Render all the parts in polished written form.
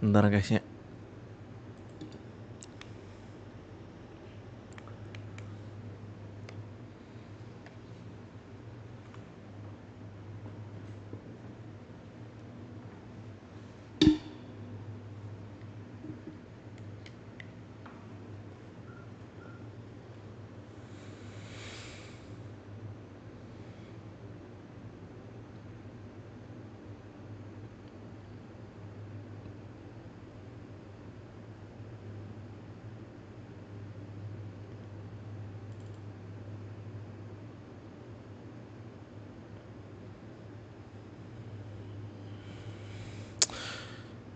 Bentar guys ya.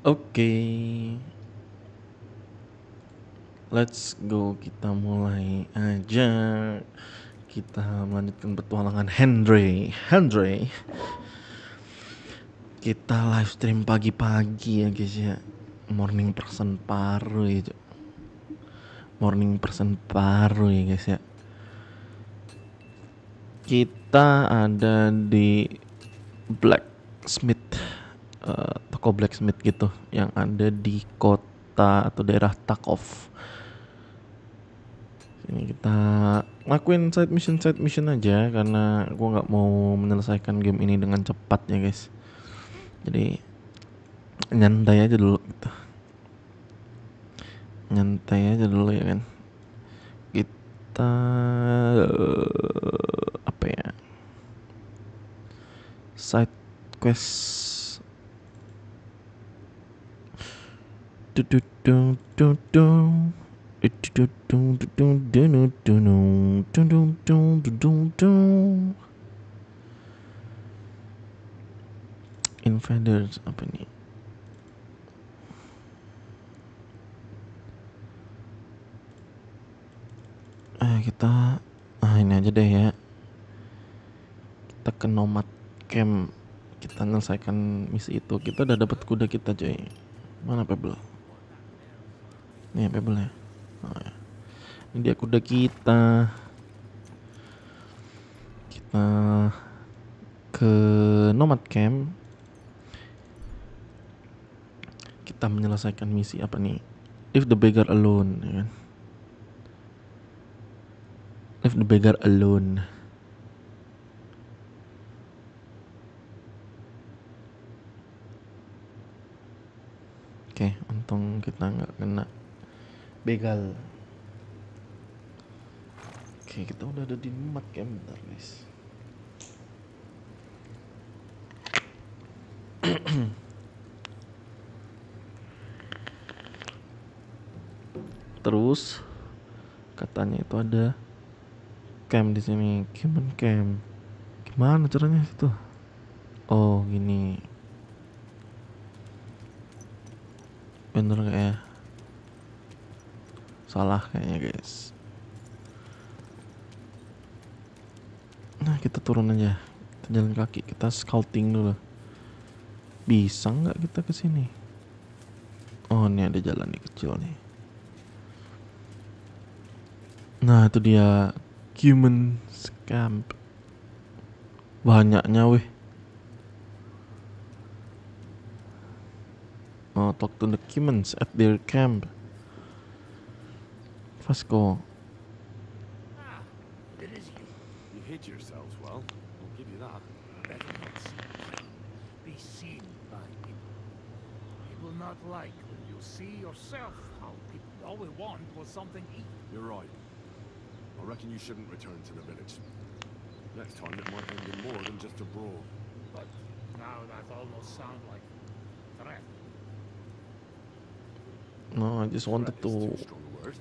Oke, let's go, kita mulai aja. Kita melanjutkan petualangan Henry. Kita live stream pagi-pagi ya guys ya. Morning person paru ya guys ya. Kita ada di Blacksmith, toko blacksmith gitu yang ada di kota atau daerah Tarkov. Ini kita lakuin side mission aja karena gua nggak mau menyelesaikan game ini dengan cepat ya guys. Jadi nyantai aja dulu gitu. Ya kan. Kita apa ya? Side quest. Invaders apa nih? Kita ini aja deh ya. Kita ke nomad camp. Kita menyelesaikan misi itu. Kita udah dapat kuda kita coy. Mana Pebble? Nih Pebble ya. Oh, ya. Ini dia kuda kita. Kita ke nomad camp. Kita menyelesaikan misi apa nih? Leave the beggar alone ya kan? Leave the beggar alone. Oke, untung kita nggak kena begal. Oke, kita udah ada di nomad camp, bentar guys. Terus katanya itu ada camp di sini, camp. Gimana caranya itu? Oh, gini. Bener gak ya? Salah kayaknya guys. Nah, kita turun aja. Kita jalan kaki, kita scouting dulu. Bisa nggak kita ke sini? Oh, ini ada jalan nih kecil nih. Nah, itu dia Human scamp. Banyaknya weh. Oh, talk to the humans at their camp. Vasco. It is you. You hid yourselves well. I'll give you that. Better not be seen by people. People not like when you see yourself how people all we want was something to eat. You're right. I reckon you shouldn't return to the village. Next time it might end in more than just a brawl. But now that almost sounds like a threat. No, I just wanted Threat is to too strong a word.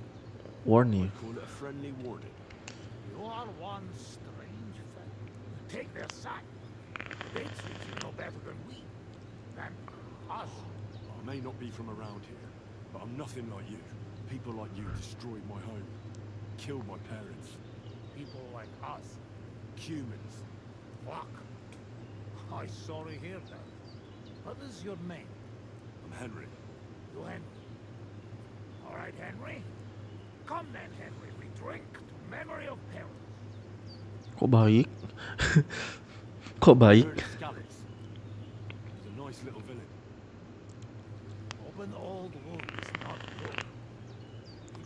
warn you. I'd call it a friendly warning. You are one strange fellow. You take their side. They treat you no better than we. Than us. I may not be from around here, but I'm nothing like you. People like you destroyed my home. Killed my parents. People like us. Humans. Fuck. I'm sorry to hear that. What is your name? I'm Henry. You Henry. All right, Henry. Come then, Henry. We drink to memory of parents. Kok baik? Kok baik? Heard of Scallops. It's a nice little village. Open old wound is not good.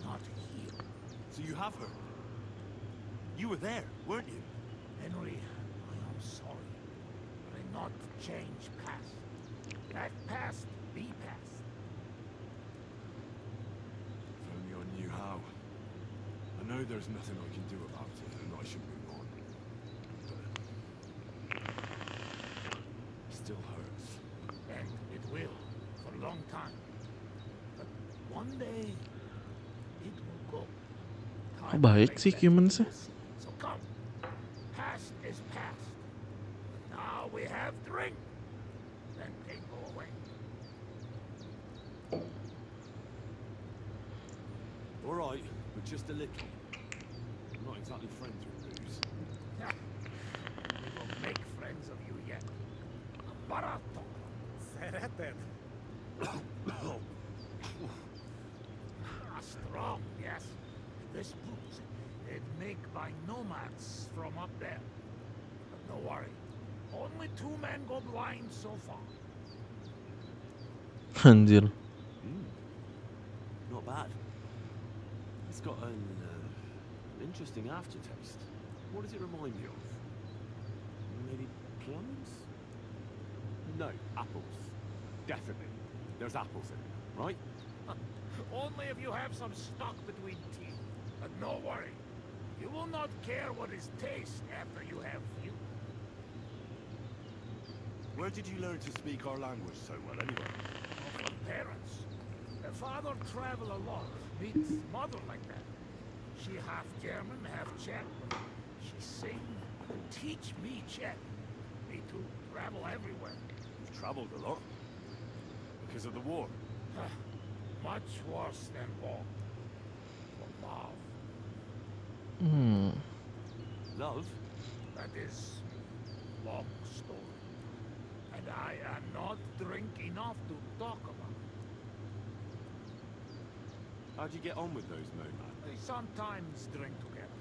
Not heal. So you have heard? You were there, weren't you? Henry, I am sorry. But I not change past. Let past be past. If only I knew how. I know there's nothing I can do about it, and I should move on. But it still hurts. And it will, for a long time. But one day, it will go. Kok baik sih humans sih? So come. Past is past. Now we have drink. Then pain go away. All right, but just a little. I'm not exactly friends with booze. We will make friends of you yet. Barato. Serete. Strong, yes. This booze, it make by nomads from up there. But no worry. Only 2 men go blind so far. Anjir. Not bad. It's got an interesting aftertaste. What does it remind you of? Maybe plums? No, apples. Definitely. There's apples in it, right? Only if you have some stuck between teeth. But no worry. You will not care what is taste after you have few. Where did you learn to speak our language so well, anyway? From parents. The father travel a lot. Meets mother like that. She half German, half Czech. She sing and teach me Czech. Me too. Travel everywhere. You've traveled a lot. Because of the war. Much worse than war. For love. Love? That is long story. And I am not drink enough to talk about. How'd you get on with those nomads? They sometimes drink together.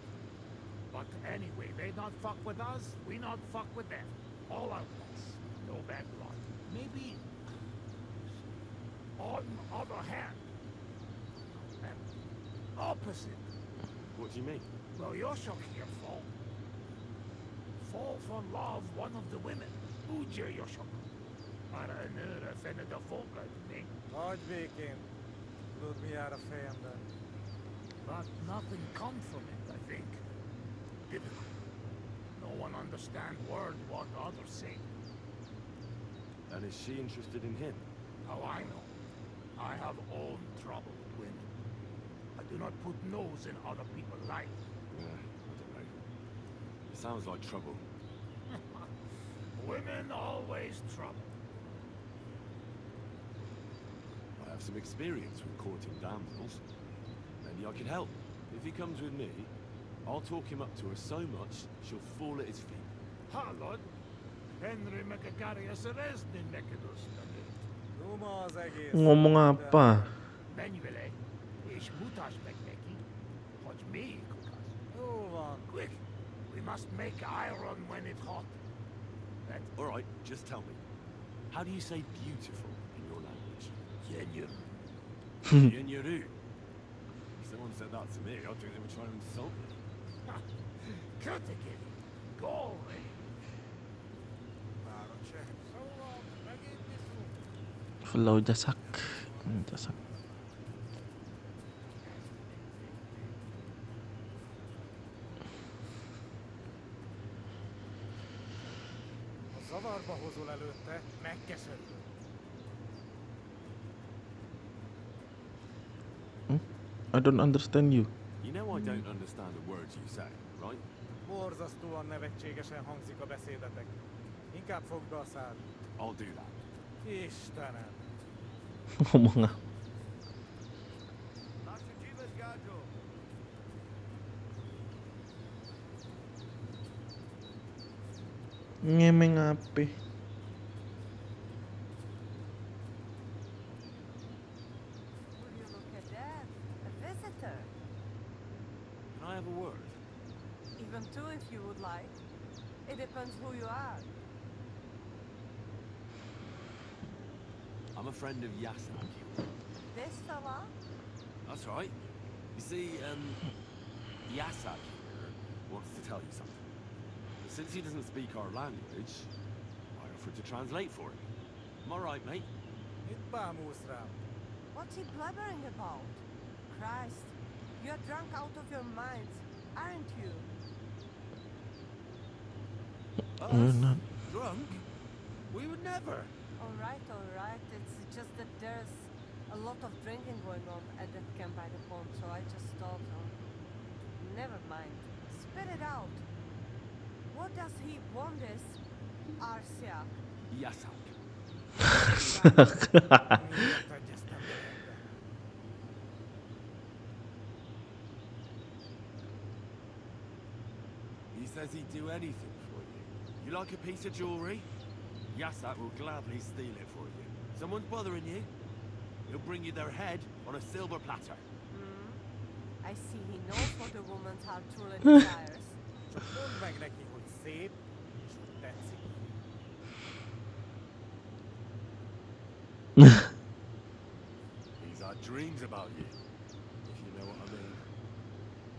But anyway, they not fuck with us, we not fuck with them. All outlaws. No bad blood. Maybe... On other hand... opposite. What do you mean? Well, Yoshok here fall. Fall for love one of the women. Ujer Yoshok. Para nöra finna de folka, nej. Hard viking. Låt mig göra fienden. But nothing come from it, I think. Difficult. No one understand word what others say. And is she interested in him? How I know. I have own trouble with women. I do not put nose in other people's life. Yeah, I don't know. It sounds like trouble. Women always trouble. I have some experience with courting damsels. Maybe I can help. If he comes with me, I'll talk him up to her so much she'll fall at his feet. Ha, Lord. Henry Mekakarius Resnin Mekadus. Roma az egész. Ngomong apa? Menjvele, és mutasd meg neki, hogy még kukasz. Jó van. Quick, must make iron when it's hot. That Alright, just tell me. How do you say beautiful in your language? genuine. Yenyeru. If someone said that to me, I'd think they were trying to insult me. XecuteeE, go away. Várocsek. Szóval megint viszont. Flow jasak. Jasak. Ha zavarba hozol előtte, megkeserül. I don't understand you. You know I don't understand the words you say, right? Borzasztóan nevetségesen hangzik a beszédetek. Inkább fogd be a szád. I'll do that. Istenem! Ngomong nga. Ngemeng ape. Would you look at that? A visitor. Can I have a word? Even two if you would like. It depends who you are. I'm a friend of Yasak. This fella? That's right. You see, Yasak here wants to tell you something. Since he doesn't speak our language, I offered to translate for him. Am I right, mate? Mit bámulsz rám? What's he blabbering about? Christ, you're drunk out of your minds, aren't you? We're not. Drunk? We would never. Alright. It's just that there's a lot of drinking going on at that camp by the pond, so I just thought, never mind. Spit it out. What does he want this Arsiak? Yasak. Miért egyeztem veled? He says he'd do anything for you. You like a piece of jewelry? Yasak will gladly steal it for you. Someone's bothering you? He'll bring you their head on a silver platter. I see he knows what a woman's heart truly desires. Csak mondd meg neki, hogy szép, és hogy tetszik. He's had dreams about you, if you know what I mean.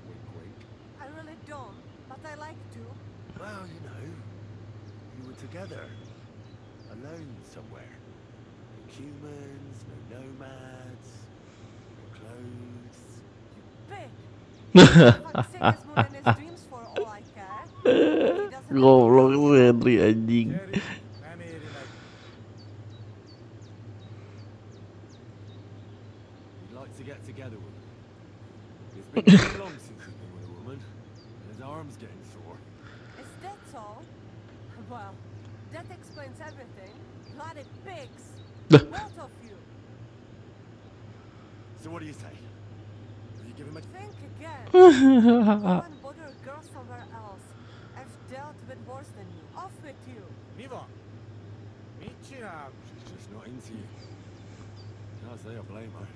Wink, wink. I really don't, but I like to. Well, you know, you were together, alone somewhere. No humans, no nomads, no clothes. Pig! Fuck sick as more in his dreams for all I care. He doesn't Goblok si Henry anjing. Jerry, nem éri meg. He'd like to get together with you. It's been too long since he's been with a woman, and his arm's getting sore. Is that so? Well, that explains everything. Bloody pigs! Both of you! So what do you say? Will you give him a... Think again. Go and bother a girl somewhere else. I've dealt with worse than you. Off with you! Mi van? Mit csinál? She's just not into you. Can't say I blame her.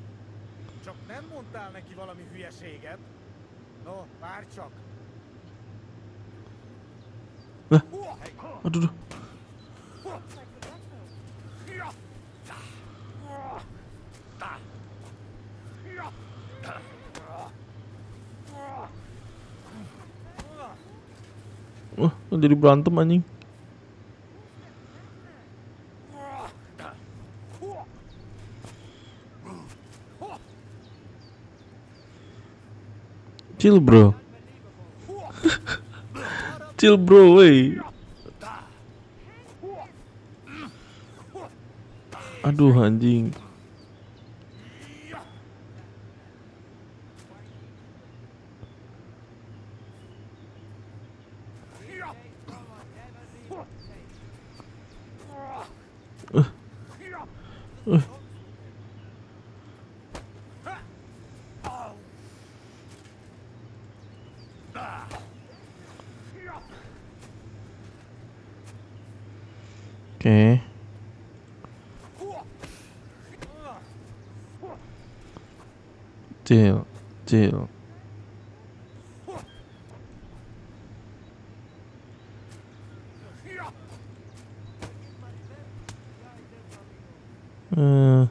Csak nem mondtál neki valami hülyeséget? No, várj csak! Aduh. It's like a battle. Wah, jadi berantem anjing. Chill bro. Chill bro, wey. Aduh anjing. Oke. Chill. Eh,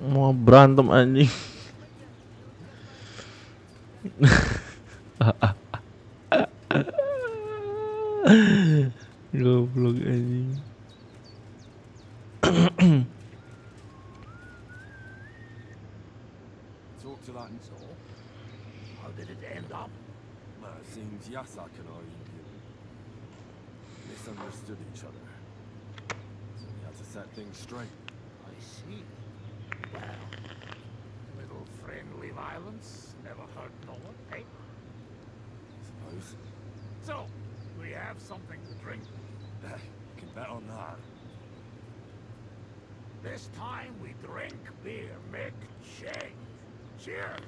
mau berantem anjing. Goblok anjing. Talk to that and So, how did it end up? well, it seems Yasak and I misunderstood each other. So we had to set things straight. I see. Well, little friendly violence never hurt no one, eh? I suppose. So, we have something to drink. You can bet on that. This time we drink beer, make change. Cheers!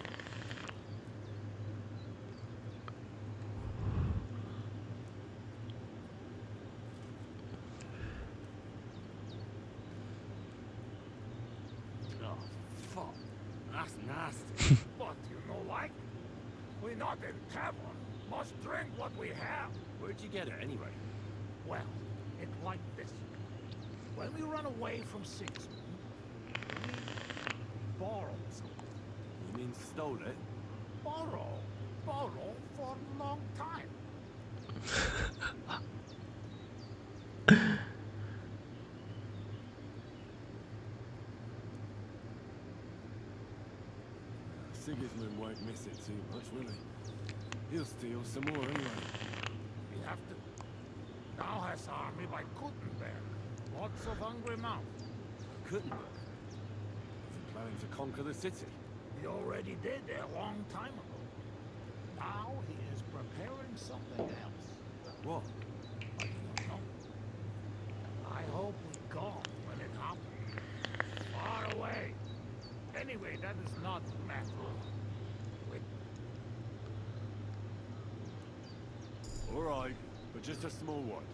Oh, fuck. That's nasty. But you know like? We're not in tavern. Must drink what we have. Where'd you get it anyway? Well, it's like this. When we run away from Six, we borrow something. You mean stole it? Borrow for a long time. Sigismund won't miss it too much, will he? He'll steal some more anyway. We have to. Now has army by Gutenberg. Lots of hungry mouths. Gutenberg? Is he planning to conquer the city? He already did a long time ago. Now he is preparing something else. What? I don't know. I hope we go when it happens. Far away. Anyway, that is not the matter. Wait. All right, but just a small one.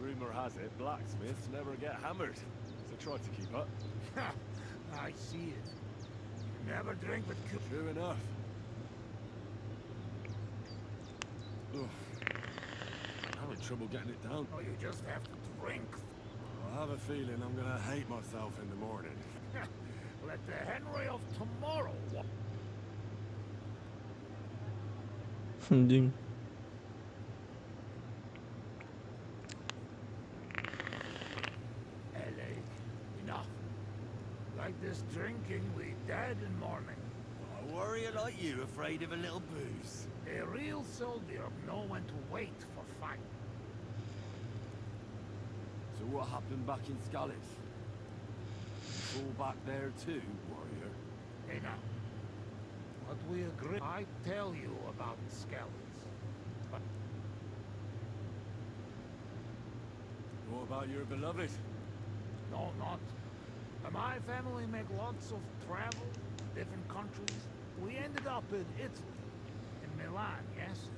Rumor has it blacksmiths never get hammered, so try to keep up. I see it. You never drink with Q. True enough. Ugh. I'm having trouble getting it down. Oh, you just have to drink. I have a feeling I'm gonna hate myself in the morning. Let the Henry of tomorrow walk. Anjing. LA. Enough. Like this drinking, we dead in morning. A warrior like you afraid of a little booze? A real soldier know when to wait for fight. So what happened back in Scalis? You fall back there too, warrior? Hey now. What we agree, I tell you about Skellies. But What about your beloved? no, not. My family make lots of travel, different countries. We ended up in Italy, in Milan, yes?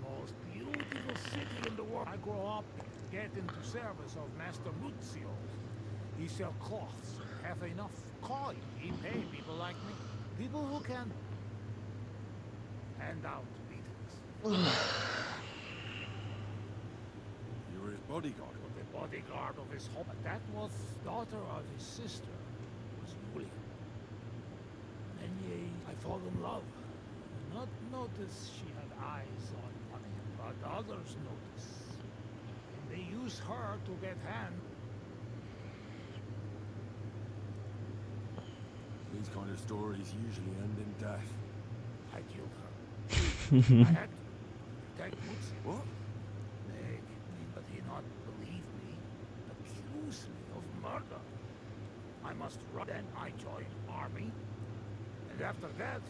Most beautiful city in the world. I grow up, get into service of Master Muzio. He sell cloths, have enough coin. He pay people like me. People who can hand out beatings. You were his bodyguard. The bodyguard of his home. That was daughter of his sister, was Julia. Then I fall in love. Not notice she had eyes on money, but others notice. And they use her to get hand. These kind of stories usually end in death. I killed her. I had to take Muzio. What? Beg me, but he not believe me. Accuse me of murder. I must run. Then I join army. And after that,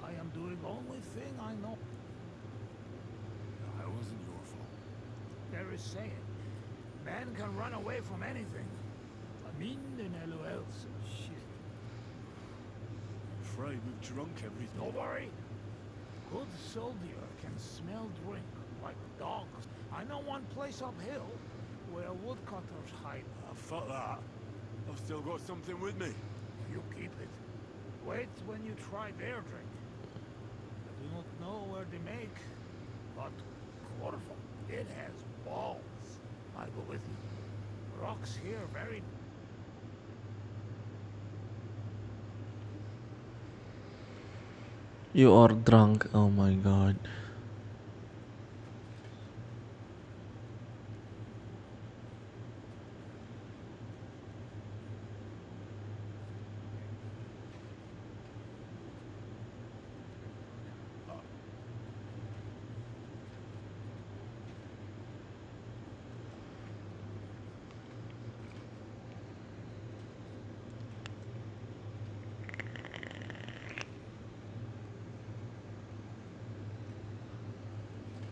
I am doing only thing I know. That wasn't your fault. There is saying, man can run away from anything. Minden LOL, shit. Afraid we've drunk everything. Don't worry. Good soldier can smell drink like dogs. I know one place uphill where woodcutters hide. Ah, fuck that. I've still got something with me. You keep it. Wait when you try their drink. I do not know where they make, but waterfall. It has balls. I'll go with you. Rocks here very... You are drunk. Oh my god.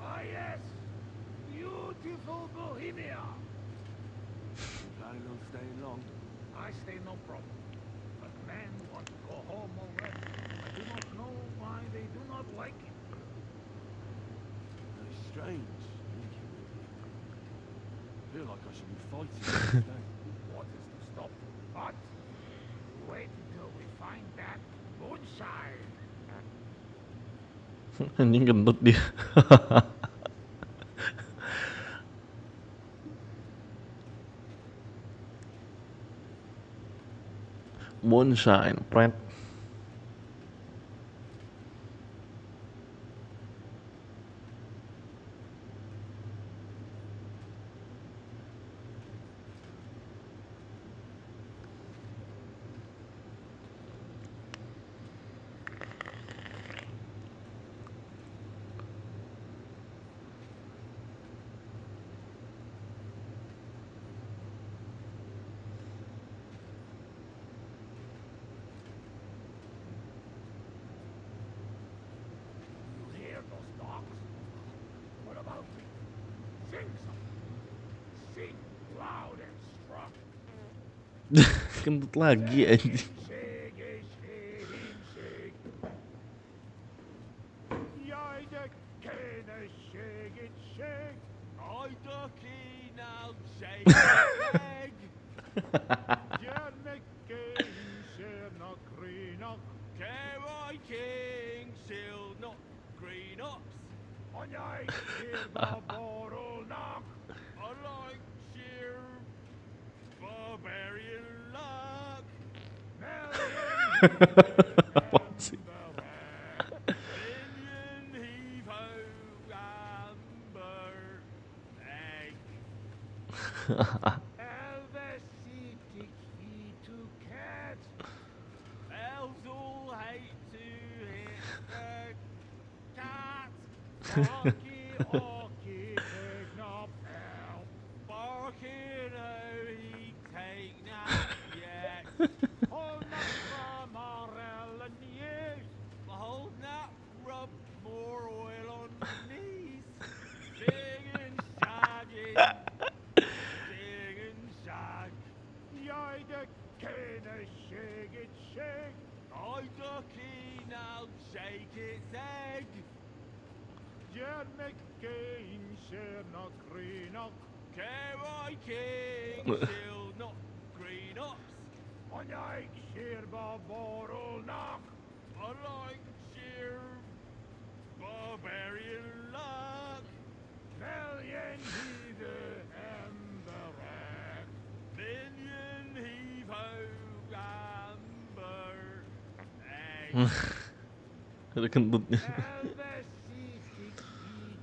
Ah yes, beautiful Bohemia. Planning on staying long? I stay no problem, but men want to go home already. I do not know why they do not like it. It's strange. I feel like I should be fighting today. What is to stop? But wait until we find that moonshine. Anjing gendut dia. Moonshine, pret. You hear those dogs? What about me? Sing something. Sing loud and strong. Kentut lagi anjing. Shake, shake, shake. Yai the cane, shake it, shake. I ducky now, shake egg. Jan McCain, share not green up. K.Y. King, shield not green ups. On yai, here the bottle knock. I like sheer barbarian luck. Apaan sih? Minion heave ho amber egg. Elvesitic to cat. Elves all hate to hit the cat. Orky, orky, take no help. Barking oh he take nap yet. Hold not from Morel and years. Hold that rub more oil on the knees. Sing and shagging. Sing and shag. Yai the cane, shake it, shake. I ducky now shake its egg. Jan McCain, share not green up. K.Y. King shield not green ups. On yai, sheer bottle knock. I like sheer barbarian luck. Valiant he the emberack. Minion heave ho amber egg. Ada kentutnya. Elvesitic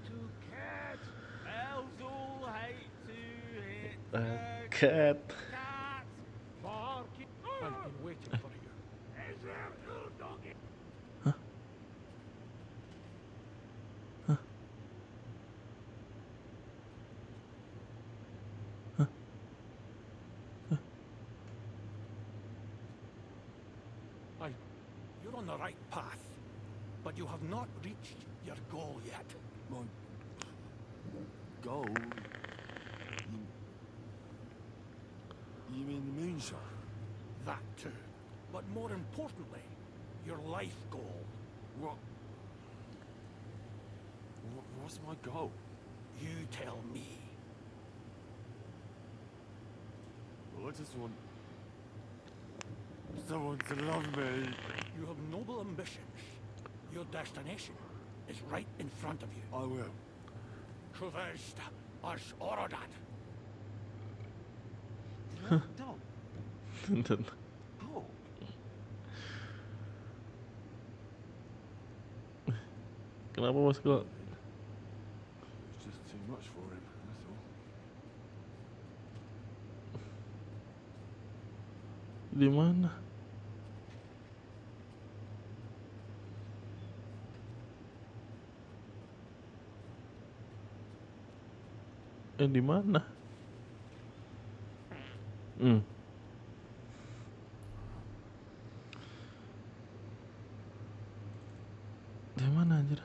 to cat. Elves all hate to hit the Cat. cat. Barky. I've been waiting for you. Is there your doggy? You're on the right path, but you have not reached your goal yet. My goal? You mean the moonshine? That too. But more importantly, your life goal. What's my goal? You tell me. Well, I just want someone to love me. You have noble ambitions. Your destination is right in front of you. I will. Kuvest as Orodan. Dog. Oh. Kenapa bosku? It's just too much for him, that's all. Di mana? Di mana? Di mana anjir?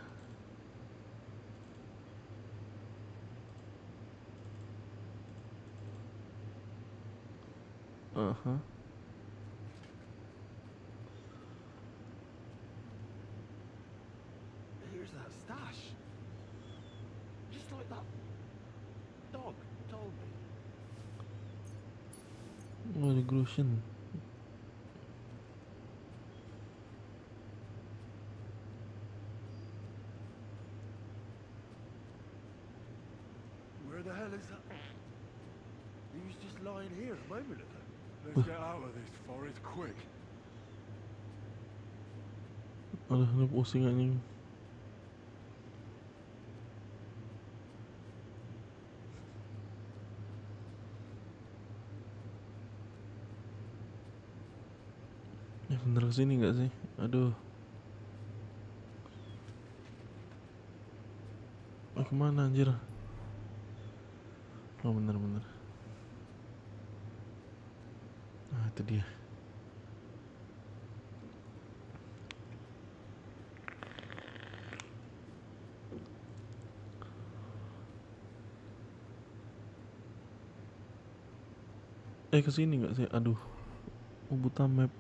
Here's that stash. Just like that dog told me. Oh, the Grushin. Where the hell is that? He was just lying here a moment ago. Let's get out of this forest quick. Aduh, ini pusing anjing. Ya bener kesini gak sih? Aduh. Kemana anjir? Oh bener-bener. Nah itu dia. Kesini gak sih? Aduh. Buta map.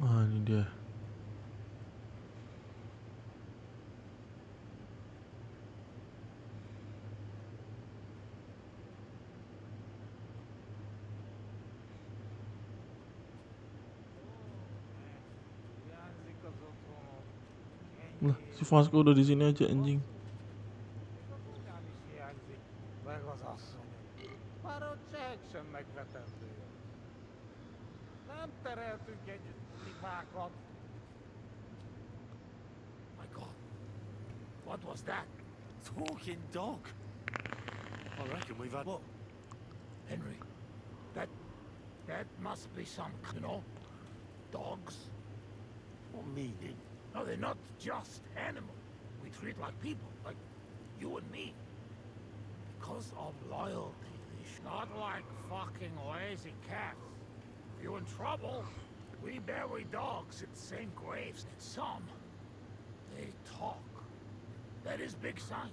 Ah ini dia. Lah, si Vasco udah di sini aja anjing. My God, what was that? Talking dog. I reckon we've had... Whoa, Henry, that must be some, dogs. What meaning? No, they're not just animals. We treat like people, like you and me. Because of loyalty, not like fucking lazy cats. If you're in trouble, we bury dogs in the same graves. Some, they talk. That is big sign.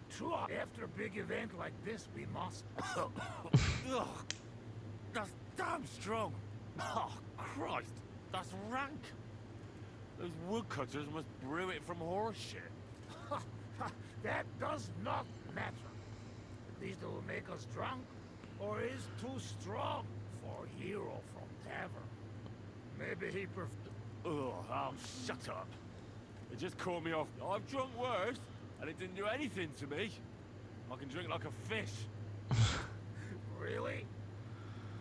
True, after a big event like this, we must... Ugh, that's damn strong. Oh, Christ, that's rank. Those woodcutters must brew it from horse shit. That does not matter. These will make us drunk, or is too strong for a hero from tavern. Maybe he Oh, shut up. It just caught me off. I've drunk worse, and it didn't do anything to me. I can drink like a fish. Really?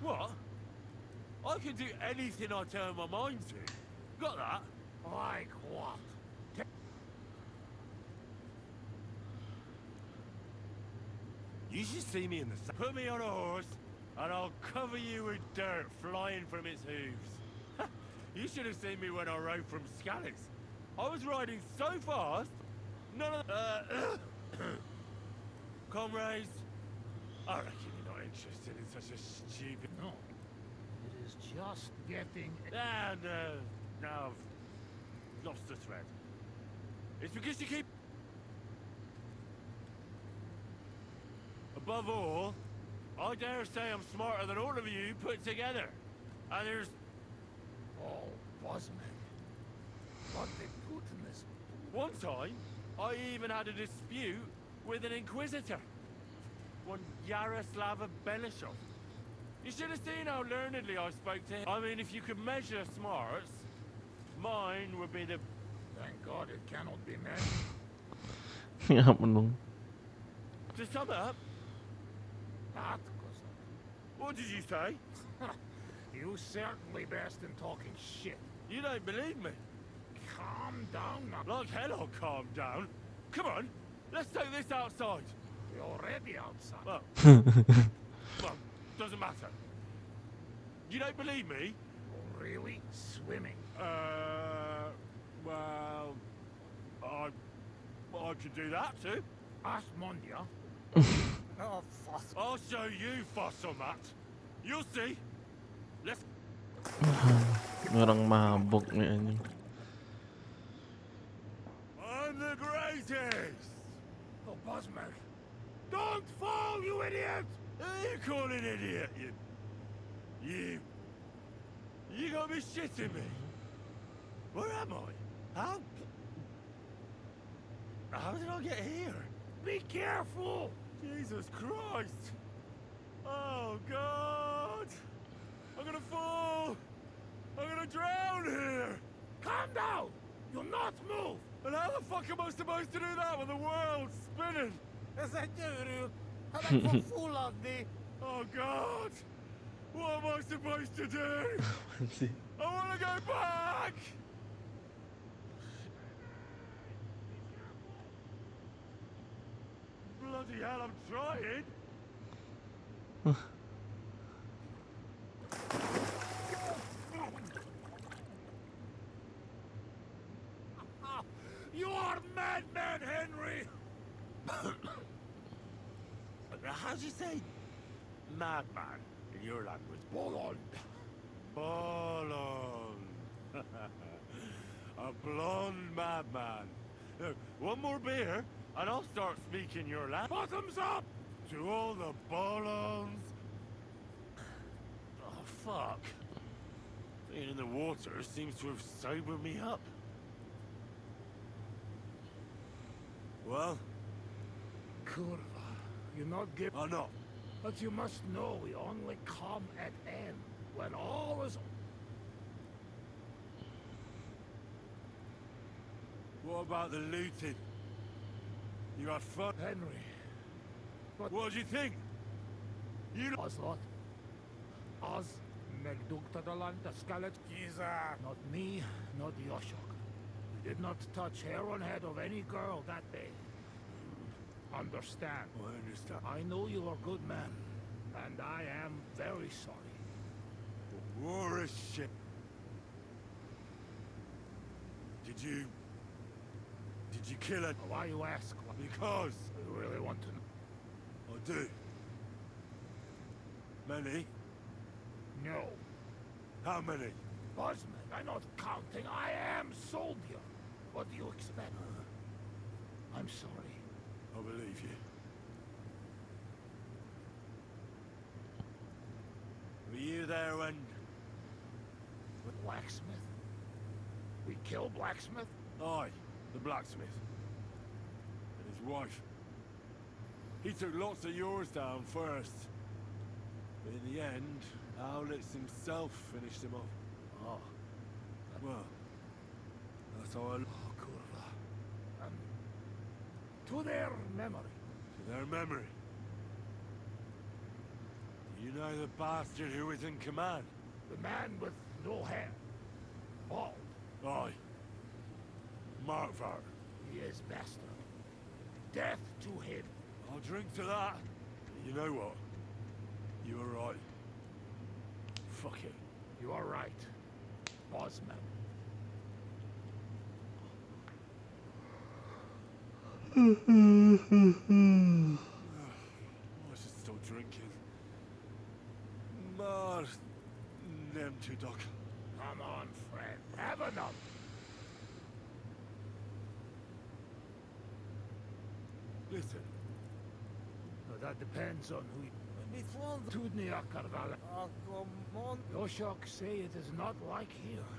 What? I can do anything I turn my mind to. Got that? Like what? You should see me in the sun. Put me on a horse, and I'll cover you with dirt flying from its hooves. You should have seen me when I rode from Scallis. I was riding so fast, none of comrades, I reckon you're not interested in such a stupid... No. It is just getting... Now I've lost the thread. It's because you keep... Above all, I dare say I'm smarter than all of you put together. And there's... Oh, Bosman. What they put in this... One time, I even had a dispute with an Inquisitor. One Yaroslav Belishov. You should have seen how learnedly I spoke to him. I mean, if you could measure smarts, mine would be the... Thank God it cannot be measured. Ya menung. To sum up, That was what did you say? You certainly best in talking shit. You don't believe me? Calm down now. Like hell I'll calm down. Come on, let's take this outside. We're already outside. Well, well, doesn't matter. You don't believe me? Really? Swimming? Well, I could do that too. Ask Mondia. Oh, fuck. I'll show you fuss on that. You'll see. Let's... Orang mabuk nih anjing. I'm the greatest! Oh, Buzzman. Don't fall, you idiot! Who you call an idiot, You got me shitting me? Where am I? How did I get here? Be careful! Jesus Christ! Oh God! I'm gonna fall! I'm gonna drown here! Calm down! You'll not move! And how the fuck am I supposed to do that when the world's spinning? Ez egy gyűrű! Hát meg fog fulladni! Oh God! What am I supposed to do? I wanna go back! Bloody hell, I'm trying! You are madman, Henry! How'd you say madman in your language? Bolon. Bolon. A blonde madman. Look, one more beer, and I'll start speaking your language. Bottoms up! To all the bolons. Oh, fuck. Being in the water seems to have sobered me up. Well? Kurva, you not give... Oh, no. But you must know we only come at end when all is... What about the looting? You had fun? Henry. What did you think? You... Oslot. Oz, Megdugtadalan, the Scarlet. Kiza! Not me, not Yoshok. We did not touch hair on head of any girl that day. Understand? I understand. I know you are a good man, and I am very sorry. War is shit. Did you kill it? Why you ask? Because You really want to know? I do. Many? No. How many? Buzzman, I'm not counting. I am soldier. What do you expect? I'm sorry. I believe you. Were you there when... With Blacksmith? We kill Blacksmith? Aye, the blacksmith. And his wife. He took lots of yours down first. But in the end, Owlitz himself finished him off. Oh. Well, that's how I... Oh, kurwa. To their memory. To their memory. You know the bastard who was in command? The man with no hair. Bald. Aye. Markvar. He is master. Death to him. I'll drink to that. You know what? You were right. Fuck it. You are right. Buzzman. I should still drinking. Mar... Nem too dog. Come on, friend. Have enough. Listen. That depends on who you... Mit van? Tudnia Karvala. Akkor mond... Yoshok say it is not like here.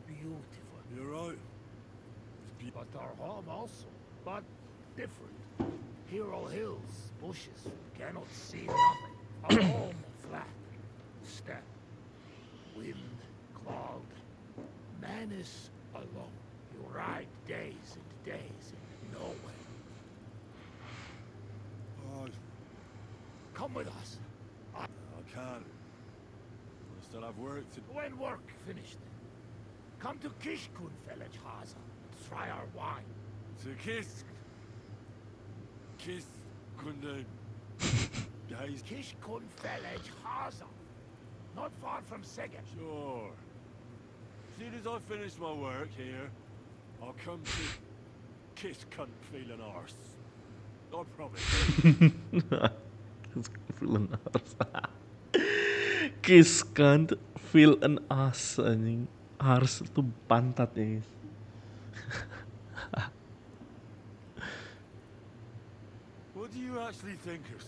Beautiful. You're right. But our home also. But different. Here all hills, bushes. Cannot see nothing. Our home flat. step. Wind, cloud, menace alone. You ride days and days into nowhere. Oh, Come with us. I can't. I still have work to do. When work finished, come to Kishkun village, Haza. Try our wine. To kiss Kunde. Guys, Kishkun village, Haza. Not far from Segen. sure. As soon as I finish my work here, I'll come to kiss cunt feeling arse. I promise. Feel an ass. Kiss can't feel an ass anjing. Ars itu pantat ya guys. What do you actually think of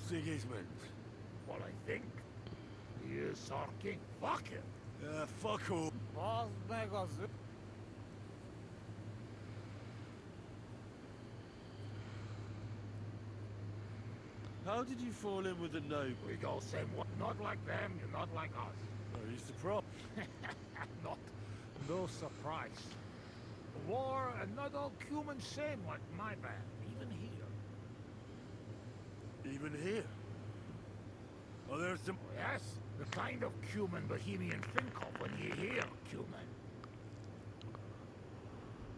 Sigismund? What I think? He is our king. Fuck him. Fuck all. Az meg az ő. How did you fall in with the noble? We go same way. Not like them, you're not like us. Are you surprised? Not. No surprise. War and not all human same like my band, even here. Even here? Are there some... Yes, the kind of human Bohemian think of when you hear human.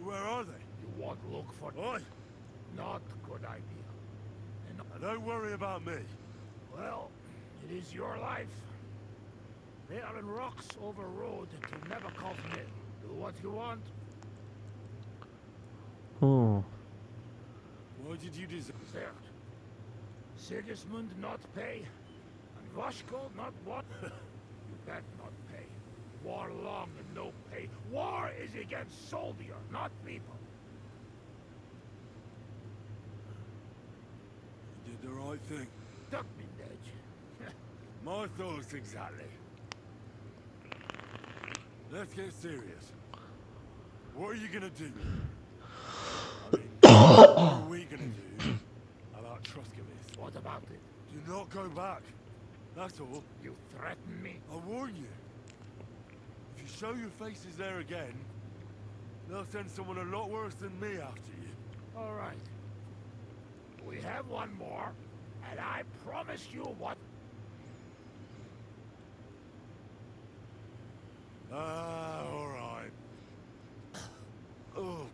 Where are they? You won't look for Oi! not good idea. And Don't worry about me. well, it is your life. They are in rocks over road to never come near. Do what you want. Oh, Why did you deserve... Desert. Sigismund not pay, and Vashko not what? You bet not pay. War long and no pay. War is against soldier, not people. You did the right thing. Duck me, Dej. My thoughts exactly. Let's get serious. What are you gonna do? I mean, what are we gonna do about Truscovitz? What about it? Do not go back. That's all. You threaten me? I warn you. If you show your faces there again, they'll send someone a lot worse than me after you. All right. We have one more, and I promise you what... All right. Oh.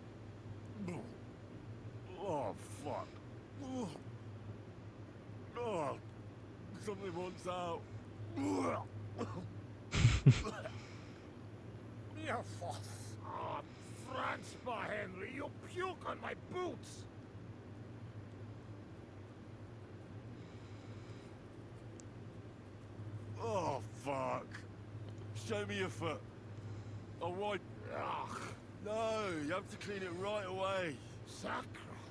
Oh, fuck. Oh. Something wants out. Your fuss. Ah, Franz Henry, you puke on my boots. Oh, fuck. Show me your foot. I'll wipe. Ugh, No, you have to clean it right away. Sacra,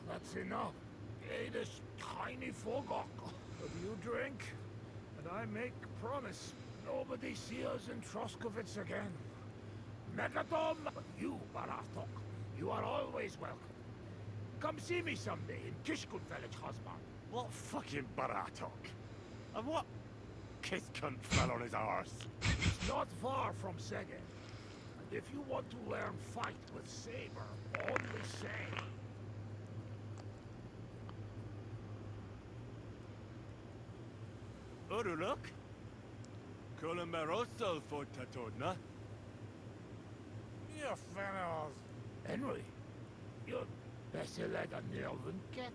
that's enough. Hey, this tiny fogok. If you drink, and I make promise, nobody see us in Troskovitz again. Megatom, but you, Baratok, you are always welcome. Come see me someday in Kishkun village, husband. What fucking baratok? And what kiss cunt fell on his arse? It's not far from Segen. And if you want to learn fight with saber, only say. Uruluk? Colomeroso for Tatodna? Mi a fene az? Henry, you're beszéled a nyelvünket?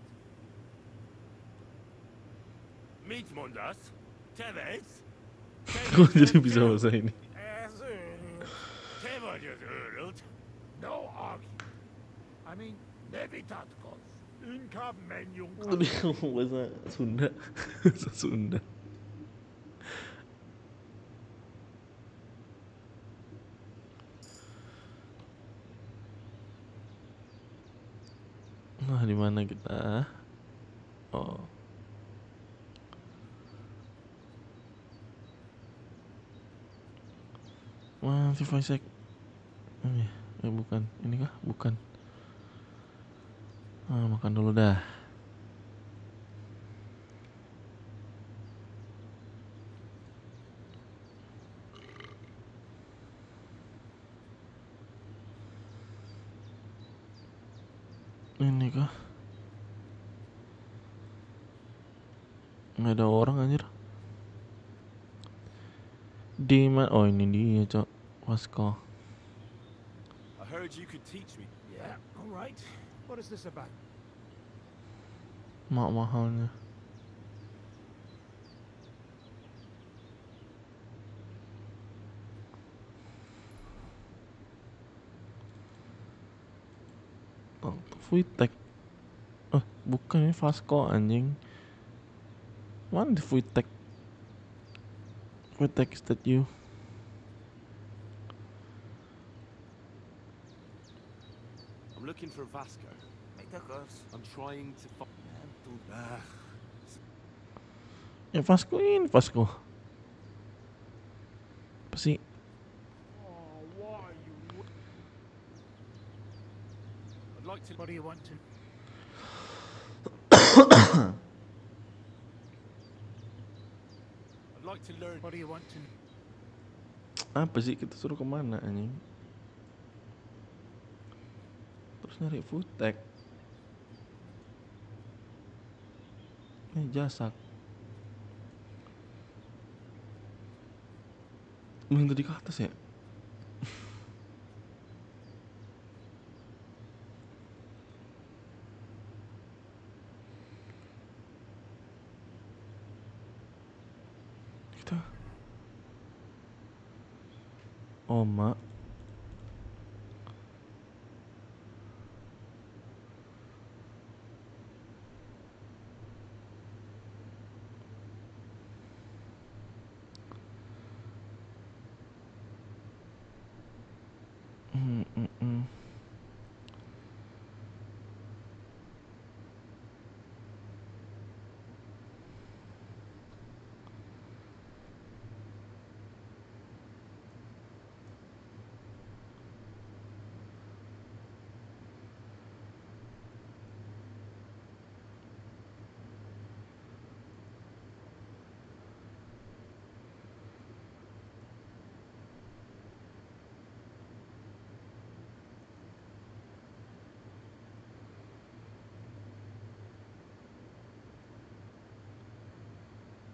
Mit mondasz? Tevez? kok jadi bisa bahasa ini? Ez őrült. Te vagy az őrült? No argument. I mean, ne vitatkoz. Inkább menjünk. Lebih ngomong bahasa Sunda, bahasa Sunda. Nah, di mana kita? Oh. Masih voice check. Bukan. Ini kah? Bukan. Makan dulu dah. Ini kah? Nggak ada orang anjir. Di mana? Oh ini dia cok. Vasco. I heard you could teach me. Yeah, all right. What is this about? Mak mahalnya. Fuitek. Bukan, ini Vasco anjing. Mana di Fuitek? Fuitek is that you? I'm looking for Vasco. I'm trying to find. Ya Vasco ini Vasco. Apa sih? I'd like to. What do you want to? I'd like to learn. What do you want to? Apa sih, kita suruh kemana anjing? Terus nyari Futek. Ini jasak. Yang tadi ke atas ya? Kita. Oh mak.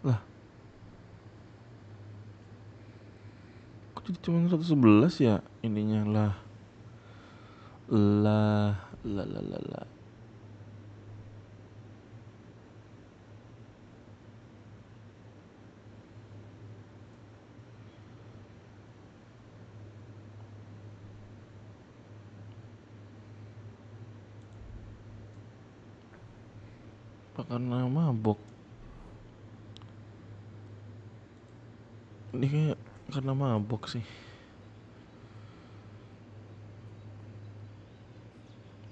Lah. Kok jadi cuma 111 ya ininya lah. Lah. Apa karena mabok? Ini kayak karena mabok sih.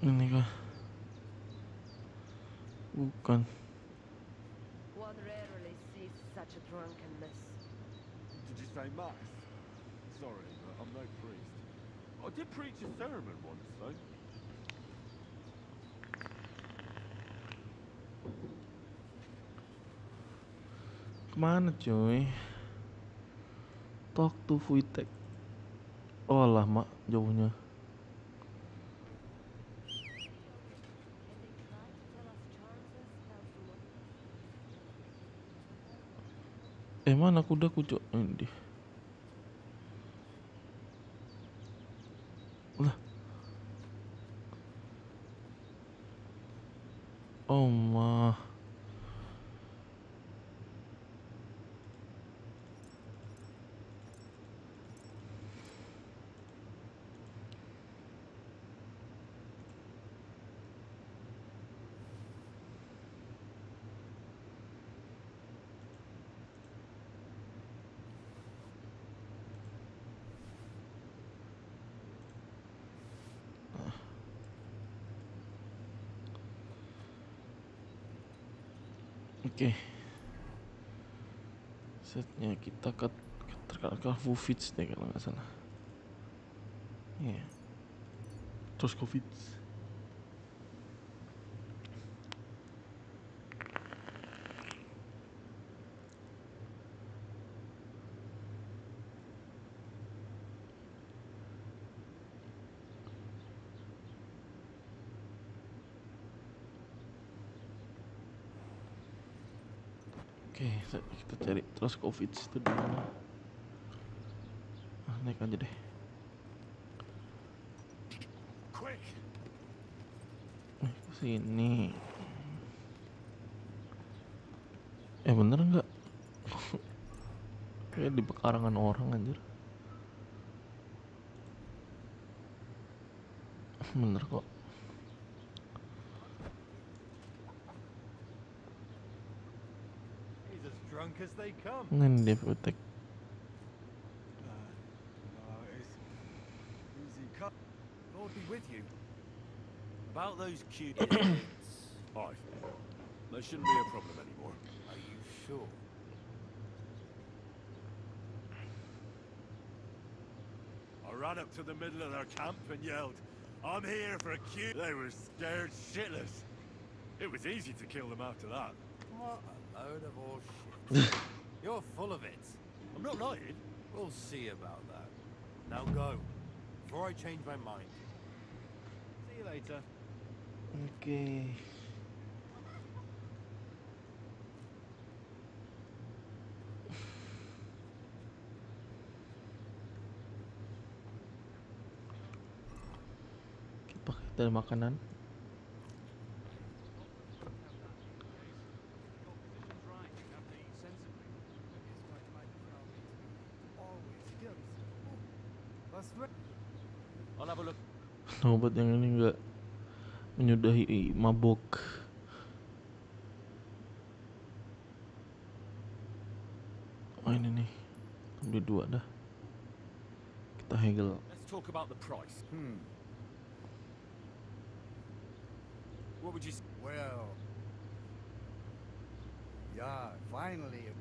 Ini kah? Bukan. One rarely sees such a drunkenness. Did you say mass? Sorry, but I'm no priest. I did preach a sermon once, though. Kemana cuy? Talk to Fuitek. Oh lah mak, jauhnya. Mana kudaku cok? Ini dia. Lah. Oh mah. Oke. Setnya kita ke Vufits deh kalau nggak salah. Iya. Terus Covid. Oke, kita cari terus COVID itu di mana? Naik aja deh. Quick! Ke sini. Bener nggak? Kayak di pekarangan orang anjir. Bener kok. He's as drunk as they come. Ini dia protek. Easy cut. Lord be with you. About those cute kids. Aye. There shouldn't be a problem anymore. Are you sure? I ran up to the middle of their camp and yelled, "I'm here for a Q." They were scared shitless. It was easy to kill them after that. What a load of horseshit. You're full of it. I'm not lying. We'll see about that. Now go, before I change my mind. See you later. Oke. Kita dari makanan. I'll have a look. Obat yang ini enggak menyudahi mabok. Oh ini nih, beli 2 dah. Kita hegel. Let's talk about the price. What would you say? Well, yeah, finally.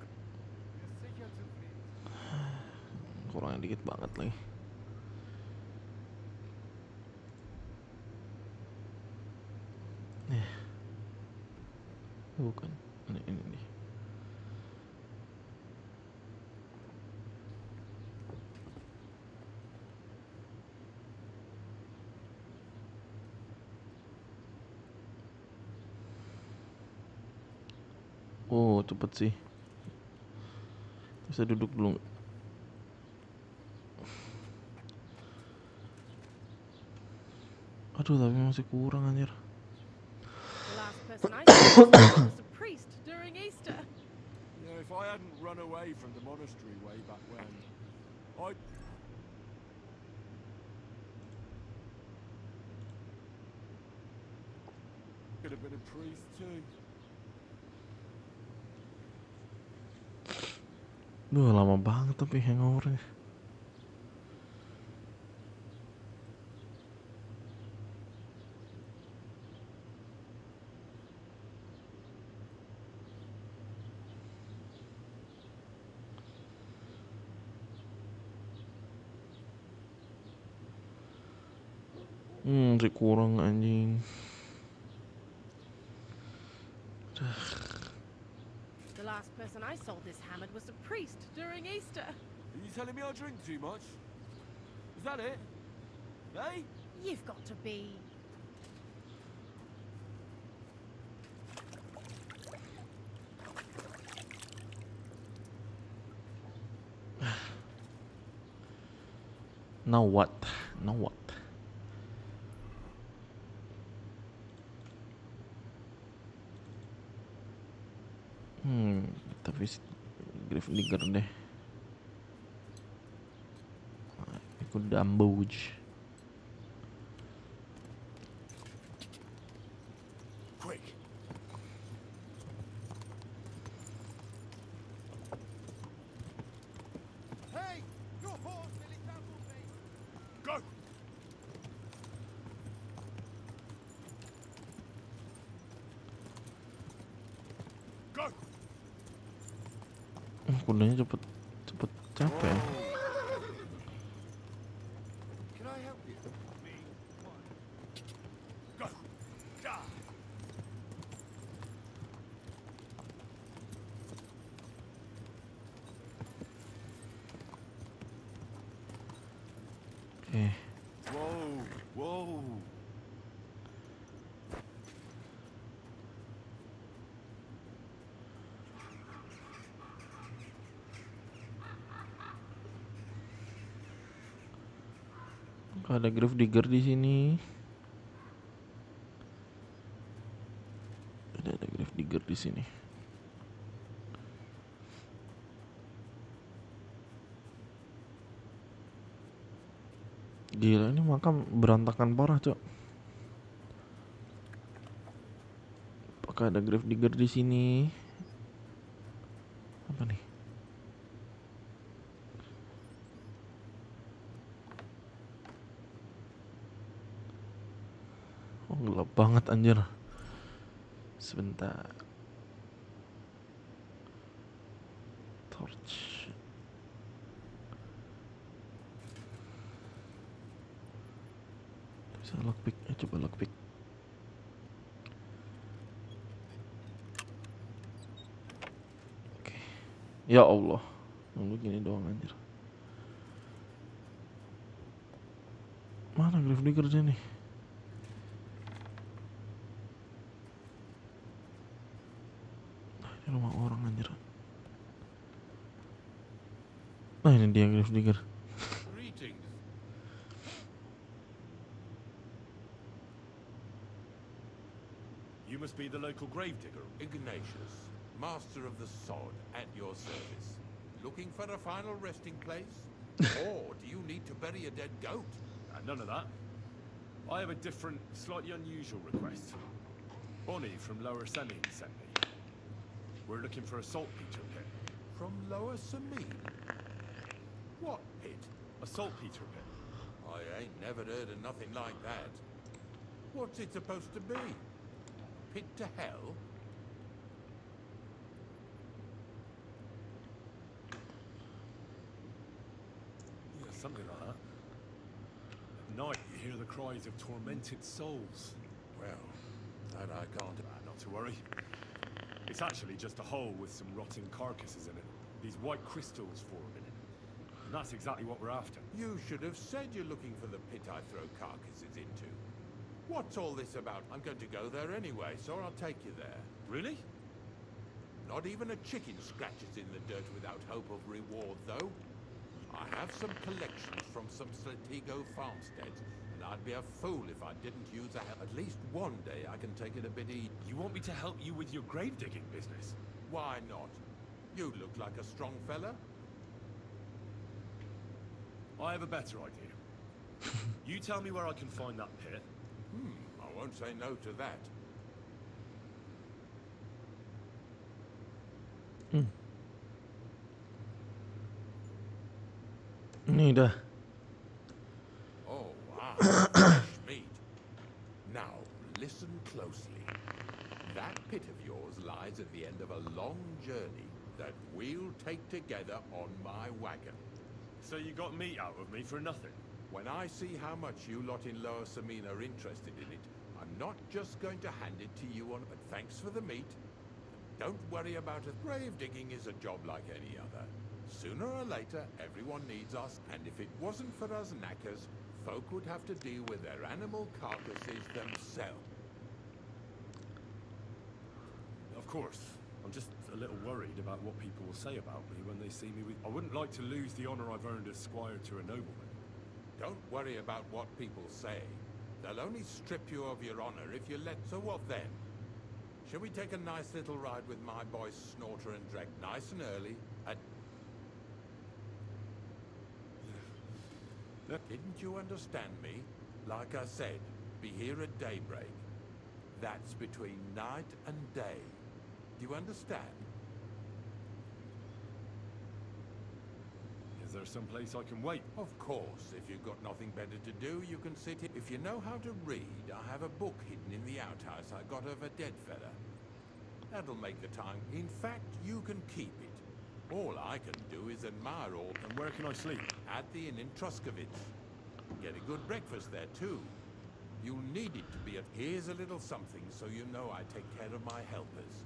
Kurangnya dikit banget lagi. Bukan, ini nih. Oh, cepet sih. Bisa duduk dulu. Aduh, tapi masih kurang anjir. The last person I saw was a priest during Easter. You know, if I hadn't run away from the monastery way back when, I could have been a priest too. Duh, lama banget tapi hangovernya. Masih kurang anjing. The last person I saw this hammered was a priest during Easter. Are you telling me I drink too much? Is that it? Hey? You've got to be. Now what? Now what? Kita visit Grave Digger deh. Ikut Dambuj. Quick. Hey, your horse nearly trampled me. Go! Go! Kudanya cepet capek. Can I help you? Go! Ah. Oke. Whoa, whoa. Ada grave digger di sini. Ada grave digger di sini. Gila, ini makam berantakan parah, Cok. Apakah ada grave digger di sini? Apa nih? Oh, gelap banget anjir. Sebentar. Torch. Bisa lockpick, coba lockpick. Oke. Ya Allah. Lu gini doang anjir. Mana grave diggernya nih? Nah, ini rumah orang anjir. Nah, ini dia grave digger. Greetings. You must be the local gravedigger. Ignatius, master of the sod, at your service. Looking for a final resting place? Or do you need to bury a dead goat? None of that. I have a different, slightly unusual request. Bonnie from Lower Sens sent me. We're looking for a saltpeter pit. From Lower Samine? What pit? A saltpeter pit. I ain't never heard of nothing like that. What's it supposed to be? Pit to hell? Yeah, something like that. At night, you hear the cries of tormented souls. Well, that I can't... Not to worry. It's actually just a hole with some rotting carcasses in it. These white crystals form in it. And that's exactly what we're after. You should have said you're looking for the pit I throw carcasses into. What's all this about? I'm going to go there anyway, so I'll take you there. Really? Not even a chicken scratches in the dirt without hope of reward, though. I have some collections from some Stratego farmsteads, and I'd be a fool if I didn't use a... At least one day I can take it a bit easy. You want me to help you with your grave digging business? Why not? You look like a strong fella. I have a better idea. You tell me where I can find that pit. I won't say no to that. Ini dah. Oh, wow. Fresh meat. Now, listen closely. That pit of yours lies at the end of a long journey that we'll take together on my wagon. So you got meat out of me for nothing? When I see how much you lot in Lower Samine are interested in it, I'm not just going to hand it to you on... But thanks for the meat. Don't worry about it. Grave digging is a job like any other. Sooner or later, everyone needs us, and if it wasn't for us knackers, folk would have to deal with their animal carcasses themselves. Of course. I'm just a little worried about what people will say about me when they see me with... I wouldn't like to lose the honor I've earned as squire to a nobleman. Don't worry about what people say. They'll only strip you of your honor if you let... So what then? Shall we take a nice little ride with my boy Snorter and Drek nice and early at... Didn't you understand me? Like I said, be here at daybreak. That's between night and day. Do you understand? Is there some place I can wait? Of course, if you've got nothing better to do, you can sit here. If you know how to read, I have a book hidden in the outhouse I got of a dead fella. That'll make the time. In fact, you can keep it. All I can do is admire all... And where can I sleep? At the inn in Truscovitz. Get a good breakfast there, too. You'll need it to be at... Here's a little something so you know I take care of my helpers.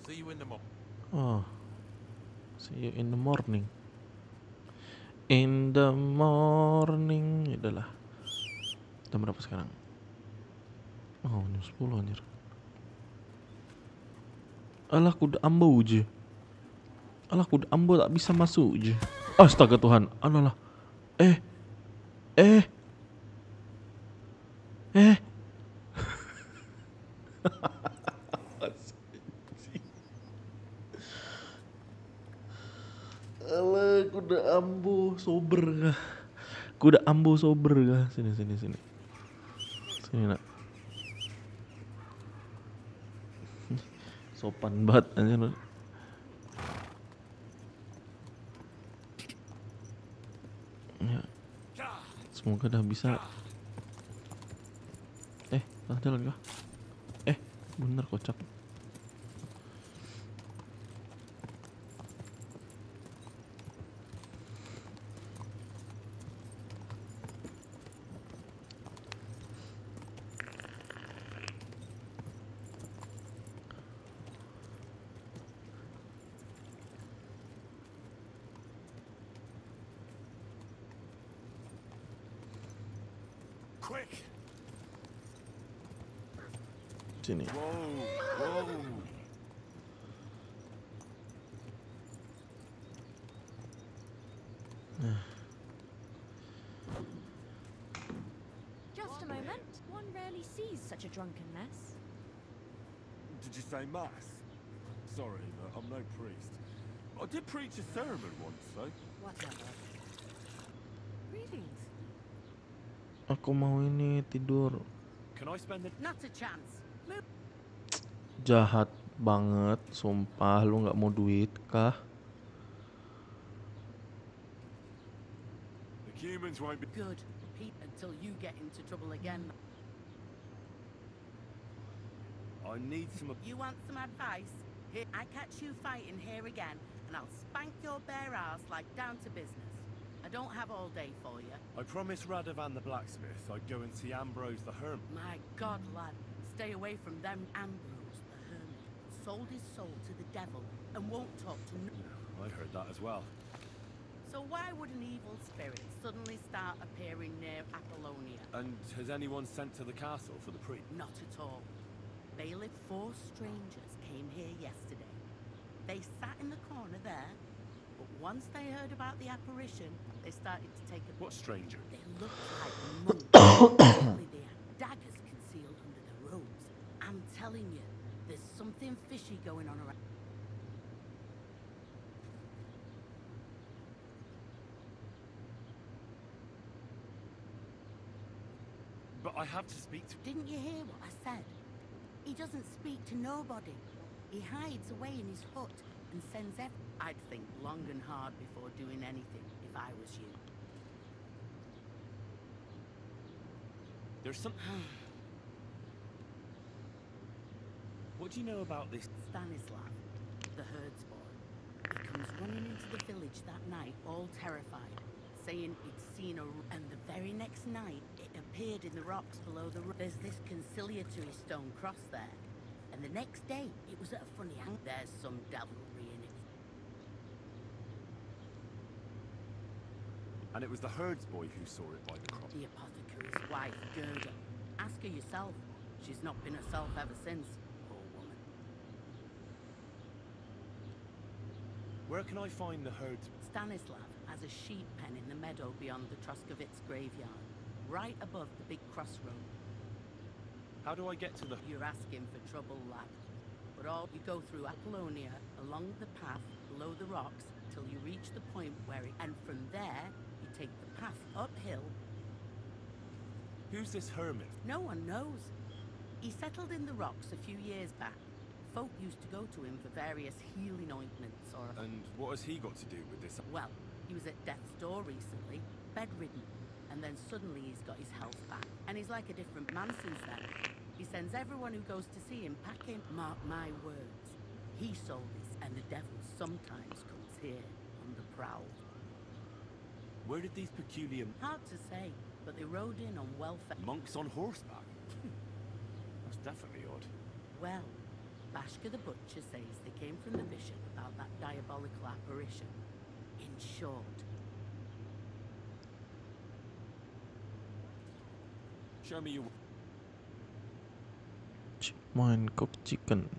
See you in the morning. Oh. See you in the morning. In the morning. Yaudah lah. Jam berapa sekarang? Oh, jam 10 anjir. Alah, kuda ambo je. Alah, kuda ambo tak bisa masuk je. Astaga Tuhan. Alah lah. Alah, kuda ambo sober kah? Kuda ambo sober kah? Sini. Sini nak. Sopan banget aja. Ya, semoga dah bisa. Ada lagi kah? Bener kocak. Quick! Sini. Whoa! Just a moment. One rarely sees such a drunken mess. Did you say mass? Sorry, but I'm no priest. I did preach a sermon once, though. Whatever. Greetings. Aku mau ini tidur. Can I spend the... Not a chance. Move. Jahat banget, sumpah. Lu nggak mau duit kah? The humans won't be... Good. Pete, until you get into trouble again. I need some... You want some advice? Here, I catch you fighting here again, and I'll spank your bare ass like down to business. I don't have all day for you. I promised Radovan the blacksmith I'd go and see Ambrose the hermit. My God, lad, stay away from them. Ambrose, the hermit, sold his soul to the devil and won't talk to no. I heard that as well. So why would an evil spirit suddenly start appearing near Apollonia? And has anyone sent to the castle for the priest? Not at all. Bailiff, 4 strangers came here yesterday. They sat in the corner there, but once they heard about the apparition, they started to take a... What stranger? They looked like monks. Only they had daggers concealed under their robes. I'm telling you, there's something fishy going on around. But I have to speak to... Didn't you hear what I said? He doesn't speak to nobody. He hides away in his hut and sends I'd think long and hard before doing anything if I was you. There's some... What do you know about this? Stanislav, the herds boy. He comes running into the village that night, all terrified, saying he'd seen a... And the very next night, it appeared in the rocks below the... There's this conciliatory stone cross there. And the next day, it was at a funny angle. There's some devilry in it. And it was the herds boy who saw it by the cross. The apothecary's wife, Gerda. Ask her yourself. She's not been herself ever since, poor woman. Where can I find the herds? Stanislav has a sheep pen in the meadow beyond the Troskovitz graveyard, right above the big crossroad. How do I get to the... You're asking for trouble, lad. But all you go through Apollonia, along the path, below the rocks, till you reach the point where it... And from there, you take the path uphill. Who's this hermit? No one knows. He settled in the rocks a few years back. Folk used to go to him for various healing ointments or... And what has he got to do with this? Well, he was at death's door recently, bedridden. And then suddenly he's got his health back. And he's like a different man since then. He sends everyone who goes to see him packing. Mark my words. He sold this, and the devil sometimes comes here on the prowl. Where did these peculiar... Hard to say, but they rode in on welfare. Monks on horseback? That's definitely odd. Well, Bashka the Butcher says they came from the bishop about that diabolical apparition. In short... Show me your... Mine cooked chicken.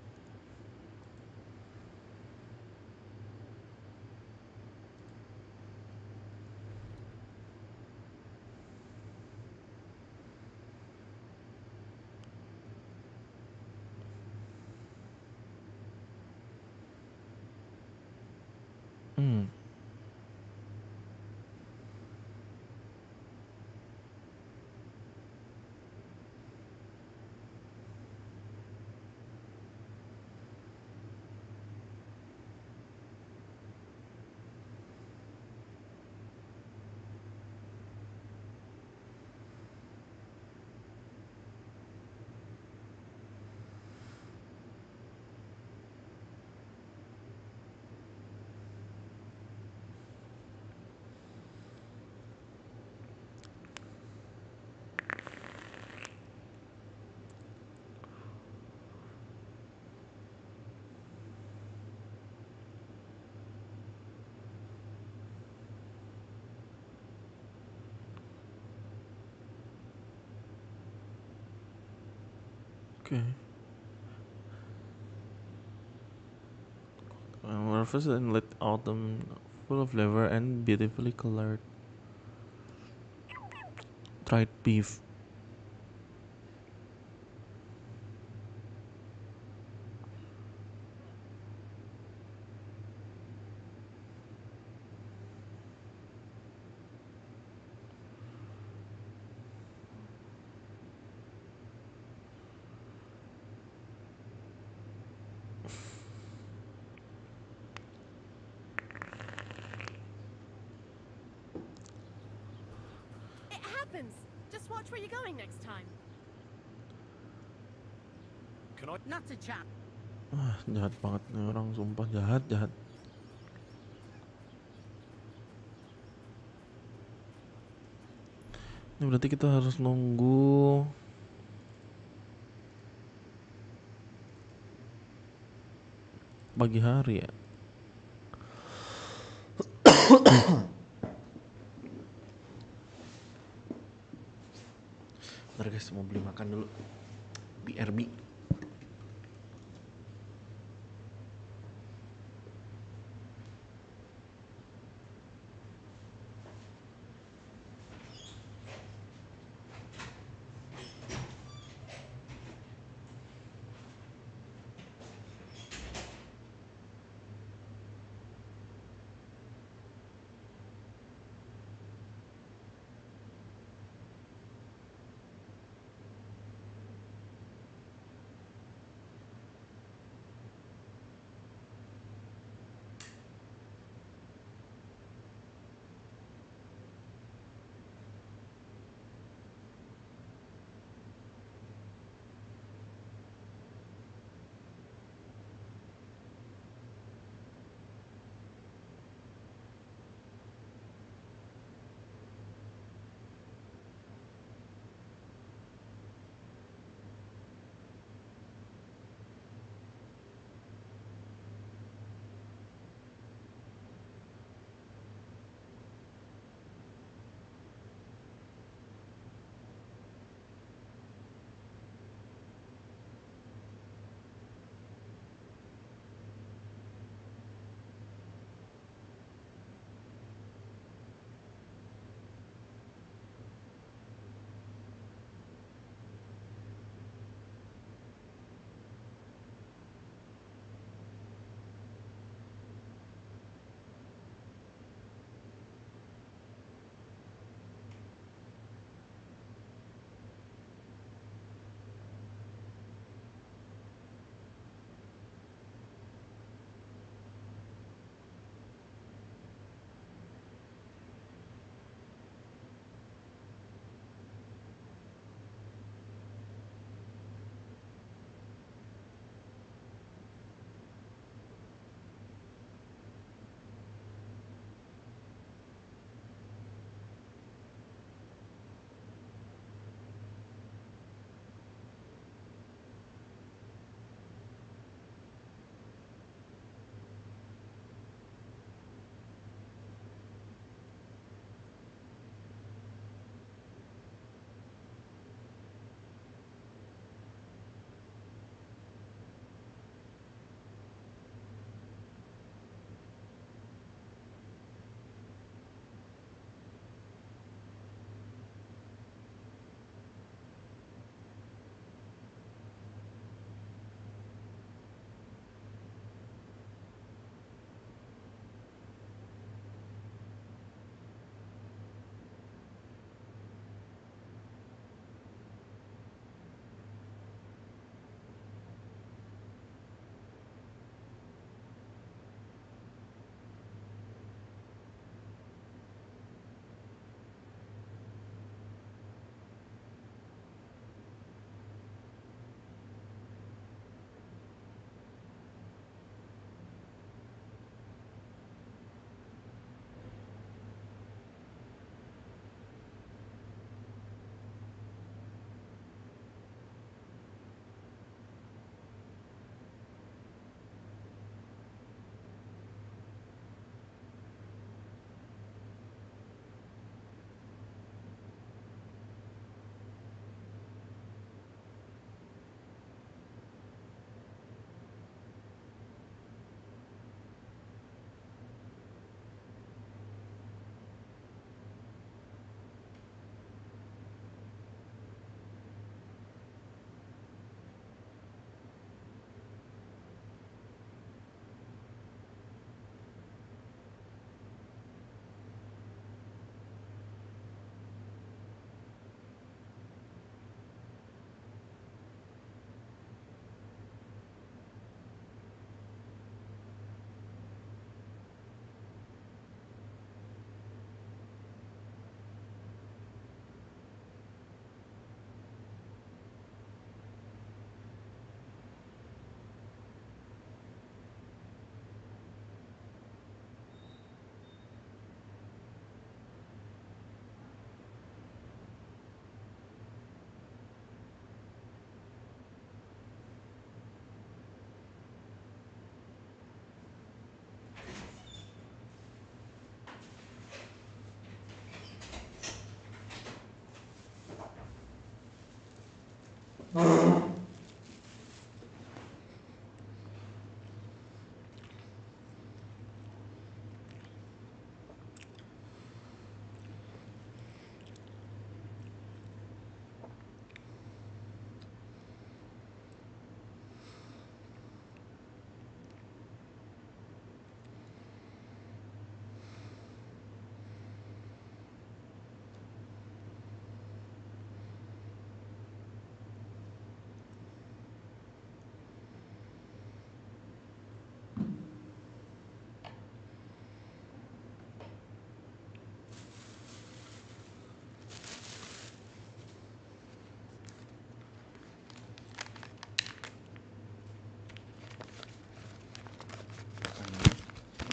Okay. Harvest in late autumn, full of flavor and beautifully colored. Dried beef. It happens. Just watch where you're going next time. Can I? Not to chat. Jahat banget nih orang, sumpah jahat. Ini berarti kita harus nunggu pagi hari ya. Bentar guys, mau beli makan dulu. BRB.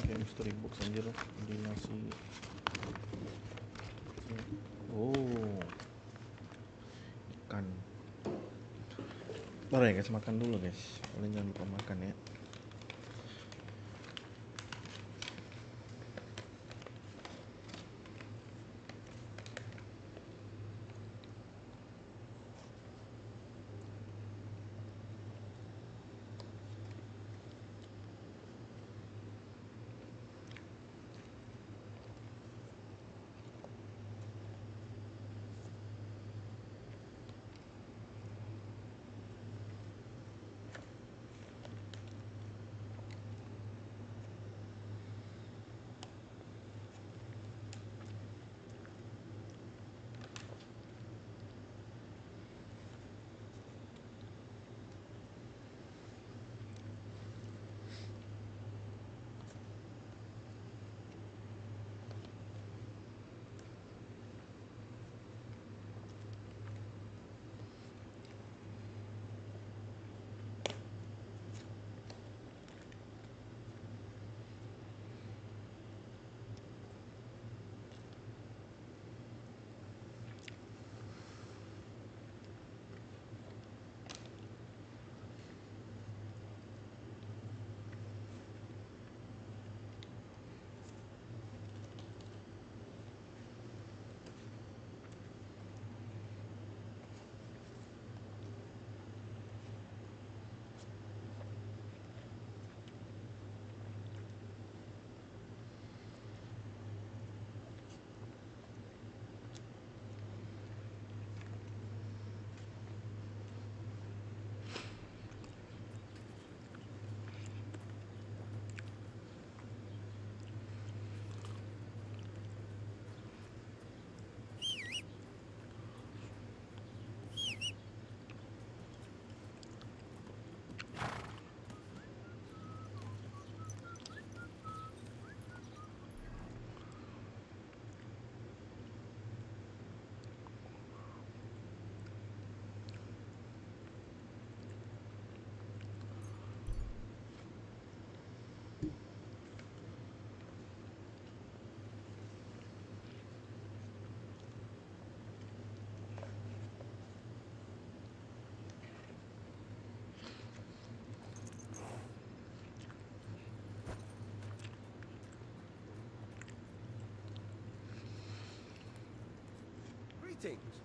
Kayak mystery box anjir di nasi. Oh, ikan. Ntar ya guys, makan dulu guys. Kalian jangan lupa makan ya. Greetings.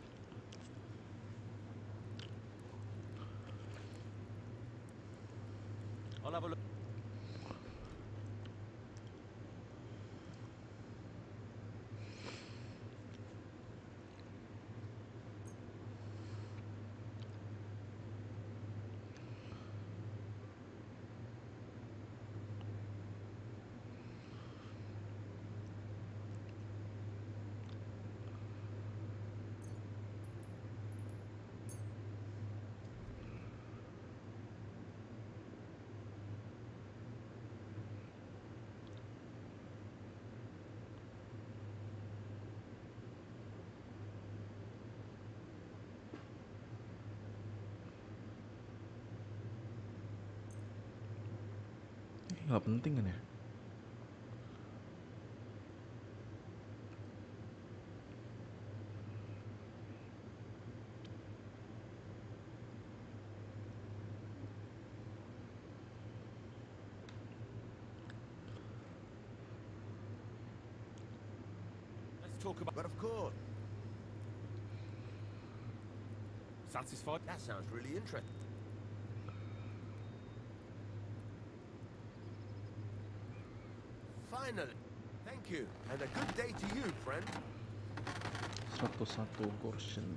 I'll have a look. Nggak penting kan ya? Let's talk about. But of course. Satisfied? That sounds really interesting. Finally. Thank you. And a good day to you, friend. 101 Gorsion.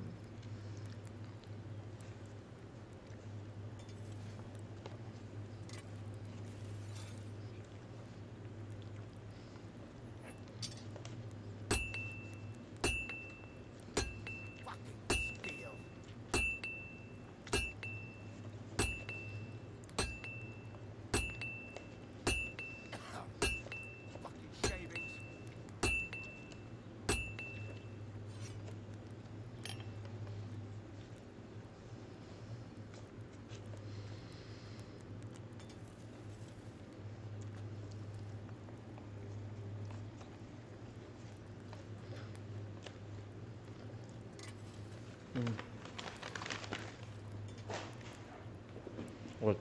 What?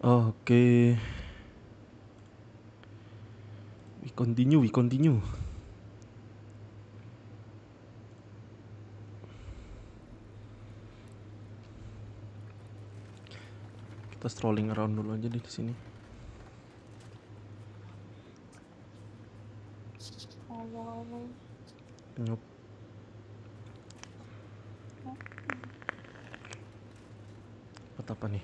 Oke, we continue. Kita strolling around dulu aja di sini. Nyup. Apa nih?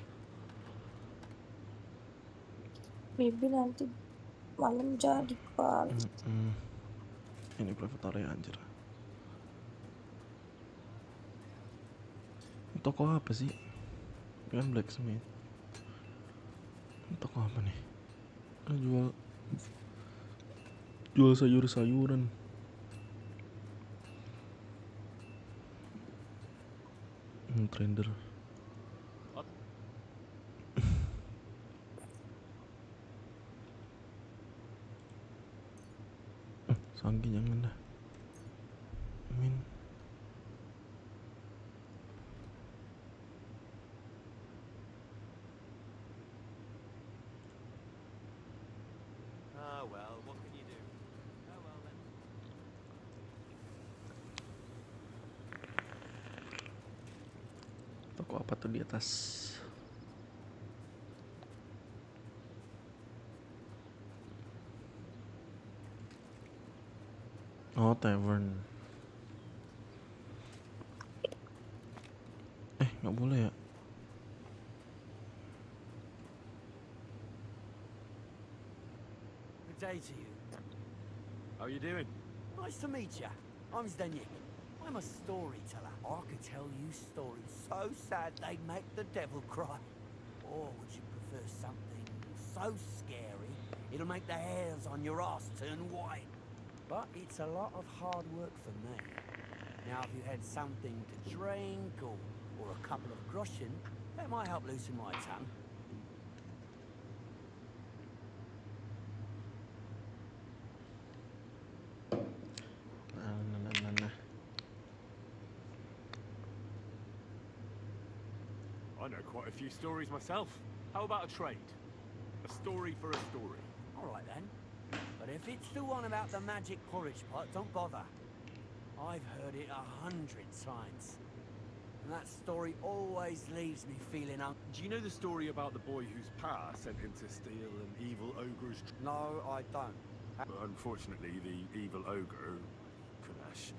Bibi nanti malam jadi kali. Ini private area anjir. Toko apa sih? Kan blacksmith. Toko apa nih? Jual sayur-sayuran. Trader. Sangki jangan dah. Amin. Well, what can you do? Oh well then. Toko apa tuh di atas? Oh, tavern. Nggak boleh ya? Good day to you. How are you doing? Nice to meet you. I'm Zdeněk. I'm a storyteller. I could tell you stories so sad they'd make the devil cry. Or would you prefer something so scary it'll make the hairs on your ass turn white? But it's a lot of hard work for me. Now, if you had something to drink or a couple of groschen, that might help loosen my tongue. I know quite a few stories myself. How about a trade? A story for a story. All right then. But if it's the one about the magic porridge pot, don't bother. I've heard it 100 times. And that story always leaves me feeling Do you know the story about the boy whose pa sent him to steal an evil ogre's... No, I don't. But unfortunately, the evil ogre, Kunesh,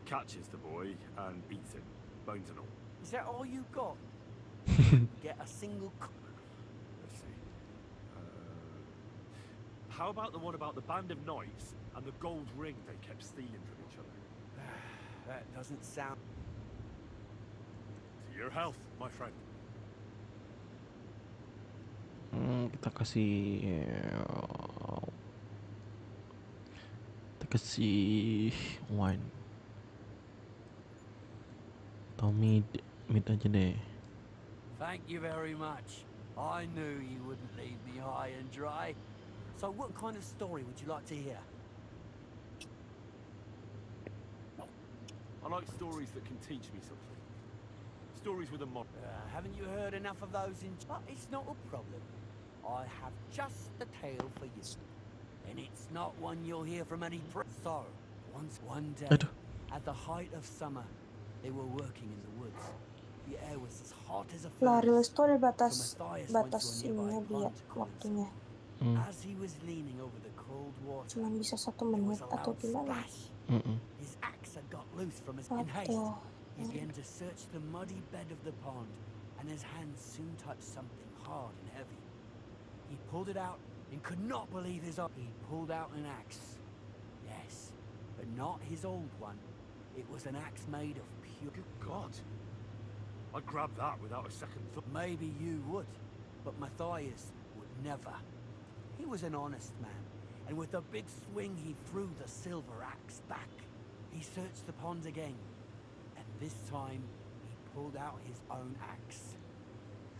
catches the boy and eats him, bones and all. Is that all you got? Get a single... Let's see. How about the one about the band of knights and the gold ring they kept stealing from each other? That doesn't sound... To your health, my friend. Kita kasih wine atau mid aja deh. Thank you very much. I knew you wouldn't leave me high and dry. So what kind of story would you like to hear? I like stories that can teach me something. Stories with a mod. Haven't you heard enough of those in... But it's not a problem. I have just the tale for you. And it's not one you'll hear from any... So, one day, at the height of summer, they were working in the woods. The air was as hot as a furnace. Story batas ininya dia waktunya. As he was leaning over the cold water, cuman bisa 1 menit atau gimana? His axe had got loose from his... In haste, he began to search the muddy bed of the pond, and his hands soon touched something hard and heavy. He pulled it out and could not believe his eyes. He pulled out an axe. Yes, but not his old one. It was an axe made of pure... Good God. I'd grab that without a second thought. Maybe you would, but Matthias would never. He was an honest man, and with a big swing he threw the silver axe back. He searched the pond again, and this time he pulled out his own axe.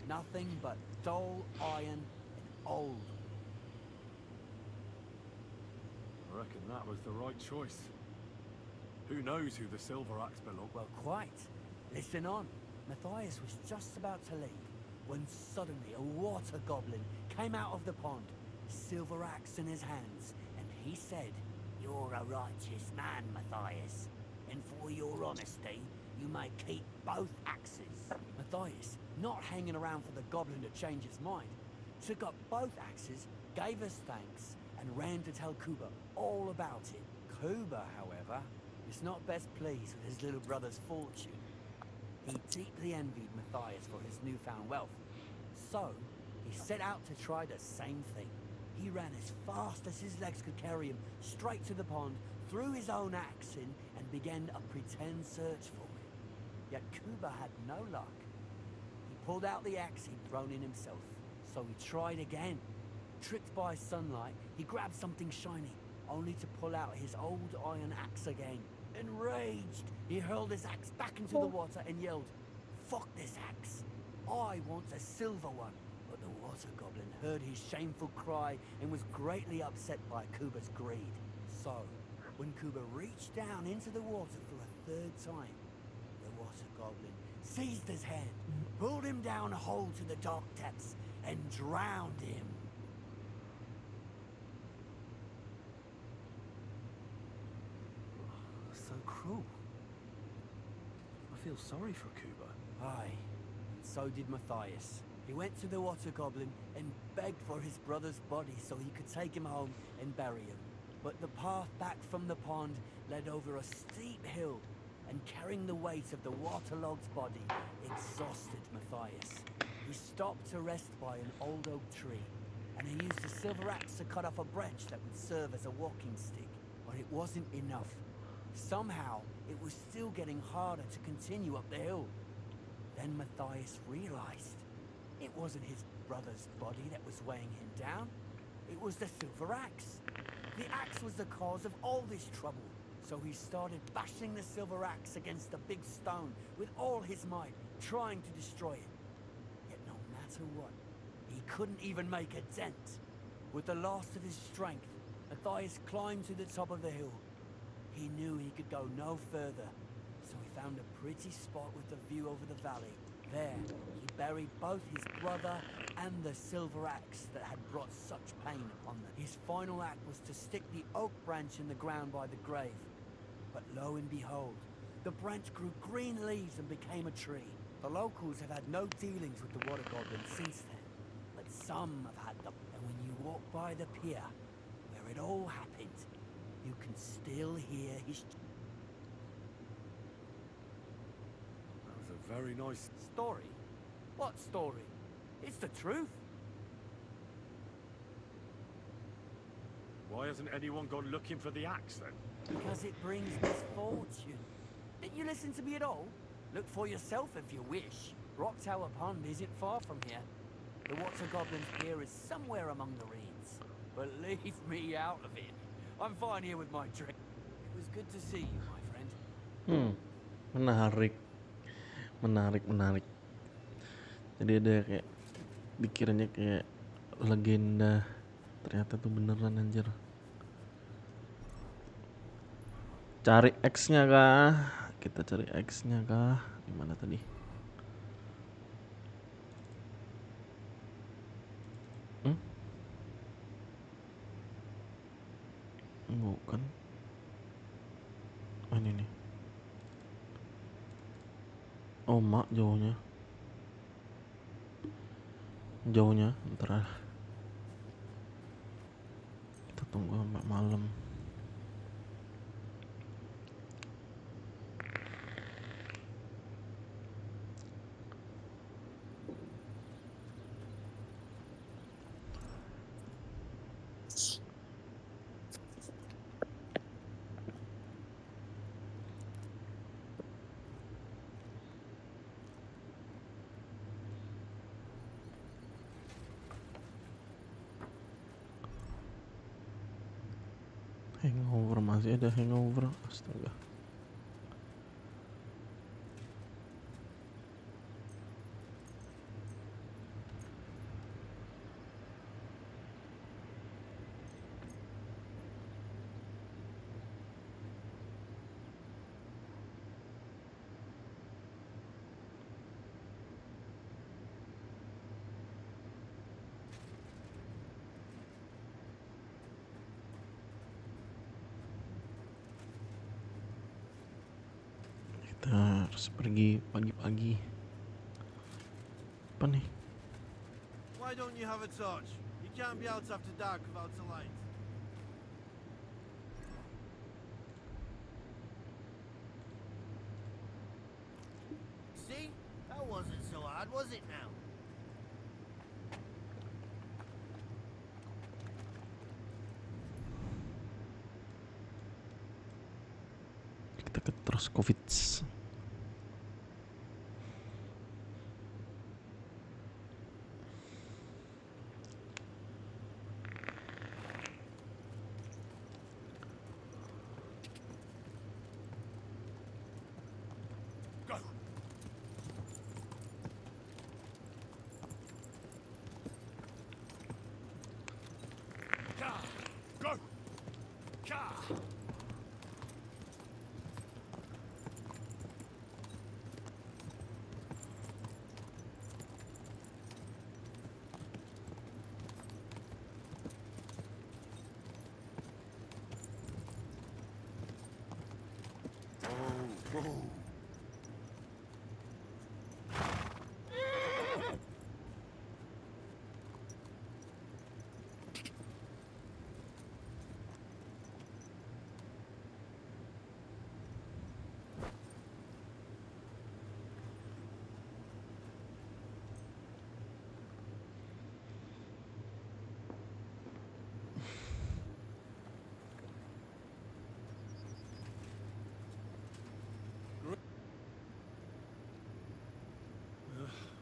Nothing but dull iron and old. I reckon that was the right choice. Who knows who the silver axe belonged? Well, quite. Listen on. Matthias was just about to leave when suddenly a water goblin came out of the pond, silver axe in his hands, and he said, "You're a righteous man, Matthias, and for your honesty, you may keep both axes." Matthias, not hanging around for the goblin to change his mind, took up both axes, gave us thanks, and ran to tell Kuba all about it. Kuba, however, is not best pleased with his little brother's fortune. He deeply envied Matthias for his newfound wealth, so he set out to try the same thing. He ran as fast as his legs could carry him straight to the pond, threw his own axe in, and began a pretend search for it. Yet Kuba had no luck. He pulled out the axe he'd thrown in himself, so he tried again. Tricked by sunlight, he grabbed something shiny, only to pull out his old iron axe again. Enraged, he hurled his axe back into the water and yelled, "Fuck this axe! I want a silver one!" But the water goblin heard his shameful cry and was greatly upset by Kuba's greed. So, when Kuba reached down into the water for a third time, the water goblin seized his hand, pulled him down a hole to the dark depths, and drowned him. So cruel. I feel sorry for Kuba. Aye, and so did Matthias. He went to the water goblin and begged for his brother's body so he could take him home and bury him. But the path back from the pond led over a steep hill, and carrying the weight of the waterlogged body exhausted Matthias. He stopped to rest by an old oak tree, and he used a silver axe to cut off a branch that would serve as a walking stick. But it wasn't enough. Somehow, it was still getting harder to continue up the hill. Then Matthias realized it wasn't his brother's body that was weighing him down. It was the silver axe. The axe was the cause of all this trouble. So he started bashing the silver axe against the big stone with all his might, trying to destroy it. Yet no matter what, he couldn't even make a dent. With the last of his strength, Matthias climbed to the top of the hill. He knew he could go no further, so he found a pretty spot with a view over the valley. There, he buried both his brother and the silver axe that had brought such pain upon them. His final act was to stick the oak branch in the ground by the grave. But lo and behold, the branch grew green leaves and became a tree. The locals have had no dealings with the water goblin since then, but some have had them. And when you walk by the pier, where it all happened, you can still hear his... That was a very nice... Story? What story? It's the truth. Why hasn't anyone gone looking for the axe then? Because it brings misfortune. Didn't you listen to me at all? Look for yourself if you wish. Rock Tower Pond isn't far from here. The water goblin's pier is somewhere among the reeds. But leave me out of it. I'm fine here with my drink. It was good to see you, my friend. Menarik. Jadi ada kayak dikiranya kayak legenda, ternyata tuh beneran anjir. Cari X-nya kah? Kita cari X-nya kah? Gimana tadi? Bukan. Oh, ini nih. Oh, mak jauhnya. Ntar kita tunggu sampai malam. Hangover, masih ada hangover, astaga. Kita harus pergi pagi-pagi. Apa nih? Why don't you have a torch? You can't be out after dark without a light. See? That wasn't so hard, was it now? Kita ke terus COVID. Go! Ka! Go! Ka! Oh, oh.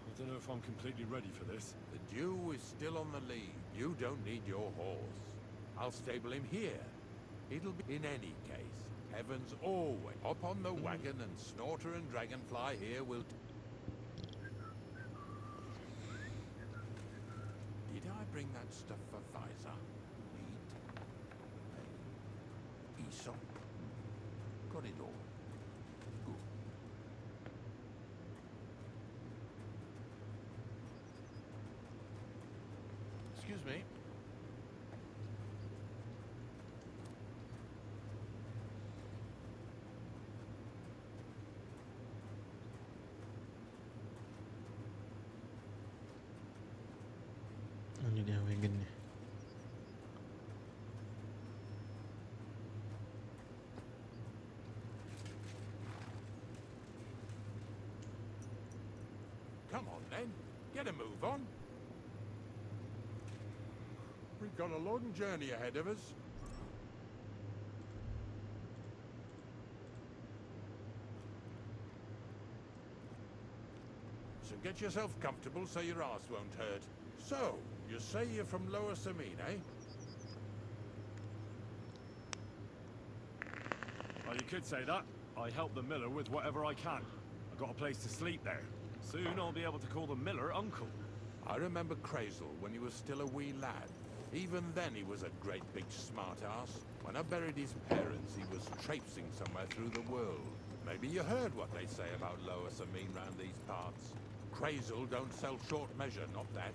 I don't know if I'm completely ready for this. The dew is still on the lead. You don't need your horse. I'll stable him here. It'll be in any case. Heaven's always. Hop on the wagon and Snorter and Dragonfly here will... Did I bring that stuff for Visor? Meat? Aesop? Got it all. Good. Excuse me. Ini dia wagonnya. Come on then. Get a move on. We've got a long journey ahead of us. So get yourself comfortable so your arse won't hurt. So, you say you're from Lower Samine, eh? Well, you could say that. I help the miller with whatever I can. I've got a place to sleep there. Soon I'll be able to call the miller uncle. I remember Crazel when he was still a wee lad. Even then he was a great big smart-ass. When I buried his parents, he was traipsing somewhere through the world. Maybe you heard what they say about Lower Samine round these parts. Crazel don't sell short measure, not that.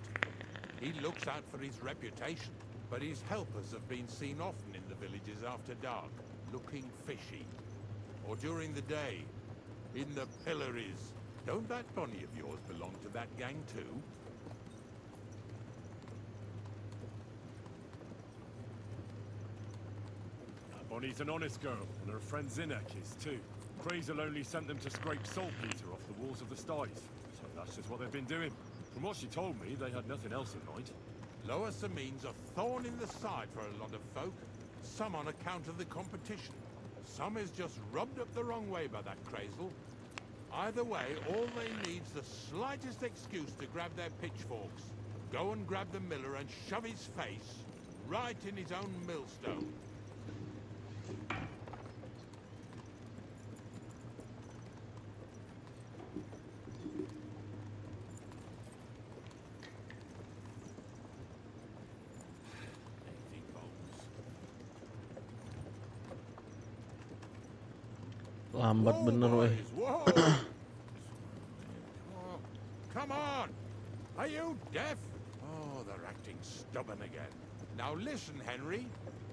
He looks out for his reputation, but his helpers have been seen often in the villages after dark, looking fishy. Or during the day, in the pillories. Don't that bunny of yours belong to that gang too? Bonnie's an honest girl, and her friend Zinnek is too. Crazel only sent them to scrape saltpeter off the walls of the styes. So that's just what they've been doing. From what she told me, they had nothing else in mind. Lower Samine's a thorn in the side for a lot of folk. Some on account of the competition. Some is just rubbed up the wrong way by that Crazel. Either way, all they need's the slightest excuse to grab their pitchforks. Go and grab the miller and shove his face right in his own millstone. Lambat bener weh. Come on! Are you deaf? Oh, they're acting stubborn again. Now listen, Henry.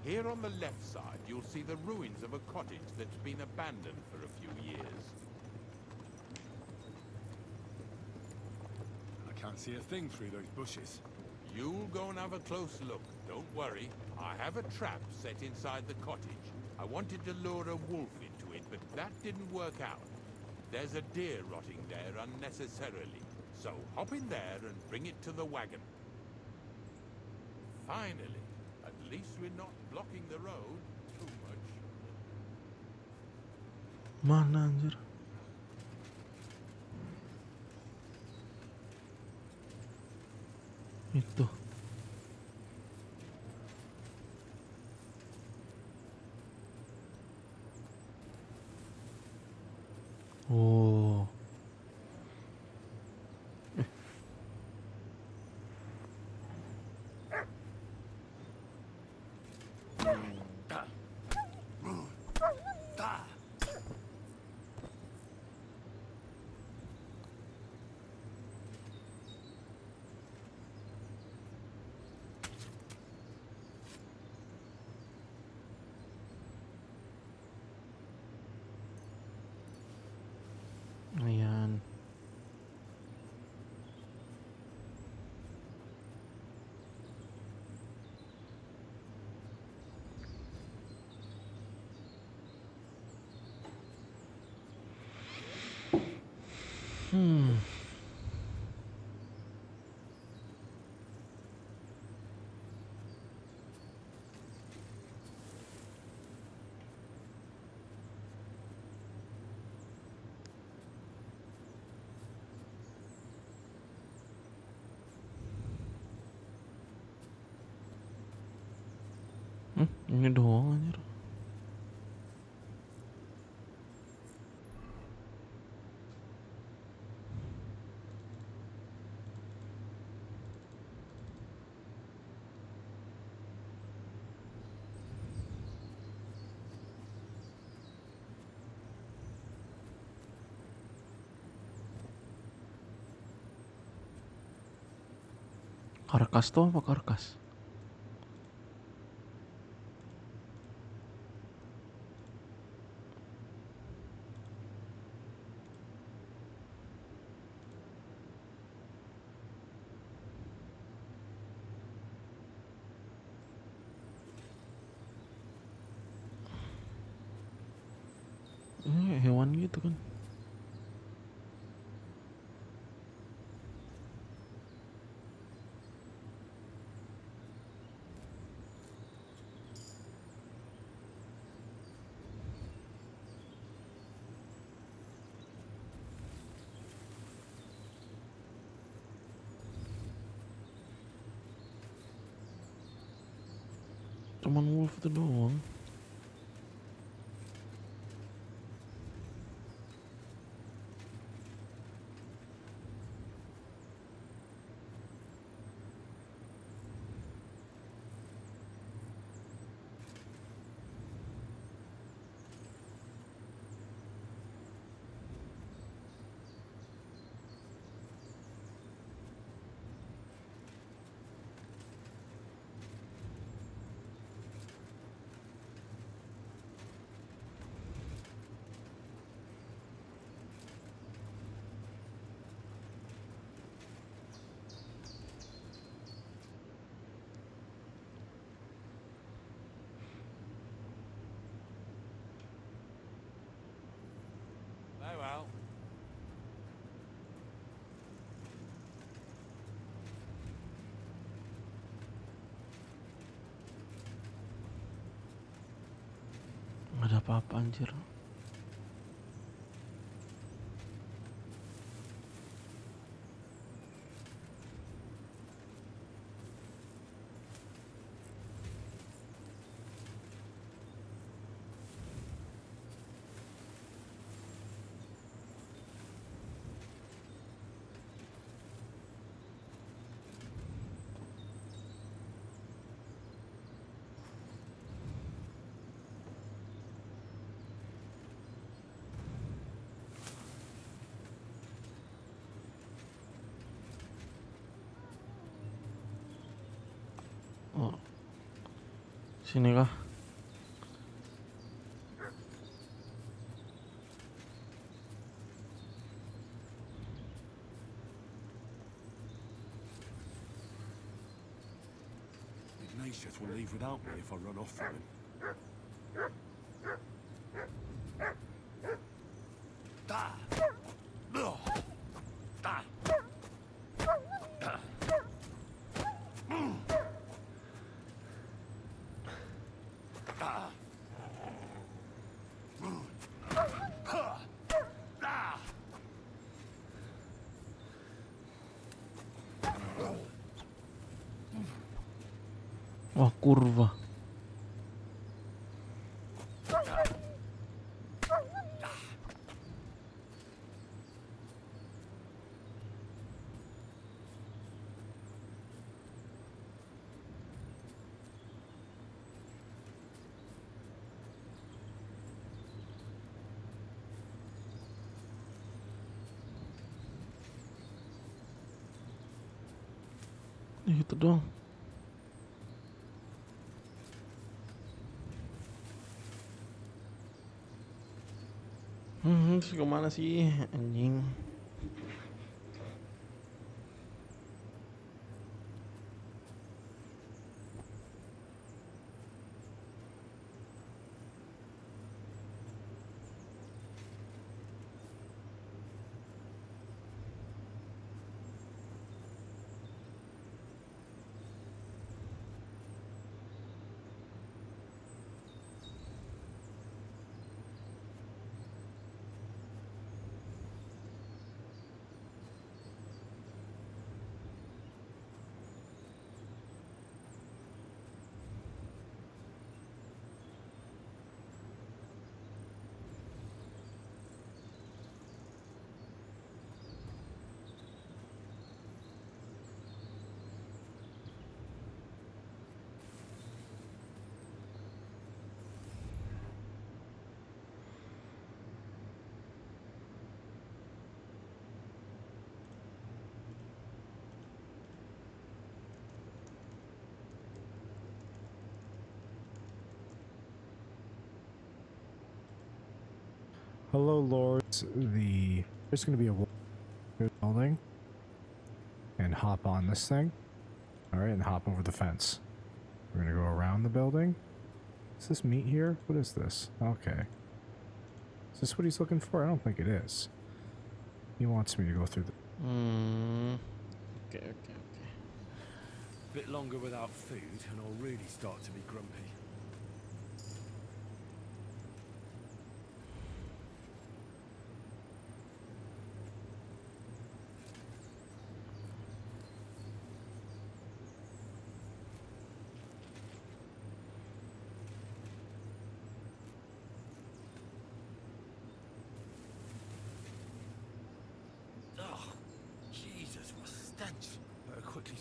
Here on the left side, you'll see the ruins of a cottage that's been abandoned for a few years. Can't see a thing through those bushes. You'll go and have a close look. Don't worry. I have a trap set inside the cottage. I wanted to lure a wolf into it, but that didn't work out. There's a deer rotting there unnecessarily. So hop in there and bring it to the wagon. Finally, at least we're not blocking the road too much. Mana anjir? Itu. Oh. Ayan. Ini doang anjir. Karkas tuh apa karkas? Ini hewan gitu kan. Cuman wolf itu doang. Very well. Nggak ada apa-apa anjir. Oh. Sini kah? Ignatius will leave without me if I run off from him. Ah! Ugh! Ah! Ah! Mm! Ah! Mm! Ah! Ah! Wah, kurva. Itu dong. Terus kemana sih anjing? Hello, lords. There's going to be a building, and hop on this thing. All right, and hop over the fence. We're going to go around the building. Is this meat here? What is this? Okay. Is this what he's looking for? I don't think it is. He wants me to go through the... Okay. Bit longer without food, and I'll really start to be grumpy.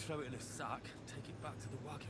Throw it in a sack, take it back to the wagon.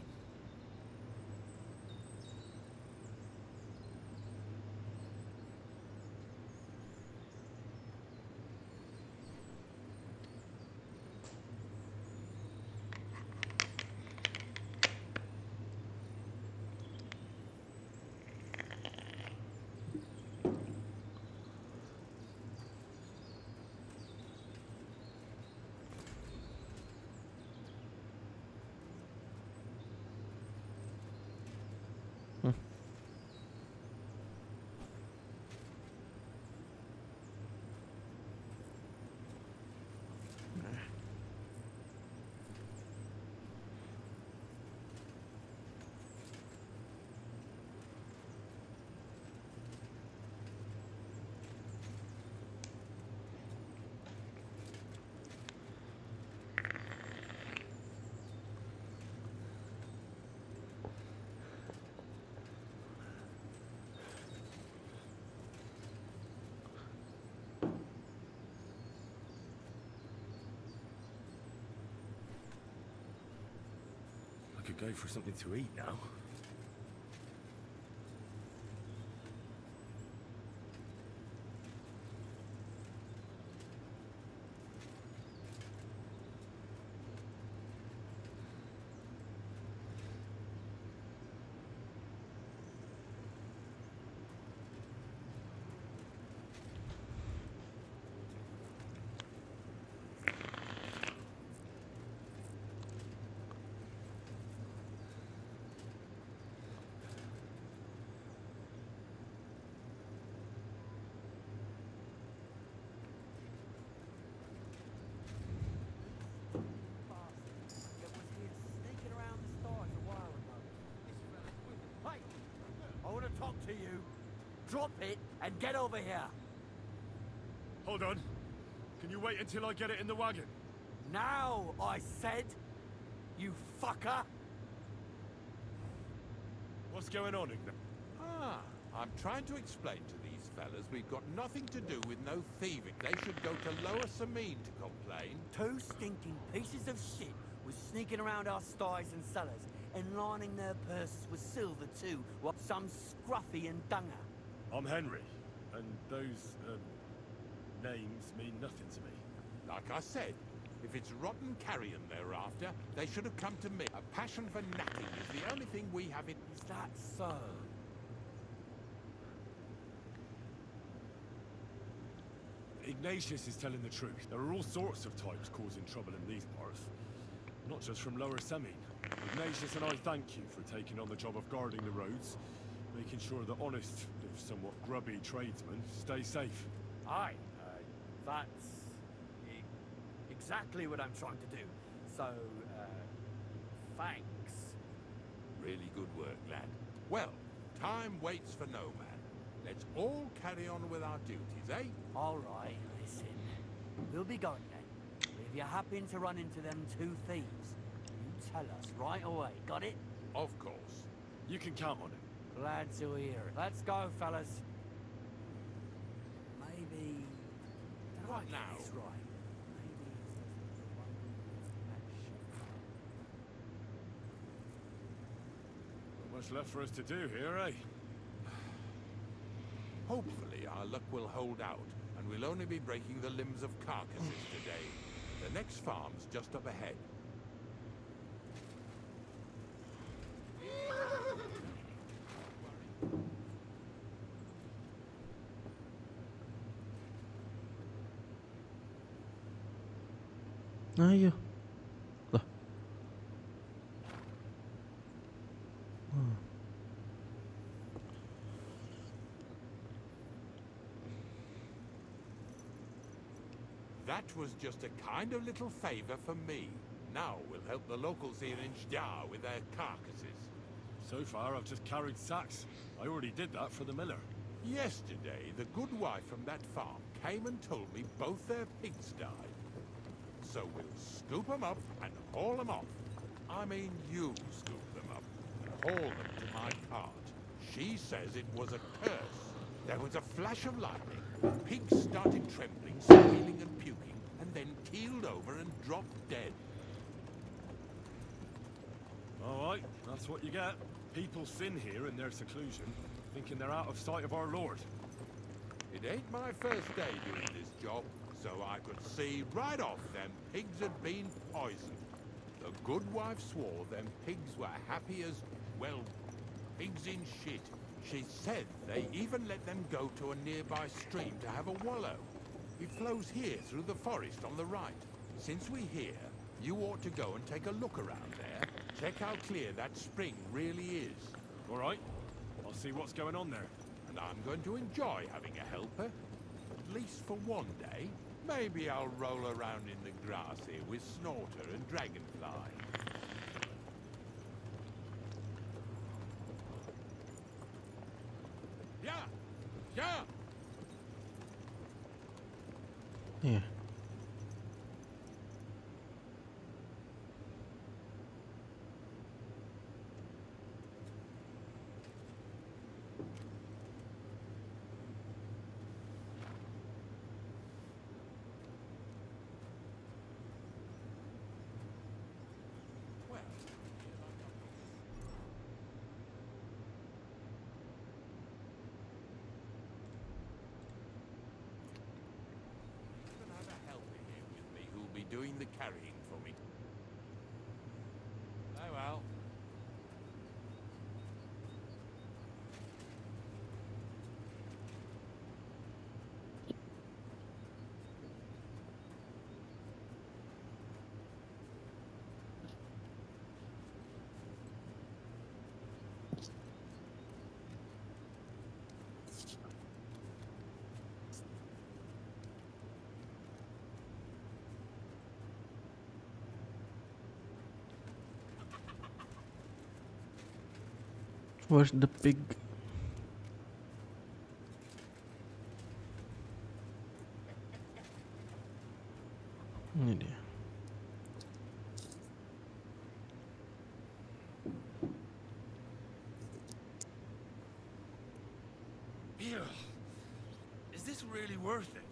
Could go for something to eat now. Drop it and get over here. Hold on. Can you wait until I get it in the wagon? Now, I said. You fucker. What's going on, Ignat? Ah, I'm trying to explain to these fellas we've got nothing to do with no thieving. They should go to Lower Samine to complain. 2 stinking pieces of shit was sneaking around our sties and cellars and lining their purses with silver too, while some scruffy and dunger. I'm Henry, and those, names mean nothing to me. Like I said, if it's rotten carrion they're after, they should have come to me. A passion for knacking is the only thing we have in... Is that so? Ignatius is telling the truth. There are all sorts of types causing trouble in these parts. Not just from Lower Samine. Ignatius and I thank you for taking on the job of guarding the roads, making sure that honest, if somewhat grubby tradesmen stay safe. Aye, that's exactly what I'm trying to do. So, thanks. Really good work, lad. Well, time waits for no man. Let's all carry on with our duties, eh? All right, listen. We'll be going then. If you happen to run into them 2 thieves, you tell us right away. Got it? Of course. You can count on it. Glad to hear it. Let's go, fellas. Maybe... What now? That's right. Not much left for us to do here, eh? Hopefully our luck will hold out, and we'll only be breaking the limbs of carcasses today. The next farm's just up ahead. Ayo. Lah. That was just a kind of little favor for me. Now we'll help the locals here in Jdar with their carcasses. So far, I've just carried sacks. I already did that for the miller. Yesterday, the good wife from that farm came and told me both their pigs died. So we'll scoop them up and haul them off. I mean, you scoop them up and haul them to my cart. She says it was a curse. There was a flash of lightning. Pigs started trembling, squealing and puking, and then keeled over and dropped dead. All right, that's what you get. People sin here in their seclusion, thinking they're out of sight of our Lord. It ain't my first day doing this job, so I could see right off them pigs had been poisoned. The good wife swore them pigs were happy as, well, pigs in shit. She said they even let them go to a nearby stream to have a wallow. It flows here through the forest on the right. Since we're here, you ought to go and take a look around there. Check how clear that spring really is. All right, I'll see what's going on there. And I'm going to enjoy having a helper. At least for one day. Maybe I'll roll around in the grass here with Snorter and Dragonfly. Yeah! Yeah! Yeah. Doing the carrying for me. Oh well. Where's the pig? Ini dia. Is this really worth it?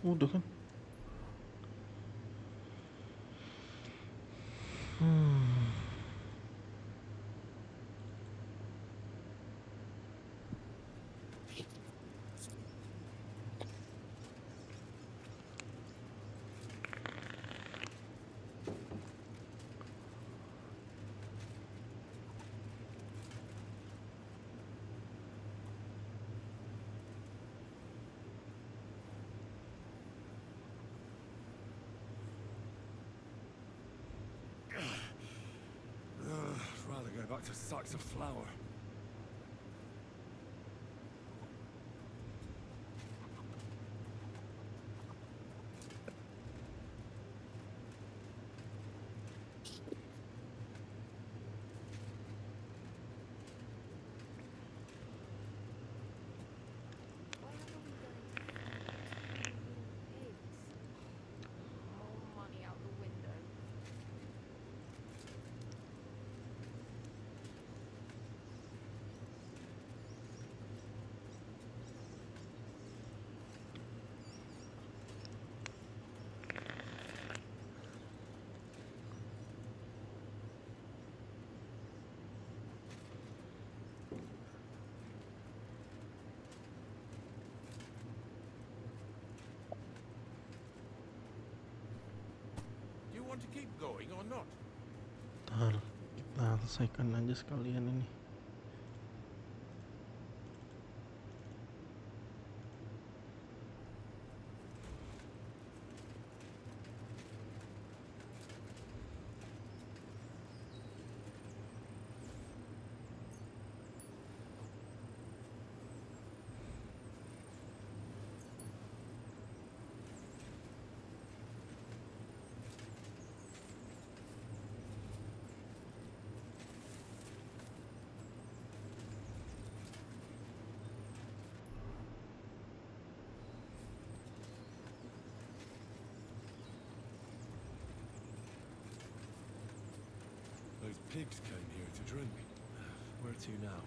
Udah kan? Rather go back to sacks of flour. More money out the window. Do you want to keep going or not? Ntar kita selesaikan aja sekalian ini. Those pigs came here to drink. Where to now?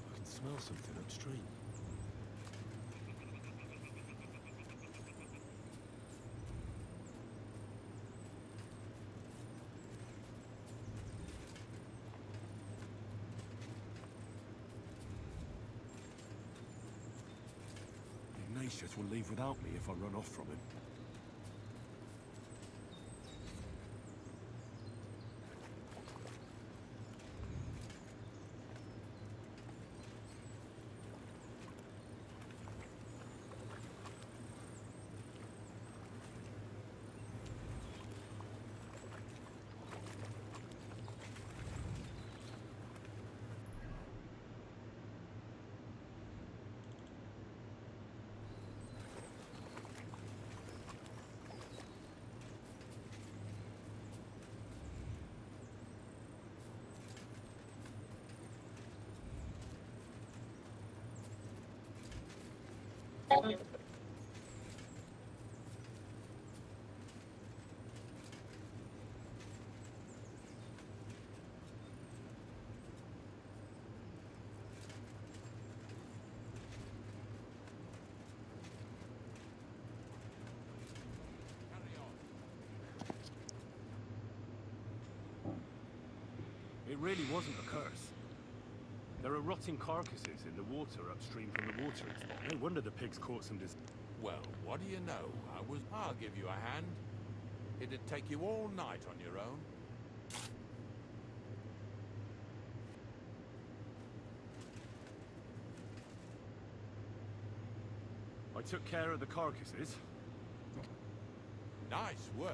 I can smell something upstream. Ignatius will leave without me if I run off from him. It really wasn't a curse. There are rotting carcasses in the water upstream from the watering spot. No wonder the pigs caught some disease. Well, what do you know? I'll give you a hand. It'd take you all night on your own. I took care of the carcasses. Nice work.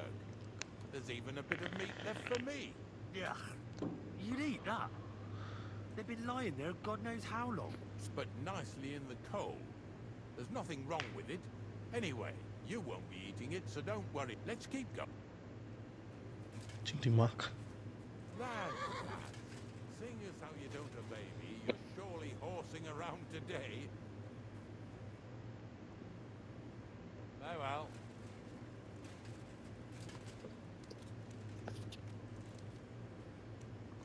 There's even a bit of meat left for me. Yeah. You'd eat that? They've been lying there God knows how long. But nicely in the cold. There's nothing wrong with it. Anyway, you won't be eating it, so don't worry. Let's keep going. Cing dimakan. Lads, seeing as how you don't obey me, you're surely horsing around today. Oh well.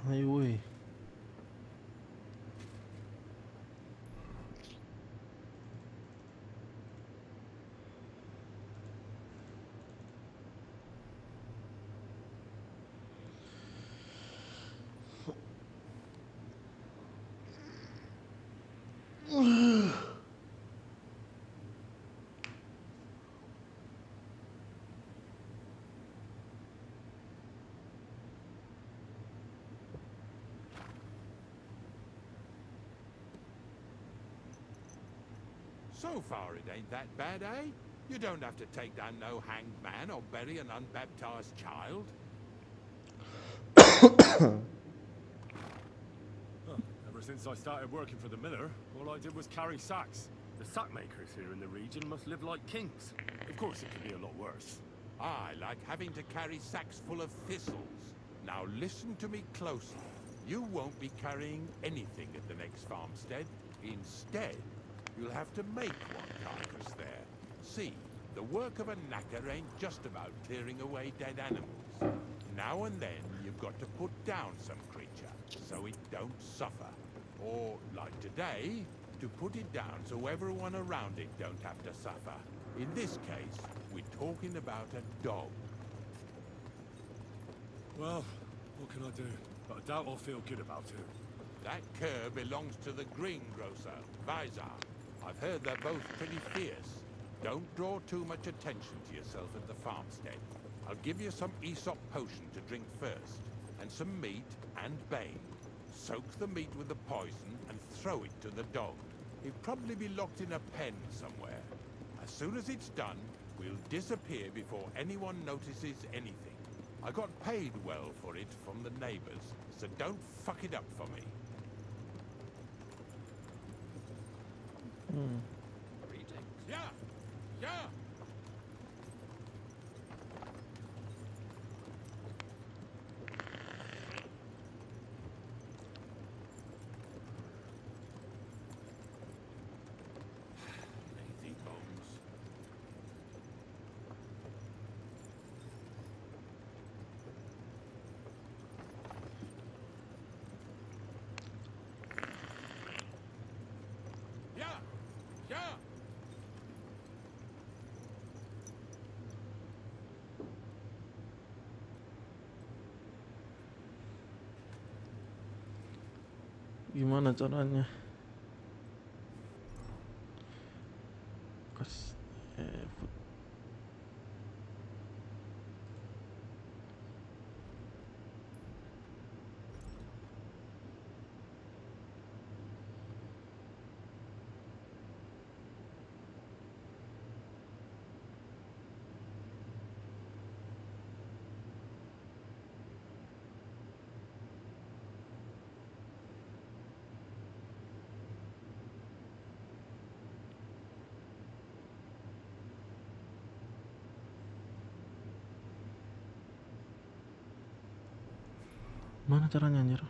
Ayo weh. So far it ain't that bad, eh? You don't have to take down no hanged man or bury an unbaptized child. Ever since I started working for the miller, all I did was carry sacks. The sack makers here in the region must live like kings. Of course it could be a lot worse. I like having to carry sacks full of thistles. Now listen to me closely. You won't be carrying anything at the next farmstead. Instead, you'll have to make one carcass there. See, the work of a knacker ain't just about clearing away dead animals. Now and then, you've got to put down some creature, so it don't suffer. Or, like today, to put it down so everyone around it don't have to suffer. In this case, we're talking about a dog. Well, what can I do? But I doubt I'll feel good about it. That cur belongs to the greengrocer, Vizar. I've heard they're both pretty fierce. Don't draw too much attention to yourself at the farmstead. I'll give you some Aesop potion to drink first, and some meat and bane. Soak the meat with the poison and throw it to the dog. He'll probably be locked in a pen somewhere. As soon as it's done, we'll disappear before anyone notices anything. I got paid well for it from the neighbors, so don't fuck it up for me. Yeah! Yeah! Lazy bones. Yeah! Yeah! Gimana caranya? Kas food. Mana caranya anjir?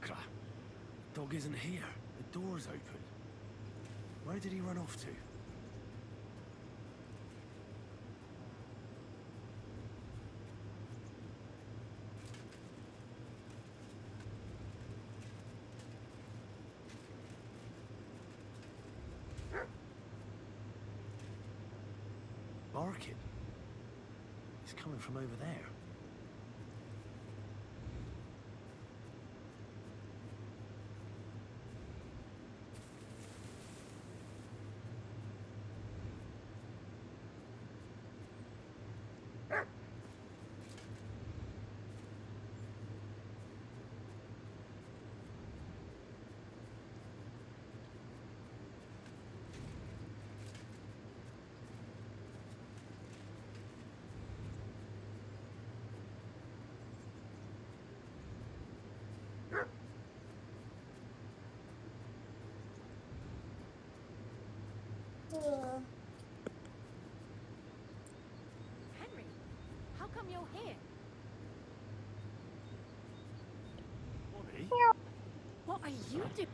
Sacra! Dog isn't here. The door's open. Where did he run off to? Barking. It's coming from over there. Henry, how come you're here? Bonnie? What are you doing?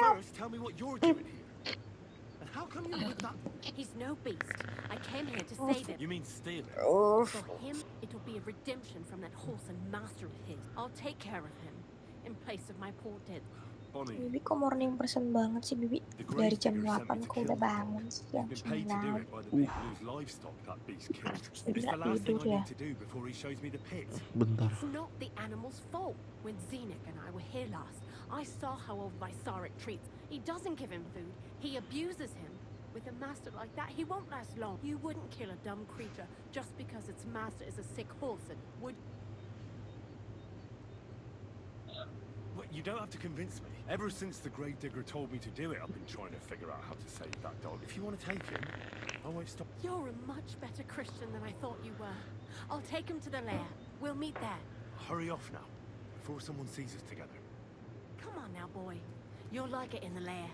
First, tell me what you're doing here. And how come you're with that? He's no beast. I came here to save him. You mean steal him? For him, it'll be a redemption from that wholesome master of his. I'll take care of him in place of my poor dead. Bonnie, Bibi kok morning person banget sih Bibi. Dari jam 8 kok udah bangun sih jam been paid to do 9. it by the people whose livestock that beast killed. It's the last thing I need to do before he shows me the pit. Bentar. It's not the animal's fault. When Xenek and I were here last, I saw how old ASRock treats. He doesn't give him food. He abuses him. With a master like that, he won't last long. You wouldn't kill a dumb creature just because its master is a sick horse, and would... Well, you don't have to convince me. Ever since the Gravedigger told me to do it, I've been trying to figure out how to save that dog. If you want to take him, I won't stop. You're a much better Christian than I thought you were. I'll take him to the lair. We'll meet there. Hurry off now, before someone sees us together. Come on now, boy. You'll like it in the lair.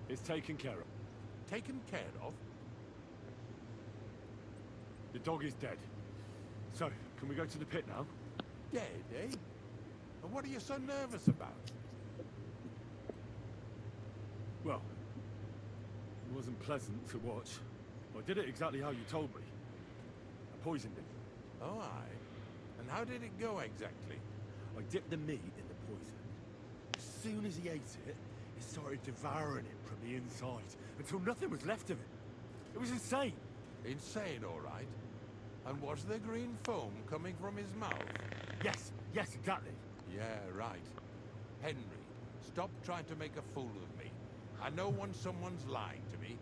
It's taken care of. Taken care of? The dog is dead. So, can we go to the pit now? Dead, eh? And what are you so nervous about? Well, it wasn't pleasant to watch. I did it exactly how you told me. I poisoned him. Oh, aye. And how did it go exactly? I dipped the meat in the poison. As soon as he ate it, it started devouring him from the inside, until nothing was left of him. It was insane. Insane, all right. And was there green foam coming from his mouth? Yes, exactly. Yeah, right. Henry, stop trying to make a fool of me. I know when someone's lying to me.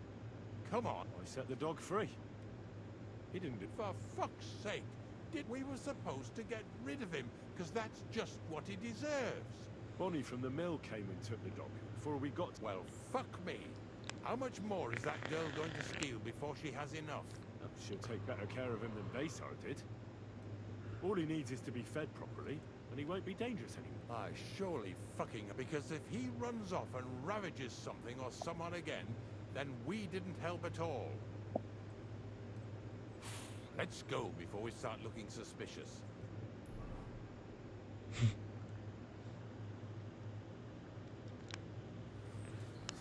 Come on. I set the dog free. He didn't do... For fuck's sake, we were supposed to get rid of him, because that's just what he deserves. Bonnie from the mill came and took the dog before we got... Well, fuck me. How much more is that girl going to steal before she has enough? She'll take better care of him than Basar did. All he needs is to be fed properly, and he won't be dangerous anymore. I surely fucking... Because if he runs off and ravages something or someone again, then we didn't help at all. Let's go before we start looking suspicious.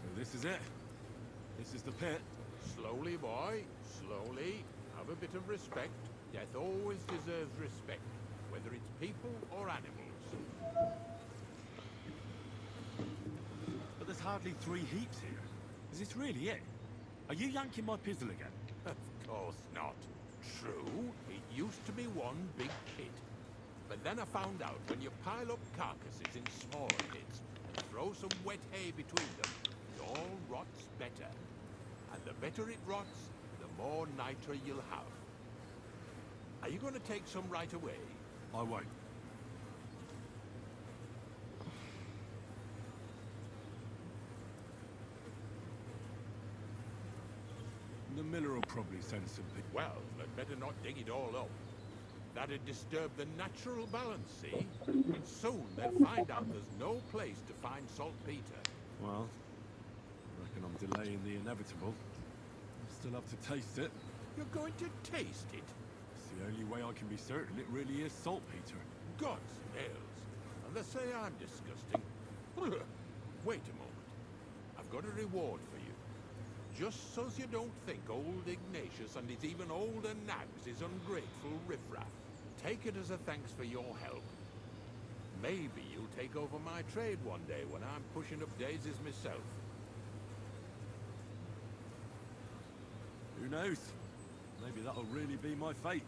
So this is it. This is the pit. Slowly, boy. Slowly. Have a bit of respect. Death always deserves respect, whether it's people or animals. But there's hardly 3 heaps here. Is this really it? Are you yanking my pizzle again? Of course not. True, it used to be one big pit. But then I found out when you pile up carcasses in smaller pits, and throw some wet hay between them, it all rots better. And the better it rots, the more nitra you'll have. Are you going to take some right away? I won't. The miller will probably send some people. Well, they'd better not dig it all up. That'd disturb the natural balance, see? Soon they'll find out there's no place to find saltpeter. Well, I reckon I'm delaying the inevitable. I'll still have to taste it. You're going to taste it? It's the only way I can be certain it really is saltpeter. God's nails. And they say I'm disgusting. Wait a moment. I've got a reward for you. Just so's you don't think old Ignatius and his even older nags is ungrateful riffraff. Take it as a thanks for your help. Maybe you'll take over my trade one day when I'm pushing up daisies myself. Who knows? Maybe that'll really be my fate.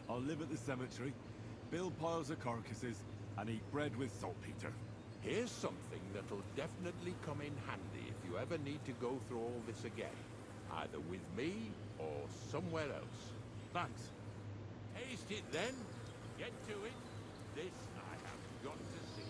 I'll live at the cemetery, build piles of carcasses, and eat bread with saltpeter. Here's something that'll definitely come in handy if you ever need to go through all this again. Either with me or somewhere else. Thanks. Taste it then. Get to it. This I have got to see.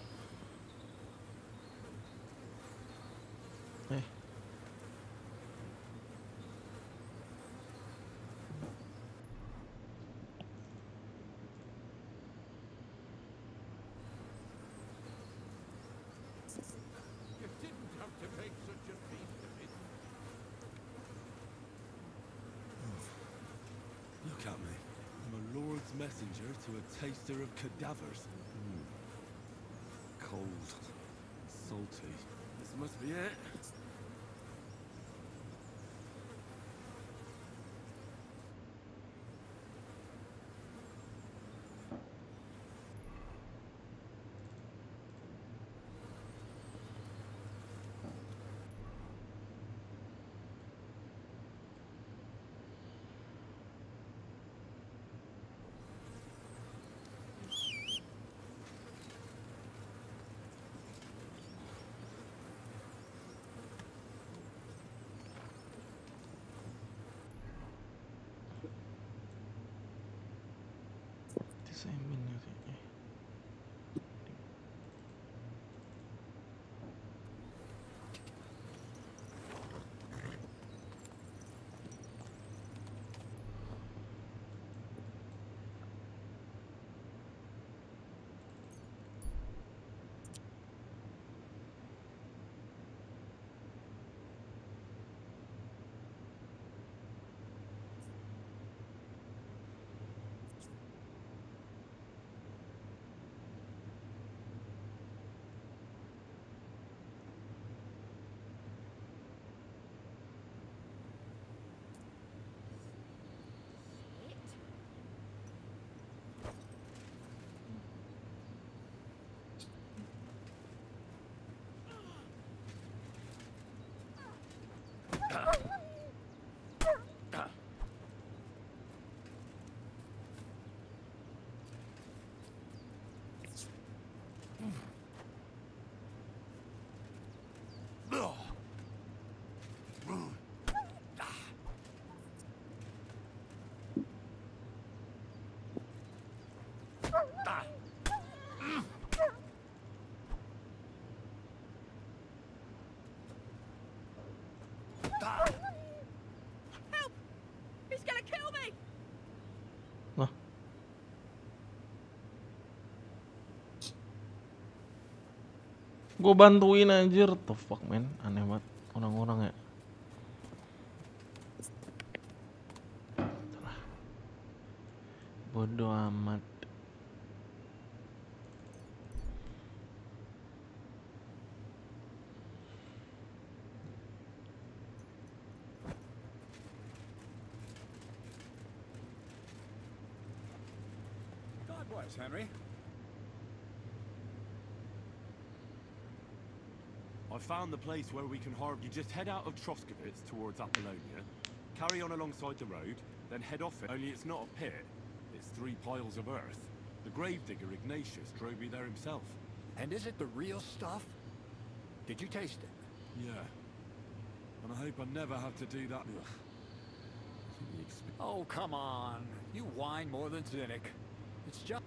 You didn't have to make such a feast of it. Look at me. I'm a lord's messenger to a taster of cadavers. Cold. Salty. This must be it. Help! He's gonna kill me! Nah. Gue bantuin anjir. The fuck man, aneh banget orang-orang ya. Bodoh amat. God bless, Henry. I found the place where we can harvest. You just head out of Troskowitz towards Apollonia, carry on alongside the road, then head off it. Only it's not a pit. It's 3 piles of earth. The gravedigger Ignatius drove me there himself. And is it the real stuff? Did you taste it? Yeah. And I hope I never have to do that. Oh, come on. You whine more than Zinnik. It's just...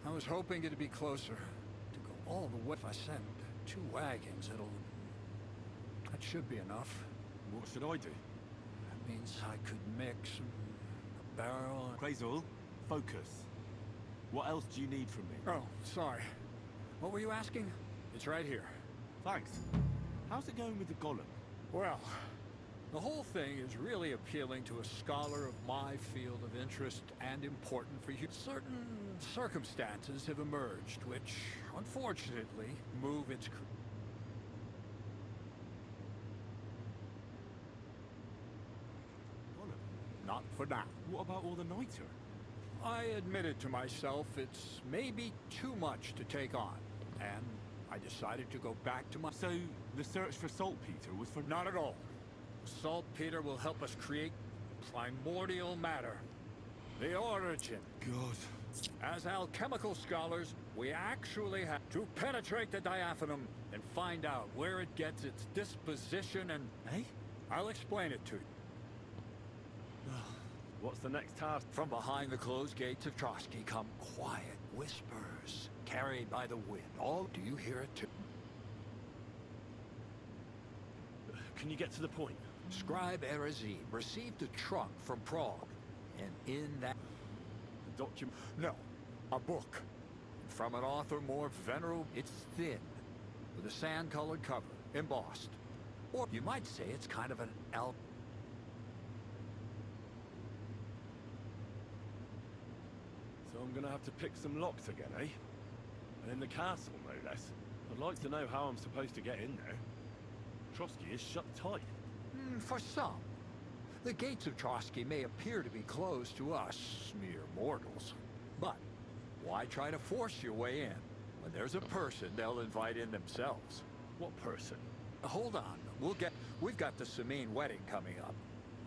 I was hoping it'd be closer. To go all the way. If I send 2 wagons, that should be enough. What should I do? That means I could mix a barrel and... Crazel, focus. What else do you need from me? Oh, sorry. What were you asking? It's right here. Thanks. How's it going with the golem? Well, the whole thing is really appealing to a scholar of my field of interest and important for you. Certain circumstances have emerged which, unfortunately, move its... Not for now. What about all the niter? I admitted to myself it's maybe too much to take on, and I decided to go back to my... So, the search for saltpeter was for... Not at all. Saltpeter will help us create primordial matter. The origin. God. As alchemical scholars, we actually have to penetrate the diaphanum and find out where it gets its disposition and... Eh? I'll explain it to you. What's the next task? From behind the closed gates of Trotsky come quiet whispers, carried by the wind. Oh, do you hear it too? Can you get to the point? Scribe Erezine received a trunk from Prague, and in that... The document? No, a book. From an author more venerable. It's thin, with a sand-colored cover, embossed. Or you might say it's kind of an So I'm gonna have to pick some locks again, eh? And in the castle, no less. I'd like to know how I'm supposed to get in there. Trotsky is shut tight. For some. The gates of Trotsky may appear to be closed to us, mere mortals. But why try to force your way in? When there's a person they'll invite in themselves. What person? Hold on. We've got the Samine wedding coming up.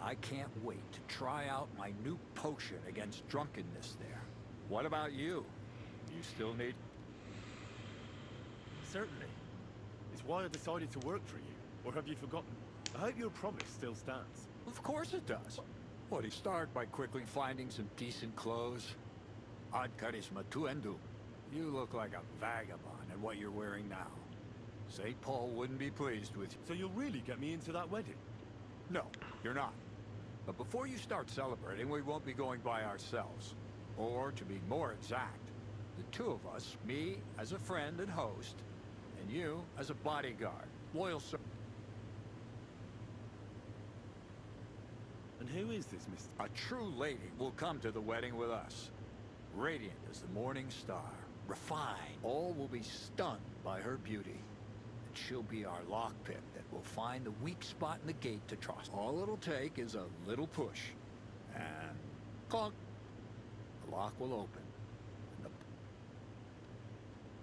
I can't wait to try out my new potion against drunkenness there. What about you? You still need... Certainly. It's why I decided to work for you. Or have you forgotten? I hope your promise still stands. Of course it does. What, do you start by quickly finding some decent clothes? Ad charisma tuendu. You look like a vagabond in what you're wearing now. St. Paul wouldn't be pleased with you. So you'll really get me into that wedding? No, you're not. But before you start celebrating, we won't be going by ourselves. Or, to be more exact, the two of us, me as a friend and host, and you as a bodyguard, loyal servant. And who is this Mr.? A true lady will come to the wedding with us. Radiant as the morning star, refined. All will be stunned by her beauty. And she'll be our lockpick that will find the weak spot in the gate to trust. All it'll take is a little push. And clunk. The lock will open. And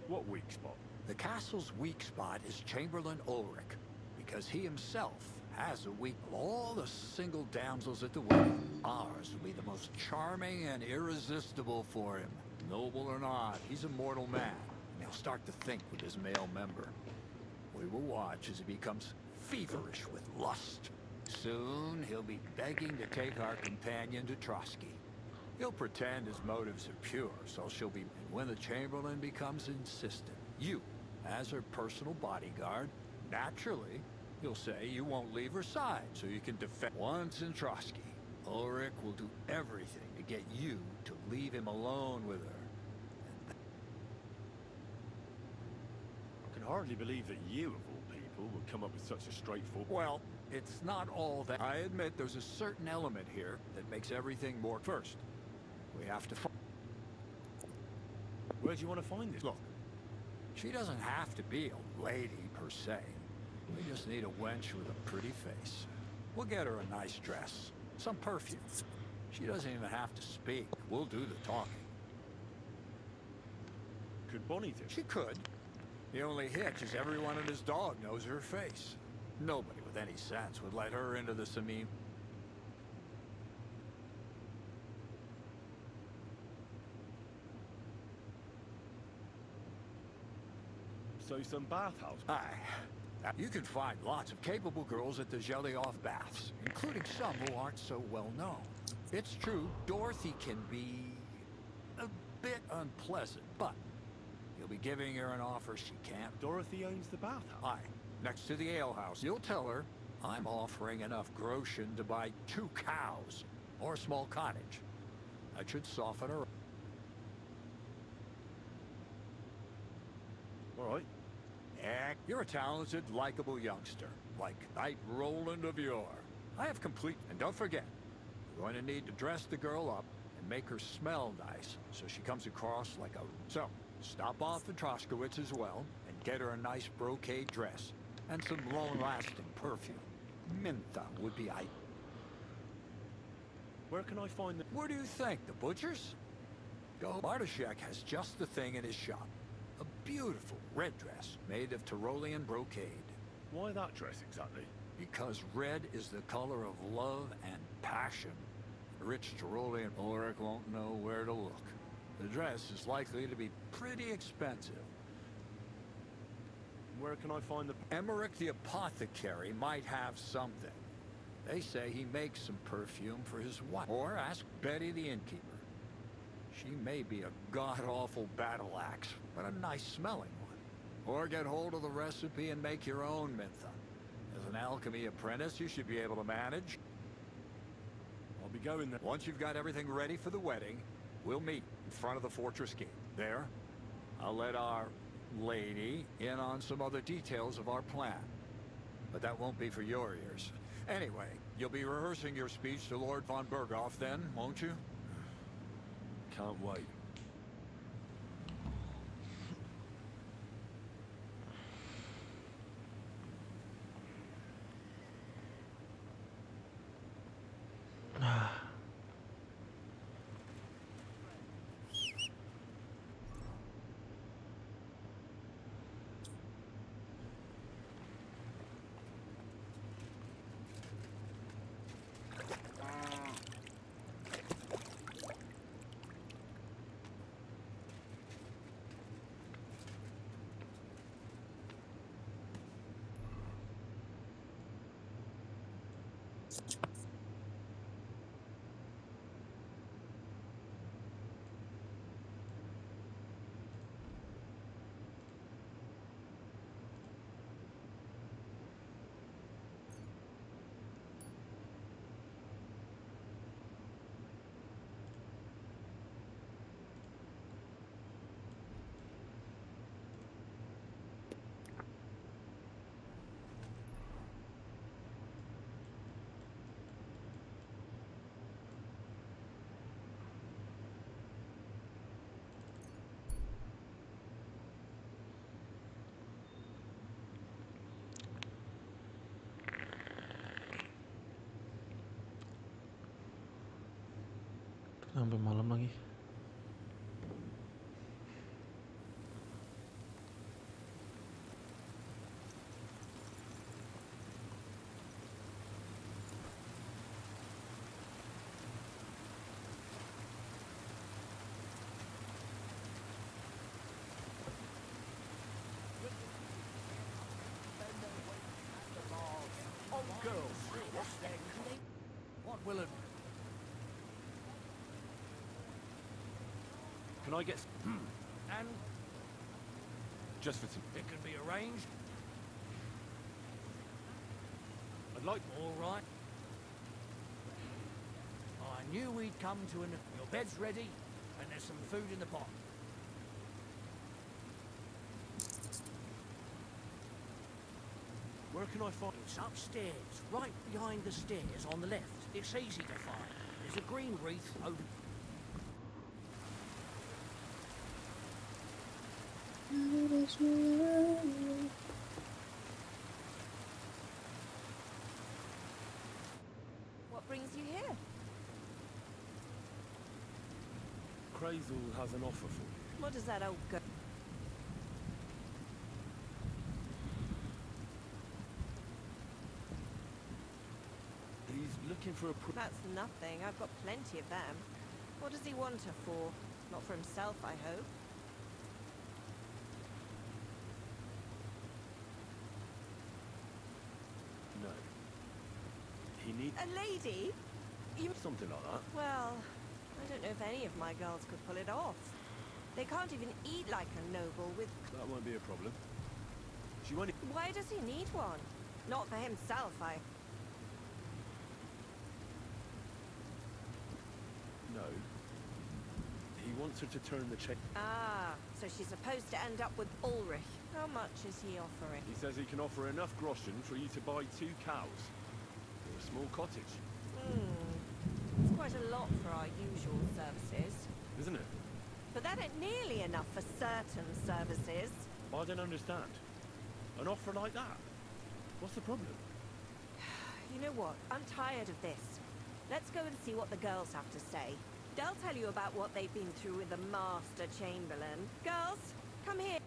What weak spot? the castle's weak spot is Chamberlain Ulrich, because he himself has a weak... All the single damsels at the wedding, ours will be the most charming and irresistible for him. Noble or not, he's a mortal man, and he'll start to think with his male member. We will watch as he becomes feverish with lust. Soon, he'll be begging to take our companion to Trotsky. He'll pretend his motives are pure, so she'll be... And when the Chamberlain becomes insistent, you, as her personal bodyguard, naturally, you'll say you won't leave her side, so you can defend... Once in Trotsky, Ulrich will do everything to get you to leave him alone with her. I can hardly believe that you, of all people, would come up with such a straightforward... Well, it's not all that. I admit there's a certain element here that makes everything more... First, we have to... Where do you want to find this? Look, she doesn't have to be a lady, per se. We just need a wench with a pretty face. We'll get her a nice dress, some perfume. She doesn't even have to speak. We'll do the talking. Could Bonnie do? She could. The only hitch is everyone and his dog knows her face. Nobody with any sense would let her into the Samine. also some bathhouse. Aye. You can find lots of capable girls at the Jelly Off baths, including some who aren't so well known. It's true, Dorothy can be a bit unpleasant, but you'll be giving her an offer she can't. Dorothy owns the bathhouse? Aye, next to the alehouse. You'll tell her I'm offering enough groschen to buy 2 cows or a small cottage. That should soften her up. All right. Heck, you're a talented, likable youngster, like Knight Roland of yore. I have complete, and don't forget, you're going to need to dress the girl up and make her smell nice, so she comes across like a... So, stop off at Troskowitz as well, and get her a nice brocade dress, and some long-lasting perfume. Mentha would be ideal. Where can I find the... Where do you think? The butcher's? Go. Bartoshek has just the thing in his shop. A beautiful red dress made of Tyrolean brocade. Why that dress exactly? Because red is the color of love and passion. Rich Tyrolean Ulrich won't know where to look. The dress is likely to be pretty expensive. Where can I find the... Emmerich the apothecary might have something. They say he makes some perfume for his wife. Or ask Betty the innkeeper. She may be a god-awful battle axe, but a nice-smelling one. Or get hold of the recipe and make your own mentha. As an alchemy apprentice, you should be able to manage. I'll be going there. Once you've got everything ready for the wedding, we'll meet in front of the fortress gate. There, I'll let our lady in on some other details of our plan. But that won't be for your ears. Anyway, you'll be rehearsing your speech to Lord von Berghoff then, won't you? Can't wait. Sampai malam lagi. Oh, girls, what's that? What will it... Can I get... And Just for some... it can be arranged. I'd like... All right. I knew we'd come to an... Your bed's ready, and there's some food in the pot. Where can I find... It's upstairs, right behind the stairs on the left. It's easy to find. There's a green wreath over... What brings you here? Crazel has an offer for you. What does that old go? He's looking for a... That's nothing. I've got plenty of them. What does he want her for? Not for himself, I hope. need A lady? You... something like that. Well, I don't know if any of my girls could pull it off. They can't even eat like a noble with... That won't be a problem. She won't... Why does he need one? Not for himself, No. He wants her to turn the check. Ah, so she's supposed to end up with Ulrich. How much is he offering? He says he can offer enough groschen for you to buy 2 cows. Or a small cottage. It's quite a lot for our usual services. Isn't it? But that ain't nearly enough for certain services. I don't understand. An offer like that? What's the problem? You know what? I'm tired of this. Let's go and see what the girls have to say. They'll tell you about what they've been through with the Master Chamberlain. Girls, come here.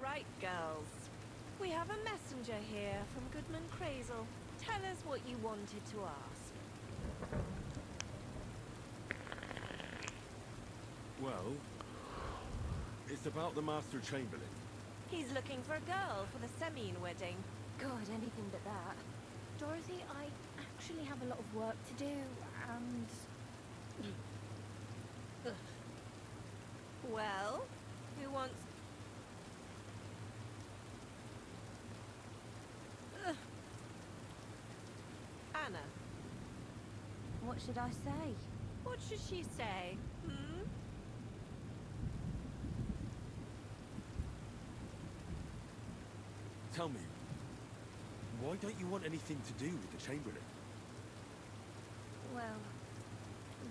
Right, girls. We have a messenger here from Goodman Crazel. Tell us what you wanted to ask. Well, it's about the Master Chamberlain. He's looking for a girl for the Semine wedding. God, anything but that. Dorothy, I actually have a lot of work to do, and... Well, who wants... Anna. What should I say? What should she say? Tell me, why don't you want anything to do with the Chamberlain? Well,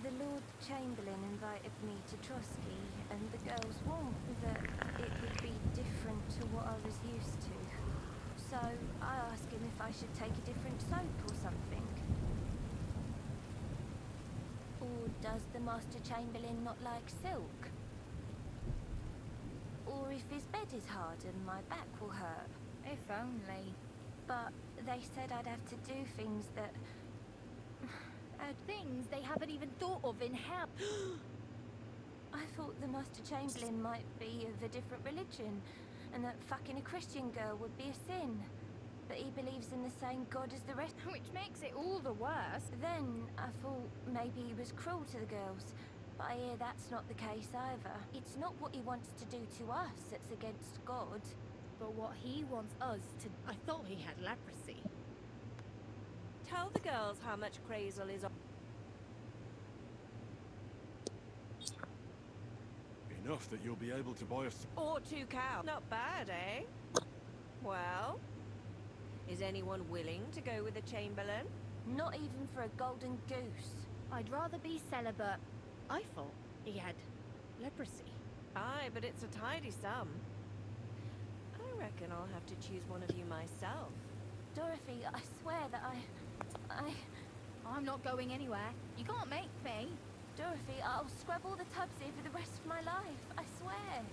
the Lord Chamberlain invited me to Trotsky, and the girls warned me that it would be different to what I was used to. So I asked him if I should take a different soap or something. Or does the Master Chamberlain not like silk? Or if his bed is hard and my back will hurt. If only. But they said I'd have to do things that... things they haven't even thought of in hell. I thought the Master Chamberlain might be of a different religion, and that fucking a Christian girl would be a sin. But he believes in the same God as the rest. Which makes it all the worse. Then I thought maybe he was cruel to the girls. But I hear that's not the case either. It's not what he wants to do to us that's against God. But what he wants us to... I thought he had leprosy. Tell the girls how much Crazel is... Enough that you'll be able to buy us... Or 2 cows. Not bad, eh? Well... Is anyone willing to go with the Chamberlain? Not even for a golden goose. I'd rather be celibate. I thought he had leprosy. Aye, but it's a tidy sum. I reckon I'll have to choose one of you myself. Dorothy, I swear that I'm not going anywhere. You can't make me. Dorothy, I'll scrub all the tubs here for the rest of my life. I swear.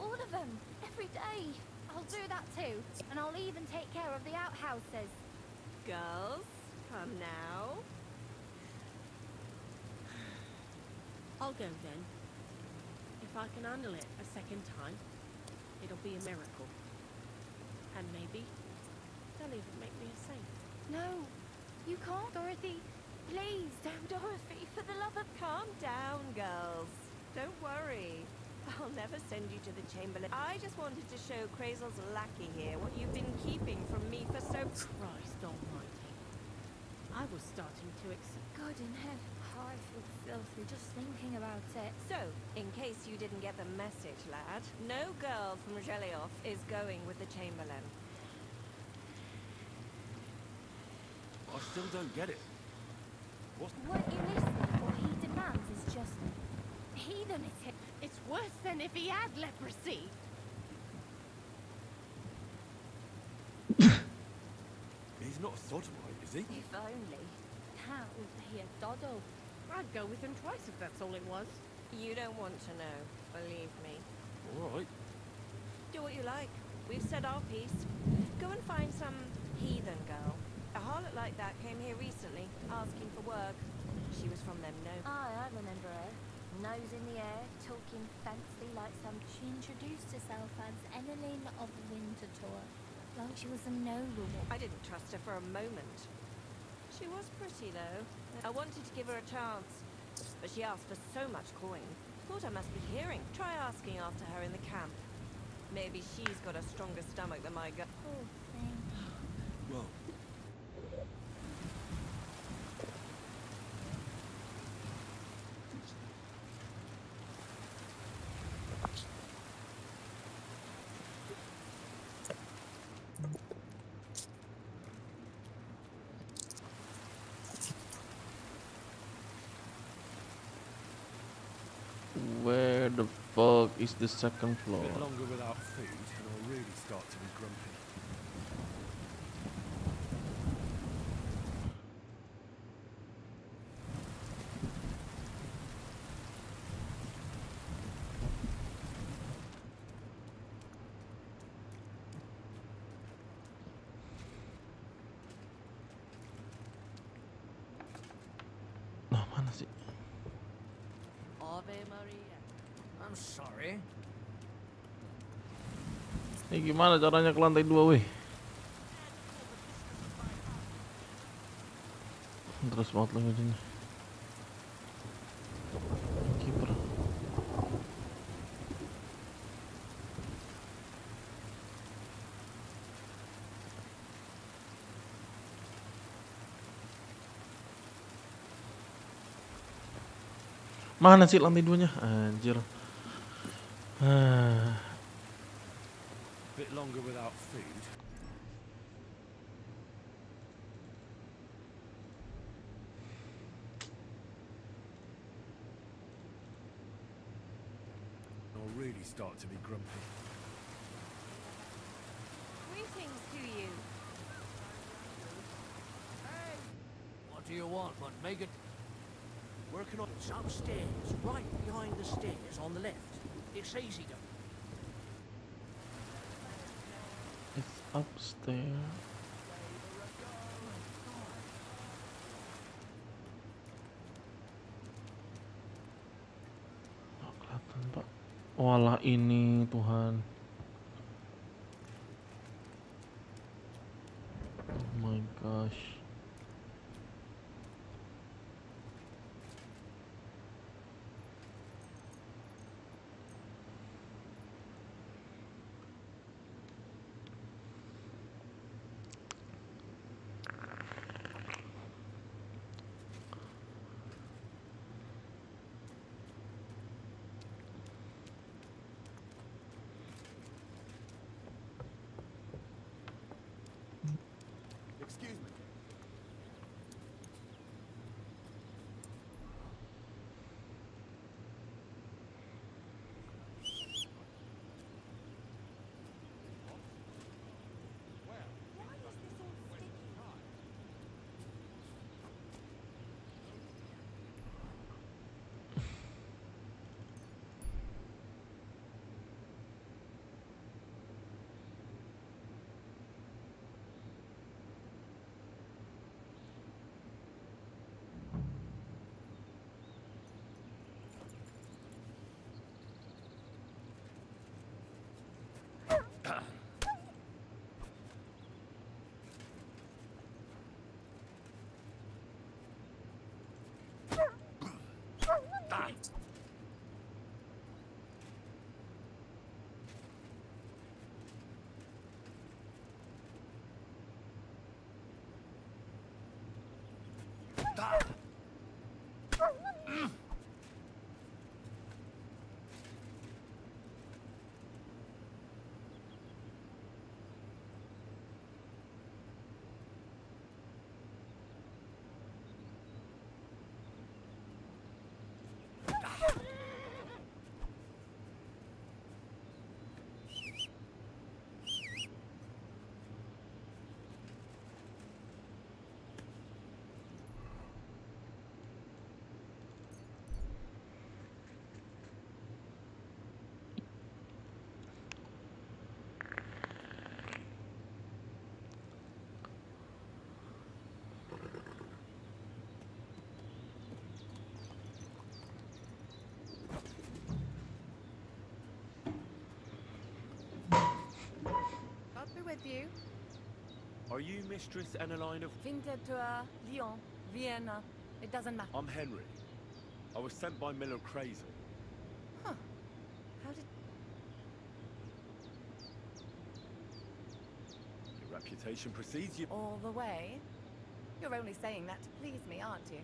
All of them. Every day. I'll do that too. And I'll even take care of the outhouses. Girls, come now. I'll go then. If I can handle it a second time, it'll be a miracle. And maybe they'll even make me a saint. No, you can't, Dorothy. Please. Don't, Dorothy, for the love of... Calm down, girls. Don't worry. I'll never send you to the Chamberlain. I just wanted to show Crazel's lackey here what you've been keeping from me for so... Christ almighty. I was starting to accept... God in heaven. Oh, I feel filthy just thinking about it. So, in case you didn't get the message, lad, no girl from Zhelyov is going with the Chamberlain. I still don't get it. Weren't you listening? What he demands is just heathenism. It's worse than if he had leprosy. He's not a sodomite, is he? If only. How was he a doddle? I'd go with him twice if that's all it was. You don't want to know, believe me. All right. Do what you like. We've said our piece. Go and find some heathen girl. A harlot like that came here recently, asking for work. She was from them, no? I remember her. Nose in the air, talking fancy like some... She introduced herself as Emmeline of Winterthur, like she was a noblewoman. I didn't trust her for a moment. She was pretty, though. I wanted to give her a chance, but she asked for so much coin. Thought I must be hearing. Try asking after her in the camp. Maybe she's got a stronger stomach than my girl. Oh, thanks. Whoa. Where the fuck is the second A floor? bit longer without food, and I'll really start to be grumpy. Nah, mana sih? Ave Maria. I'm sorry. Ini gimana caranya ke lantai 2, weh? Terus banget loh ujungnya. Kiper. Mana sih lantai 2-nya? Anjir. Bit longer without food. I'll really start to be grumpy. Greetings to you. Hey, what do you want? Want make it? Working on It's upstairs, right behind the stairs on the left. It's easy to. It's upstairs. Oh, kelihatan, Pak. Walah ini Tuhan. Oh my gosh. Excuse me. I'll be with you. Are you Mistress Eneline of... Winterthur, Lyon, Vienna. It doesn't matter. I'm Henry. I was sent by Miller Crazel. Huh. How did... Your reputation precedes you. All the way? You're only saying that to please me, aren't you?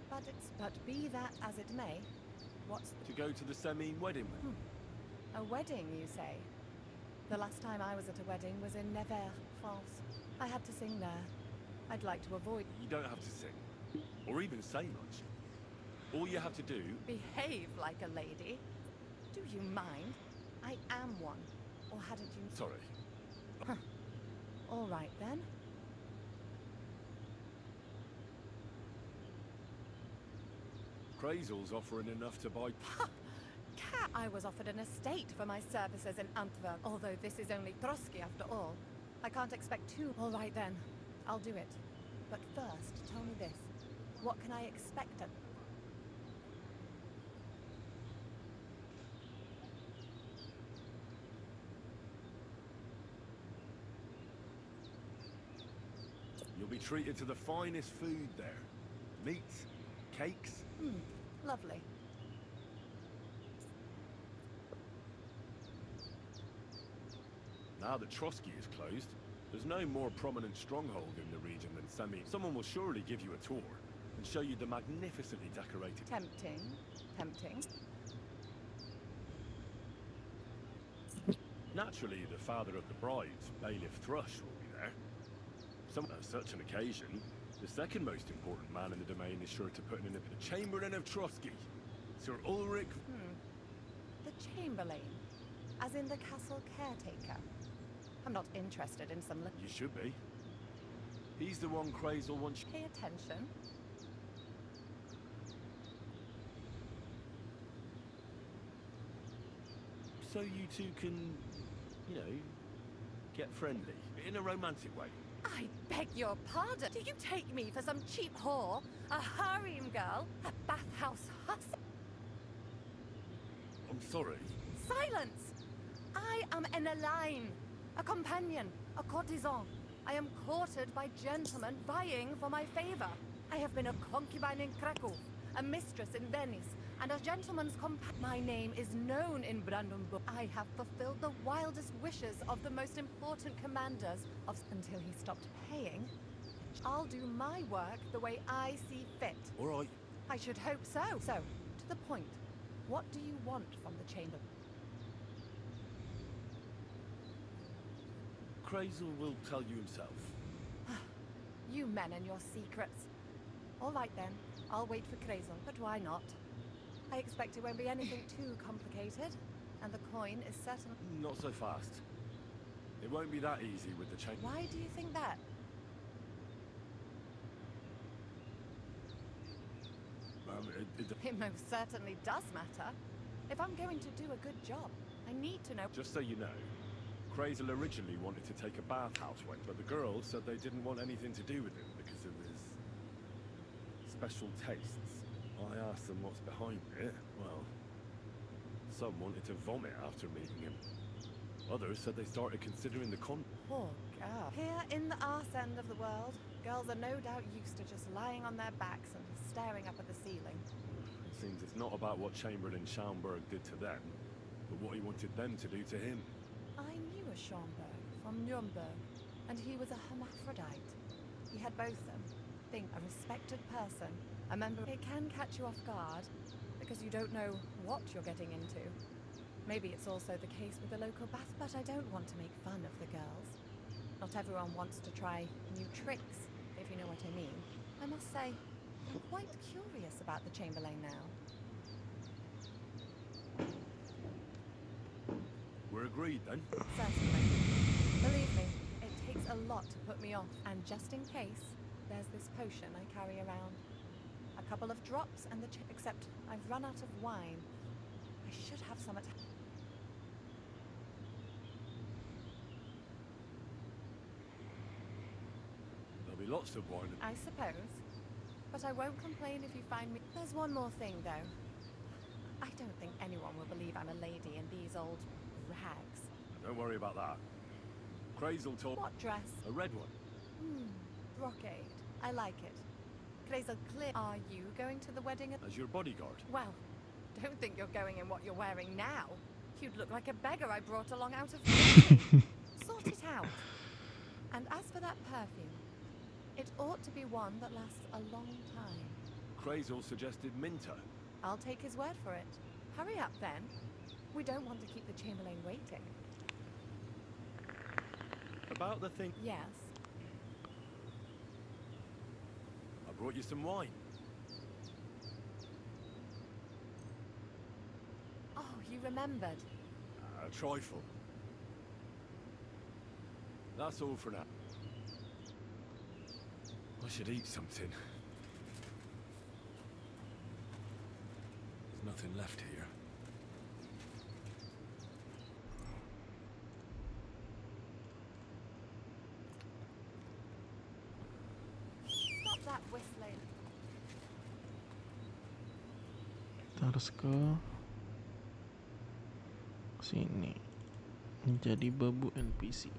But be that as it may, what's... To go to the Semine wedding. A wedding, you say? The last time I was at a wedding was in Nevers, France. I had to sing there. I'd like to avoid... You don't have to sing. Or even say much. All you have to do... Behave like a lady. Do you mind? I am one. Or hadn't you... Sorry. Huh. All right, then. Crazel's offering enough to buy... Cat! I was offered an estate for my services in Antwerp, although this is only Trotsky after all. I can't expect two. All right, then. I'll do it. But first, tell me this. What can I expect at... You'll be treated to the finest food there. Meats, cakes. Lovely. Now that Trotsky is closed, there's no more prominent stronghold in the region than Semine. Someone will surely give you a tour and show you the magnificently decorated... Tempting. Tempting. Naturally, the father of the bride, Bailiff Thrush, will be there. On such an occasion, the second most important man in the domain is sure to put in the Chamberlain of Trotsky, Sir Ulrich... The Chamberlain, as in the castle caretaker. I'm not interested in some... You should be. He's the one Crazel wants... Pay attention. So you two can, you know, get friendly, in a romantic way. I beg your pardon. Do you take me for some cheap whore? A harem girl? A bathhouse huss? I'm sorry. Silence! I am an Elaine, a companion, a courtesan. I am courted by gentlemen vying for my favor. I have been a concubine in Krakow, a mistress in Venice, and a gentleman's My name is known in Brandenburg. I have fulfilled the wildest wishes of the most important commanders until he stopped paying. I'll do my work the way I see fit. All right. I should hope so. So, to the point. What do you want from the chamber? Crazel will tell you himself. You men and your secrets. All right then, I'll wait for Crazel, but why not? I expect it won't be anything too complicated, and the coin is certain... Not so fast. It won't be that easy with the chain. Why do you think that? It most certainly does matter. If I'm going to do a good job, I need to know... Just so you know, Crazel originally wanted to take a bathhouse went, but the girls said they didn't want anything to do with him because of his special tastes. I asked them what's behind it. Well, some wanted to vomit after meeting him. Others said they started considering the Poor girl. Here in the arse end of the world, girls are no doubt used to just lying on their backs and staring up at the ceiling. It seems it's not about what Chamberlain Schaumburg did to them, but what he wanted them to do to him. I knew a Schaumburg from Nuremberg, and he was a hermaphrodite. He had both them. Think, a respected person, a member... It can catch you off guard, because you don't know what you're getting into. Maybe it's also the case with the local bath, but I don't want to make fun of the girls. Not everyone wants to try new tricks, if you know what I mean. I must say, I'm quite curious about the Chamberlain now. We're agreed, then? Certainly. Believe me, it takes a lot to put me off. And just in case, there's this potion I carry around. A couple of drops and the except I've run out of wine. I should have some at... There'll be lots of wine. I suppose. But I won't complain if you find me... There's one more thing, though. I don't think anyone will believe I'm a lady in these old rags. Don't worry about that. Crazel told... What dress? A red one. Rockade. I like it. Crazel clear. Are you going to the wedding? As your bodyguard. Well, don't think you're going in what you're wearing now. You'd look like a beggar I brought along out of Sort it out. And as for that perfume, it ought to be one that lasts a long time. Crazel suggested Minter. I'll take his word for it. Hurry up then. We don't want to keep the Chamberlain waiting. About the thing. Yes. I brought you some wine. Oh, you remembered. A trifle. That's all for now. I should eat something. There's nothing left here. Stop that whistling. Kita harus ke sini. Menjadi babu NPC.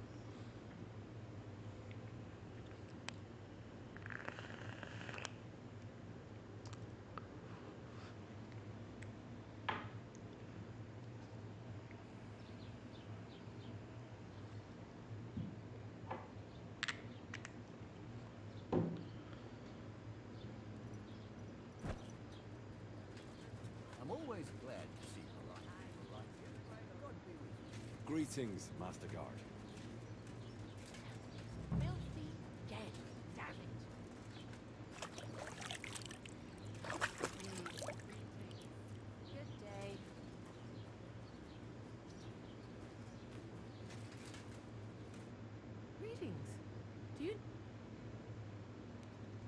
I'm always glad to see people like you. God be with you. Greetings, Master Guard. Filthy dead, damn it. Good day. Greetings. Do you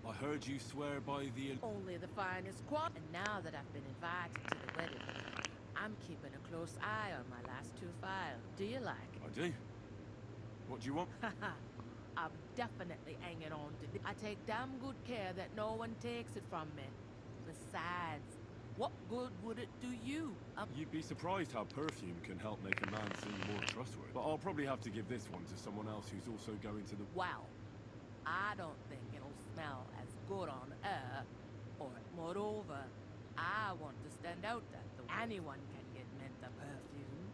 I heard you swear by the... only the finest quality? And now that I've been invited to the wedding, I'm keeping a close eye on my last two files. Do you like it? I do. What do you want? I'm definitely hanging on to this. I take damn good care that no one takes it from me. Besides, what good would it do you? You'd be surprised how perfume can help make a man seem more trustworthy. But I'll probably have to give this one to someone else who's also going to the... Well, I don't think it'll smell as good on her. Or moreover, I want to stand out that anyone can get Menta perfume,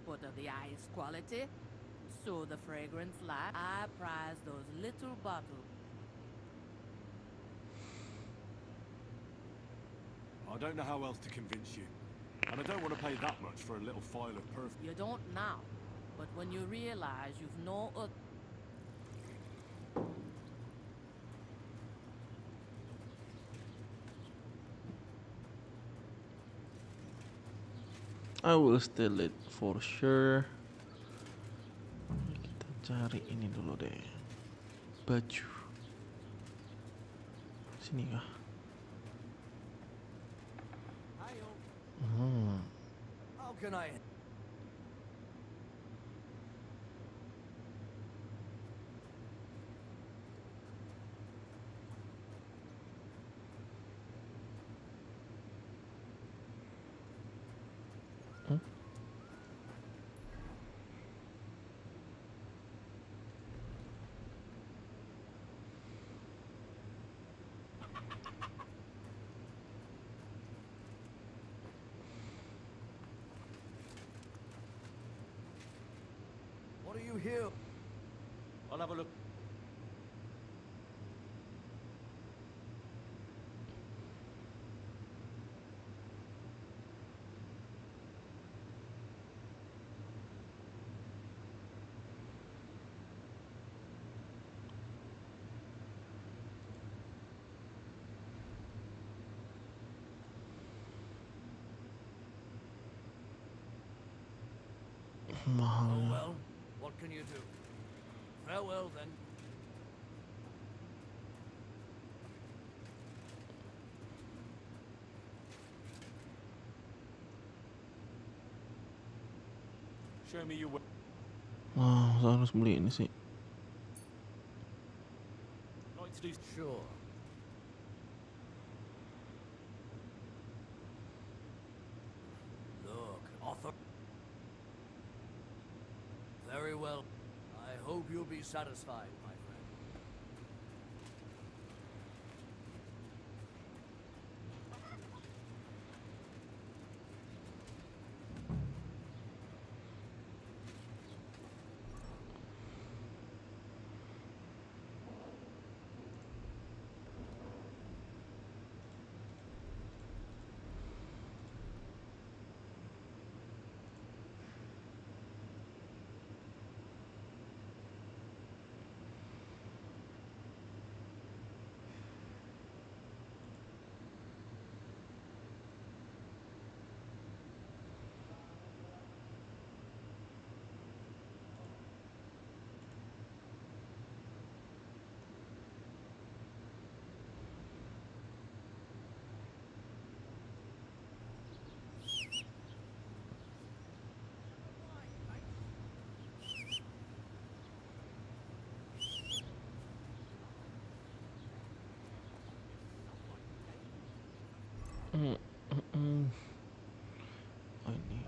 but of the highest quality. So the fragrance lies. I prize those little bottles. I don't know how else to convince you. And I don't want to pay that much for a little file of perfume. You don't now, but when you realize you've no other... I will steal it for sure. Kita cari ini dulu deh. Baju. Sini kah? How can I... What are you here? I'll have a look. Mahal. Oh well, what can you do? Farewell then. Show me your way. Wah, saya harus beli ini sih. Like to do... Sure. Look, author. Very well. I hope you'll be satisfied, my friend. Oh ini.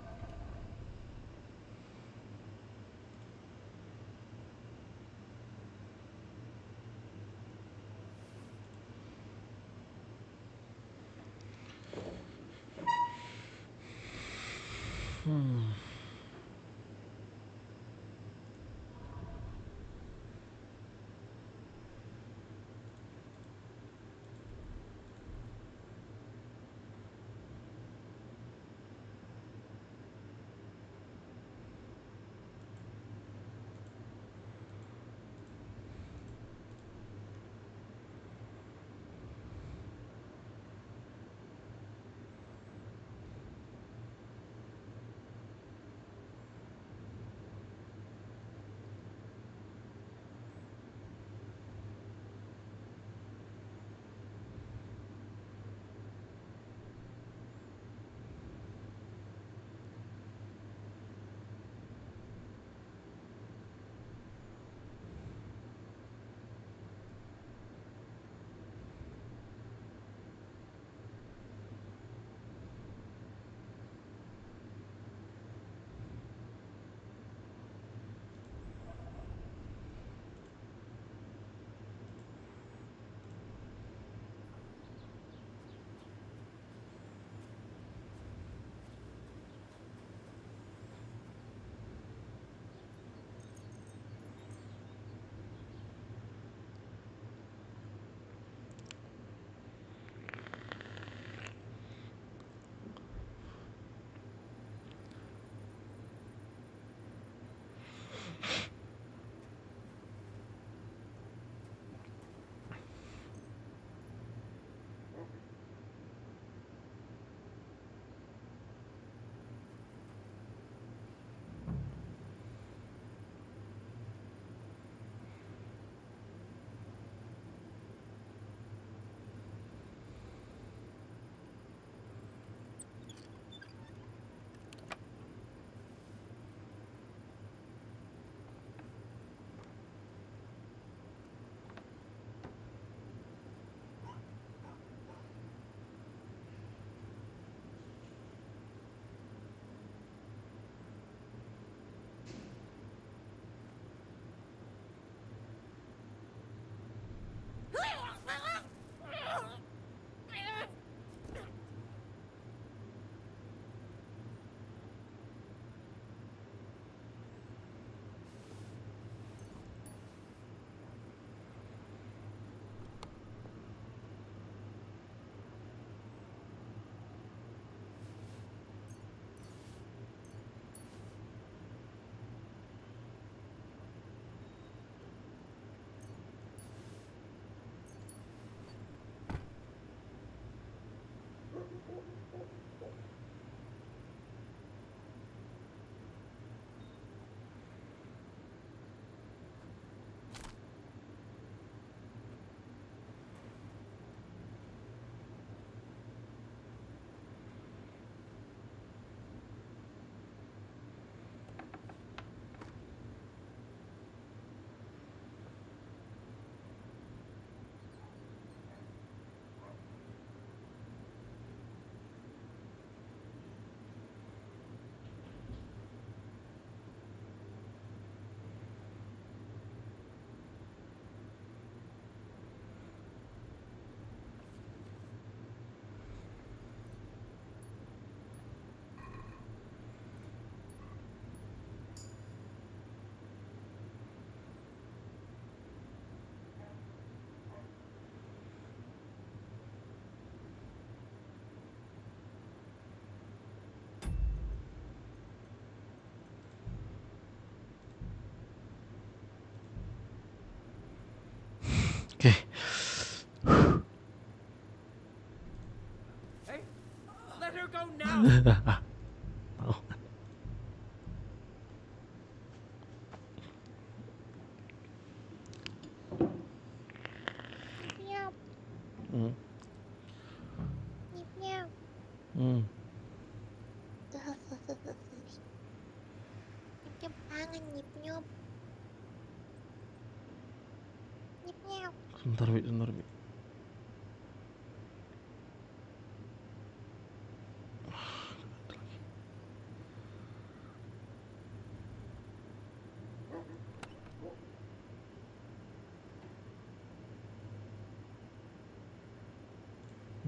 Oke. Hey, let her go now. Oh. Nyip, Hmm. nyip, nyip. Hmm. Nyip, banget, nyip, nyip. Nyip, nyip. Sebentar, Bi, sebentar, Bi.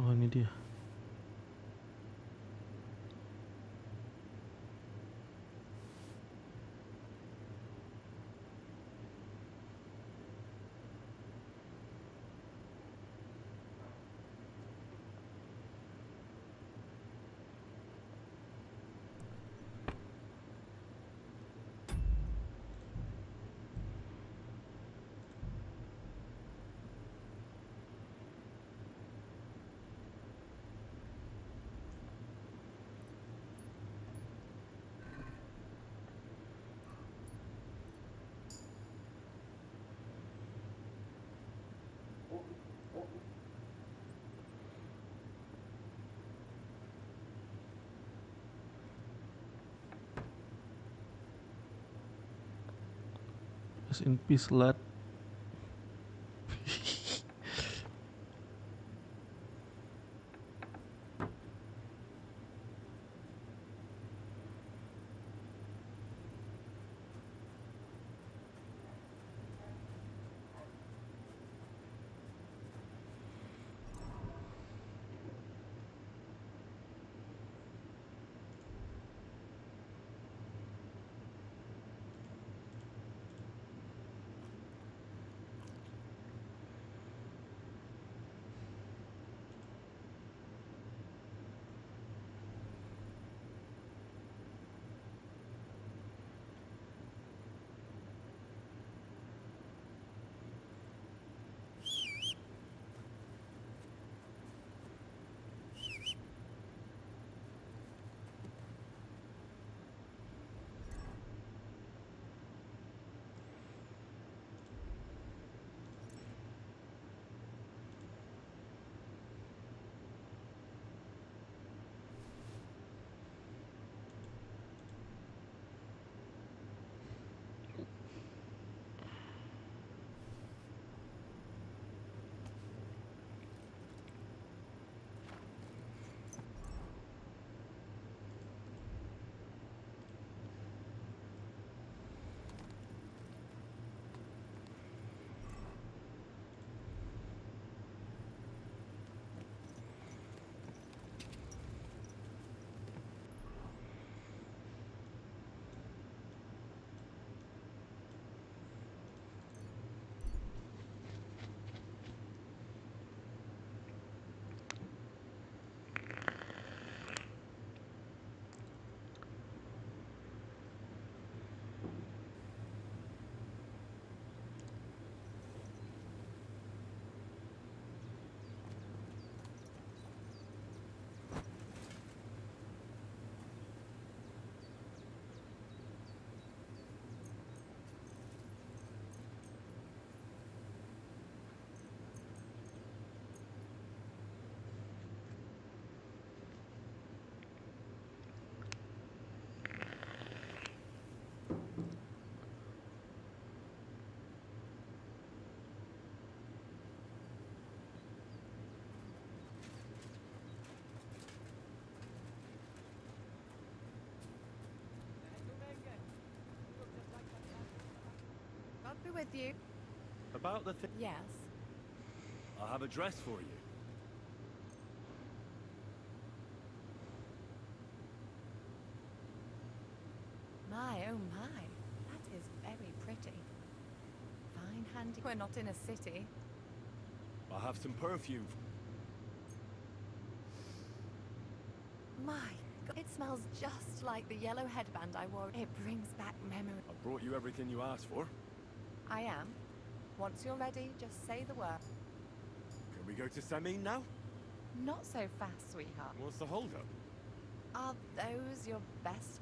Oh, ini dia. Rest in peace, lad. I'll be with you. About the thing. Yes. I have a dress for you. My, oh my. That is very pretty. Fine handy. We're not in a city. I have some perfume. My God, it smells just like the yellow headband I wore. It brings back memories. I brought you everything you asked for. I am. Once you're ready, just say the word. Can we go to Samin now? Not so fast, sweetheart. What's the holdup? Are those your best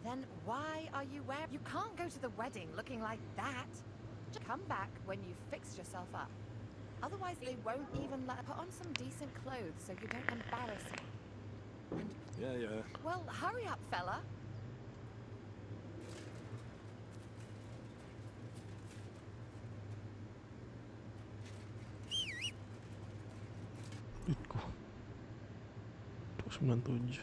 Then why are you wearing... You can't go to the wedding looking like that. Just come back when you've fixed yourself up. Otherwise, they won't even let... Put on some decent clothes so you don't embarrass me. And... Yeah. Well, hurry up, fella. Duitku 297.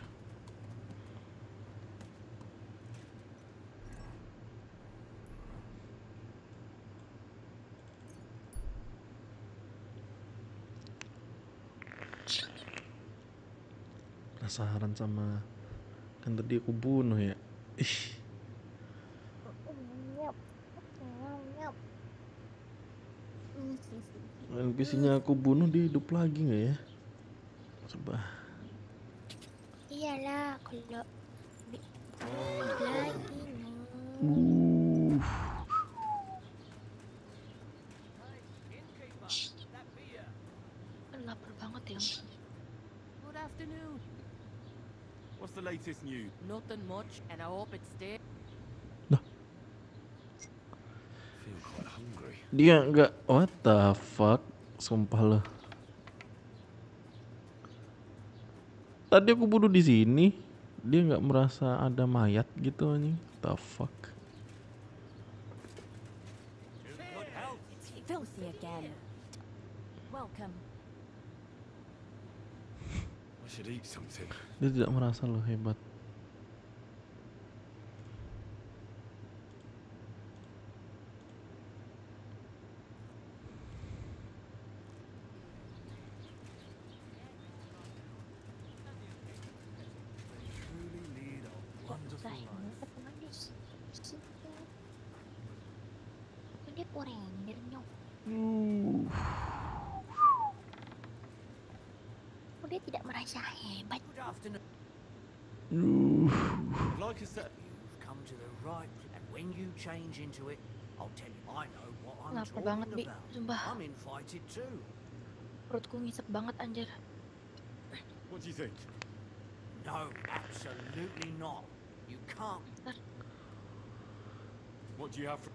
penasaran sama kan tadi aku bunuh ya. Ih. Nyap. Nyap. NPC-nya aku bunuh dia hidup lagi nggak ya? Coba. Iyalah kalau lagi kan lapar banget ya. Good afternoon. What's the latest news? Nothing much, and I hope it stays. Feel quite hungry. Dia nggak, what the fuck, sumpah loh. Tadi aku bunuh di sini, dia nggak merasa ada mayat gitu anjing. The fuck. It's filthy again. Welcome. I should eat something. Dia tidak merasa loh hebat. Dia orangnya. Dia tidak merasa hebat. Good afternoon. Like I said, You've come to the right, and when you change into it, I'll tell you I know what I'm Lapar banget, Bi. talking about. Sumpah. I'm invited too. Perutku ngisep banget anjir. What do you think? No, absolutely not. You can't. What do you have for...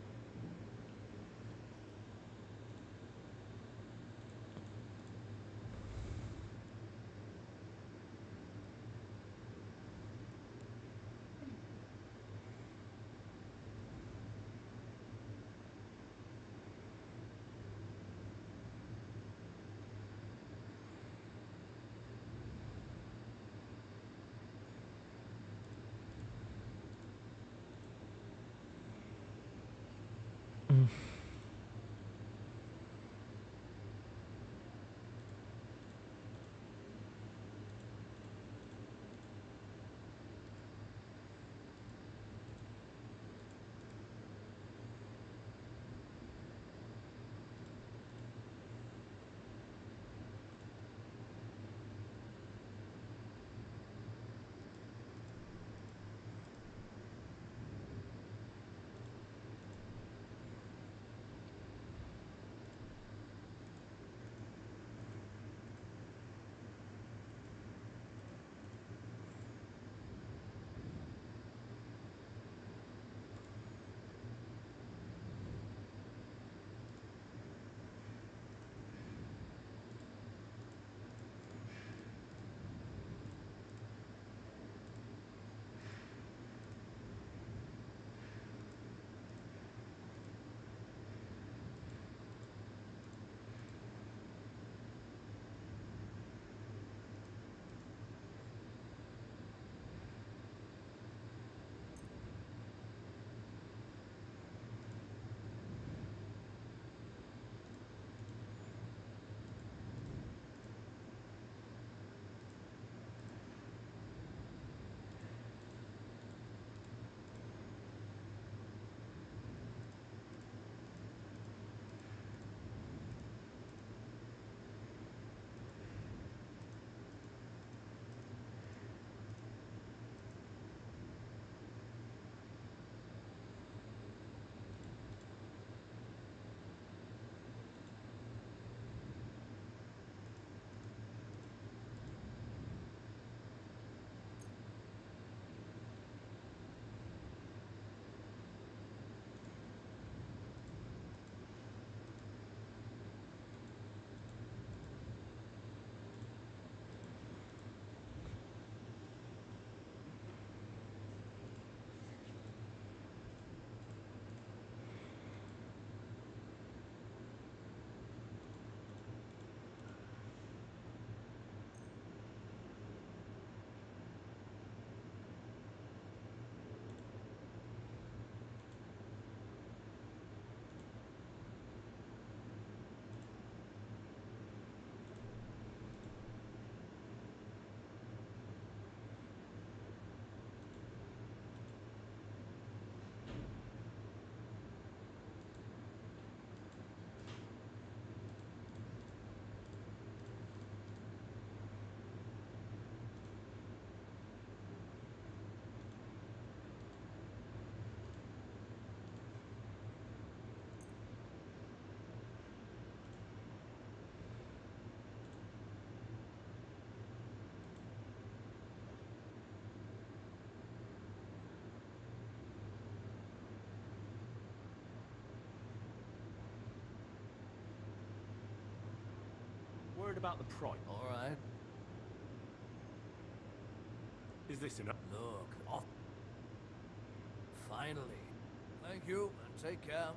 worried about the price. All right. Is this enough? Look, off. Finally. Thank you, and take care.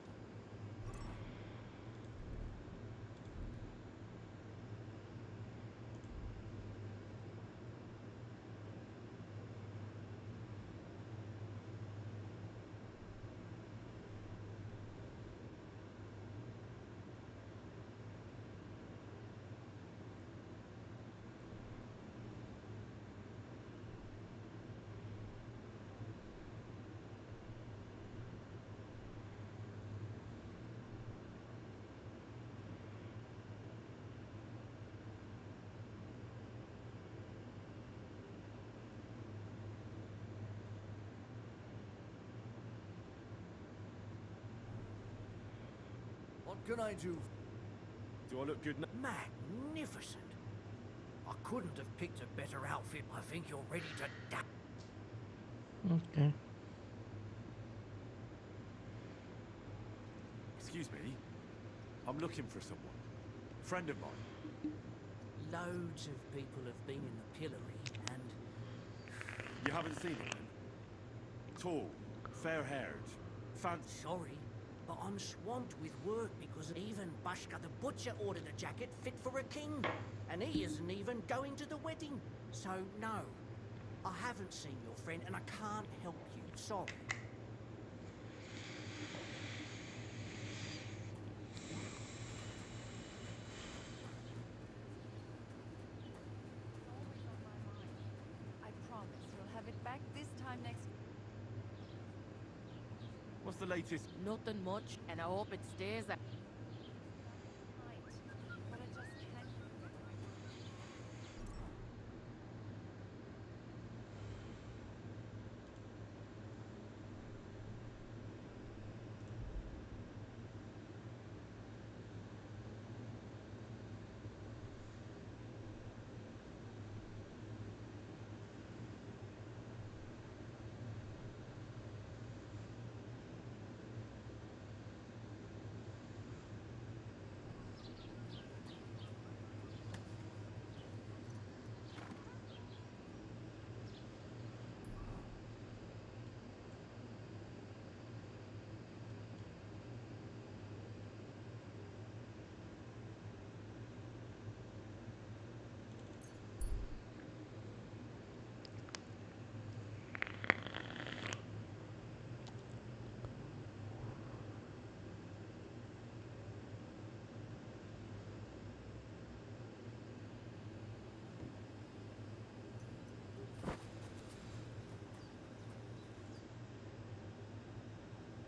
What can I do? Do I look good now? Magnificent. I couldn't have picked a better outfit. I think you're ready to die. Okay. Excuse me. I'm looking for someone. A friend of mine. Loads of people have been in the pillory, and You haven't seen him then? Tall, fair-haired, fancy. sorry, but I'm swamped with work because even Bashka the Butcher ordered a jacket fit for a king, and he isn't even going to the wedding. So no, I haven't seen your friend, and I can't help you. Sorry. I promise you'll have it back this time next. What's the latest? Nothing much, and I hope it stays that. But I just can't.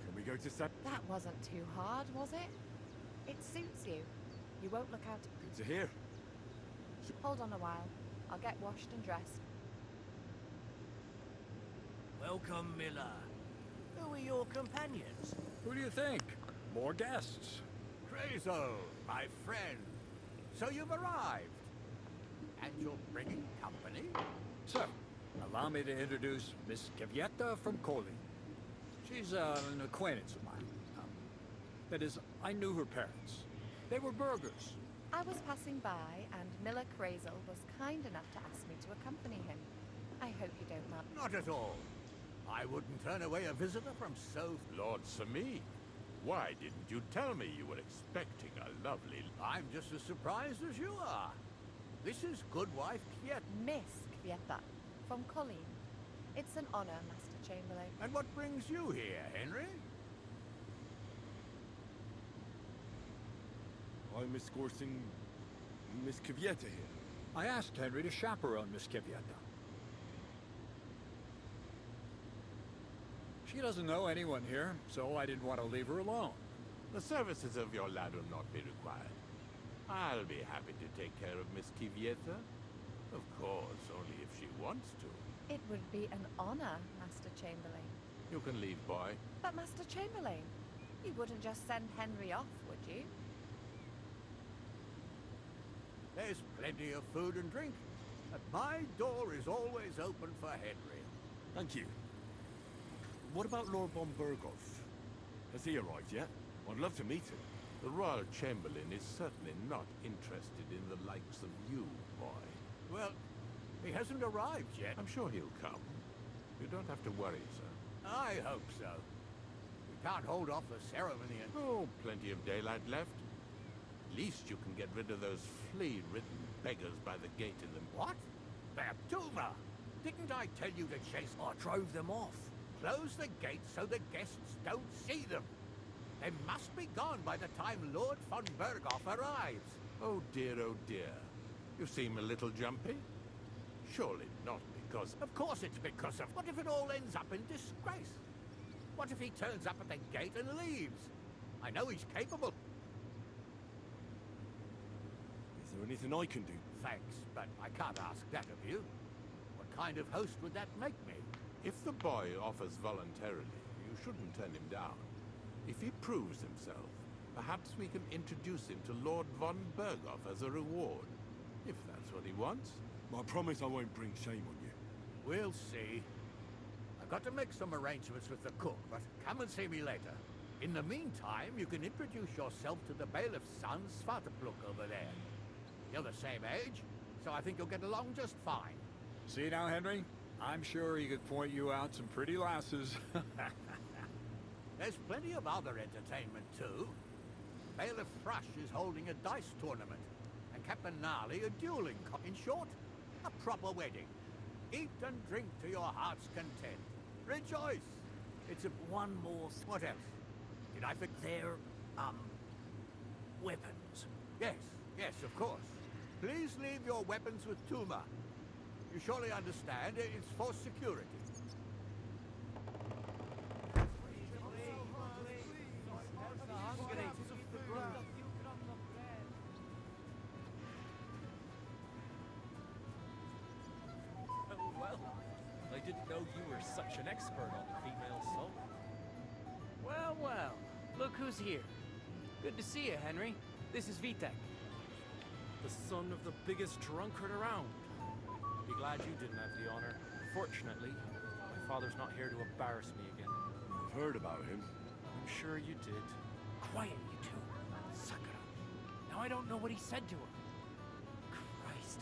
Can we go to San... That wasn't too hard, was it? It suits you. You won't look out. Good to hear. Hold on a while. I'll get washed and dressed. Welcome, Miller. Who are your companions? Who do you think? More guests. Crazo, my friend. So you've arrived. And you're bringing company? So, allow me to introduce Miss Kavieta from Colin. She's an acquaintance of mine. That is, I knew her parents. They were burghers. I was passing by, and Miller Crazel was kind enough to ask me to accompany him. I hope you don't mind. Not at all. I wouldn't turn away a visitor from so... Lord Sami, why didn't you tell me you were expecting a lovely... I'm just as surprised as you are. This is good wife Kviet. Miss Kvieta, from Colleen. It's an honor, Master Chamberlain. And what brings you here, Henry? I'm escorting Miss Kavieta here. I asked Henry to chaperone Miss Kavieta. She doesn't know anyone here, so I didn't want to leave her alone. The services of your lad will not be required. I'll be happy to take care of Miss Kavieta. Of course, only if she wants to. It would be an honor, Master Chamberlain. You can leave, boy. But Master Chamberlain, you wouldn't just send Henry off, would you? There's plenty of food and drink. And my door is always open for Henry. Thank you. What about Lord von Burgos? Has he arrived yet? I'd love to meet him. The Royal Chamberlain is certainly not interested in the likes of you, boy. Well, he hasn't arrived yet. I'm sure he'll come. You don't have to worry, sir. I hope so. We can't hold off the ceremony and... Oh, plenty of daylight left. At least you can get rid of those flea-ridden beggars by the gate in the... What? Baptuma! Didn't I tell you to chase... I drove them off. Close the gate so the guests don't see them. They must be gone by the time Lord von Berghoff arrives. Oh dear, oh dear. You seem a little jumpy. Surely not because... Of course it's because of... What if it all ends up in disgrace? What if he turns up at the gate and leaves? I know he's capable. Is there anything I can do? Thanks, but I can't ask that of you. What kind of host would that make me? If the boy offers voluntarily, you shouldn't turn him down. If he proves himself, perhaps we can introduce him to Lord von Berghoff as a reward. If that's what he wants. I promise I won't bring shame on you. We'll see. I've got to make some arrangements with the cook, but come and see me later. In the meantime, you can introduce yourself to the bailiff's son, Svartepluk, over there. You're the same age, so I think you'll get along just fine. See now, Henry? I'm sure he could point you out some pretty lasses. There's plenty of other entertainment, too. Bailiff Thrush is holding a dice tournament, and Captain Gnarly a dueling in short, a proper wedding. Eat and drink to your heart's content. Rejoice! It's a... One more... What else? Did I think they're, weapons? Yes, yes, of course. Please leave your weapons with Tuma. You surely understand it's for security. Well, I didn't know you were such an expert on the female soul. Well, well, look who's here. Good to see you, Henry. This is Vitek, the son of the biggest drunkard around. Be glad you didn't have the honor. Fortunately, my father's not here to embarrass me again. I've heard about him. I'm sure you did. Quiet, you two. Suck it up. Now I don't know what he said to her. Christ.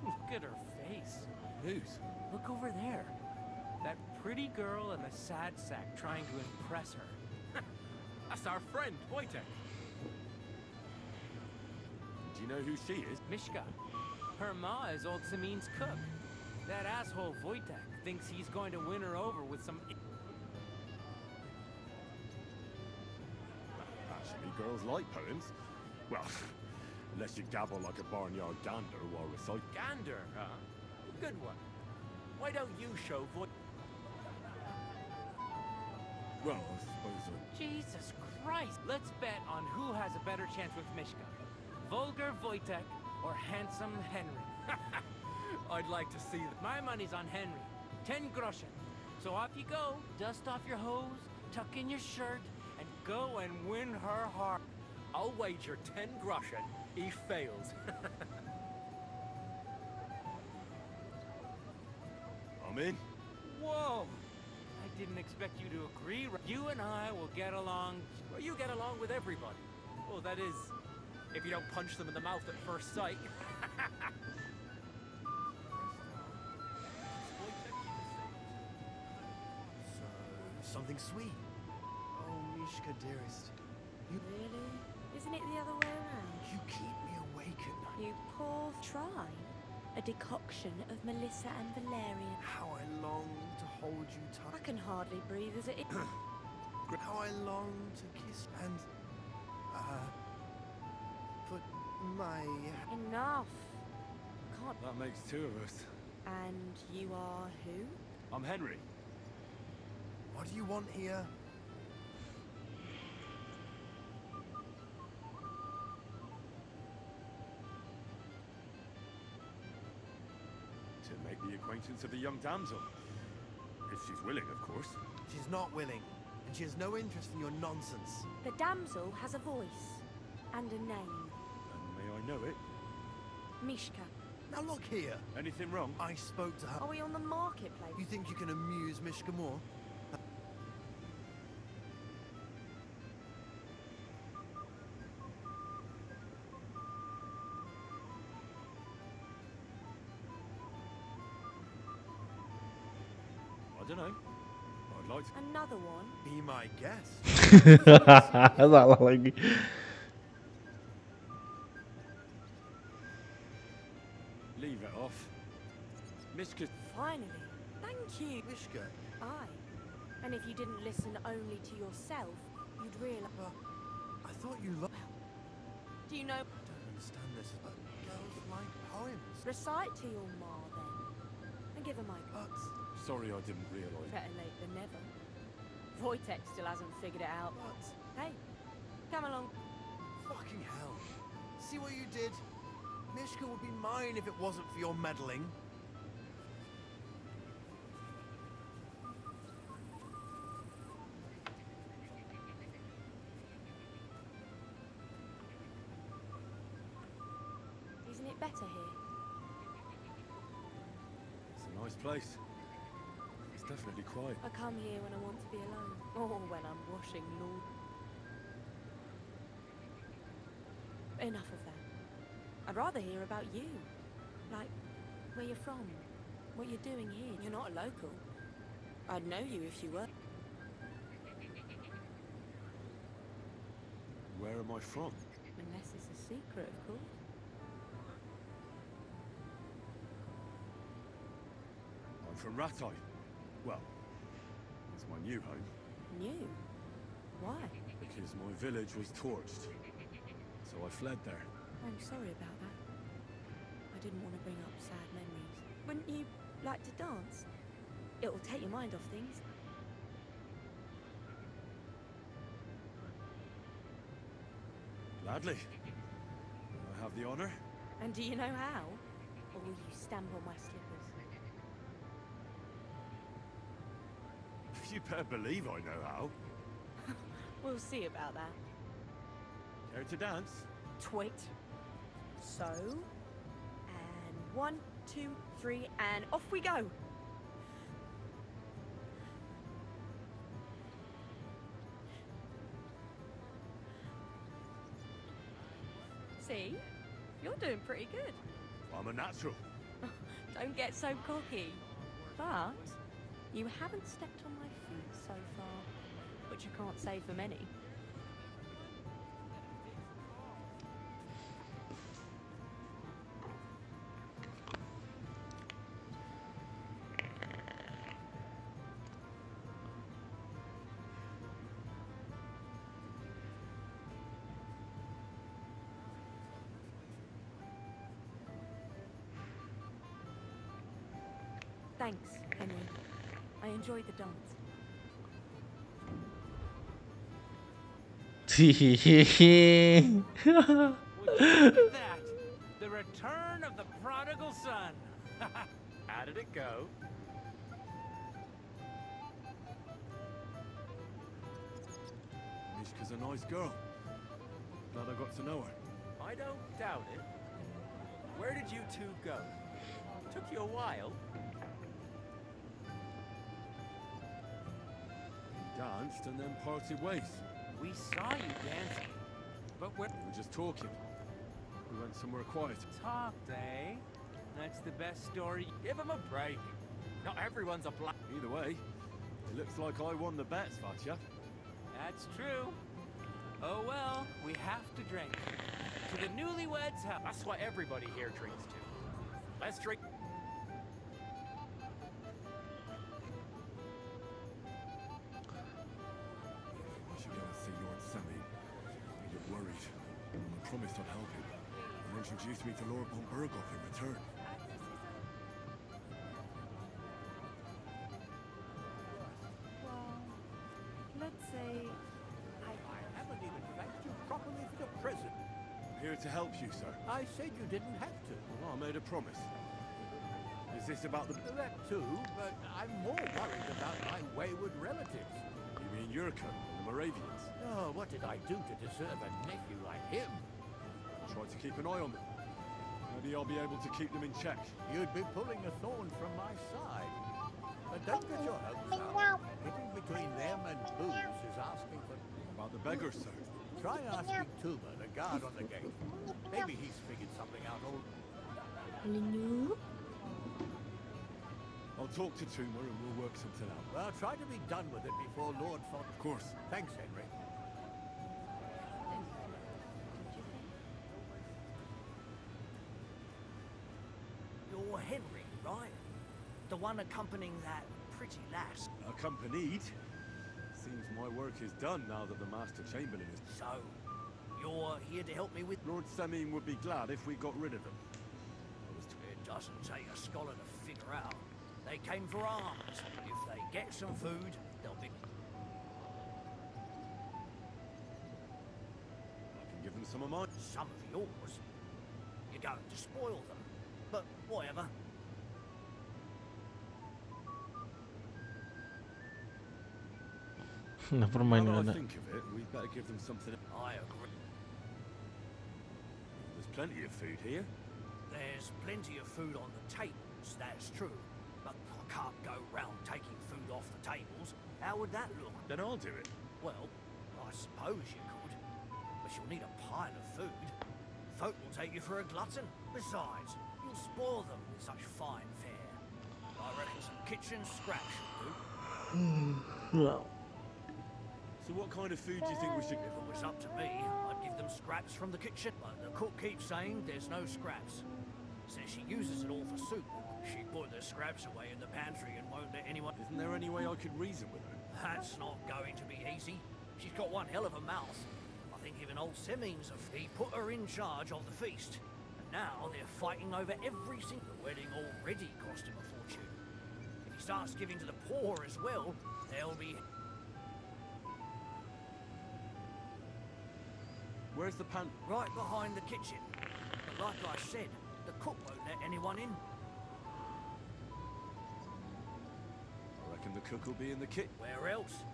Look at her face. Whose? Look over there. That pretty girl in the sad sack trying to impress her. That's our friend, Wojtek. Do you know who she is? Mishka. Her ma is old Samin's cook. That asshole Wojtek thinks he's going to win her over with some... Actually, girls like poems. Well, unless you gabble like a barnyard gander while reciting. Gander, huh? Good one. Why don't you show Well, I suppose Jesus Christ! Let's bet on who has a better chance with Mishka. Vulgar Wojtek or handsome Henry. I'd like to see that. My money's on Henry. 10 groschen. So off you go, dust off your hose, tuck in your shirt, and go and win her heart. I'll wager 10 groschen he fails. I'm in. Whoa! I didn't expect you to agree. You and I will get along. Well, you get along with everybody. Well, that is, if you don't punch them in the mouth at first sight. Something sweet. Oh, Mishka, dearest. You... Really? Isn't it the other way around? You keep me awake at night. You poor try. A decoction of Melissa and Valerian. How I long to hold you tight. I can hardly breathe as it is. How I long to kiss and, put my... Enough. Can't... That makes two of us. And you are who? I'm Henry. What do you want here? To make the acquaintance of the young damsel. If she's willing, of course. She's not willing, and she has no interest in your nonsense. The damsel has a voice and a name. And may I know it? Mishka. Now look here. Anything wrong? I spoke to her. Are we on the marketplace? You think you can amuse Mishka more? don't know. I'd like to. Another one? Be my guest. Salah lagi. Leave it off. Mishka. Finally. Thank you. Mishka? Aye. And if you didn't listen only to yourself, you'd realise... I thought you loved... Do you know... I don't understand this, but girls like poems. Recite to your ma, then. And give her my... But... Sorry, I didn't realise. Better late than never. Wojtek still hasn't figured it out. But... Hey, come along. Fucking hell. See what you did? Mishka would be mine if it wasn't for your meddling. Isn't it better here? It's a nice place. It's definitely quiet. I come here when I want to be alone. Or when I'm washing laundry. Enough of that. I'd rather hear about you. Like, where you're from. What you're doing here. You're not a local. I'd know you if you were. Where am I from? Unless it's a secret, of course. I'm from Ratai. Well, it's my new home. New? Why? Because my village was torched. So I fled there. I'm sorry about that. I didn't want to bring up sad memories. Wouldn't you like to dance? It'll take your mind off things. Gladly. I have the honor. And do you know how? Or will you stamp on my slippers? You better believe I know how. We'll see about that. Care to dance? Twit. So, and 1, 2, 3, and off we go. See? You're doing pretty good. I'm a natural. Don't get so cocky. But you haven't stepped on my feet so far, which I can't say for many. Thanks, Henry. I enjoyed the dance. Would you look at that? The return of the prodigal son. How did it go? Mishka's a nice girl. Glad I got to know her. I don't doubt it. Where did you two go? Took you a while. Danced and then parted ways. We saw you dancing. But where? We were just talking. We went somewhere quiet. Talked, eh? That's the best story. Give him a break. Not everyone's a black. Either way, it looks like I won the bet, Svatya. That's true. Oh well, we have to drink. To the newlyweds' house. That's what everybody here drinks to. Let's drink. I should go and see Lord Sammy. He looked worried. I promised I'd help him. And introduced me to Lord von Burgov in return. Well, let's say I haven't even thanked you properly for the present. I'm here to help you, sir. I said you didn't have to. Well, I made a promise. Is this about the... That too, but I'm more worried about my wayward relatives. You mean Yurko and the Moravians? Oh, what did I do to deserve a nephew like him? Try to keep an eye on them. Maybe I'll be able to keep them in check. You'd be pulling a thorn from my side. But don't get your hopes up. Getting between them and booze is asking for... About the beggars, sir. Try asking Tuma, the guard on the gate. Maybe he's figured something out all... I'll talk to Toomer and we'll work something out. Well, try to be done with it before Lord Fon... Of course. Thanks, Henry. You're Henry, right? The one accompanying that pretty lass. Accompanied? Seems my work is done now that the Master Chamberlain is... So, you're here to help me with... Lord Samin would be glad if we got rid of him. It doesn't take a scholar to figure out. They came for arms. If they get some food, they'll be... I can give them some of mine. Some of yours? You're going to spoil them. But whatever. Never mind. Now that I think of it, we'd better give them something. I agree. There's plenty of food here. There's plenty of food on the tables, that's true. But I can't go round taking food off the tables. How would that look? Then I'll do it. Well, I suppose you could. But you'll need a pile of food. Folk will take you for a glutton. Besides, you'll spoil them with such fine fare. I reckon some kitchen scraps should do. Well. So what kind of food do you think we should... If it was up to me, I'd give them scraps from the kitchen. But the cook keeps saying there's no scraps. Says she uses it all for soup. She put the scraps away in the pantry and won't let anyone... Isn't there any way I could reason with her? That's not going to be easy. She's got one hell of a mouth. I think even old Seming's he put her in charge of the feast. And now they're fighting over every single... The wedding already cost him a fortune. If he starts giving to the poor as well, there'll be... Where's the pan? Right behind the kitchen. But like I said, the cook won't let anyone in. I reckon the cook will be in the kitchen. Where else?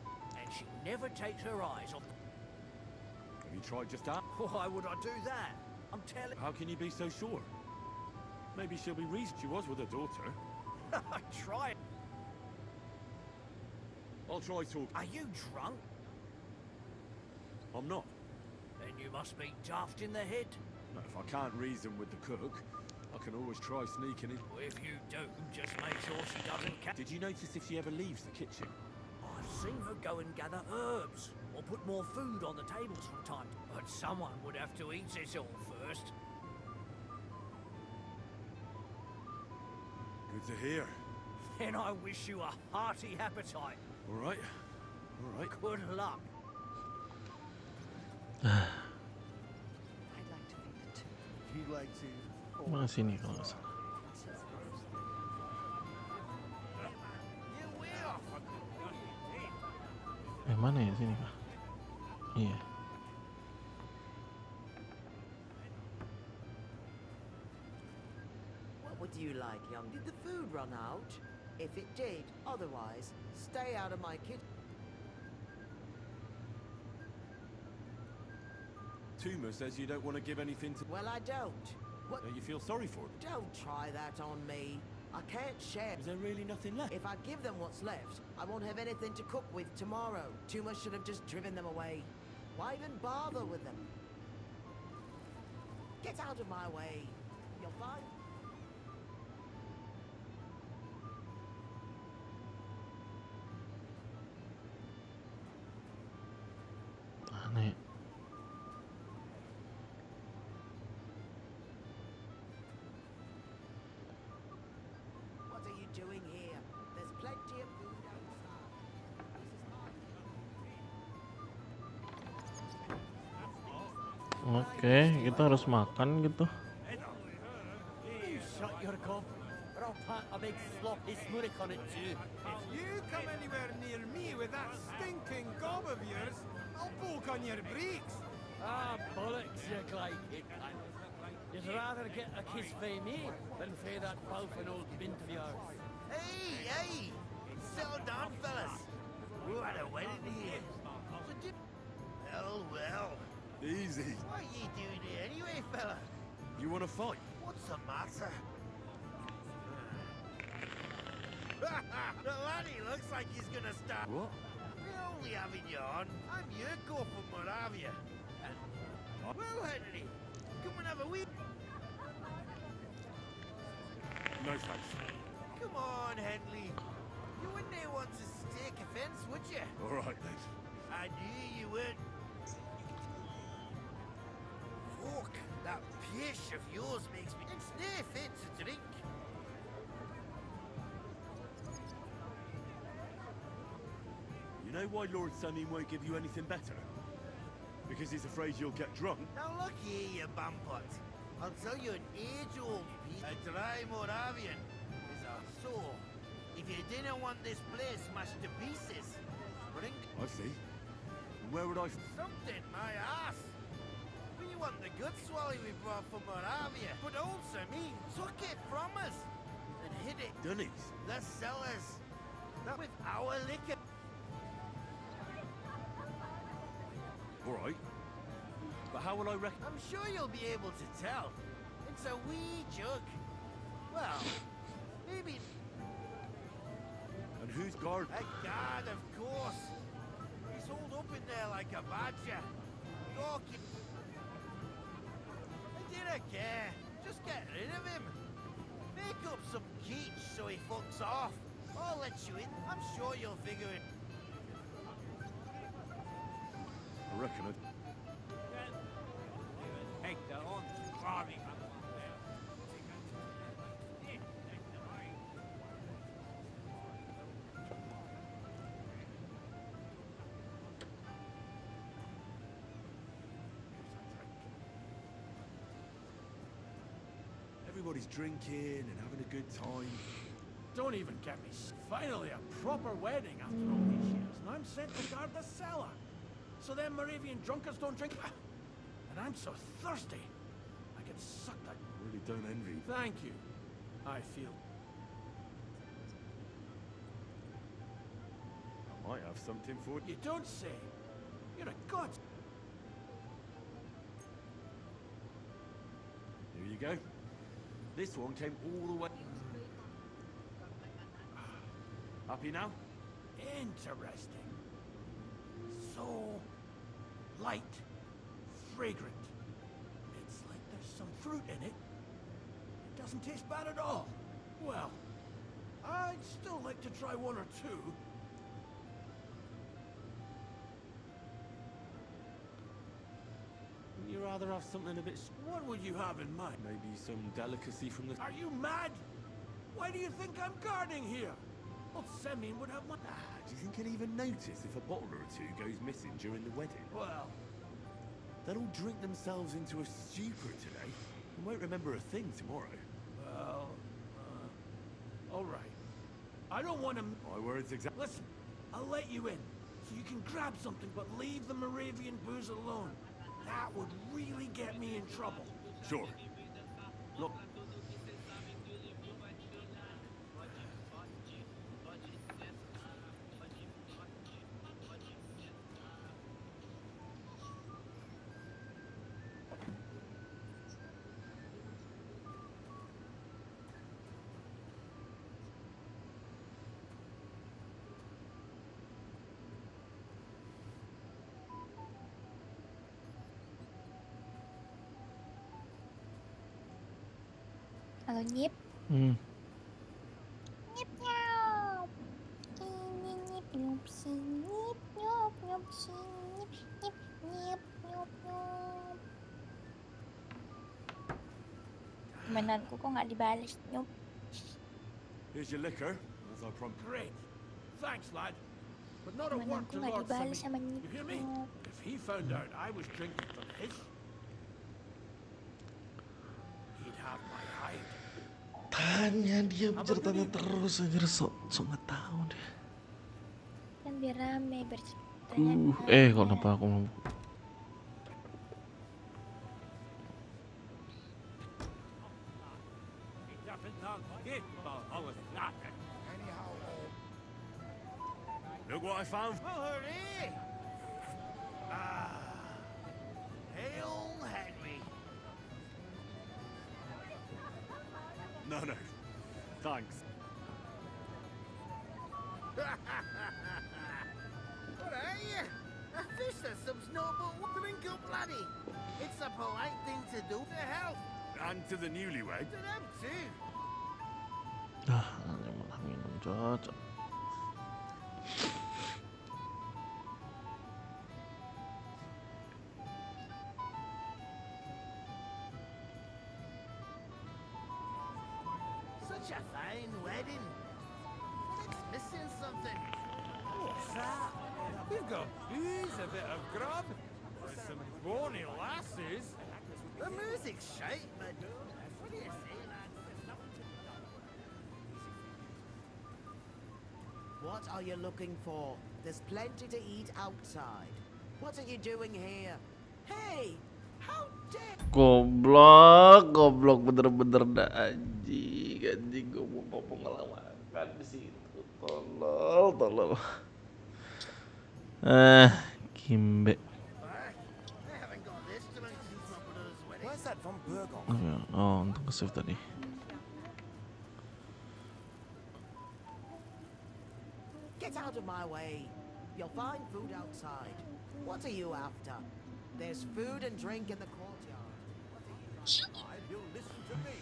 And she never takes her eyes off... Have you tried just that? Why would I do that? I'm telling... How can you be so sure? Maybe she'll be reasoned. She was with her daughter. Try it. I'll try talking. Are you drunk? I'm not. Then you must be daft in the head. No, if I can't reason with the cook, I can always try sneaking in. If you do, just make sure she doesn't catch... Did you notice if she ever leaves the kitchen? I've seen her go and gather herbs, or put more food on the tables from time. But someone would have to eat it all first. Good to hear. Then I wish you a hearty appetite. All right. All right. Good luck. You'd like to... Mana sini kalau nggak salah. Mana ya sini kah? Iya. What would you like, young? Did the food run out? If it did, otherwise, stay out of my kitchen. Toomer says you don't want to give anything to... Well, I don't. What? Don't you feel sorry for them? Don't try that on me. I can't share. Is there really nothing left? If I give them what's left, I won't have anything to cook with tomorrow. Toomer should have just driven them away. Why even bother with them? Get out of my way. You'll find... Aneh. What are you doing here? There's plenty of food outside. Oke, kita harus makan gitu. You shut your gob, or I'll pat a big sloppy smurrick on it too. If you come anywhere near me with that stinking gob of yours, I'll poke on your breeks. Ah, bollocks, you glide. You'd rather get a kiss from me than for that boufing old bint of yours. Hey, hey! Settle down, fellas. We're at a wedding here. Well, well. Easy. What are you doing here anyway, fella? You want to fight? What's the matter? The laddie looks like he's gonna start. What? We're only having you on. I'm Yurko from Moravia. And, well, Henry, come and have a wee. No thanks. Come on, Henley. You wouldn't want to take offense, would you? All right then. I knew you would. Fuck, that pish of yours makes me... It's no fit to drink. You know why Lord Samin won't give you anything better? Because he's afraid you'll get drunk? Now look here, you bumpot. I'll tell you an age-old piece. A dry Moravian is a soul. If you didn't want this place smashed to pieces, bring... I see. And where would I... Something, my ass. We want the good swally we brought from Moravia, but old Samin took it from us and hid it. Dunnies? The cellars. That with our liquor. All right. But how will I reckon? I'm sure you'll be able to tell. It's a wee jug. Well, maybe... And who's guard? A guard, of course. He's holed up in there like a badger. Gawky. I didn't care. Just get rid of him. Make up some keech so he fucks off. I'll let you in. I'm sure you'll figure it. I reckon it. Hey, they're on. Sorry. Everybody's drinking and having a good time. Don't even get me. Finally, a proper wedding after all these years, and I'm sent to guard the cellar. So them Moravian drunkards don't drink. And I'm so thirsty. I could suck that. I really don't envy. Thank you. I feel. I might have something for you. You don't say. You're a god. Here you go. This one came all the way. Happy now? Interesting. So light, fragrant. It's like there's some fruit in it. It doesn't taste bad at all. Well, I'd still like to try one or two. Wouldn't you rather have something a bit... What would you have in mind? Maybe some delicacy from the... Are you mad? Why do you think I'm guarding here? Well, Semin would have my... Do you think he'll even notice if a bottle or two goes missing during the wedding? Well... They'll all drink themselves into a stupor today and won't remember a thing tomorrow. Well, all right. I don't want to... My words exactly. Listen, I'll let you in, so you can grab something, but leave the Moravian booze alone. That would really get me in trouble. Sure. Look. Halo Nyip. Nyip nyop. Ini nyip nyop si nyip nyop nyop si nyip nyip nyip nyop nyop. Mainanku kok nggak dibalas nyop. Here's your liquor, as I promised. Great. Thanks, lad. But not a word Mainanku to nggak Lord dibalas Semin. sama nyip You hear me? nyop. If he found out I was drinking from his... He'd have my hide. Tanya dia bertanya terus anjir, sok nggak tahu deh. Kan biar rame berceritanya. Kalau kenapa aku mau Look what I found. Oh, hooray! Hail Henry. No, thanks. What are you? A fish that subs no but drink up, laddie. It's a polite thing to do to help. And to the newlywed. To them too. Ini malah minum cocok. Such a fine wedding. It's missing something. What's that? We've got booze, a bit of grub, and some bonny lasses. The music's shite, but what do you say, lads? There's nothing to... What are you looking for? There's plenty to eat outside. What are you doing here? Hey! How dare... Goblok bener-bener dah anjing gue mau pengalaman di situ, tolol. Kimbe. Where's that von Berghoff? Oh, untuk ke-save tadi. Get out of my way. You'll find food outside. What are you after? There's food and drink in the courtyard. What are you outside? You'll listen to me.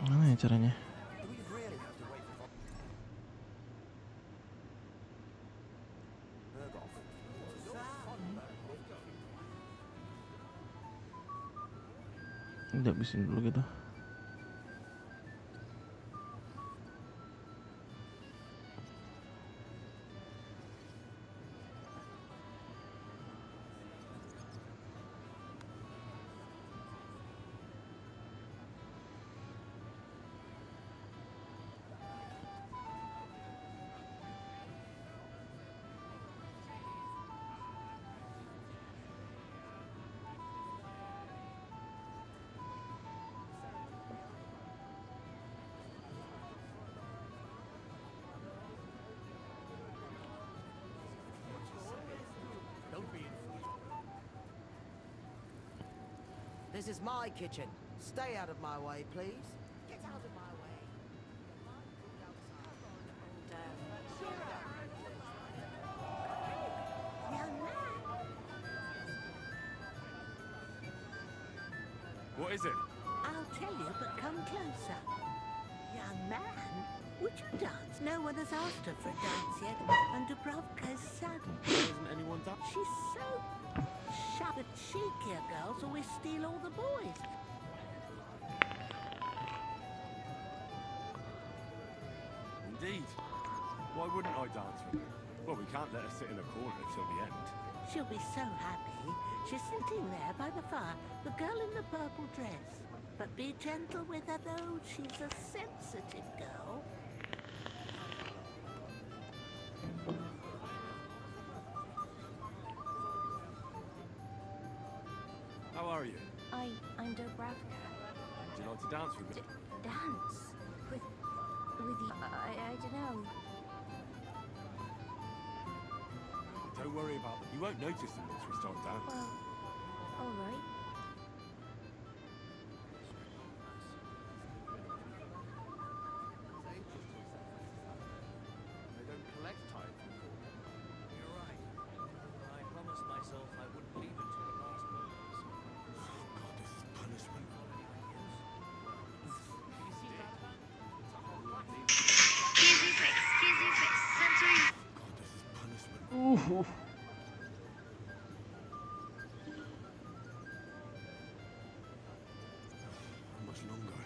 Mana ya caranya? Udah habisin dulu gitu. This is my kitchen. Stay out of my way, please. Get out of my way. What is it? I'll tell you, but come closer. Young man, would you dance? No one has asked her for a dance yet, and Dubrovka's sad. Hasn't anyone done? She's so shy. The cheekier girls always steal all the boys. Indeed. Why wouldn't I dance with her? Well, we can't let her sit in a corner till the end. She'll be so happy. She's sitting there by the fire, the girl in the purple dress. But be gentle with her, though. She's a sensitive girl. How are you? I'm Dubrovka. Would you like to dance with me? Dance? With you? I don't know. Don't worry about them. You won't notice them once we start dancing. Well, alright. They don't collect time. You're right. I promised myself I wouldn't leave until the last moment. God, this is punishment. How much longer?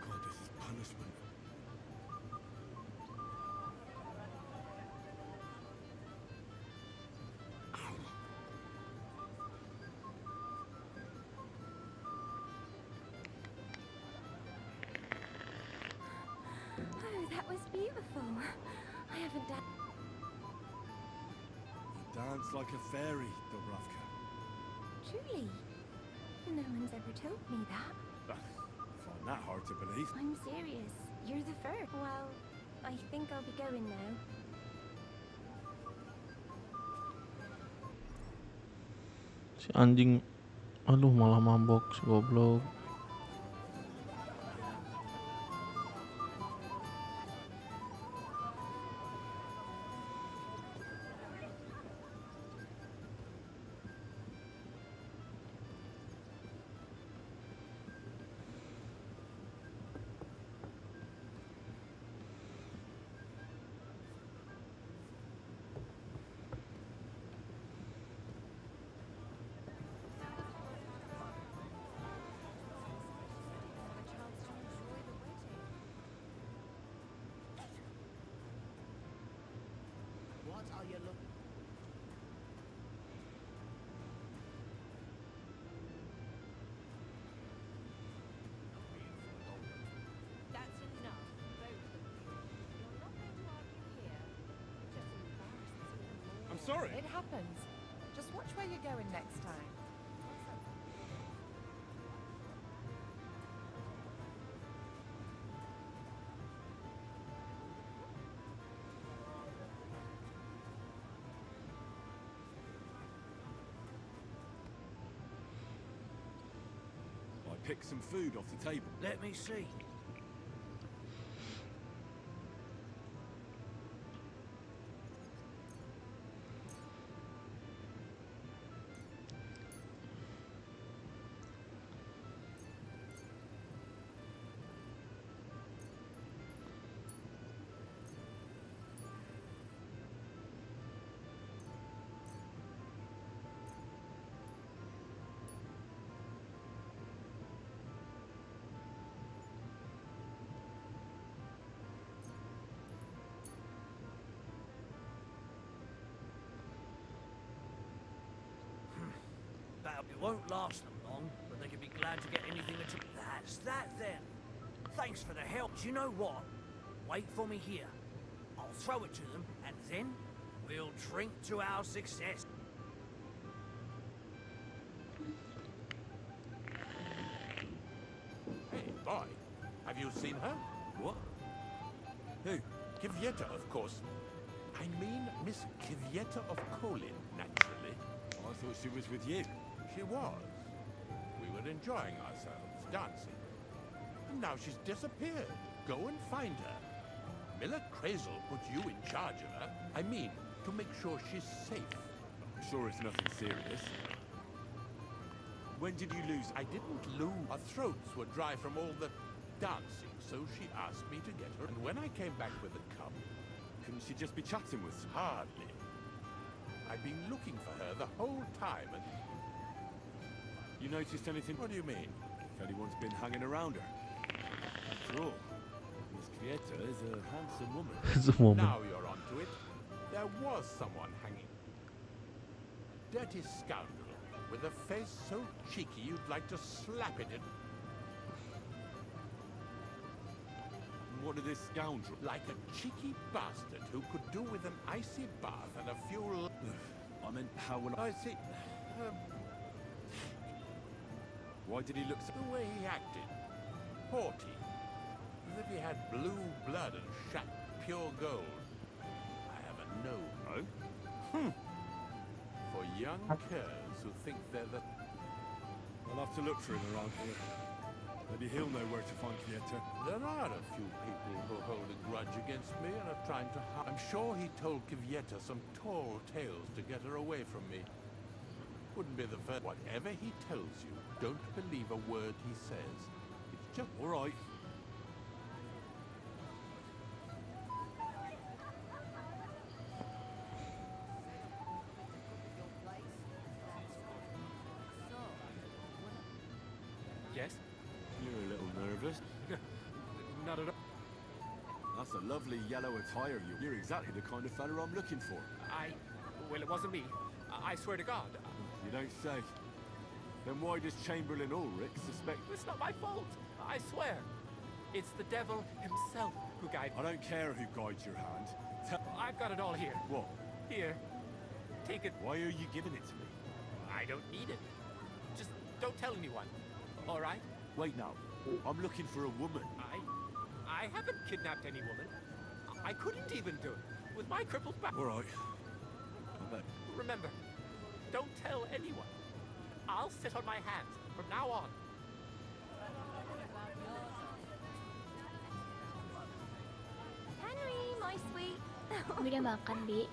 God, this is punishment. Oh, that was beautiful. I haven't done. You dance like a fairy, Dubrovka. Truly. No one's ever told me that. I find that hard to believe. I'm serious. You're the first. Well, I think I'll be going now. Si anjing, aduh malah mabok si goblok. What are you looking? That's enough, both of you. You're not going to argue here. It just embarrasses me more. I'm sorry. It happens. Just watch where you're going next time. I picked some food off the table. Let me see. It won't last them long, but they can be glad to get anything at all. That's that then. Thanks for the help. Do you know what? Wait for me here. I'll throw it to them, and then we'll drink to our success. Hey, boy. Have you seen her? What? Who? Kivieta, of course. I mean Miss Kivieta of Colin, naturally. I thought she was with you. She was. We were enjoying ourselves, dancing. And now she's disappeared. Go and find her. Miller Crazel put you in charge of her. I mean, to make sure she's safe. I'm sure it's nothing serious. When did you lose? I didn't lose. Our throats were dry from all the dancing, so she asked me to get her. And when I came back with the cup... Couldn't she just be chatting with someone? Hardly. I've been looking for her the whole time and... You noticed anything? What do you mean? If anyone's been hanging around her. After all, Miss Kvieta is a handsome woman. It's a woman. Now you're onto it. There was someone hanging. Dirty scoundrel, with a face so cheeky you'd like to slap it in. What did this scoundrel? Like a cheeky bastard who could do with an icy bath and a few... I meant, how will I see... Why did he look so... The way he acted. Haughty. As if he had blue blood and shat pure gold. I have a no. Oh? For young curs who think they're the... I'll have to look for him around here. Maybe he'll know where to find Kvieta. There are a few people who hold a grudge against me and are trying to harm... I'm sure he told Kvieta some tall tales to get her away from me. Wouldn't be the first... Whatever he tells you, don't believe a word he says. It's just... All right. Yes? You're a little nervous. Not at all. That's a lovely yellow attire. You're exactly the kind of fella I'm looking for. Well, it wasn't me. I swear to God. You don't say. Then why does Chamberlain Ulrich suspect... It's not my fault. I swear. It's the devil himself who guided me. I don't care who guides your hand. I've got it all here. What? Here. Take it. Why are you giving it to me? I don't need it. Just don't tell anyone. All right? Wait now. I'm looking for a woman. I haven't kidnapped any woman. I couldn't even do it with my crippled back. All right. I bet. Remember, don't tell anyone. I'll sit on my hands from now on. Henry, my sweet. Udah makan, Bi?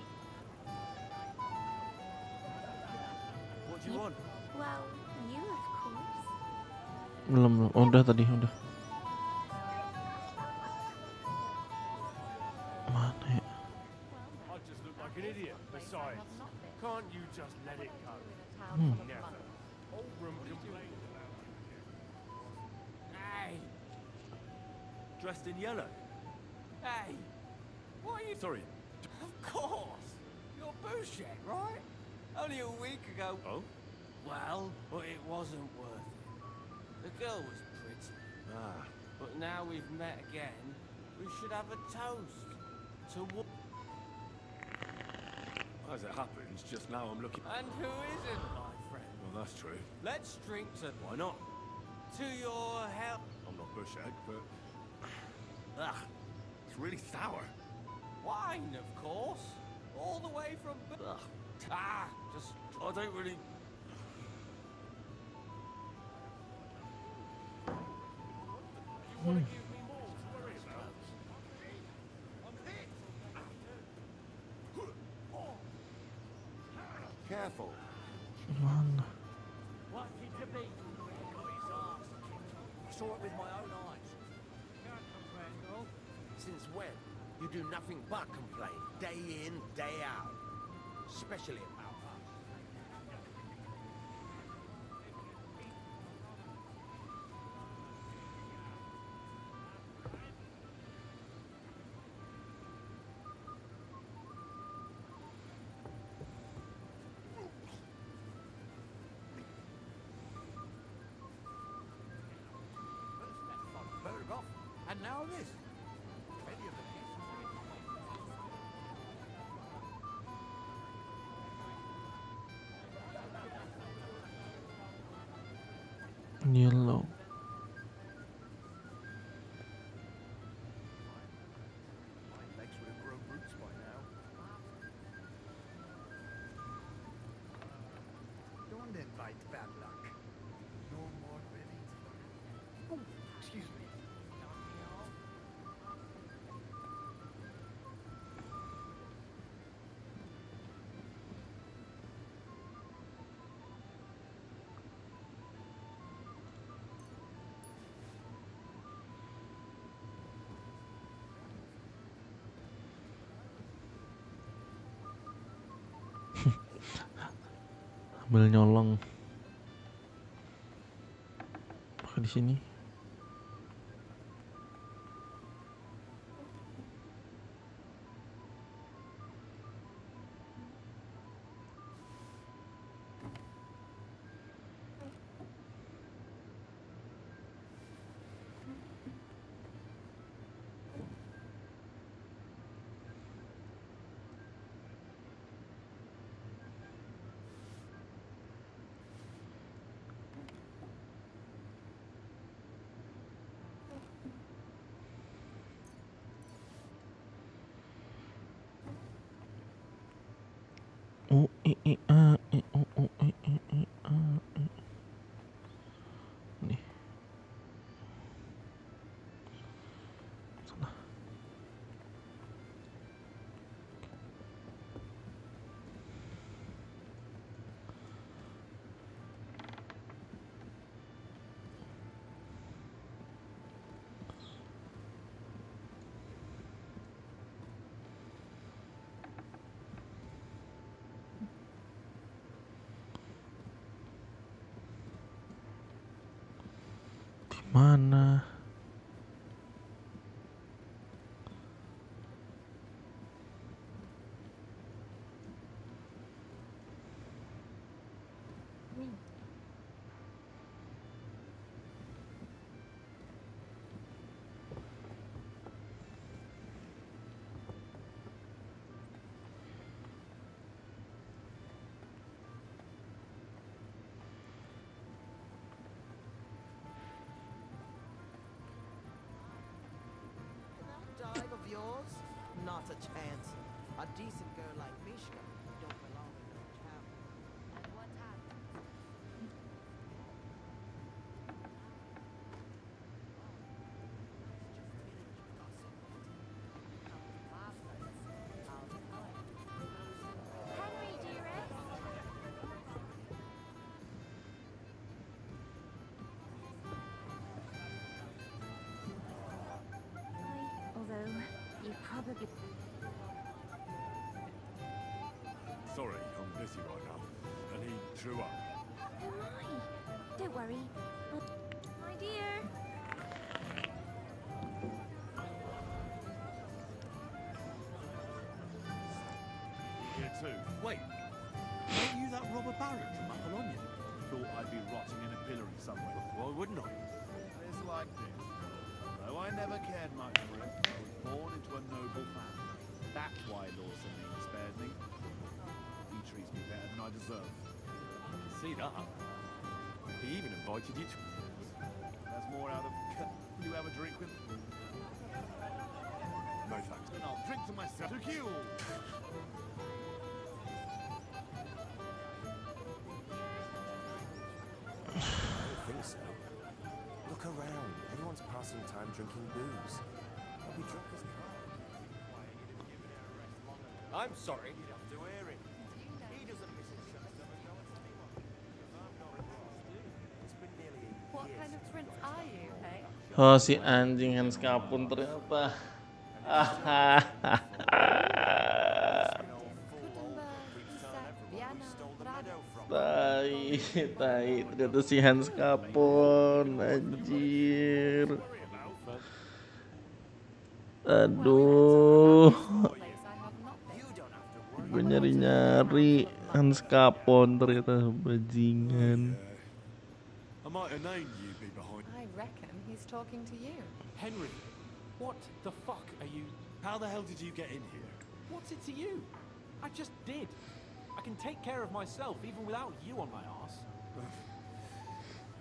What do you want? Well, you of course. Belum. Oh, udah tadi, udah. Mana ya? I just look like an idiot. Besides, can't you just let it go? Never. Old room complained about you. Hey, Dressed in yellow? hey, what are you... Sorry. Of course! You're Boucher, right? Only a week ago... Oh? Well, but it wasn't worth it. The girl was pretty. Ah. But now we've met again, we should have a toast. To what? As it happens, just now I'm looking... And who isn't, my friend? Well, that's true. Let's drink to... Why not? To your health. I'm not bush egg, but... Ugh. It's really sour. Wine, of course. All the way from... Ugh. Ah, just... I don't really... You want to give me more to worry about? I'm hit! Careful. Mana? What did you be? Got his arse kicked. I saw it with my own eyes. Can't complain, though. Since when? You do nothing but complain, day in, day out. Especially about us. Bird off, and now this. Plenty of the Yellow. My legs would have grown roots by now. Don't invite bad luck. No more weddings for you. Oh, excuse me. Sambil nyolong. Pakai di sini. Oh, nih. Sana. Mana? Dive of yours? Not a chance. A decent girl like Mishka don't belong in no camp. And what happened? forgive. Sorry, I'm busy right now. And he threw up. Why? Don't worry. My dear. Here too. Wait, aren't you that robber baron from Apollonia? Thought I'd be rotting in a pillory somewhere. Why wouldn't I? It's like this. Though I never cared much for it, I was born into a noble family. That's why Lord Samine spared me. He treats me better than I deserve. See that? He even invited you to... That's more out of... Do you have a drink with me? No thanks. Then I'll drink to myself. To kill! I don't think so. Look around. Everyone's passing time drinking booze. I'll be drunk as hell. I'm sorry. You'd have to hear it. He doesn't miss his chance to go at anyone. Because I'm not request to. It's been nearly a What year kind of prince are you, hey? Oh, si anjing Hans kapun ternyata. Tai, ternyata si Hans kapun, anjir. Aduh, gue nyari-nyari Hans kapun ternyata bajingan. I might have known you'd be behind. I reckon he's talking to you. Henry, what the fuck are you... How the hell did you get in here? What's it to you? I just did. I can take care of myself even without you on my ass.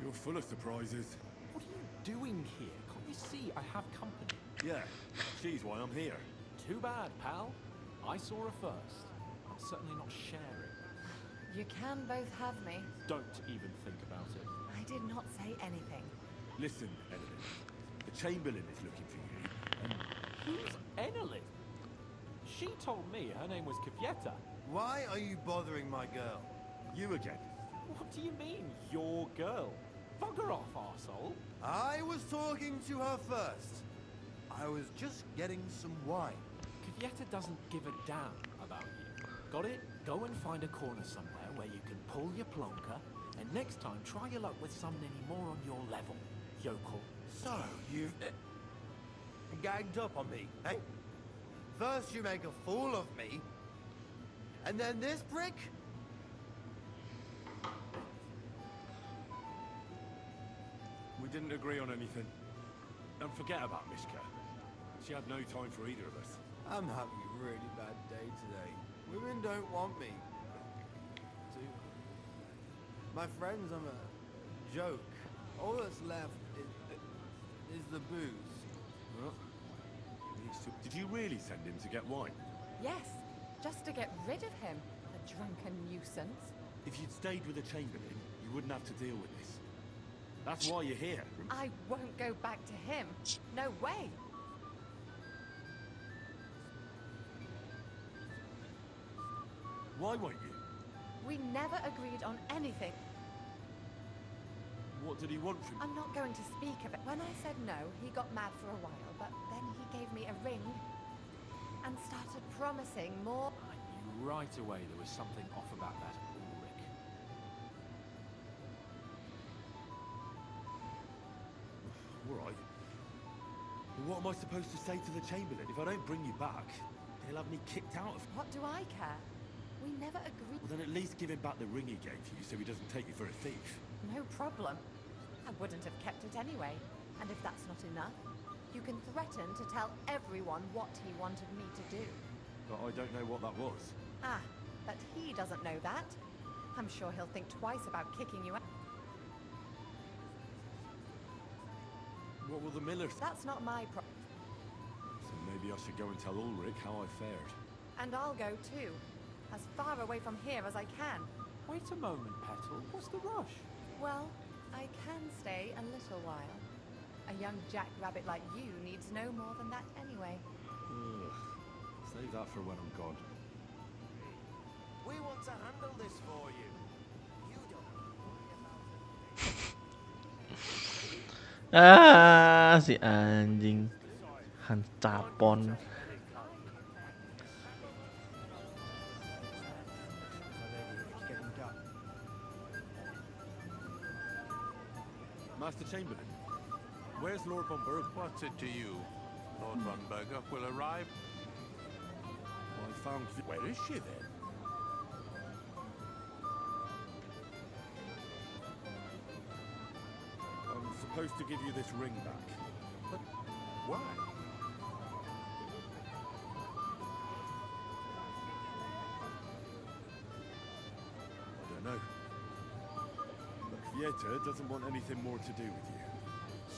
You're full of surprises. What are you doing here? Can't you see I have company? Yeah, she's why I'm here. Too bad, pal. I saw her first. I'm certainly not sharing. You can both have me. Don't even think about it. I did not say anything. Listen, Evelyn. The Chamberlain is looking for you. And who's Enelin? She told me her name was Kavieta. Why are you bothering my girl? You again. What do you mean, your girl? Bugger off, arsehole. I was talking to her first. I was just getting some wine. Kavieta doesn't give a damn about you. Got it? Go and find a corner somewhere where you can pull your plonker, and next time try your luck with someone any more on your level, yokel. So, you gagged up on me, eh? First you make a fool of me, and then this prick? we didn't agree on anything. Don't forget about Mishka. She had no time for either of us. I'm having a really bad day today. Women don't want me. My friends, I'm a joke. All that's left is the booze. Huh? Did you really send him to get wine? Yes, just to get rid of him, the drunken nuisance. If you'd stayed with the Chamberlain, you wouldn't have to deal with this. That's why you're here. I won't go back to him. No way. Why won't you? We never agreed on anything. What did he want from you? I'm not going to speak of it. When I said no, he got mad for a while, but then he gave me a ring and started promising more. I knew right away there was something off about that Ulrich. All right. Well, what am I supposed to say to the Chamberlain? If I don't bring you back, he'll have me kicked out of... What do I care? We never agreed. Well, then at least give him back the ring he gave you so he doesn't take you for a thief. No problem. I wouldn't have kept it anyway. And if that's not enough, you can threaten to tell everyone what he wanted me to do. But I don't know what that was. Ah, but he doesn't know that. I'm sure he'll think twice about kicking you out. What will the miller say? That's not my problem. So maybe I should go and tell Ulrich how I fared. And I'll go too. As far away from here as I can. Wait a moment, Petal. What's the rush? Well, I can stay a little while. A young jackrabbit like you needs no more than that anyway. Ugh. Save that for when I'm gone. We want to handle this for you. You don't worry about it. Si anjing Hans capon. Master Chamberlain, where's Lord von Berg? What's it to you? Lord von Berger will arrive. Well, I found... Where is she then? I'm supposed to give you this ring back. But why? I don't know. But Vieta doesn't want anything more to do with you.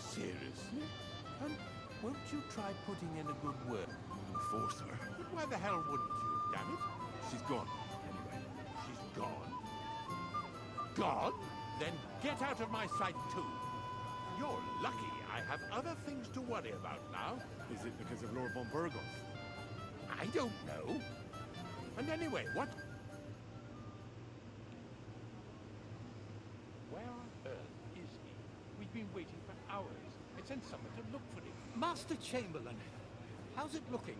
Seriously? And won't you try putting in a good word? Force her. But why the hell wouldn't you, damn it? She's gone, anyway. She's gone? Gone? Then get out of my sight too. You're lucky I have other things to worry about now. Is it because of Lord von Bergoff? I don't know. And anyway, what? Where on earth is he? We've been waiting for hours. I sent someone to look for him. Master Chamberlain, how's it looking?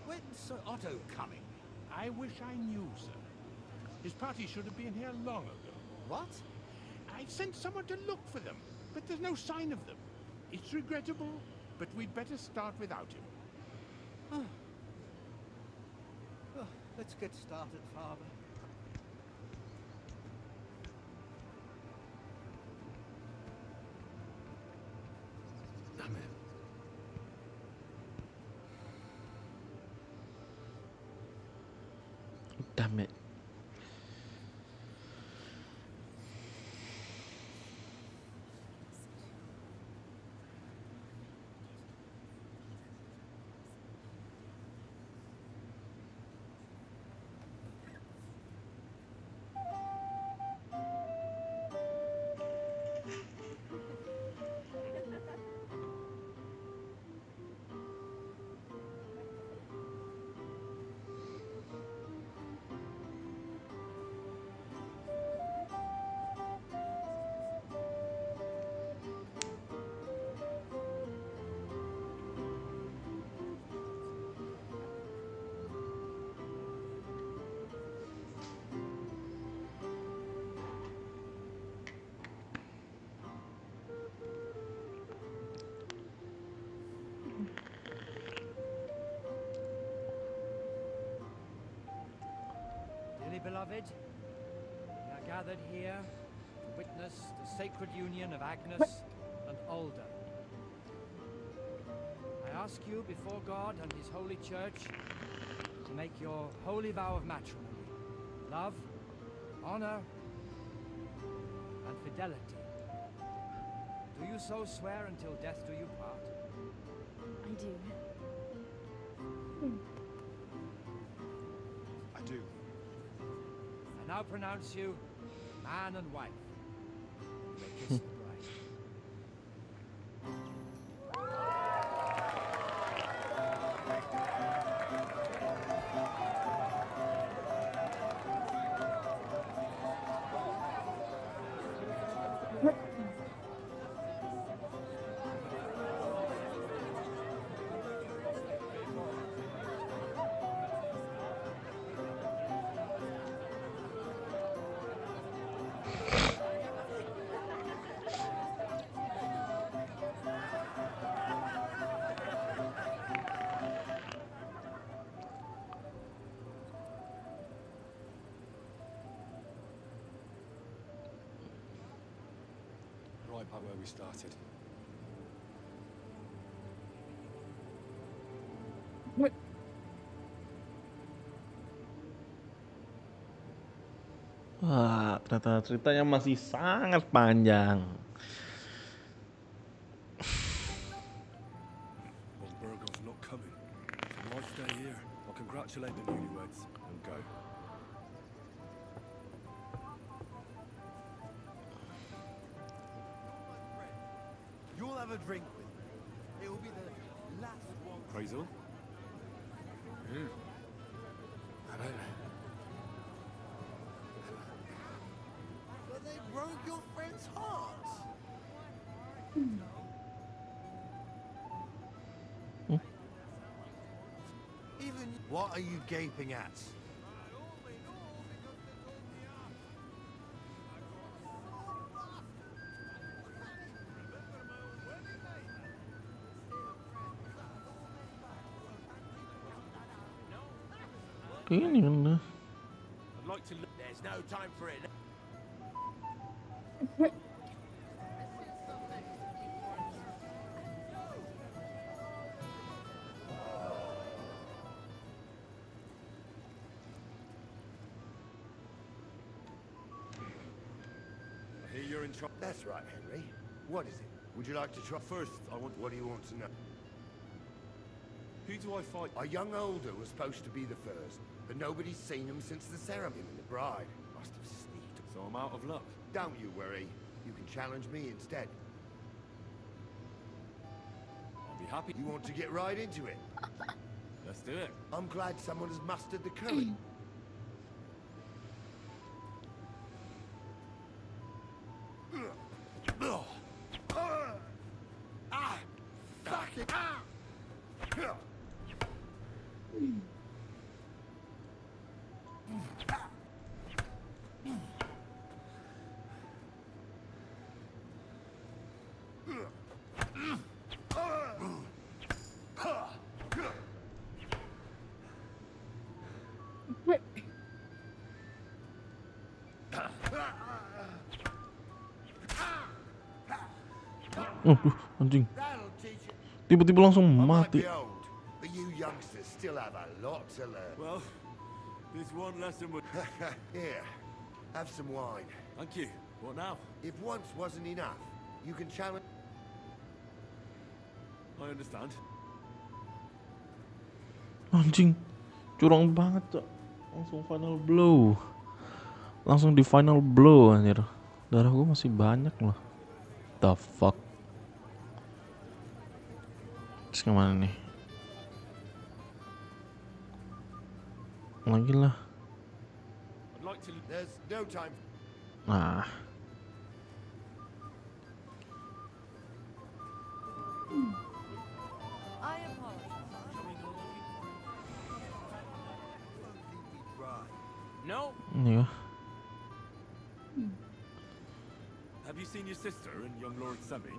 When's Sir Otto coming? I wish I knew, sir. His party should have been here long ago. What? I sent someone to look for them, but there's no sign of them. It's regrettable, but we'd better start without him. Oh, let's get started, Father. Damn it. Damn it. Dearly beloved, we are gathered here to witness the sacred union of Agnes and Alda. I ask you before God and His holy church to make your holy vow of matrimony, love, honor, and fidelity. Do you so swear until death do you part? I do. I do. I now pronounce you man and wife. You may kiss the bride. Right back where we started. Wah, ternyata ceritanya masih sangat panjang. Von Bergoff's not coming. So why stay here? I'll congratulate the newlyweds and go. You'll have a drink with me. It will be the last one. Appraisal? But they broke your friend's heart. Even what are you gaping at? Ini kan dah. I'd like to look. There's no time for it. I hear you're in charge. That's right, Henry. What is it? Would you like to try? First, I want. What do you want to know? Who do I fight? A young older was supposed to be the first, but nobody's seen him since the ceremony. The bride must have sneaked. So I'm out of luck. Don't you worry. You can challenge me instead. I'll be happy. You want to get right into it? Let's do it. I'm glad someone has mustered the courage. Anjing. Tiba-tiba langsung mati. But you youngsters still have a lot to learn. Well, this one lesson would. Here, have some wine. Thank you. What now? If once wasn't enough, you can challenge. I understand. Anjing, curang banget cok. Langsung final blow. Langsung di final blow anjir. Darah gue masih banyak loh. The fuck. Terus kemana nih? Lagi lah. There's no time. Nah. I apologize. No. Iya. Have you seen your sister and young Lord Semin?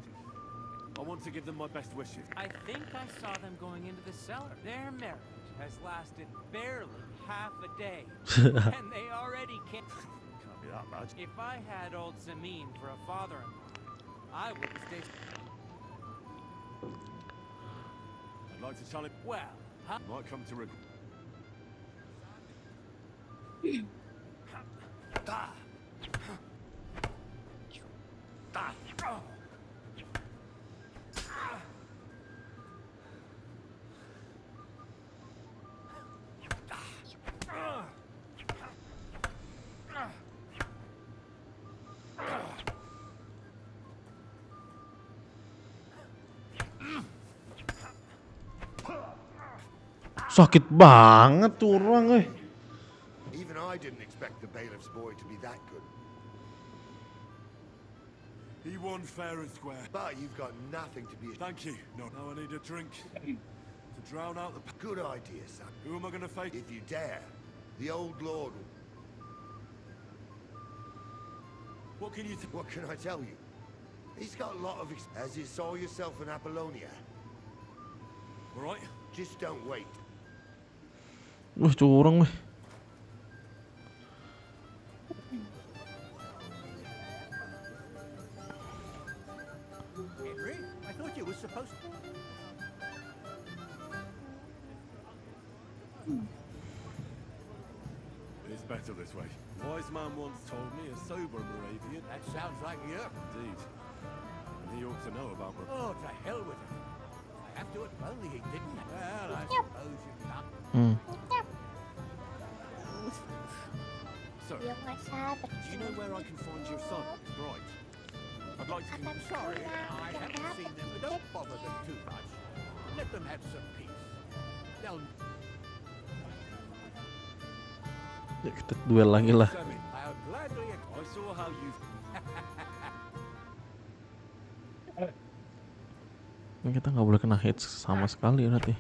I want to give them my best wishes. I think I saw them going into the cellar. Their marriage has lasted barely half a day, and they already can't. Can't be that bad. If I had old Samin for a father-in-law, I wouldn't stay. I'd like to challenge. Well, huh? You might come to regret. Sakit banget tuh orang Even I didn't expect the bailiff's boy to be that good. He won fair and square. But you've got nothing to be. Thank you. No, now I need a drink to drown out the. Good idea, son. Who am I going to face? If you dare, the old lord. What can you? What can I tell you? He's got a lot of. As you saw yourself in Apollonia. All right. Just don't wait. Wah, curang weh. Henry, I thought you were supposed to. It's better this way. Wise man once told me a sober Moravian. That sounds like you. Indeed. And he ought to know about. Oh, to hell with him. I have to admit, only he didn't. Well, I suppose you can't. Sir, do you know where I can find your son? Right. I'd like to. I'm sorry, I haven't seen them, but don't bother them too much. Let them have some peace. They'll. Ya kita duel lagi lah. I'll gladly. I saw how you. Ini kita nggak boleh kena hits sama sekali berarti.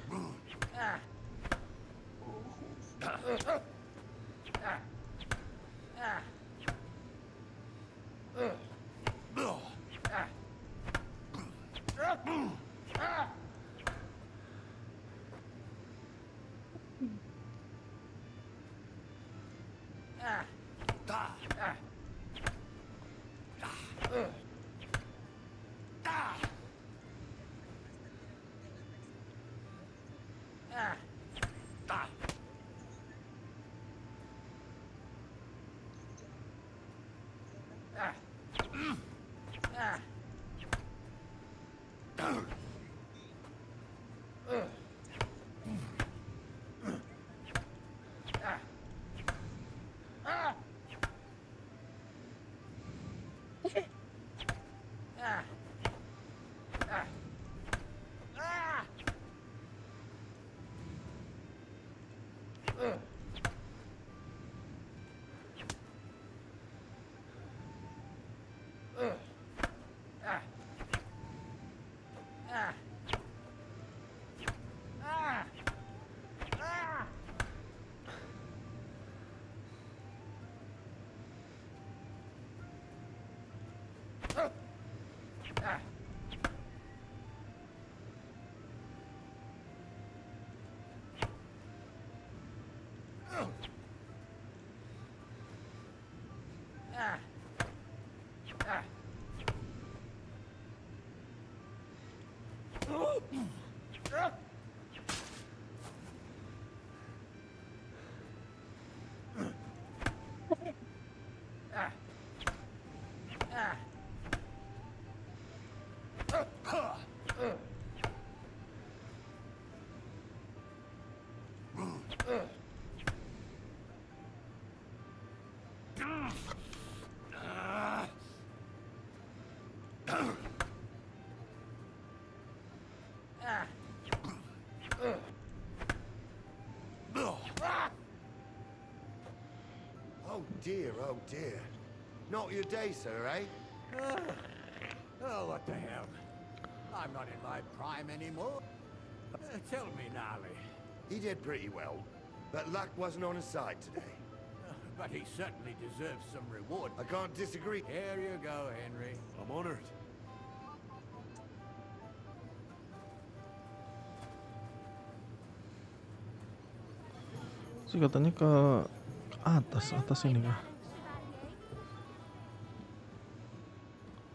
Oh dear. Not your day, sir, eh? Oh, what the hell? I'm not in my prime anymore. Tell me, Nolly. He did pretty well, but luck wasn't on his side today. But he certainly deserves some reward. I can't disagree. Here you go, Henry. I'm honored. Sih katanya ke atas ini kah?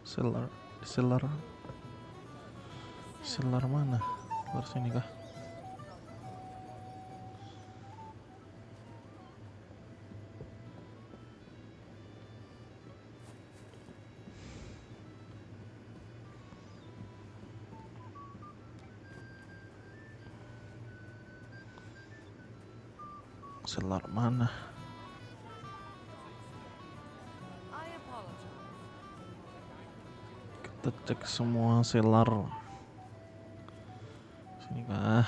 Cellar mana? Cellar sini kah? Cellar mana? Kita cek semua cellar. Sini kah?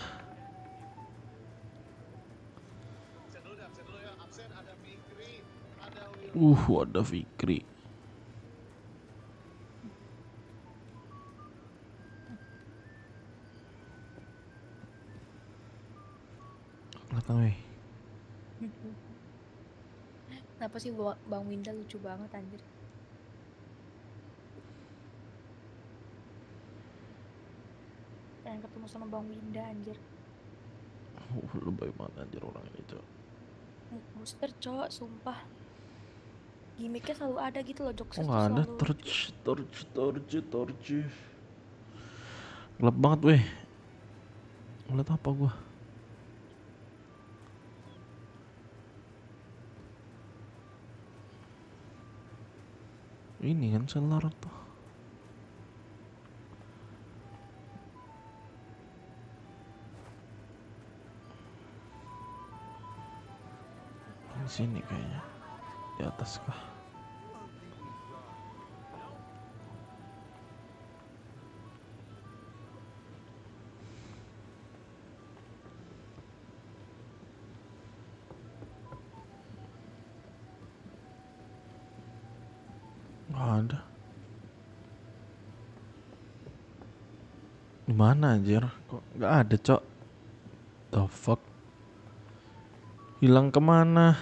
Ada Fikri. Kelihatan weh. Kenapa sih Bang Winda lucu banget anjir. Pengen ketemu sama Bang Winda anjir. Lebay banget anjir orang ini, Cok. Booster, Cok, sumpah. Gimiknya selalu ada gitu loh, jokes Oh, nggak ada. Torch. Gelap banget weh. Ngeliat apa gua? Ini kan cellar tuh. Di sini kayaknya. Di atas kah? Nggak ada. Dimana anjir? Kok nggak ada, Cok? The fuck? Hilang kemana?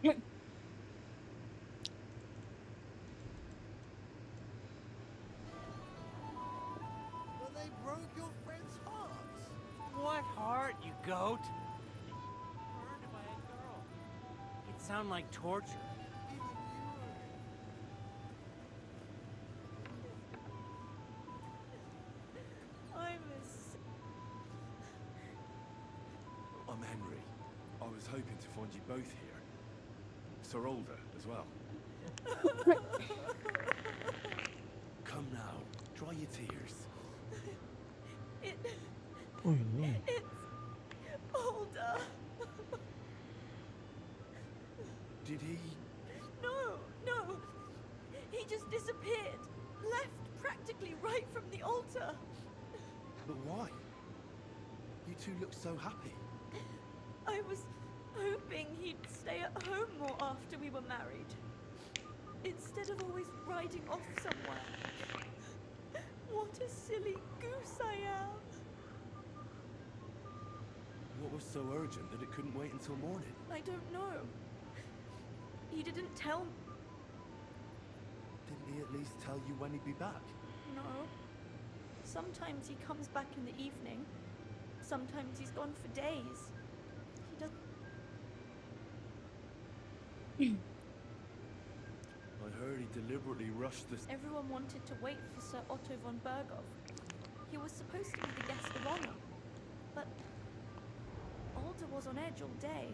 But they broke your friend's hearts. What heart, you goat? Burned by a girl. It sound like torture. I'm Henry. I was hoping to find you both here. Sir Older as well. Come now, dry your tears. Oh ini. Older. Did he? No. He just disappeared. Left practically right from the altar. But why? You two look so happy. I was hoping he'd stay at home more after we were married. Instead of always riding off somewhere. What a silly goose I am. What was so urgent that it couldn't wait until morning? I don't know. He didn't tell me. Didn't he at least tell you when he'd be back? No. Sometimes he comes back in the evening. Sometimes he's gone for days. He doesn't. I heard he deliberately rushed this. Everyone wanted to wait for Sir Otto von Berghoff. He was supposed to be the guest of honor. But Alder was on edge all day.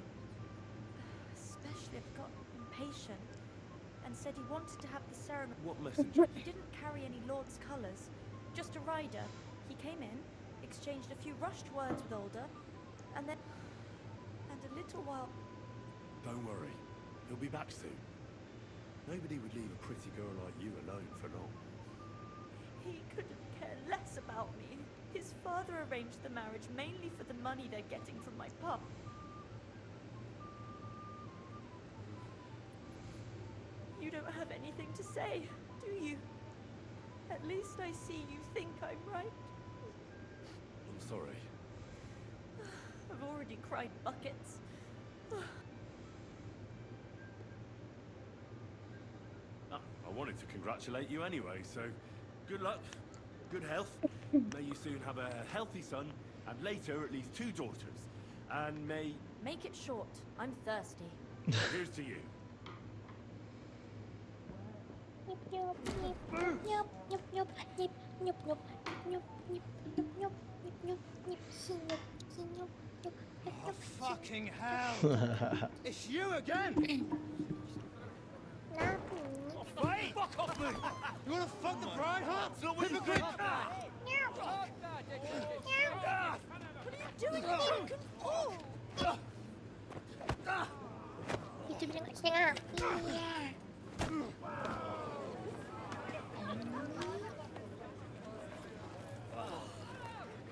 Especially got impatient and said he wanted to have the ceremony. What messenger? He didn't carry any Lord's colours, just a rider. He came in, exchanged a few rushed words with Alder, and then... And a little while... Don't worry, he'll be back soon. Nobody would leave a pretty girl like you alone for long. He couldn't care less about me. His father arranged the marriage mainly for the money they're getting from my pub. You don't have anything to say, do you? At least I see you think I'm right. I'm sorry. I've already cried buckets. I wanted to congratulate you anyway, so good luck, good health. May you soon have a healthy son, and later at least 2 daughters. And may... Make it short. I'm thirsty. Here's to you. Oh, fucking hell! It's you again! Wait! Fuck off me! You wanna fuck the bride, huh? Hypocrite! What are you doing? Itu bilang setengah. Iya.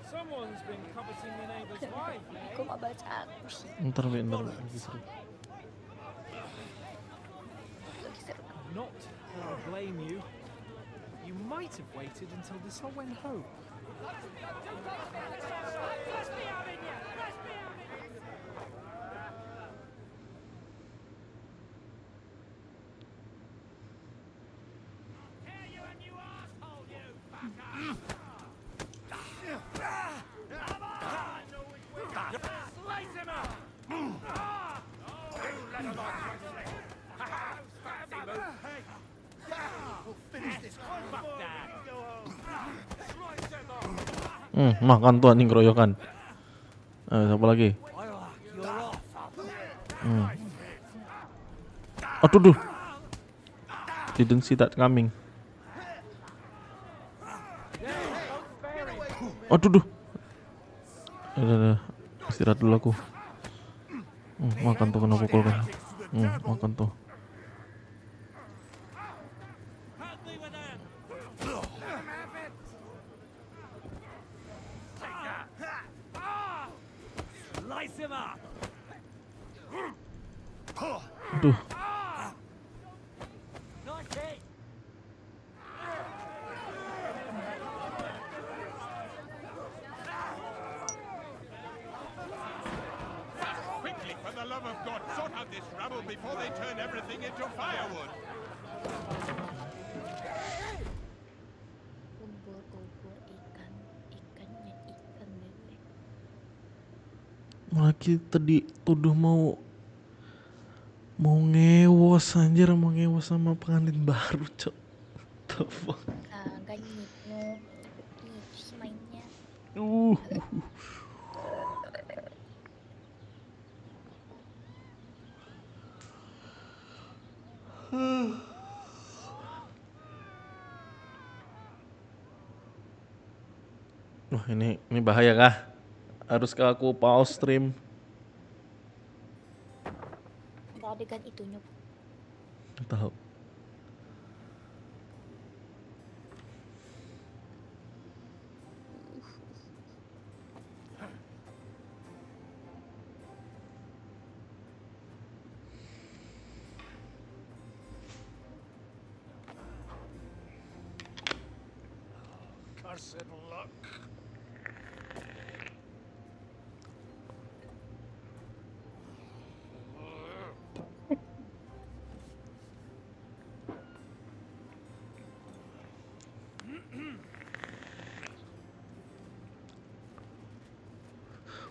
Someone's been coveting the neighbor's wife, eh? Aku mau baca aku sih. Ntar lagi seru. Not that I blame you. You might have waited until this all went home. Makan tuh anjing keroyokan. Siapa lagi? Aduh duh. Didn't see that coming. Aduh duh. Udah, istirahat dulu aku. Makan tuh kena pukul kan. Makan tuh. Aduh. love of God, sort out this rabble before they turn everything into firewood. Ubur-ubur ikan, ikannya ikan bebek. Malah kita dituduh mau ngewos anjir, mau ngewos sama pengantin baru, cok. The fuck. Kagak nyip-nyup sih mainnya. Wah, ini bahaya kah? Haruskah aku pause stream? Ada adegan itu nyup. Tahu. Cursed luck.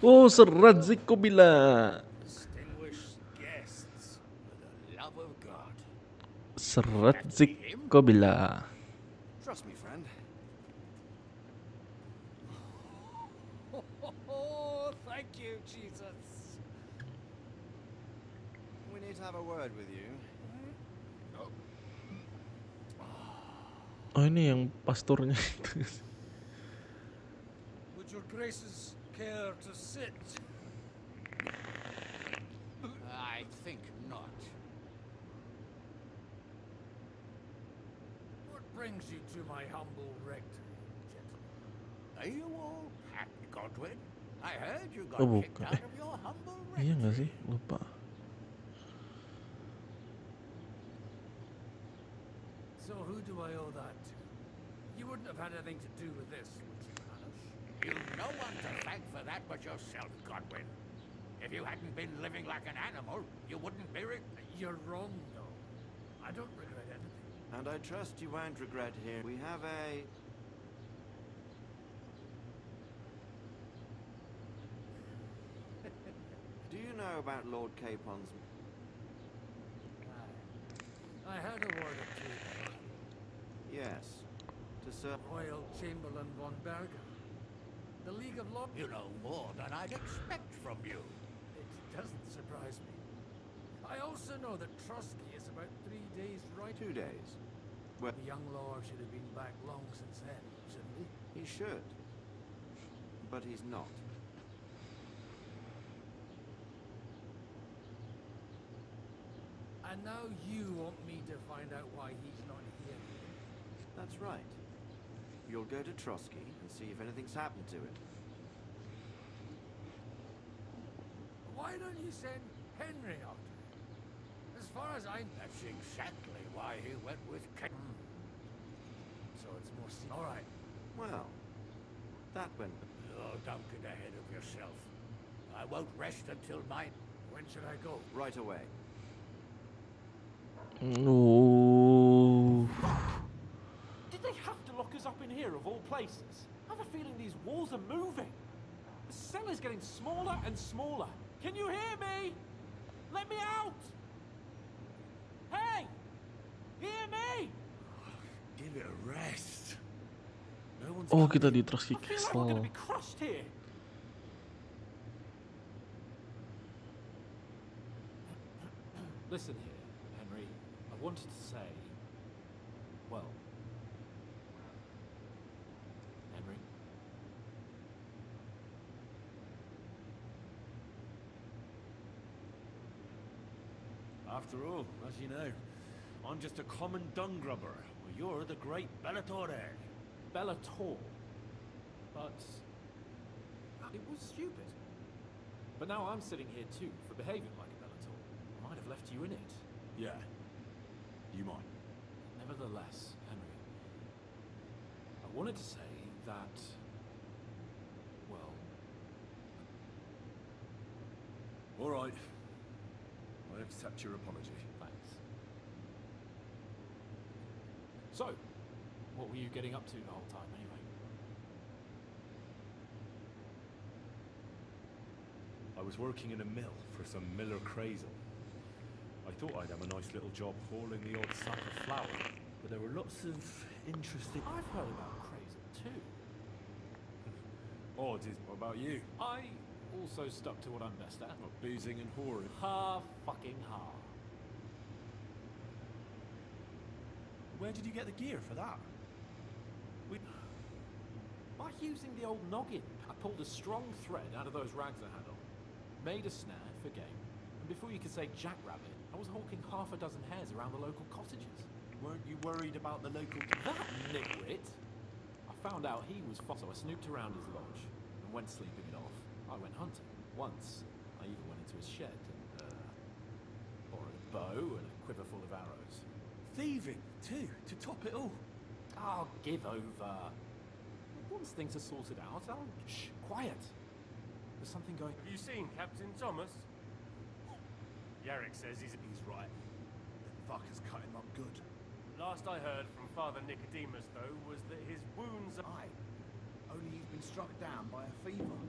Oh, serat Zikobila. Distinguished guests, for the love of God. Serat Zikobila. Trust me, friend. Oh, thank you, Jesus. We need to have a word with you. Oh, ini yang pastornya itu. Would your graces care to sit? I think not. What brings you to my humble rectory, gentlemen? Are you all packed, Godwin? I heard you Oh, got kicked bukan. out of your humble Iya nggak sih? Lupa. So who do I owe that to? You wouldn't have had anything to do with this, would you, Hannah? You've no one to thank for that but yourself, Godwin. If you hadn't been living like an animal, you wouldn't be You're wrong, though. I don't regret anything. And I trust you won't regret here. We have a... Do you know about Lord Capon's... I had a word or two. Yes. To Sir... Royal Chamberlain von Berger. The League of Lords. You know more than I'd expect from you. It doesn't surprise me. I also know that Trotsky is about 3 days right. 2 days. Well, The young lord should have been back long since then, shouldn't he? he should. But he's not. And now you want me to find out why he's not here. That's right. You'll go to Trotsky and see if anything's happened to him. Why don't you send Henry out? As far as I... That's exactly why he went with So it's more... All right. Well, that went... Oh, don't get ahead of yourself. I won't rest until my... When should I go? Right away. Oh. Did they have to lock us up in here of all places? I have a feeling these walls are moving. The cell is getting smaller and smaller. Can you hear me? Let me out! Hey! Hear me! Give it a rest. No one's Oh, coming. kita di Trotsky I feel like we're Castle. gonna be crushed here. Listen here, Henry. I wanted to say, well, Henry. After all, as you know, I'm just a common dung grubber. Well, you're the great Bellatore. Bellator. But it was stupid. But now I'm sitting here too for behaving like a Bellator. I might have left you in it. Yeah, you might. Nevertheless, Henry, I wanted to say that, well... All right. I accept your apology. Thanks. So, what were you getting up to the whole time, anyway? I was working in a mill for some miller crazel. I thought I'd have a nice little job hauling the odd sack of flour, but there were lots of interesting... I've heard about crazel too. Odd is, what about you? I also stuck to what I'm best at. What, boozing and whoring? Fucking ha. Where did you get the gear for that? By using the old noggin, I pulled a strong thread out of those rags I had on, made a snare for game, and before you could say jackrabbit, I was hawking half a dozen hares around the local cottages. Weren't you worried about the local... That nitwit! I found out he was so I snooped around his lodge, and when sleeping it off, I went hunting. Once, I even went into his shed and borrowed a bow and a quiver full of arrows. Thieving, too, to top it all. Oh, give over. Once things are sorted out, I'll... Shh, quiet. There's something going... Have you seen Captain Thomas? Yarrick says he's right. That fucker's cut him up good. Last I heard from Father Nicodemus, though, was that his wounds are... Aye. Only he's been struck down by a fever.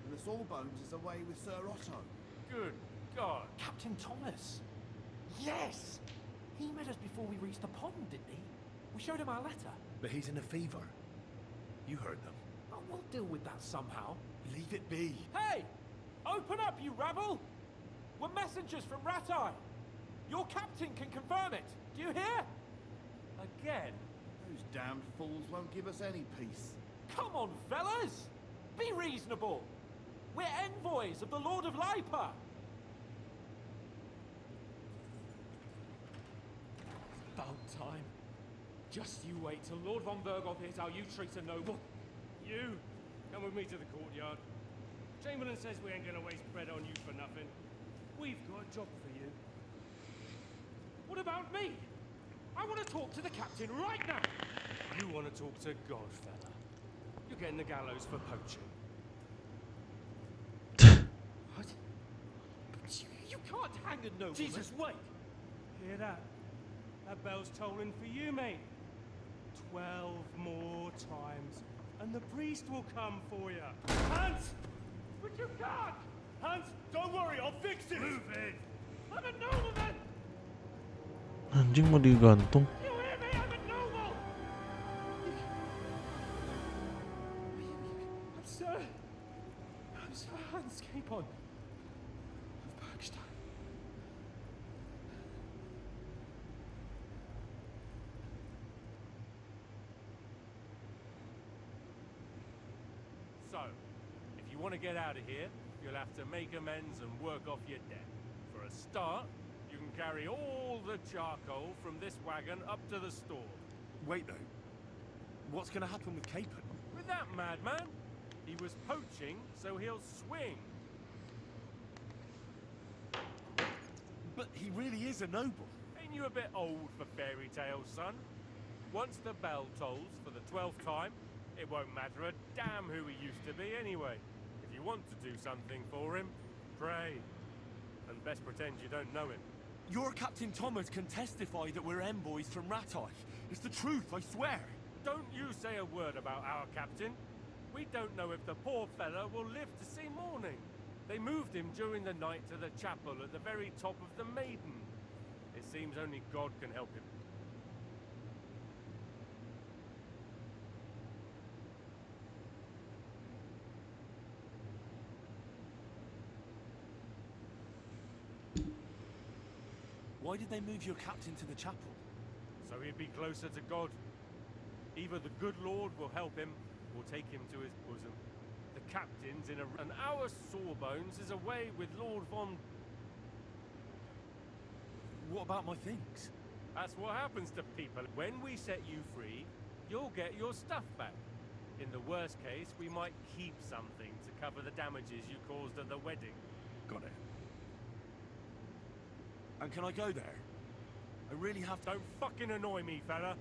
And the Sawbones is away with Sir Otto. Good God. Captain Thomas! Yes! He met us before we reached the pond, didn't he? We showed him our letter. But he's in a fever. You heard them. Oh, we'll deal with that somehow. Leave it be. Hey! Open up, you rabble! We're messengers from Ratai. Your captain can confirm it. Do you hear? Again? Those damned fools won't give us any peace. Come on, fellas! Be reasonable! We're envoys of the Lord of Lipa! About time. Just you wait till Lord von Berghoff hears how you treat a noble. You, come with me to the courtyard. Chamberlain says we ain't gonna waste bread on you for nothing. We've got a job for you. What about me? I want to talk to the captain right now. You want to talk to God, fella. You're getting the gallows for poaching. What? You can't hang a nobleman. Jesus, wait! Hear that? That bell's tolling for you, mate. 12 more times, and the priest will come for you. Hans! But you can't! Hans, don't worry, I'll fix it! Move it! I'm a nobleman! Anjing mau digantung. You hear me? I'm a noble! I'm Sir Hans Capon of Bergstein. So, if you want to get out of here, you'll have to make amends and work off your debt. For a start, you can carry all the charcoal from this wagon up to the store. Wait, though. What's going to happen with Capon? With that madman? He was poaching, so he'll swing. But he really is a noble. Ain't you a bit old for fairy tales, son? Once the bell tolls for the 12th time, it won't matter a damn who he used to be anyway. If you want to do something for him, pray. And best pretend you don't know him. Your Captain Thomas can testify that we're envoys from Ratai. It's the truth, I swear. Don't you say a word about our captain. We don't know if the poor fella will live to see morning. They moved him during the night to the chapel at the very top of the Maiden. It seems only God can help him. Why did they move your captain to the chapel? So he'd be closer to God. Either the good Lord will help him, or take him to his bosom. The captain's in and our Sawbones is away with Lord von... What about my things? That's what happens to people. When we set you free, you'll get your stuff back. In the worst case, we might keep something to cover the damages you caused at the wedding. Got it. And can I go there? I really have to... Don't fucking annoy me, fella.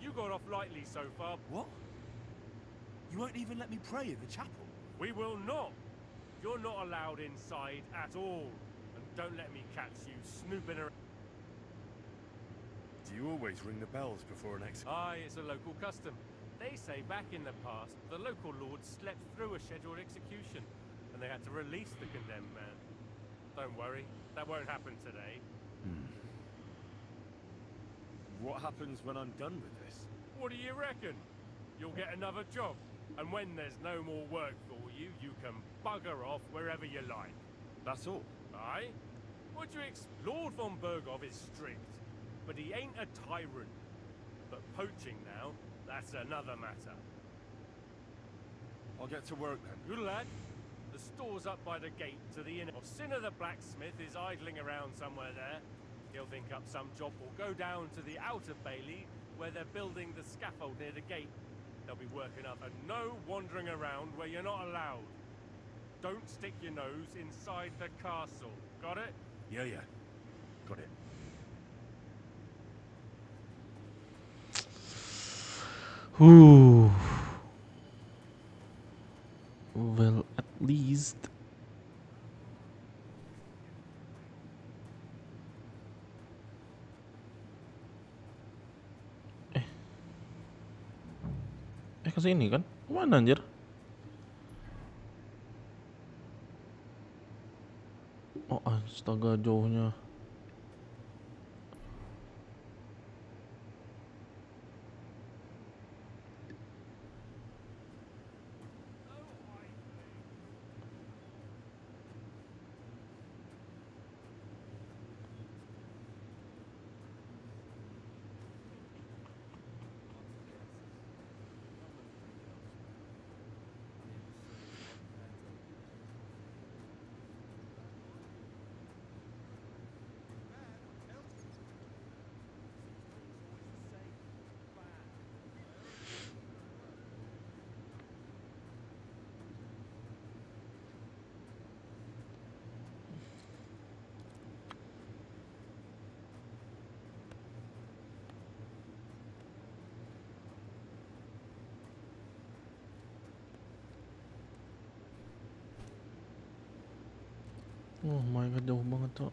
You got off lightly so far. What? You won't even let me pray in the chapel? We will not. You're not allowed inside at all. And Don't let me catch you snooping around. Do you always ring the bells before an execution? Aye, it's a local custom. They say back in the past, the local lords slept through a scheduled execution, and they had to release the condemned man. Don't worry, that won't happen today. What happens when I'm done with this? What do you reckon? You'll get another job, and when there's no more work for you, you can bugger off wherever you like. That's all? Aye? What do you Lord von Berghoff is strict, but he ain't a tyrant. But poaching now, that's another matter. I'll get to work then. Good lad. The store's up by the gate to the inn. Sinner the blacksmith is idling around somewhere there. He'll think up some job or go down to the outer bailey where they're building the scaffold near the gate. They'll be working up, and no wandering around where you're not allowed. Don't stick your nose inside the castle. Got it? Yeah. Got it. Ooh. Well, at least kesini kan? Kemana anjir? Oh astaga jauhnya. Oh my god, jauh banget tuh.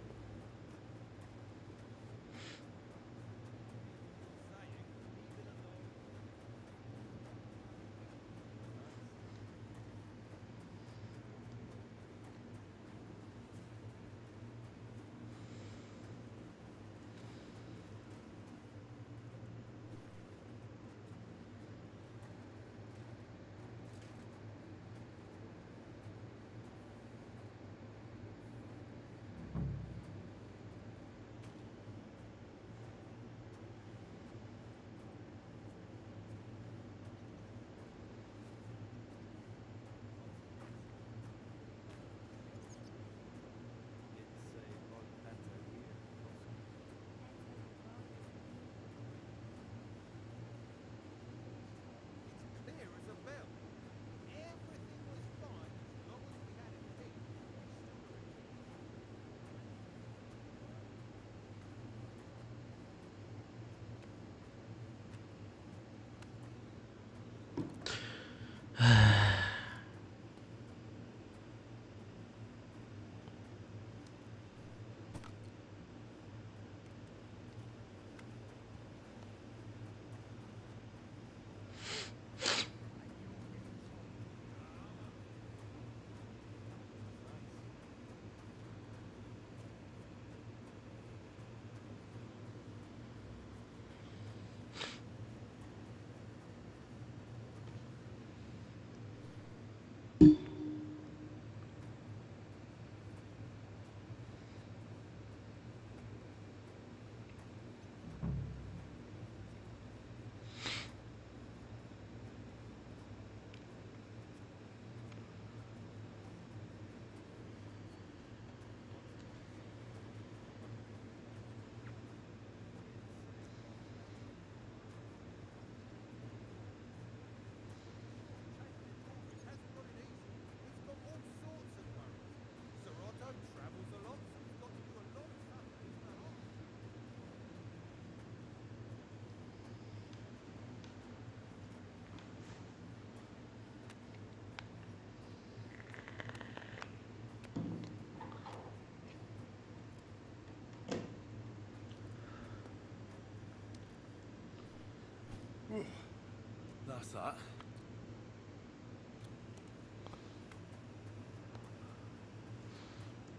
That's that.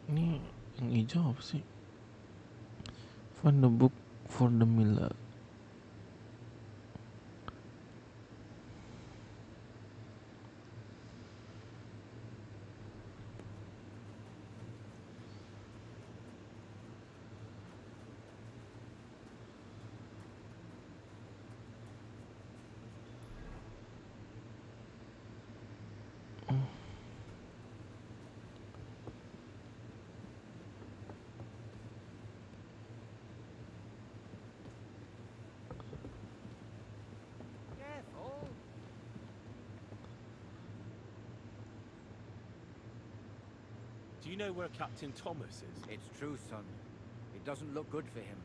Ini yang hijau apa sih? Find the book for the miller. Careful. Do you know where Captain Thomas is? It's true, son. It doesn't look good for him.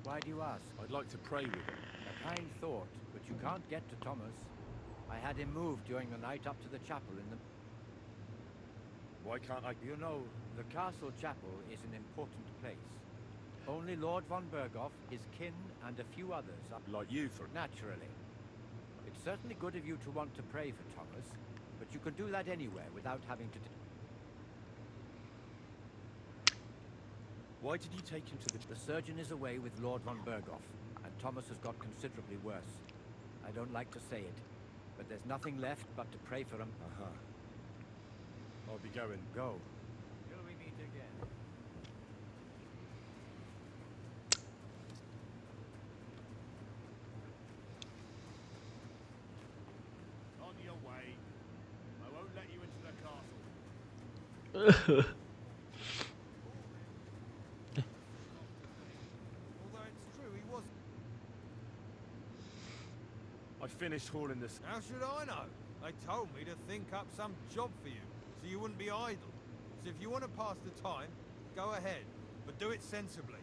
Why do you ask? I'd like to pray with him. A kind thought, but you can't get to Thomas. I had him moved during the night up to the chapel in the... Why can't I... You know, the castle chapel is an important place. Only Lord von Berghoff, his kin, and a few others are... Like you, for... Naturally. It's certainly good of you to want to pray for Thomas, but you can do that anywhere without having to... Why did you take him to the... The surgeon is away with Lord von Berghoff, and Thomas has got considerably worse. I don't like to say it, but there's nothing left but to pray for him. I'll be going. Go. Till we meet again. On your way. I won't let you into the castle. Although it's true, he was... I finished hauling this... How should I know? They told me to think up some job for you, so you wouldn't be idle. So if you want to pass the time, go ahead, but do it sensibly.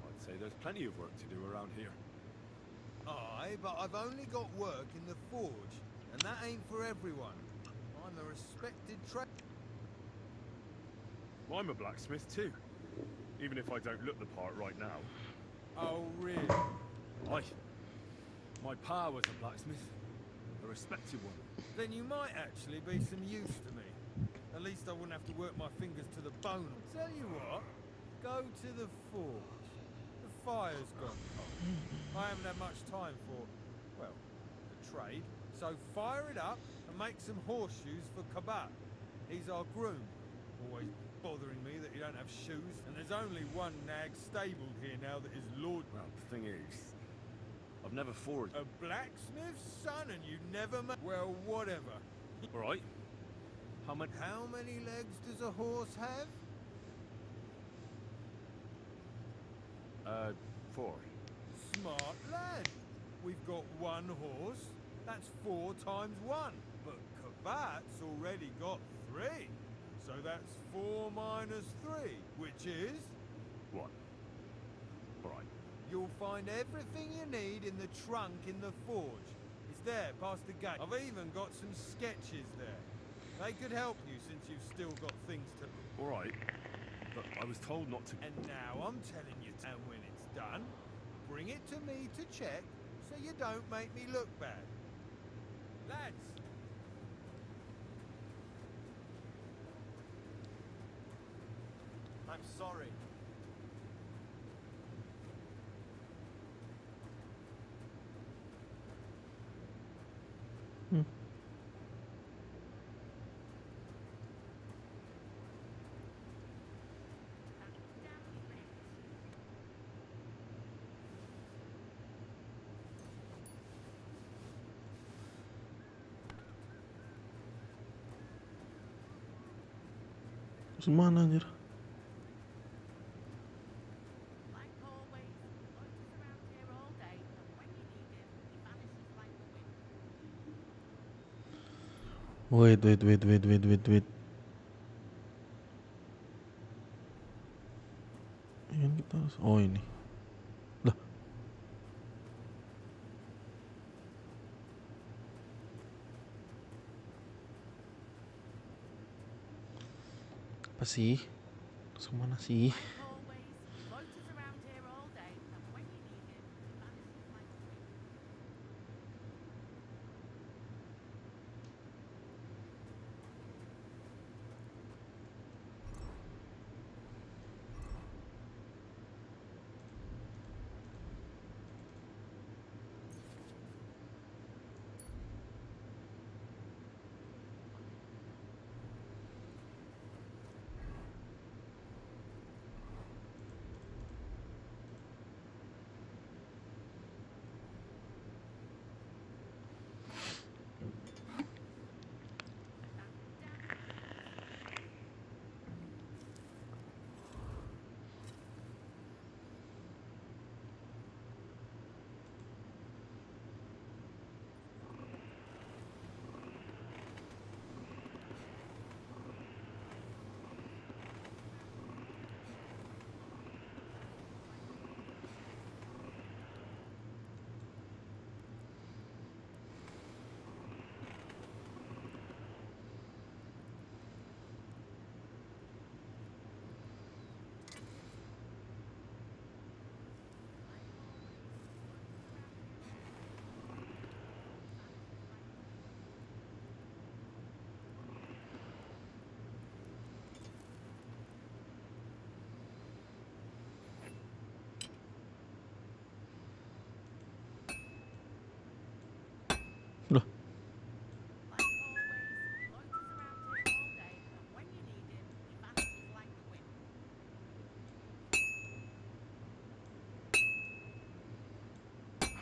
I'd say there's plenty of work to do around here. Aye, but I've only got work in the forge, and that ain't for everyone. I'm a respected trade. I'm a blacksmith too, even if I don't look the part right now. Oh, really? My pa was a blacksmith, a respected one. Then you might actually be some use to me. At least I wouldn't have to work my fingers to the bone. Tell you what, go to the forge. The fire's gone cold. I haven't had much time for, well, the trade. So fire it up and make some horseshoes for Kabat. He's our groom. Always bothering me that you don't have shoes. And there's only one nag stabled here now that is Lord... Well, the thing is, I've never forged... A blacksmith's son and you never met... Well, whatever. All right. How many legs does a horse have? 4. Smart lad. We've got one horse. That's 4 times 1. But Kabat's already got 3. So that's 4 minus 3, which is... 1. All right. You'll find everything you need in the trunk in the forge. It's there, past the gate. I've even got some sketches there. They could help you since you've still got things to... All right. But I was told not to... And now I'm telling you, and when it's done, bring it to me to check so you don't make me look bad. Lads! I'm sorry. Semana anjir. Wait. Ini kita harus... Oh ini. Lah. Apa sih? Terus kemana sih?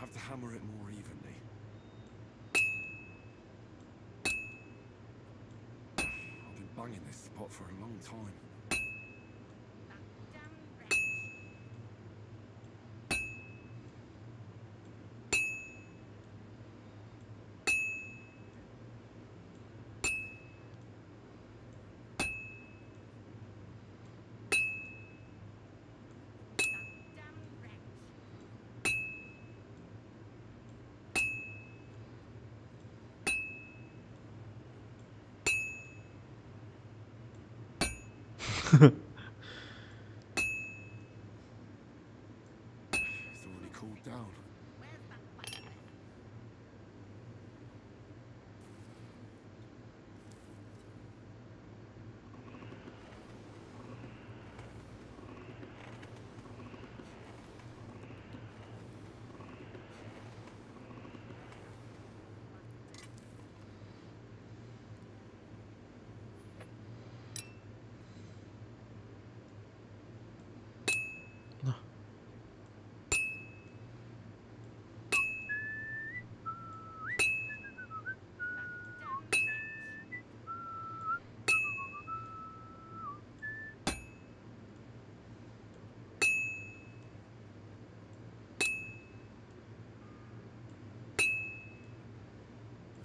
have to hammer it more evenly. I've been banging this spot for a long time. It's already cooled down.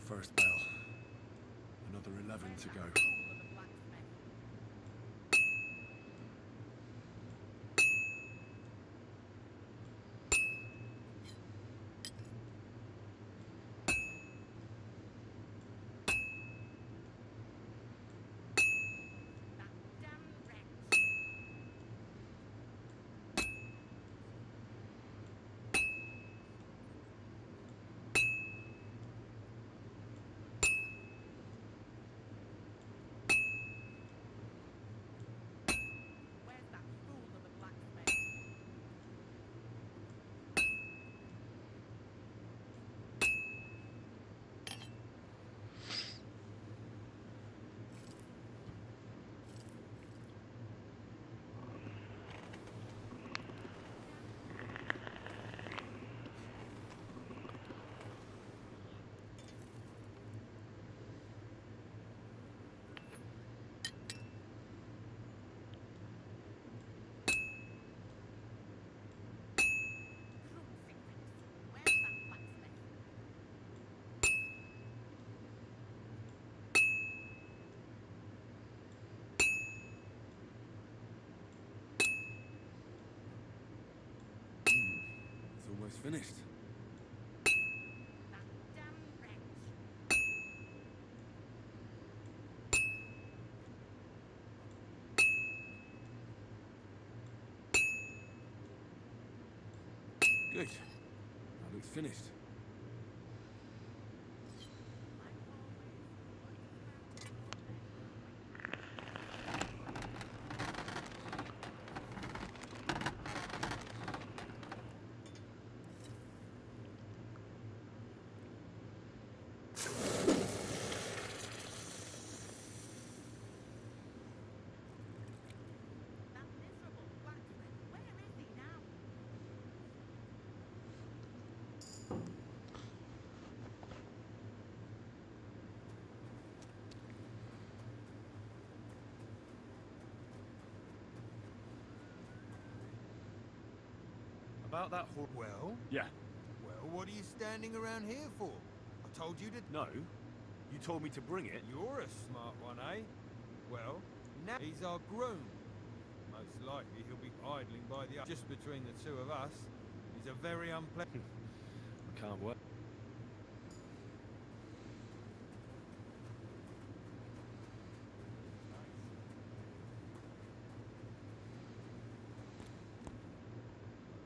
First bell. Another 11 to go. Almost finished. Good. That looks finished. About that horse. Well? Yeah. Well, what are you standing around here for? I told you to... No. You told me to bring it. You're a smart one, eh? Well, now he's our groom. Most likely he'll be idling by the... Just between the two of us, he's a very unpleasant... I can't wait.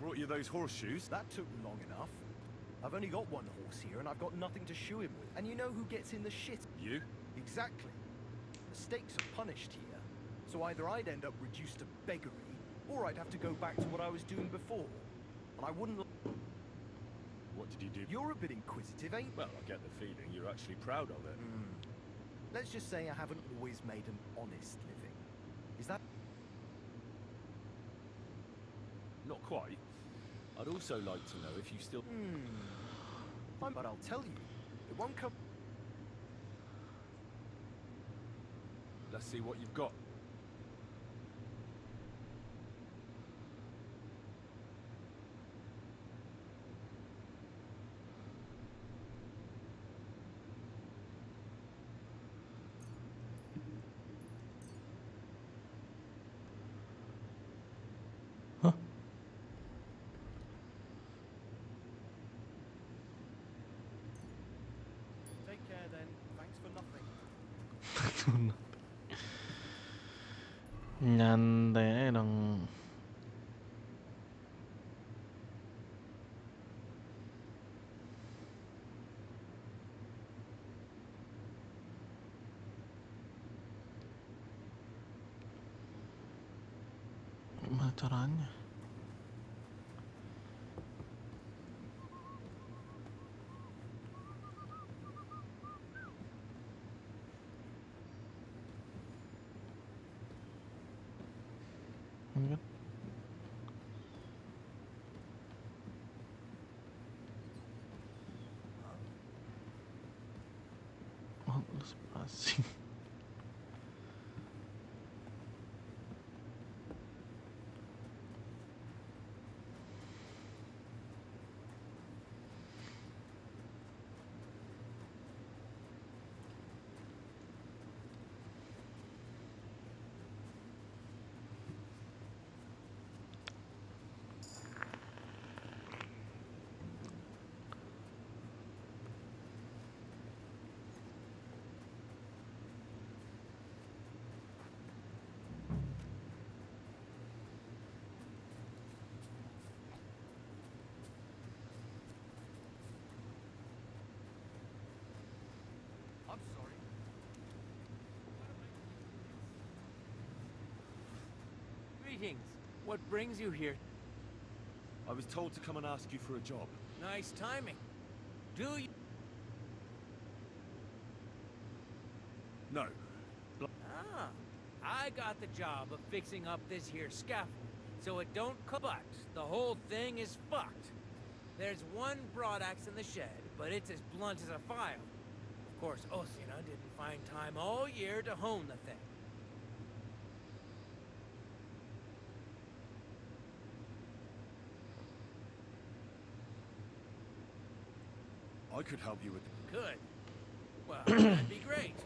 Brought you those horseshoes? That took long enough. I've only got one horse here and I've got nothing to shoe him with. And you know who gets in the shit? You? Exactly. Mistakes are punished here. So either I'd end up reduced to beggary, or I'd have to go back to what I was doing before. And I wouldn't... What did you do? You're a bit inquisitive, ain't you? Well, I get the feeling you're actually proud of it. Let's just say I haven't always made an honest living. Is that... Not quite. I'd also like to know if you still... But I'll tell you, it won't come... Let's see what you've got. Take care then. Thanks for nothing. Nyantai dong. Gimana caranya? Ini kan? Oh, spasi. I'm sorry. Greetings. What brings you here? I was told to come and ask you for a job. Nice timing. Do you... No. Ah, I got the job of fixing up this here scaffold, so it don't but the whole thing is fucked. There's one broadaxe in the shed, but it's as blunt as a file. Of course, Osina didn't find time all year to hone the thing. I could help you with... Could. Well, that'd be great.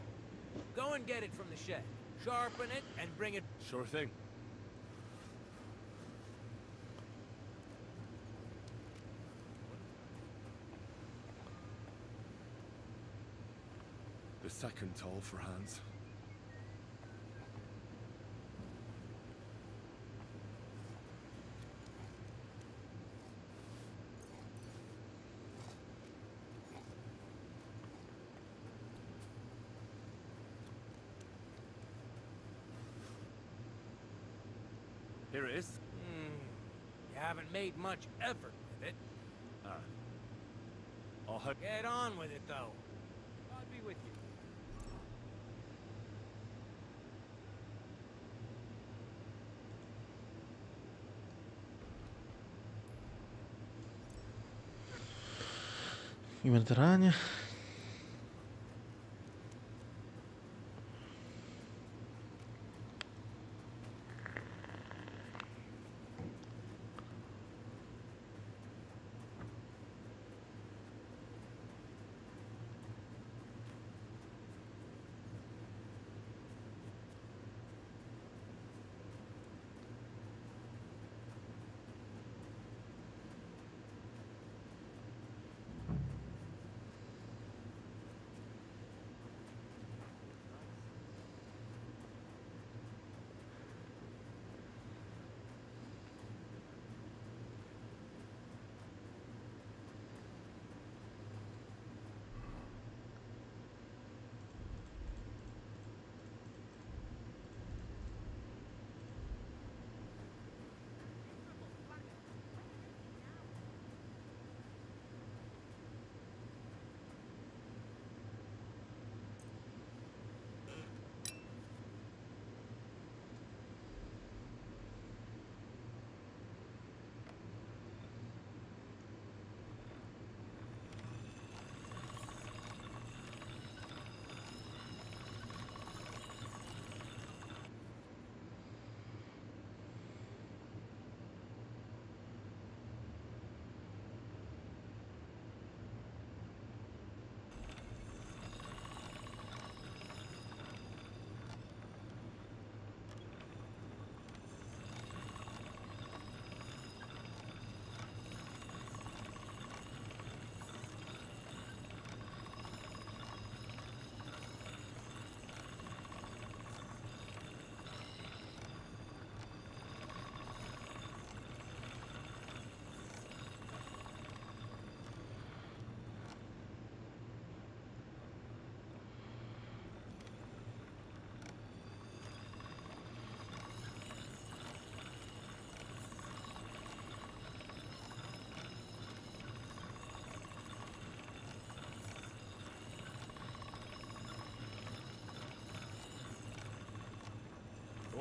Go and get it from the shed. Sharpen it and bring it... Sure thing. The second toll for Hans. Here it is. You haven't made much effort with it. I'll hope... Get on with it, though. I'll be with you. Gimana caranya?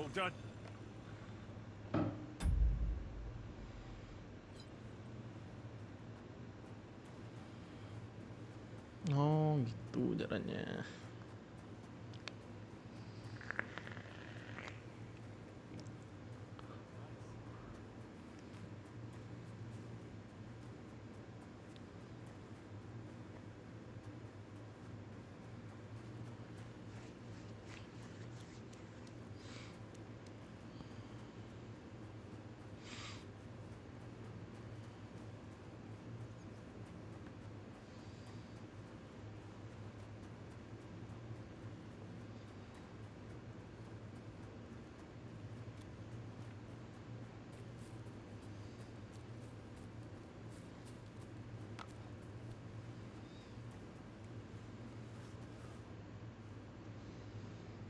All done. Oh gitu caranya.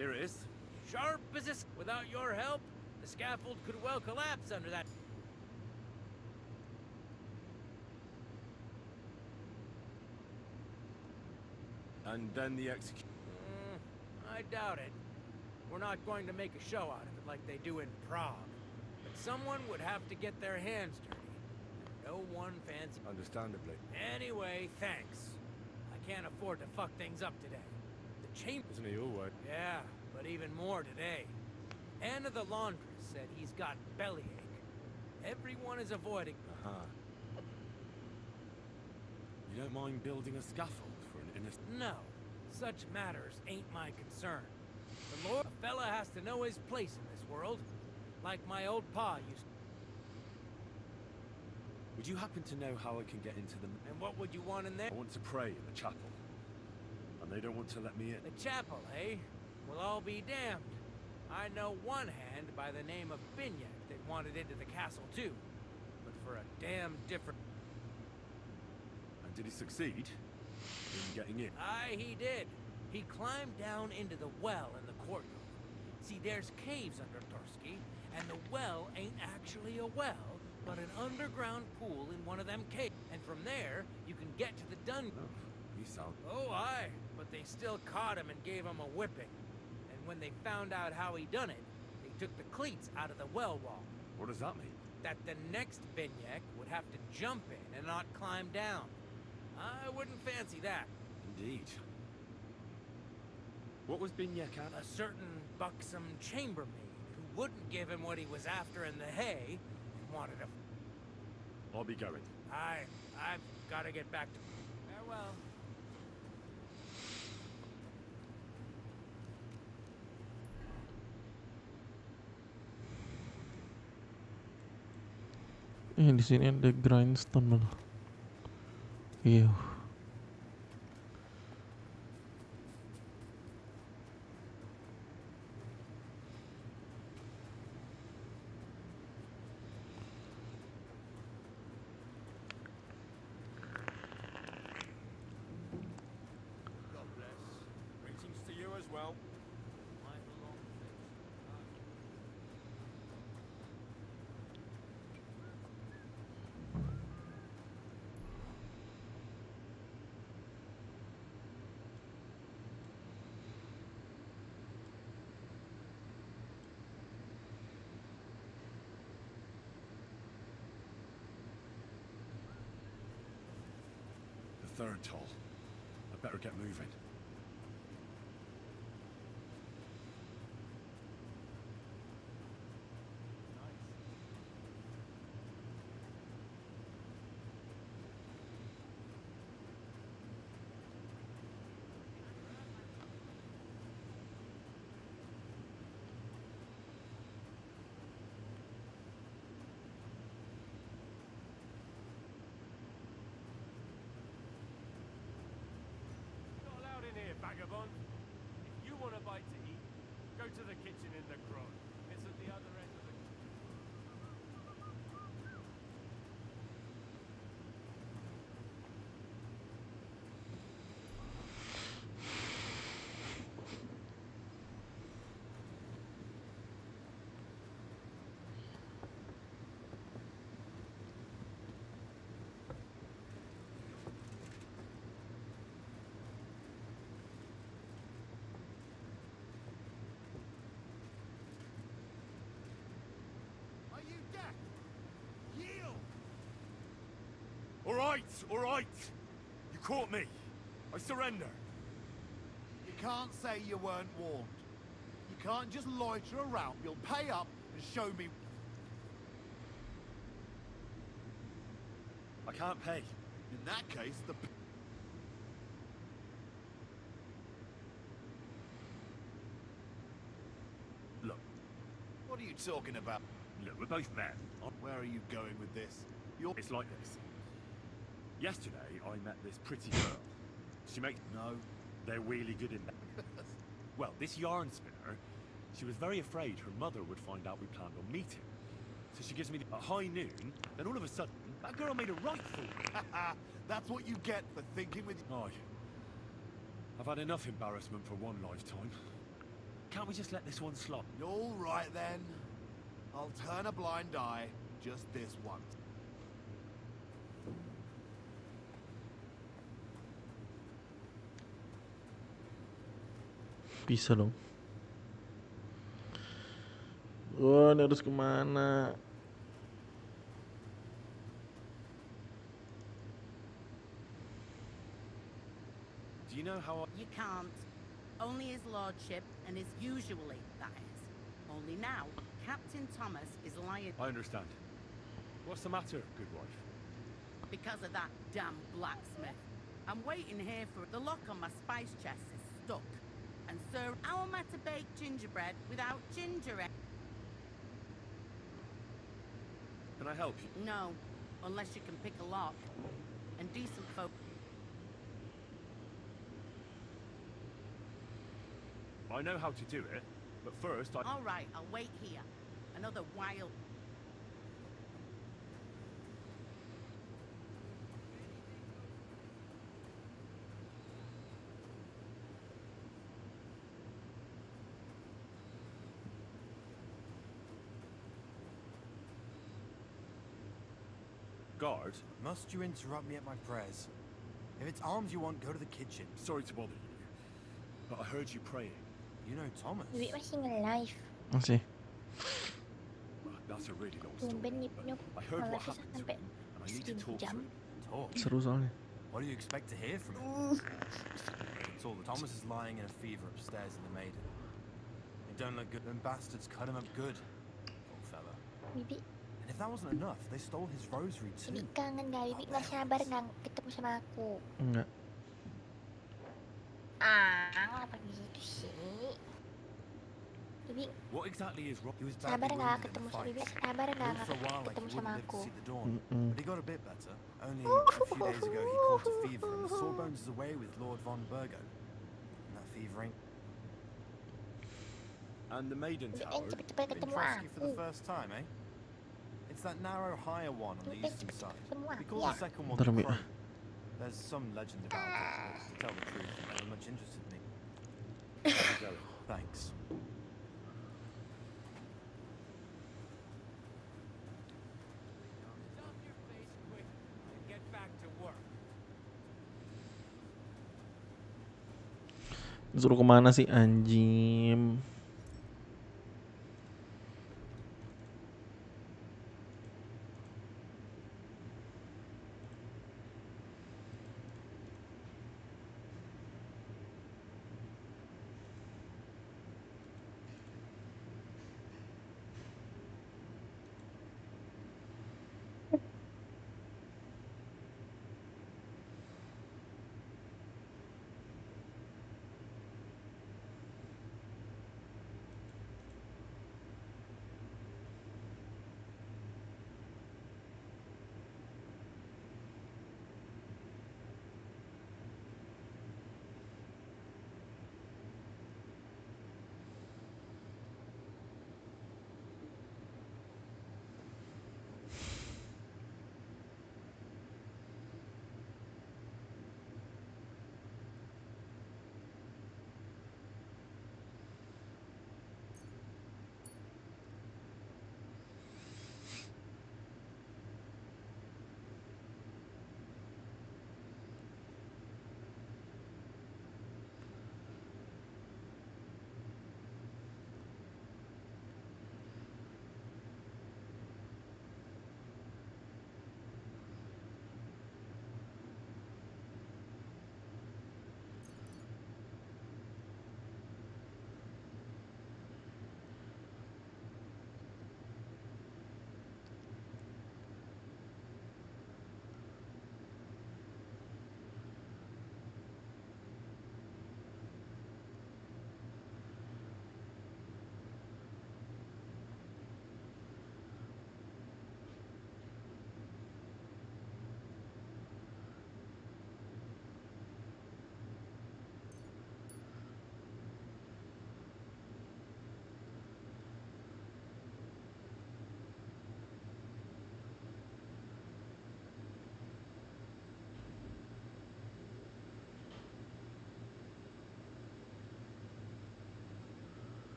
Here it is. Sharp as this. Without your help, the scaffold could well collapse under that. And then the execute. I doubt it. We're not going to make a show out of it like they do in Prague. But someone would have to get their hands dirty. No one fancy. Understandably. Anyway, thanks. I can't afford to fuck things up today. The chamber. Isn't he always? Yeah, but even more today. Anna the laundress said he's got bellyache. Everyone is avoiding. You don't mind building a scaffold for an innocent? No, such matters ain't my concern. The Lord, a fella has to know his place in this world, like my old pa used to. Would you happen to know how I can get into the... And what would you want in there? I want to pray in the chapel. And they don't want to let me in. The chapel, eh? Well, I'll be damned. I know one hand by the name of Binyak that wanted into the castle too. But for a damn different... And did he succeed in getting in? Aye, he did. He climbed down into the well in the courtyard. See, there's caves under Tursky, and the well ain't actually a well, but an underground pool in one of them caves. And from there, you can get to the dungeon. He sound... Oh, aye, but they still caught him and gave him a whipping. And when they found out how he done it, they took the cleats out of the well wall. What does that mean? That the next Binyak would have to jump in and not climb down. I wouldn't fancy that. Indeed. What was Binyak at? A certain buxom chambermaid who wouldn't give him what he was after in the hay and wanted a... I'll be going. I've got to get back to... Farewell. Di sini ada grindstone malah. Iya. God bless. Greetings to you as well. The third toll. I better get moving. Vagabond, if you want a bite to eat, go to the kitchen in the Kron. It's at the other end of the... right, all right. You caught me. I surrender. You can't say you weren't warned. You can't just loiter around. You'll pay up and show me. I can't pay. In that case, the... Look. What are you talking about? Look, we're both men. Where are you going with this? It's like this. Yesterday, I met this pretty girl. She makes... No. They're really good in that. Well, this yarn spinner, she was very afraid her mother would find out we planned on meeting. So she gives me at high noon, then all of a sudden, that girl made a right fool. That's what you get for thinking with... Aye. I've had enough embarrassment for one lifetime. Can't we just let this one slot? All right, then. I'll turn a blind eye just this once. Bisa dong. Oh, ini harus kemana? Do you know how You can't. Only his lordship, and his usually, that is. Only now, Captain Thomas is lying. I understand. What's the matter, good wife? Because of that damn blacksmith. I'm waiting here for... The lock on my spice chest is stuck. And sir, how am I to bake gingerbread without ginger ale? Can I help you? No, unless you can pick a lock. And decent folk... I know how to do it, but first I... All right, I'll wait here. Another while. Guard? Must you interrupt me at my prayers? If it's arms you want, go to the kitchen. Sorry to bother you, but I heard you praying. You know Thomas? Bibi masih nge-live. Masih. That's a really long story. Tumben nyup-nyup. I heard what Nge-live happened to sampai him, and I need to talk to jam. him. Talk? Seru soalnya. What do you expect to hear from him? It's all Thomas is lying in a fever upstairs in the Maiden. It don't look good. Them bastards cut him up good. Poor fella. Bibi, And if that wasn't enough, they stole his rosary too. Bibi kangen gak? Bibi nggak sabar nggak ketemu sama aku. Enggak. Ngapa gitu sih? Bibi, What exactly is wrong? He was sabar badly nggak wounded in ketemu the sama fight. Bibi? Sabar nggak Lived for a while like ketemu he sama wouldn't live to aku? see the dawn. But he got a bit better. Only a few days ago he caught a fever and the Sawbones is away with Lord von Burgo. And that fever ain't... And the Maiden Tower? Cepet-cepet ketemu Interest you for the aku. first time, eh? It's that narrow, higher one on the eastern side. We call Yeah. the second one Ntar, the Mi. Crow. There's some legend about it, but to tell the truth, it never much interested me. Thanks. Stop your face quick and get back to work. Suruh kemana sih anjing?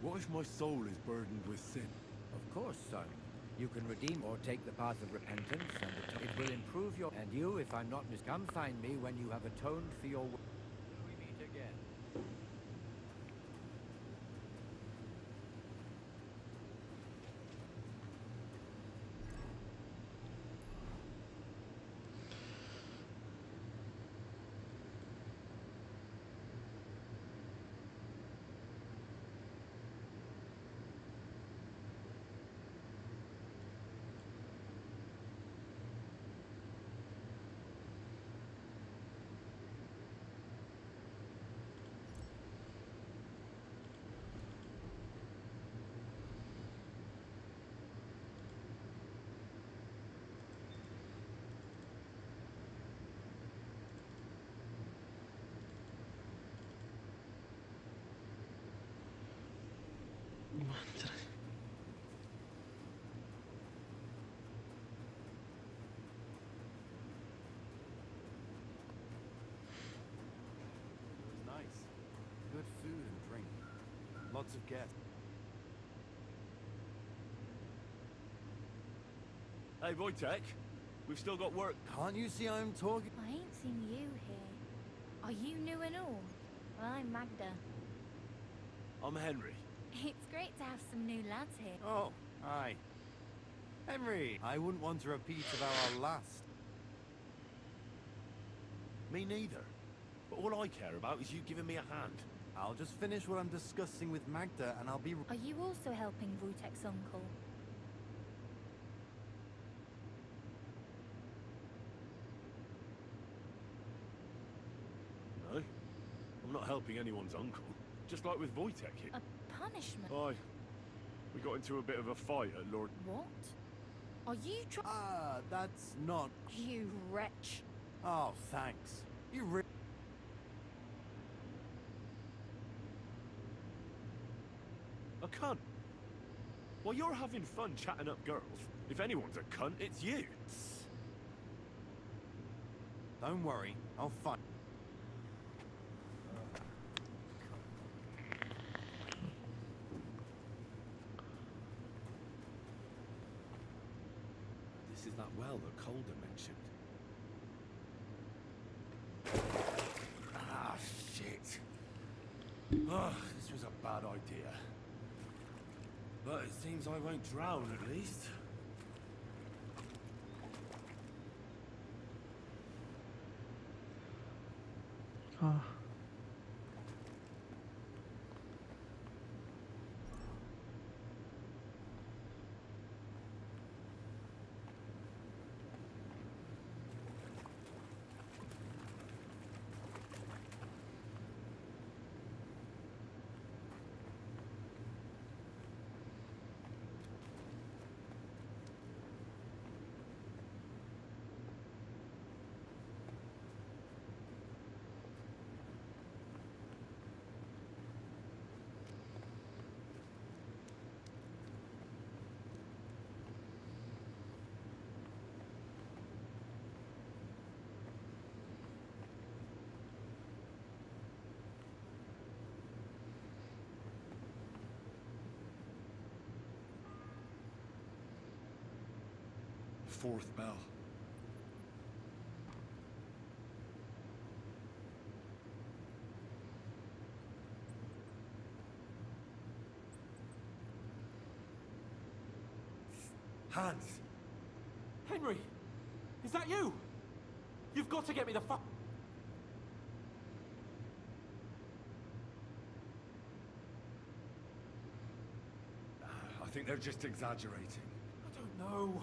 What if my soul is burdened with sin? Of course, son. You can redeem or take the path of repentance, and it will improve your... And you, if I'm not come find me when you have atoned for your... Till we meet again. It was nice. Good food and drink. Lots of guests. Hey, Wojtek, we've still got work. Can't you see I'm talking? I ain't seen you here. Are you new and all? Well, I'm Magda. I'm Henry. It's great to have some new lads here. Oh, hi. Henry, I wouldn't want to repeat of our last. Me neither. But all I care about is you giving me a hand. I'll just finish what I'm discussing with Magda and I'll be... Are you also helping Wojtek's uncle? No, I'm not helping anyone's uncle. Just like with Wojtek here. A punishment? Aye. We got into a bit of a fight at Lord... What? Are you Ah, that's not... You wretch. Oh, thanks. You really... A cunt? While you're having fun chatting up girls, if anyone's a cunt, it's you. Don't worry, I'll find... This is that well that Calder mentioned. Ah, shit. Oh, this was a bad idea. But it seems I won't drown, at least. Ah. Fourth bell. Hans! Henry! Is that you? You've got to get me the fuck... I think they're just exaggerating. I don't know.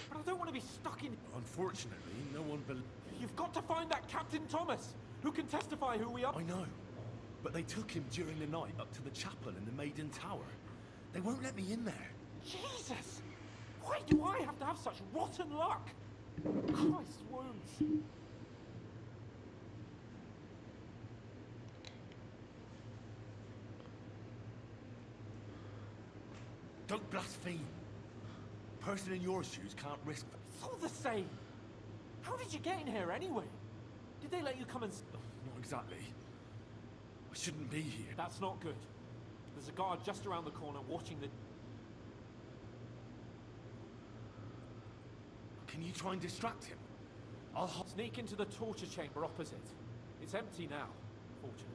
But I don't want to be stuck in... Unfortunately, no one You've got to find that Captain Thomas, who can testify who we are. I know. But they took him during the night up to the chapel in the Maiden Tower. They won't let me in there. Jesus! Why do I have to have such rotten luck? Christ's wounds. Don't blaspheme. A person in your shoes can't risk... It's all the same. How did you get in here anyway? Did they let you come and... Not exactly. I shouldn't be here. That's not good. There's a guard just around the corner watching the... Can you try and distract him? I'll sneak into the torture chamber opposite. It's empty now, fortunately.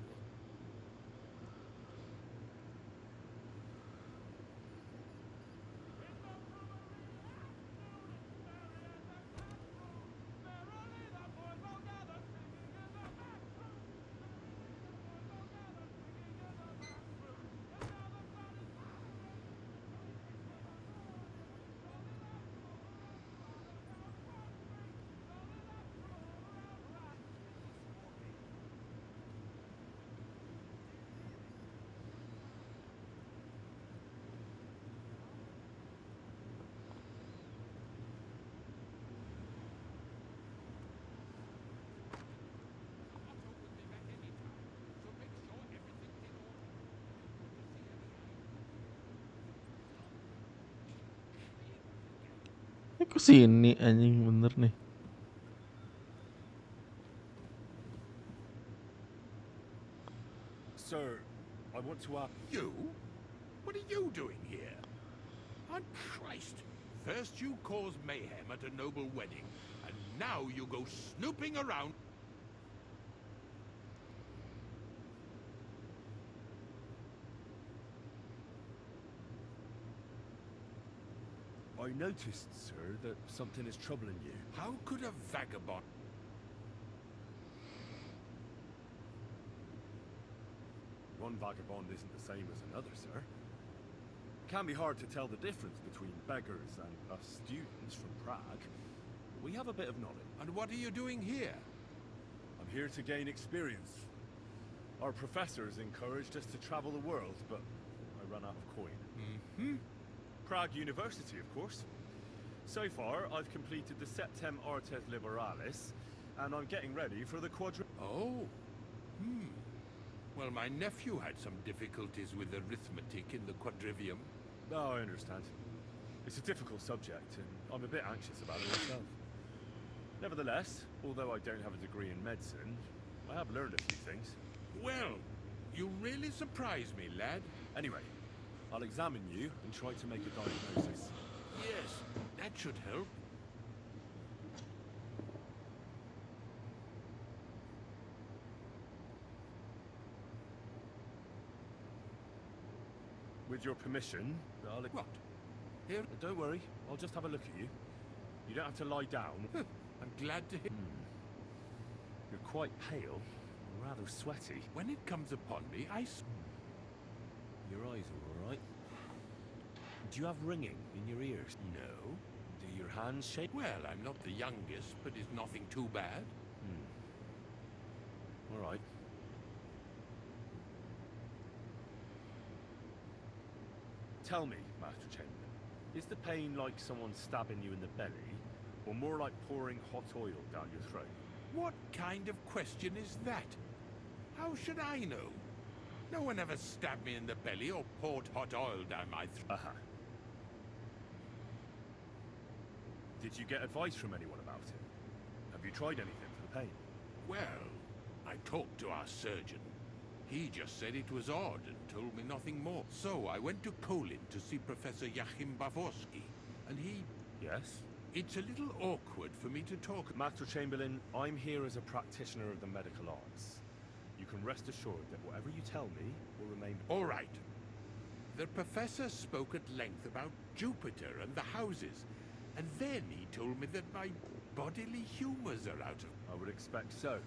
Kok sini anjing bener nih. Sir, I want to ask... You? What are you doing here? On Christ! First you cause mayhem at a noble wedding, and now you go snooping around. I noticed, sir, that something is troubling you. How could a vagabond... One vagabond isn't the same as another, sir. It can be hard to tell the difference between beggars and us students from Prague. We have a bit of knowledge. And what are you doing here? I'm here to gain experience. Our professors encouraged us to travel the world, but I ran out of coin. Mm-hmm. Prague University, of course. So far, I've completed the Septem Artes Liberalis, and I'm getting ready for the Oh. Well, my nephew had some difficulties with arithmetic in the quadrivium. Oh, I understand. It's a difficult subject, and I'm a bit anxious about it myself. Nevertheless, although I don't have a degree in medicine, I have learned a few things. Well, you really surprise me, lad. Anyway, I'll examine you and try to make a diagnosis. Yes, that should help. With your permission, I'll... What? Here? Don't worry, I'll just have a look at you. You don't have to lie down. I'm glad to hear... You're quite pale, and rather sweaty. When it comes upon me, Your eyes are all right. Do you have ringing in your ears? No. Do your hands shake? Well, I'm not the youngest, but it's nothing too bad. All right. Tell me, Master Chamberlain, is the pain like someone stabbing you in the belly, or more like pouring hot oil down your throat? What kind of question is that? How should I know? No one ever stabbed me in the belly or poured hot oil down my throat. Did you get advice from anyone about it? Have you tried anything for the pain? Well, I talked to our surgeon. He just said it was odd and told me nothing more. So I went to Kolin to see Professor Yachim Bavorsky, and he... Yes? It's a little awkward for me to talk... Master Chamberlain, I'm here as a practitioner of the medical arts. You can rest assured that whatever you tell me will remain... All right. The professor spoke at length about Jupiter and the houses, and then he told me that my bodily humors are out of... I would expect so.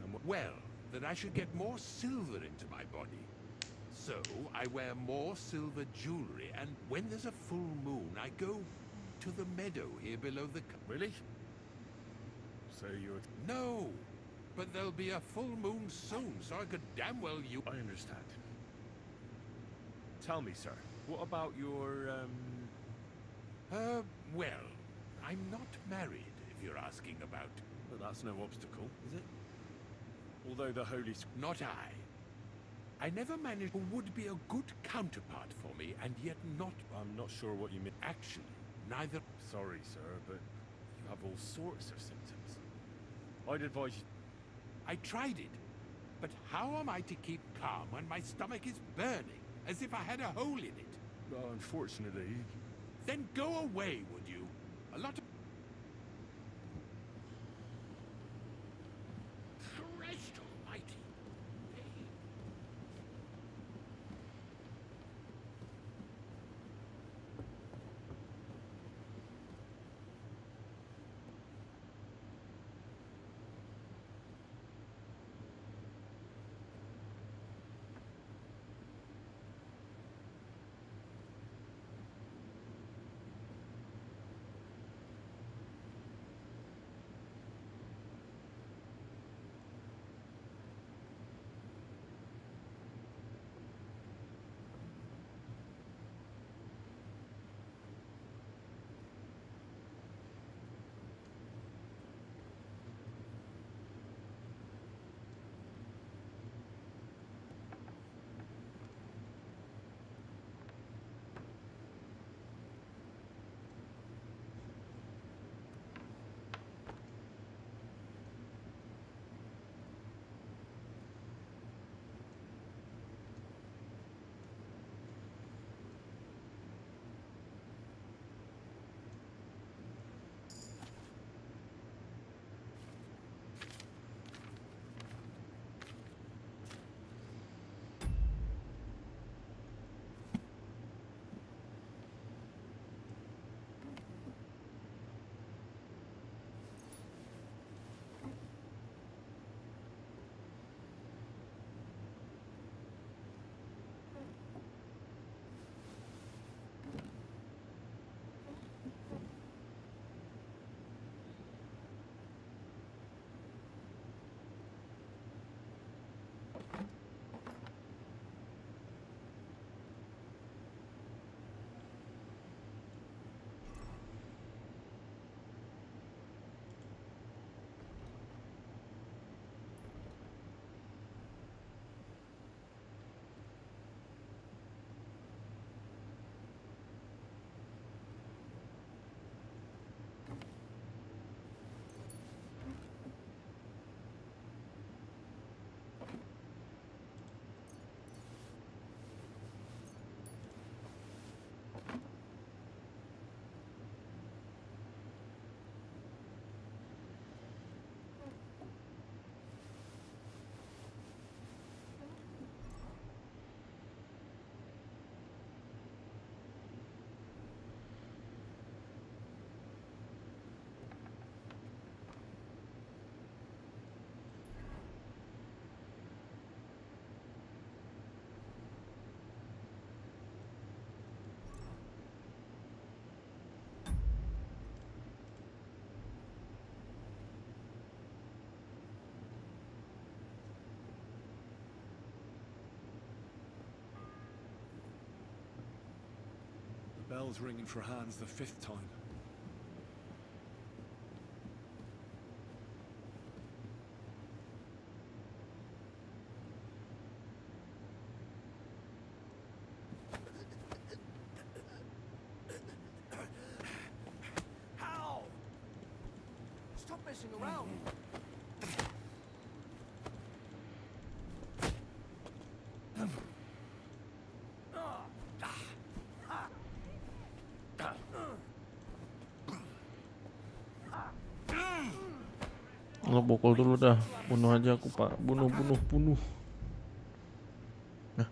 And well, that I should get more silver into my body. So, I wear more silver jewelry, and when there's a full moon, I go to the meadow here below the... Really? So you're... No! But there'll be a full moon soon, so I could damn well use... I understand. Tell me, sir, what about your, well, I'm not married, if you're asking about... But that's no obstacle, is it? Although the Holy... Not I. I never managed who would be a good counterpart for me, and yet not... I'm not sure what you mean. Actually, neither... Sorry, sir, but you have all sorts of symptoms. I'd advise you... I tried it, but how am I to keep calm when my stomach is burning, as if I had a hole in it? Unfortunately. Then go away, would you? A lot of... Christ almighty. Bell's ringing for Hans the 5th time. How? Stop messing around. Lo pukul dulu dah. Bunuh aja aku, Pak. Bunuh. Nah.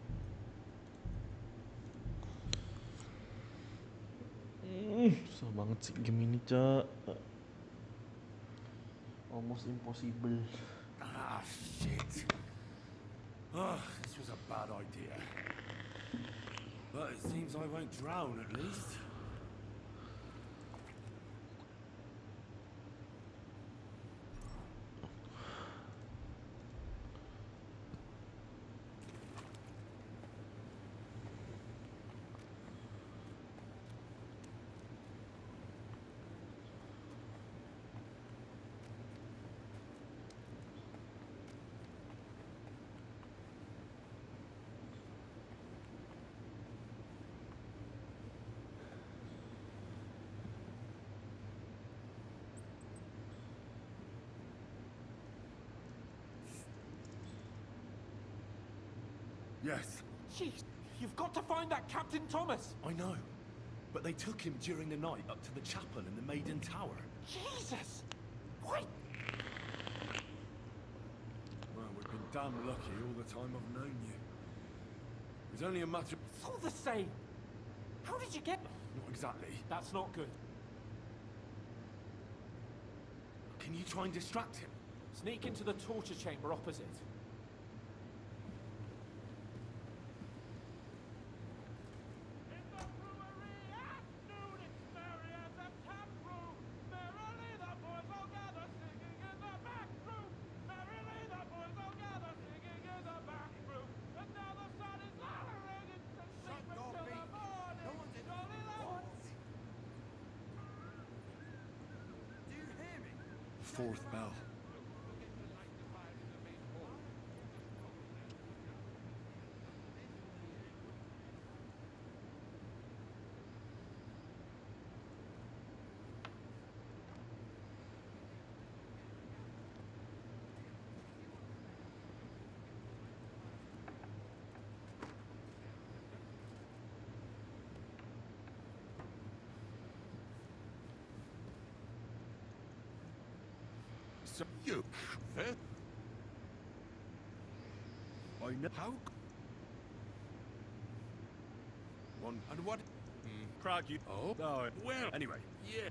Susah banget sih game ini, Cak. Almost impossible. Ah, shit. This was a bad idea. But it seems I won't drown at least. Yes. Jeez, you've got to find that Captain Thomas. I know, but they took him during the night up to the chapel in the Maiden Tower. Jesus! Why? Well, we've been damn lucky all the time I've known you. It's only a matter of... It's all the same. How did you get... Not exactly. That's not good. Can you try and distract him? Sneak into the torture chamber opposite. Fourth bell. So you first. I know how. One and what? Prague, you. Oh, No. well. Anyway. Yeah.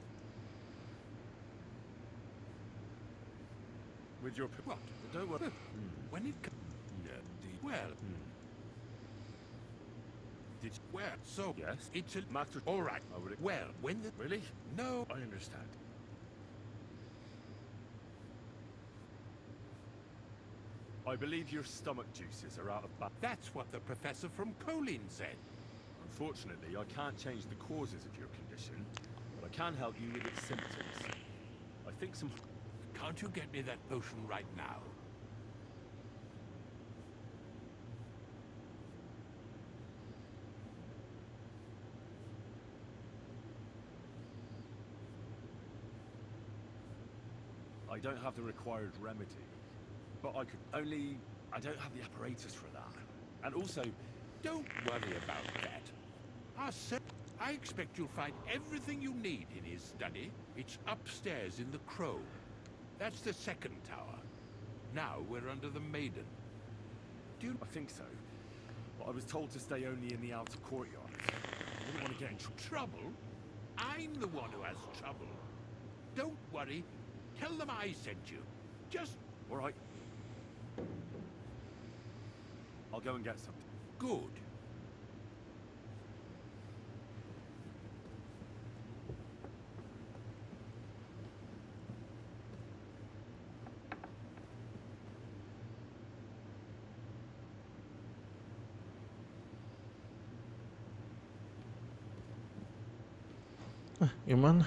With your... What? Don't worry. When it comes. Yeah. Well. Did you, well. So Yes. it's a matter. All right. I would. Well, when the Really? no. I understand. I believe your stomach juices are out of balance. That's what the professor from Colin said. Unfortunately, I can't change the causes of your condition, but I can help you with its symptoms. I think some... Can't you get me that potion right now? I don't have the required remedy, but I could only... I don't have the apparatus for that. And also... Don't worry about that. I expect you'll find everything you need in his study. It's upstairs in the Crow. That's the second tower. Now we're under the Maiden. I think so. But I was told to stay only in the outer courtyard. I didn't want to get in trouble? I'm the one who has trouble. Don't worry. Tell them I sent you. Just... All right. I'll go and get something. Good. Gimana?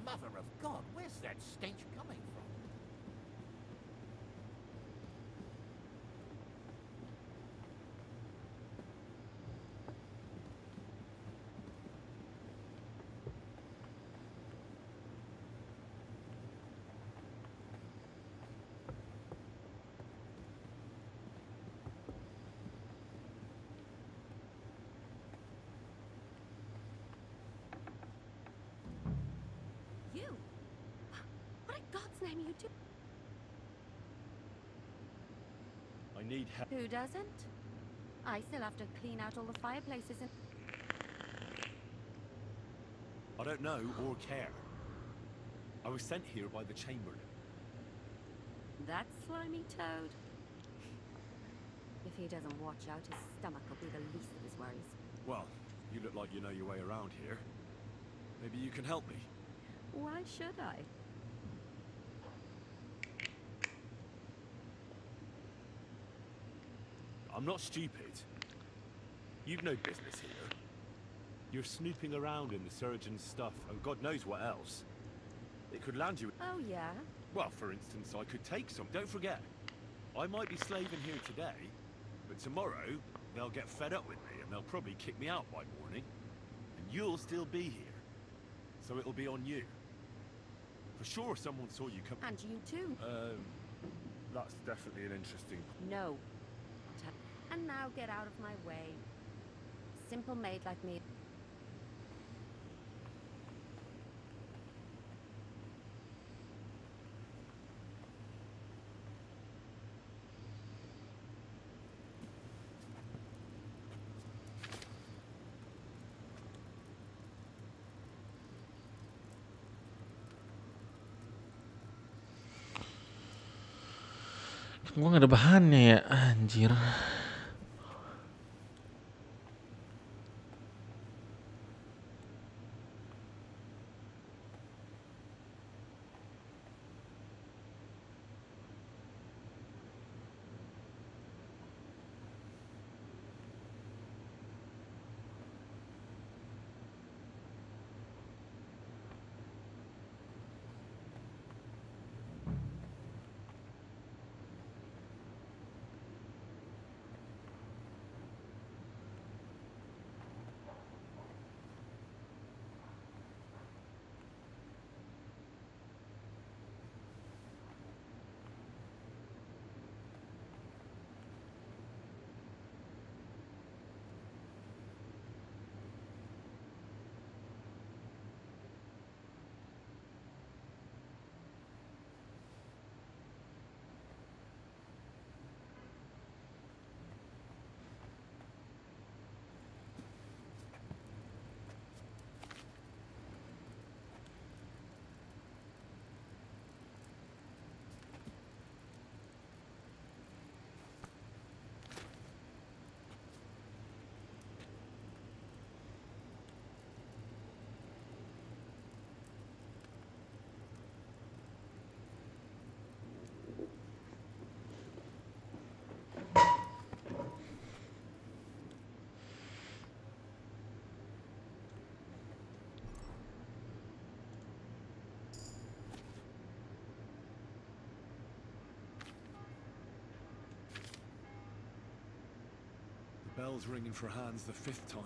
Mother of God, where's that stench coming from? You? What in God's name are you doing? I need help. Who doesn't? I still have to clean out all the fireplaces and... I don't know or care. I was sent here by the Chamberlain. That slimy toad. If If he doesn't watch out, his stomach will be the least of his worries. Well, you look like you know your way around here. Maybe you can help me. Why should I? I'm not stupid. You've no business here. You're snooping around in the surgeon's stuff, and God knows what else. It could land you... Oh, yeah? Well, for instance, I could take some. Don't forget, I might be slaving here today, but tomorrow they'll get fed up with me, and they'll probably kick me out by morning. And you'll still be here. So it'll be on you. For sure someone saw you come... And you too. That's definitely an interesting... No. And now get out of my way. Simple maid like me. Gua nggak ada bahannya ya, anjir. Bell's ringing for hands the 5th time.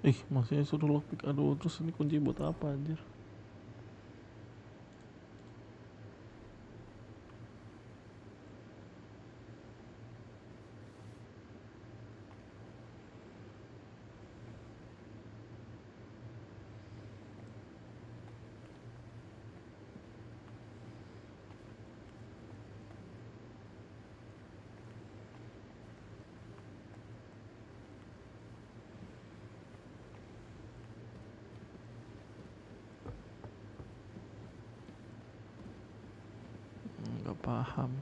Ih, masih suruh lockpick. Aduh, terus ini kunci buat apa anjir? Nggak paham.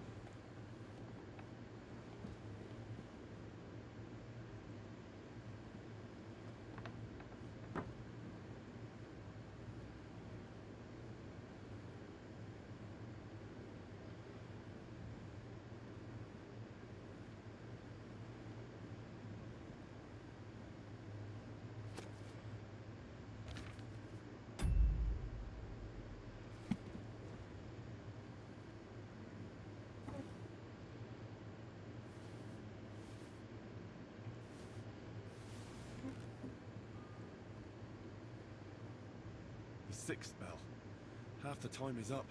The sixth bell. Half the time is up.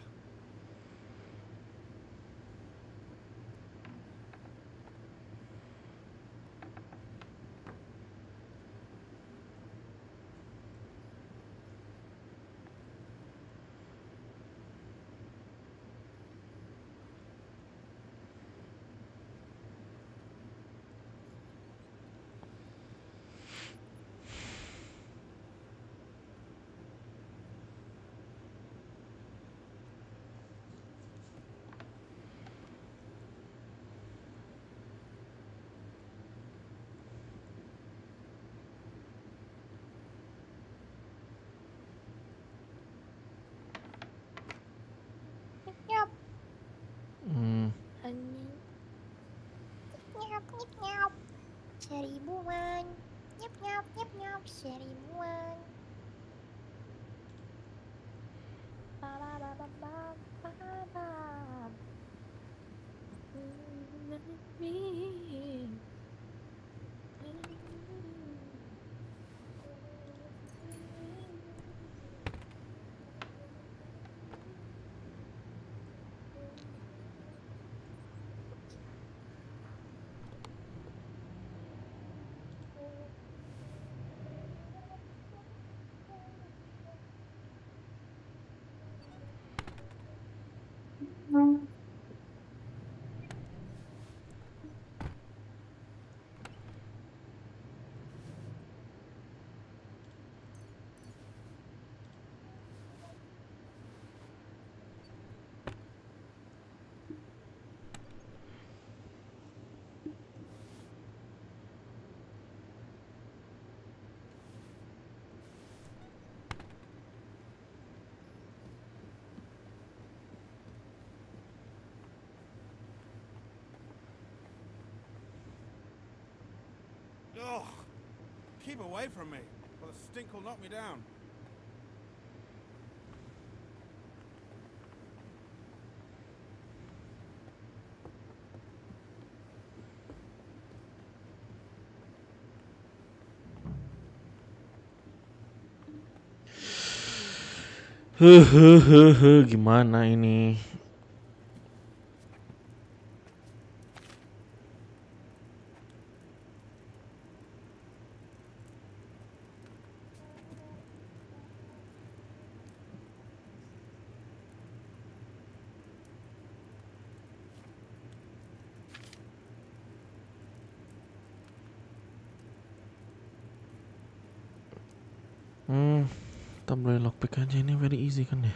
Nyap. Hmm. Nyap, nyap, nyap. Seribuan. Nyap, nyap, nyap, nyap. Seribuan. Ba, ba, ba, ba, ba, ba, ba. Ugh! Keep away from me, or the stink will knock me down. Gimana ini? Kita beli lockpick aja, ini very easy kan ya?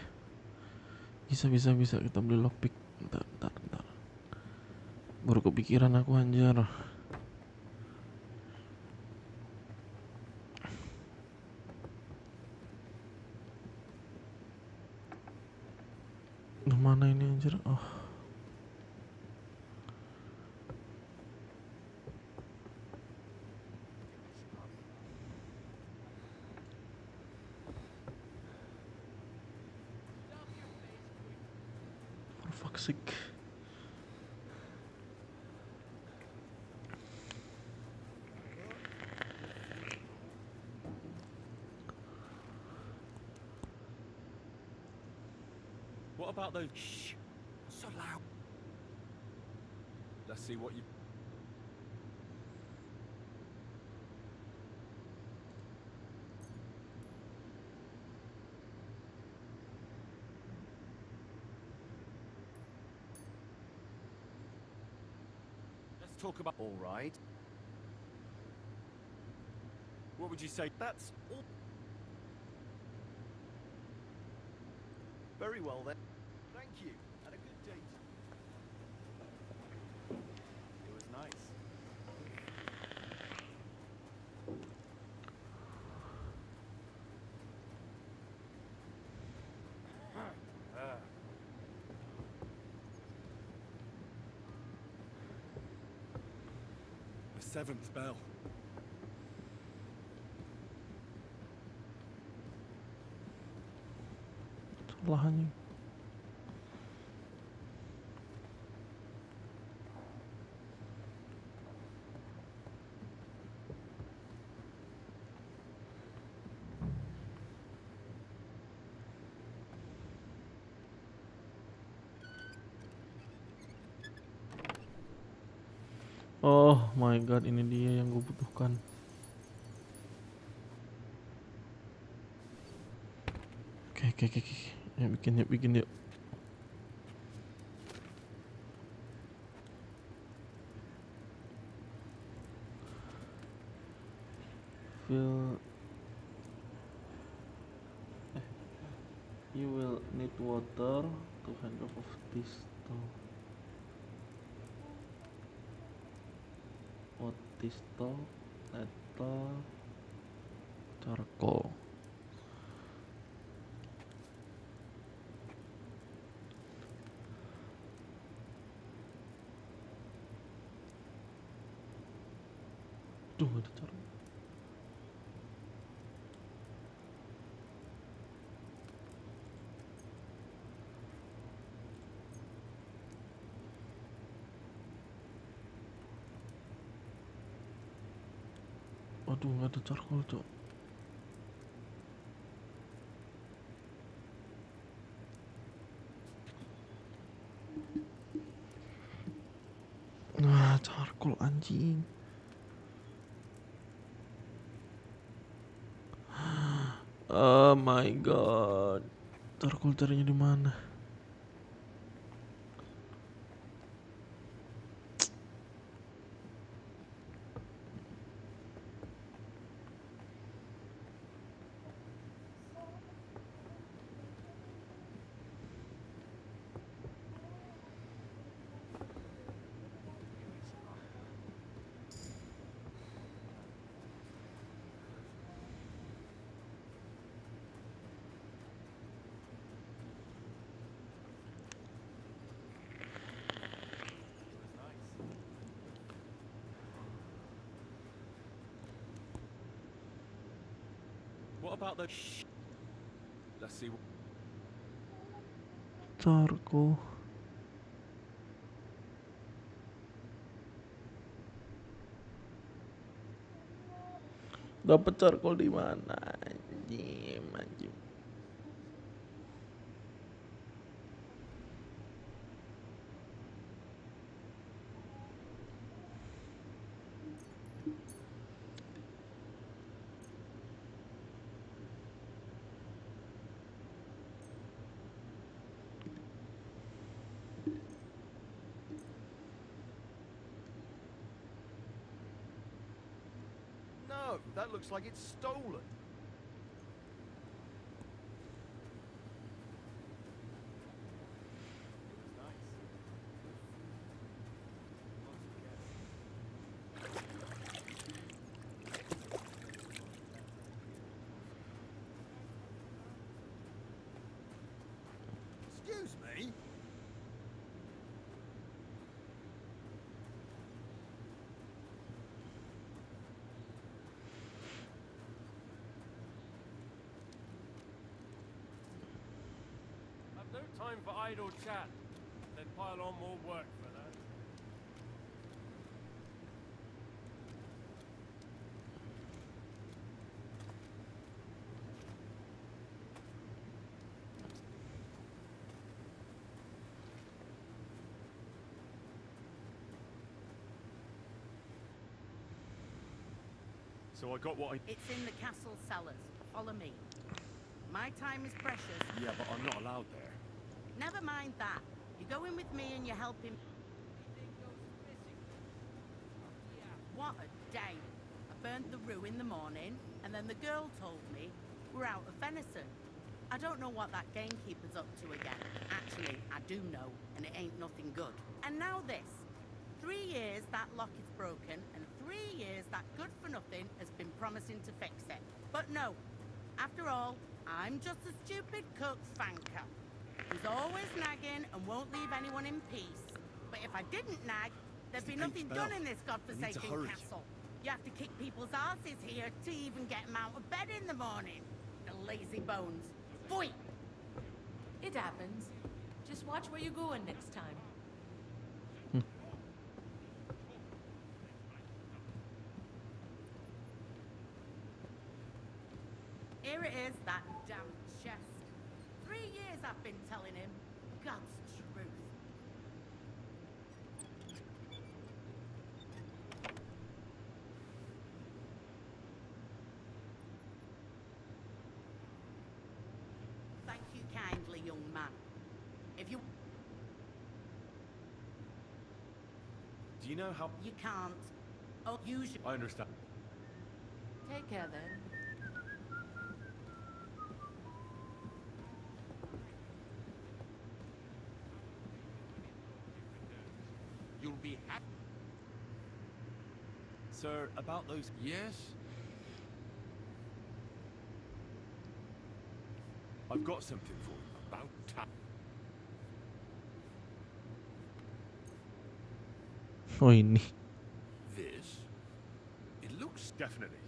Bisa kita beli lockpick. Bentar. Baru kepikiran aku anjir. Mana ini anjir? Oh. For fuck's sake. about those? Shh. So loud. Let's see what you. Let's talk about. All right. What would you say? That's all. Very well then. Thank you, and a good day. It was nice. The 7th bell. Salah anjing. Oh my god, ini dia yang gue butuhkan. Oke. Yuk bikin yuk. You will need water to hand off pistol. Pistol, metal, charcoal. Tuh ada charcoal. Waduh, nggak ada charcoal, cok. Nah, charcoal anjing. Oh my god. Charcoal carinya di mana? What about the? Shh. Let's see. Charcoal. Dapat charcoal di mana? Anjing. No, that looks like it's stolen. Excuse me? I've no time for idle chat. Then pile on more work for that. So I got what I... It's in the castle cellars. Follow me. My time is precious. Yeah, but I'm not allowed there. Never mind that. You go in with me and you help him. What a day. I burned the rue in the morning, and then the girl told me we're out of venison. I don't know what that gamekeeper's up to again. Actually, I do know, and it ain't nothing good. And now this. 3 years that lock is broken, and 3 years that good-for-nothing has been promising to fix it. But no. After all, I'm just a stupid cook fanker. Who's always nagging and won't leave anyone in peace. But if I didn't nag, there'd be nothing done in this godforsaken castle. You have to kick people's asses here to even get them out of bed in the morning. The lazy bones. Boy! It happens. Just watch where you're going next time. Here it is, that damn chest. 3 years I've been telling him. God's truth. Thank you kindly, young man. If you... Do you know how... You can't. Oh, use your... I understand. Take care then. You'll be happy. Sir, about those... Yes? I've got something for you. About time. Oh ini. This? It looks... Definitely.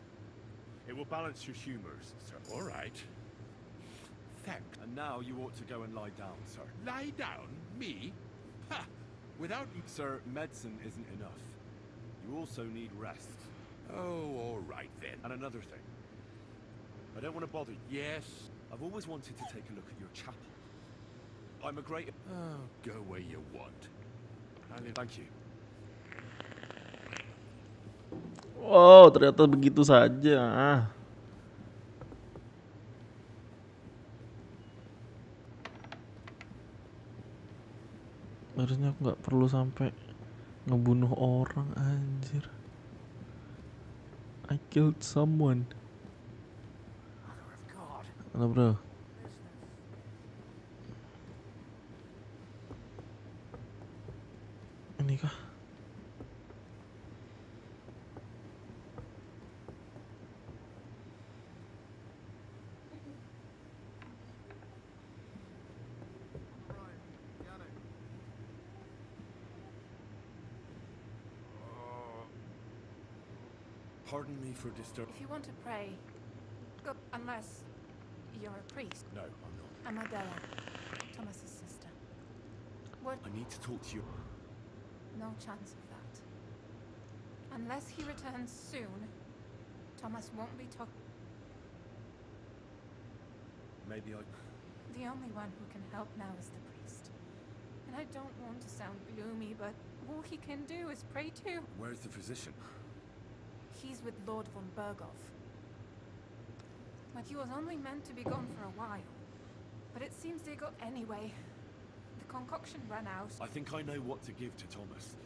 It will balance your humors, sir. All right. Thanks. And now you ought to go and lie down, sir. Lie down? Me? Ha! Without... Sir, medicine isn't enough. You also need rest. Oh, all right then. And another thing. I don't want to bother you. Yes? I've always wanted to take a look at your chapel. I'm a great... Oh, go where you want. Thank you. Oh, ternyata begitu saja. Harusnya aku nggak perlu sampai ngebunuh orang, anjir. I killed someone. Halo bro. Ini kah? Pardon me for disturbing. If you want to pray, go, unless you're a priest. No, I'm not. I'm Adela, Thomas's sister. What? I need to talk to you. No chance of that. Unless he returns soon, Thomas won't be talking. Maybe I... The only one who can help now is the priest. And I don't want to sound gloomy, but all he can do is pray too. Where's the physician? He's with Lord von Berghoff. But he was only meant to be gone for a while. But it seems they got anyway. The concoction ran out. I think I know what to give to Thomas.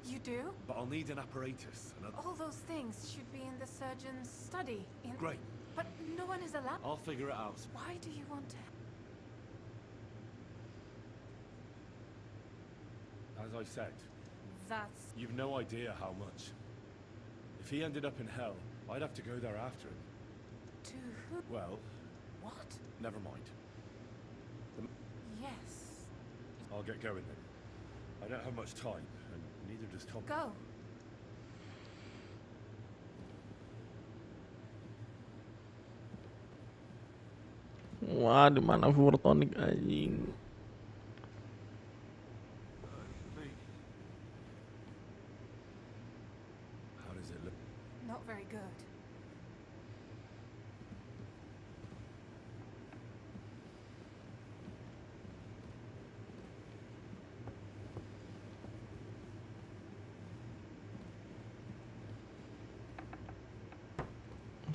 You do? But I'll need an apparatus. All those things should be in the surgeon's study. Great. But no one is allowed. I'll figure it out. Why do you want to? As I said, That's... you've no idea how much. If he ended up in hell, I'd have to go there after him. To who? Well... What? Never mind. Yes. I'll get going then. I don't have much time, and neither does Tom. Go. Wah, di mana Furtonic anjing? How does it look? Not very good.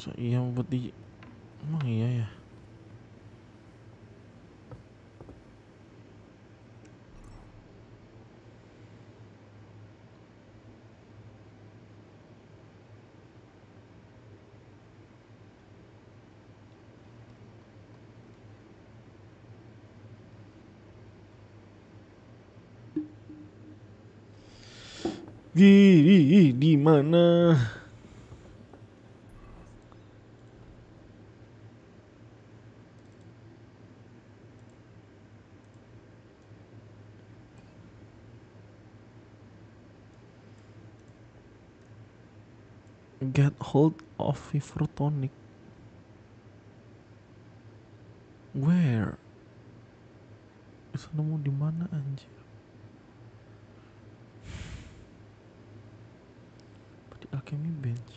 So, iya buat di emang iya ya. Di mana? Get hold of fever tonic. Where? Bisa nemu di mana anjir? Di Alchemy Bench.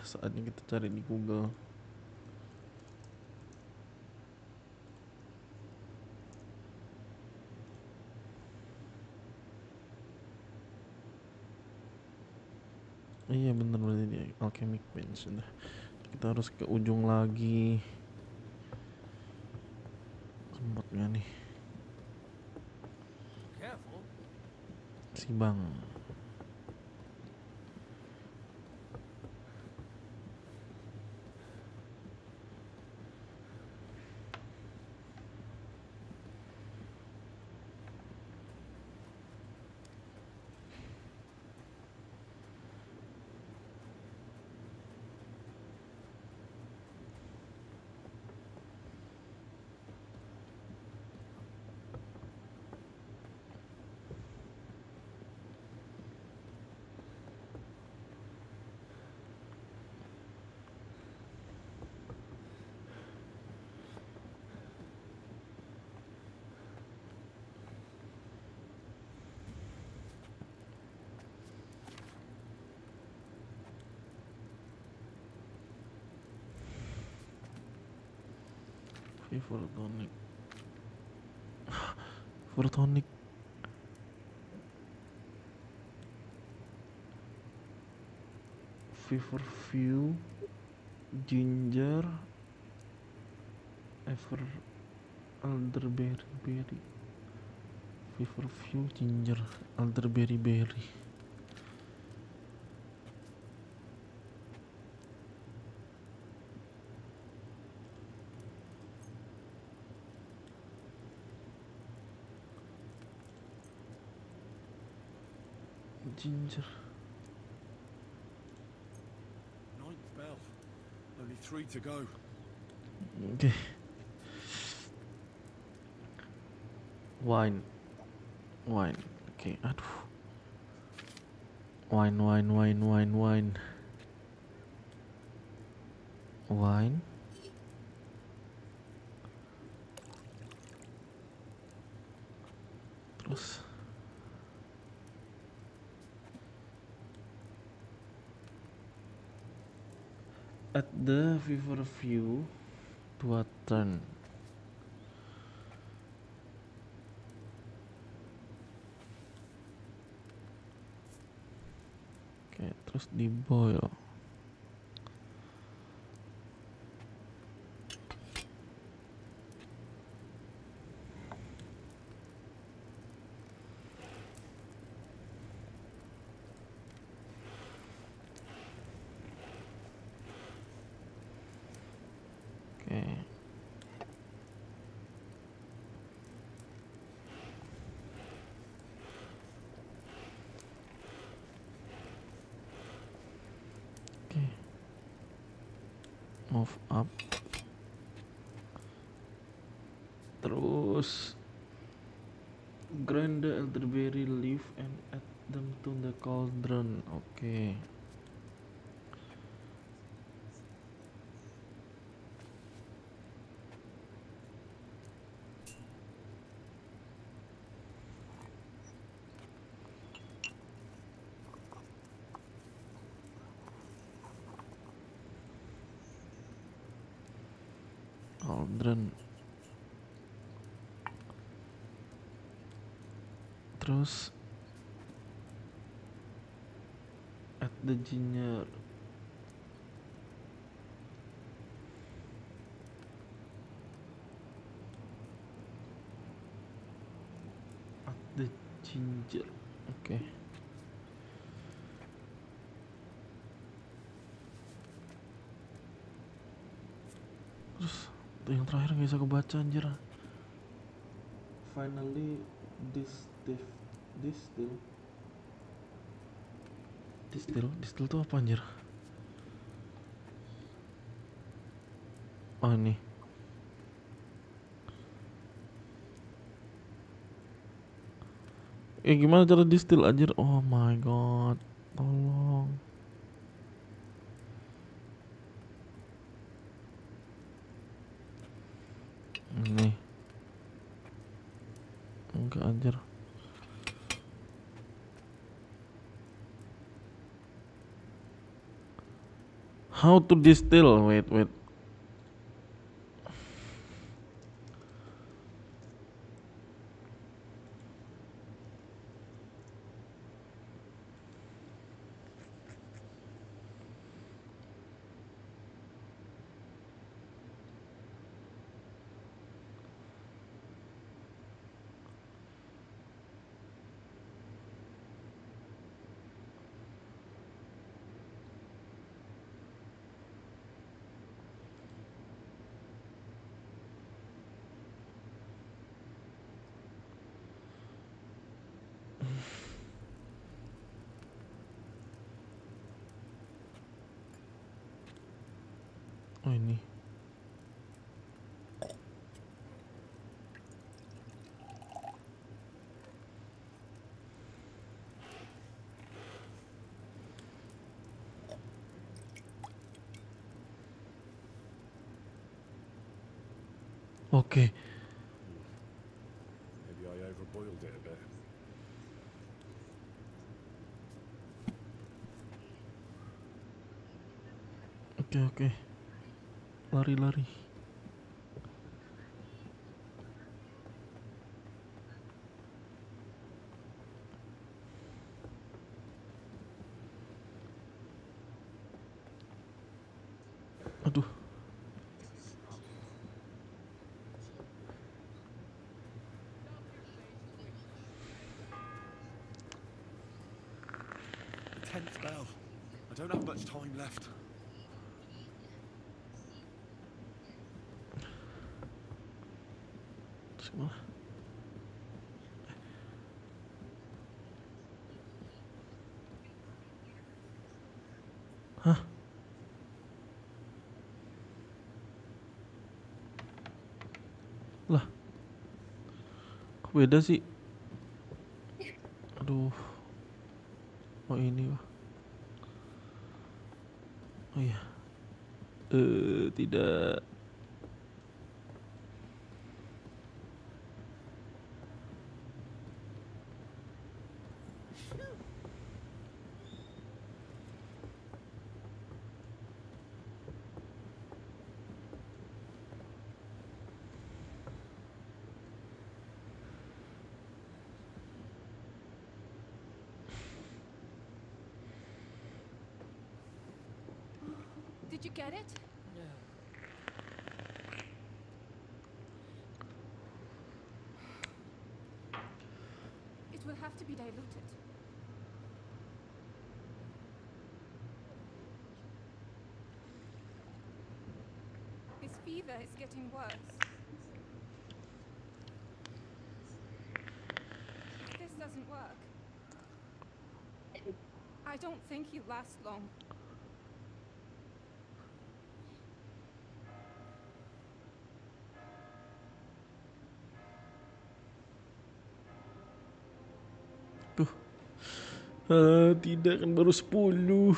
Saatnya kita cari di Google. Iya bener berarti di Alchemic Bench. Udah. Kita harus ke ujung lagi. Sempat gak nih? Si Bang. Fever tonic. Fever tonic. Fever view. Ginger. Elderberry berry. Fever view ginger elderberry berry. Ginger. Ninth bell. Only 3 to go. Okay. Wine. Okay, aduh. Wine. Terus at the fever view 2 turn. Oke, terus di boil. Oke. Move up. Terus grind the elderberry leaf and add them to the cauldron. Oke. Cauldron. Terus add the ginger. Add the ginger. Oke. Terus yang terakhir nggak bisa kebaca anjir. Finally distill tuh apa anjir? Oh ini. Gimana cara distill anjir? Oh my god. Tolong. Ini. Enggak anjir. How to distill? Wait. Oh ini. Oke. Maybe I overboiled it a bit. Oke. Lari. Aduh. The 10th bell. I don't have much time left. Semua. Hah? Lah. Kok beda sih? Aduh. Oh ini wah. Oh iya. Tidak. Did you get it? No. It will have to be diluted. His fever is getting worse. If this doesn't work, I don't think he'll last long. Tidak kan baru 10.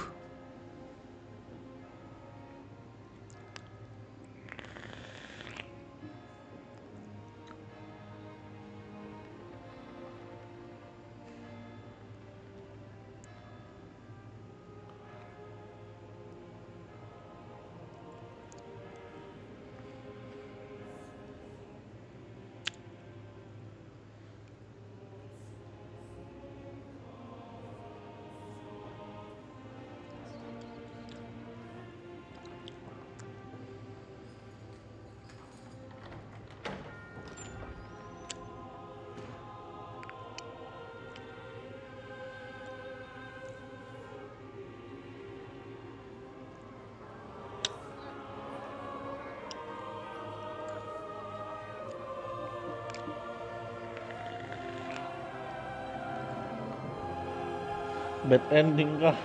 Bad ending kah?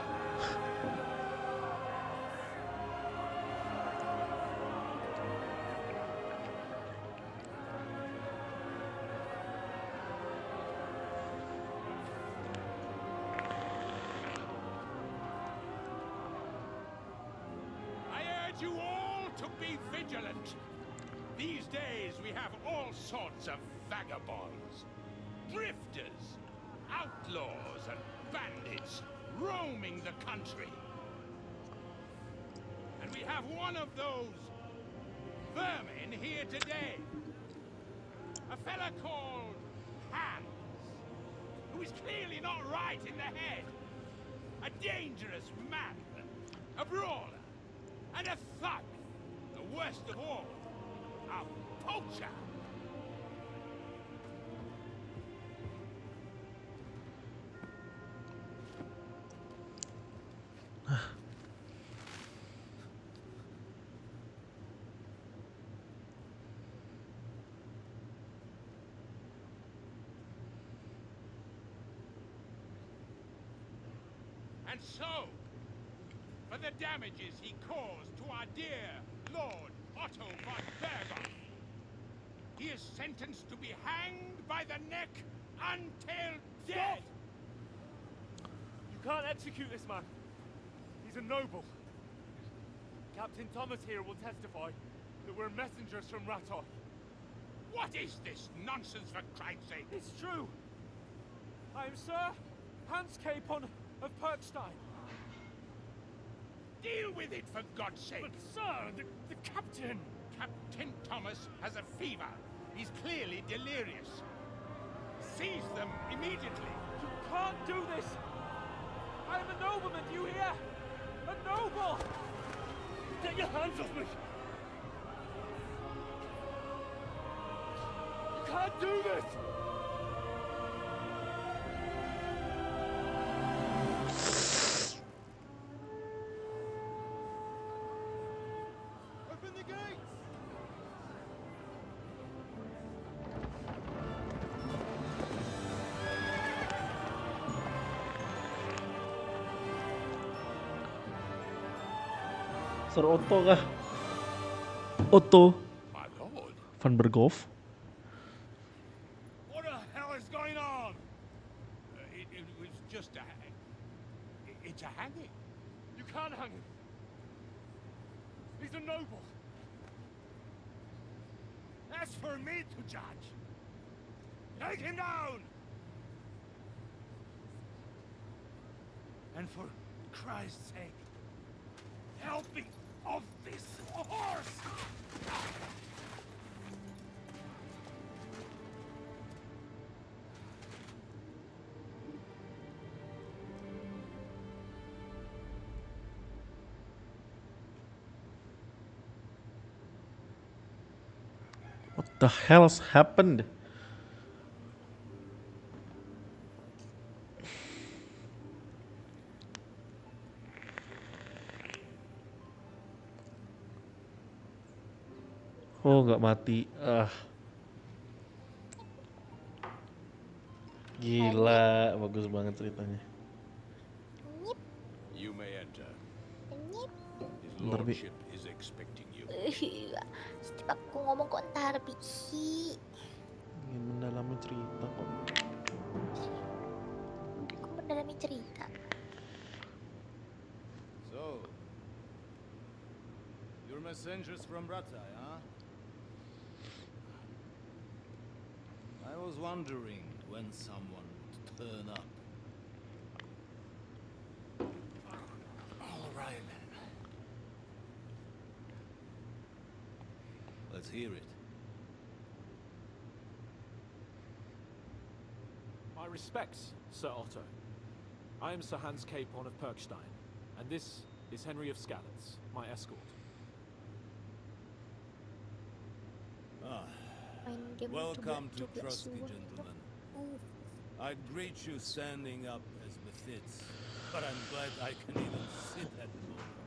I urge you all to be vigilant. These days we have all sorts of vagabonds, drifters, outlaws and bandits roaming the country. And we have one of those vermin here today. A fella called Hans, who is clearly not right in the head. A dangerous man, a brawler, and a thug. The worst of all, a poacher. And so, for the damages he caused to our dear Lord Otto von Bergoff, he is sentenced to be hanged by the neck until dead. You can't execute this man. He's a noble. Captain Thomas here will testify that we're messengers from Ratov. What is this nonsense, for Christ's sake? It's true. I am Sir Hans Capon of Perkstein. Deal with it, for God's sake. But sir, the captain... Captain Thomas has a fever. He's clearly delirious. Seize them immediately. You can't do this. I am a nobleman, do you hear? A noble! Get your hands off me! You can't do this! Open the gates! Sir Otto kah? Otto My lord. van Bergoff. What the hell is going on? It was just a... It's a hanging. You can't hang him. He's a noble. That's for me to judge. Take him down! And for Christ's sake, help me off this horse! What the hell's happened? Oh, nggak mati. Gila, bagus banget ceritanya. You may enter. His Bentar, Bi. lordship is expecting you. Setiap aku ngomong kok ntar bisi. Ingin mendalami cerita kok. Aku mendalami cerita. So, you're messengers from Ratai, huh? I was wondering when someone would turn up. All right, then. Let's hear it. My respects, Sir Otto. I am Sir Hans Capon of Perkstein, and this is Henry of Skalitz, my escort. Welcome to Trusky, gentlemen. I'd greet you standing up as befits, but I'm glad I can even sit at the moment.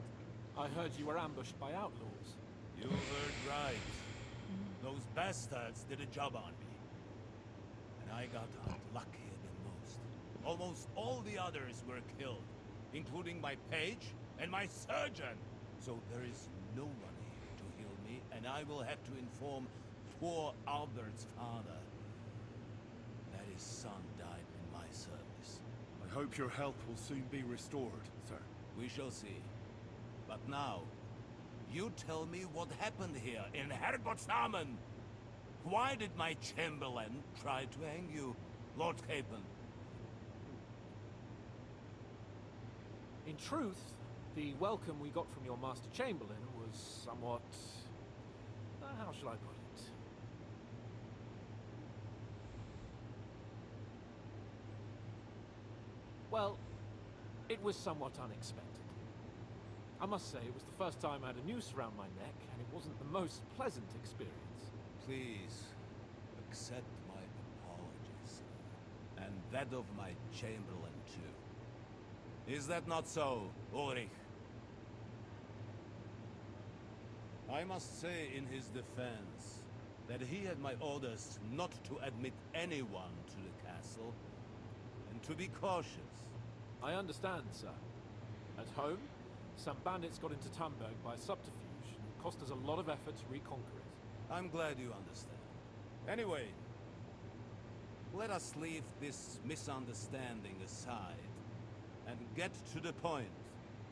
I heard you were ambushed by outlaws. You heard right. Those bastards did a job on me, and I got out luckier than most. Almost all the others were killed, including my page and my surgeon. So there is no one here to heal me, and I will have to inform poor Albert's father that his son died in my service. I hope your health will soon be restored, sir. We shall see. But now, you tell me what happened here in Herrgottsnamen. Why did my Chamberlain try to hang you, Lord Capon? In truth, the welcome we got from your Master Chamberlain was somewhat... how shall I put it? Well, it was somewhat unexpected. I must say, it was the first time I had a noose around my neck, and it wasn't the most pleasant experience. Please, accept my apologies, and that of my Chamberlain too. Is that not so, Ulrich? I must say in his defense that he had my orders not to admit anyone to the castle, and to be cautious. I understand, sir. At home, some bandits got into Tamberg by subterfuge, and it cost us a lot of effort to reconquer it. I'm glad you understand. Anyway, let us leave this misunderstanding aside and get to the point.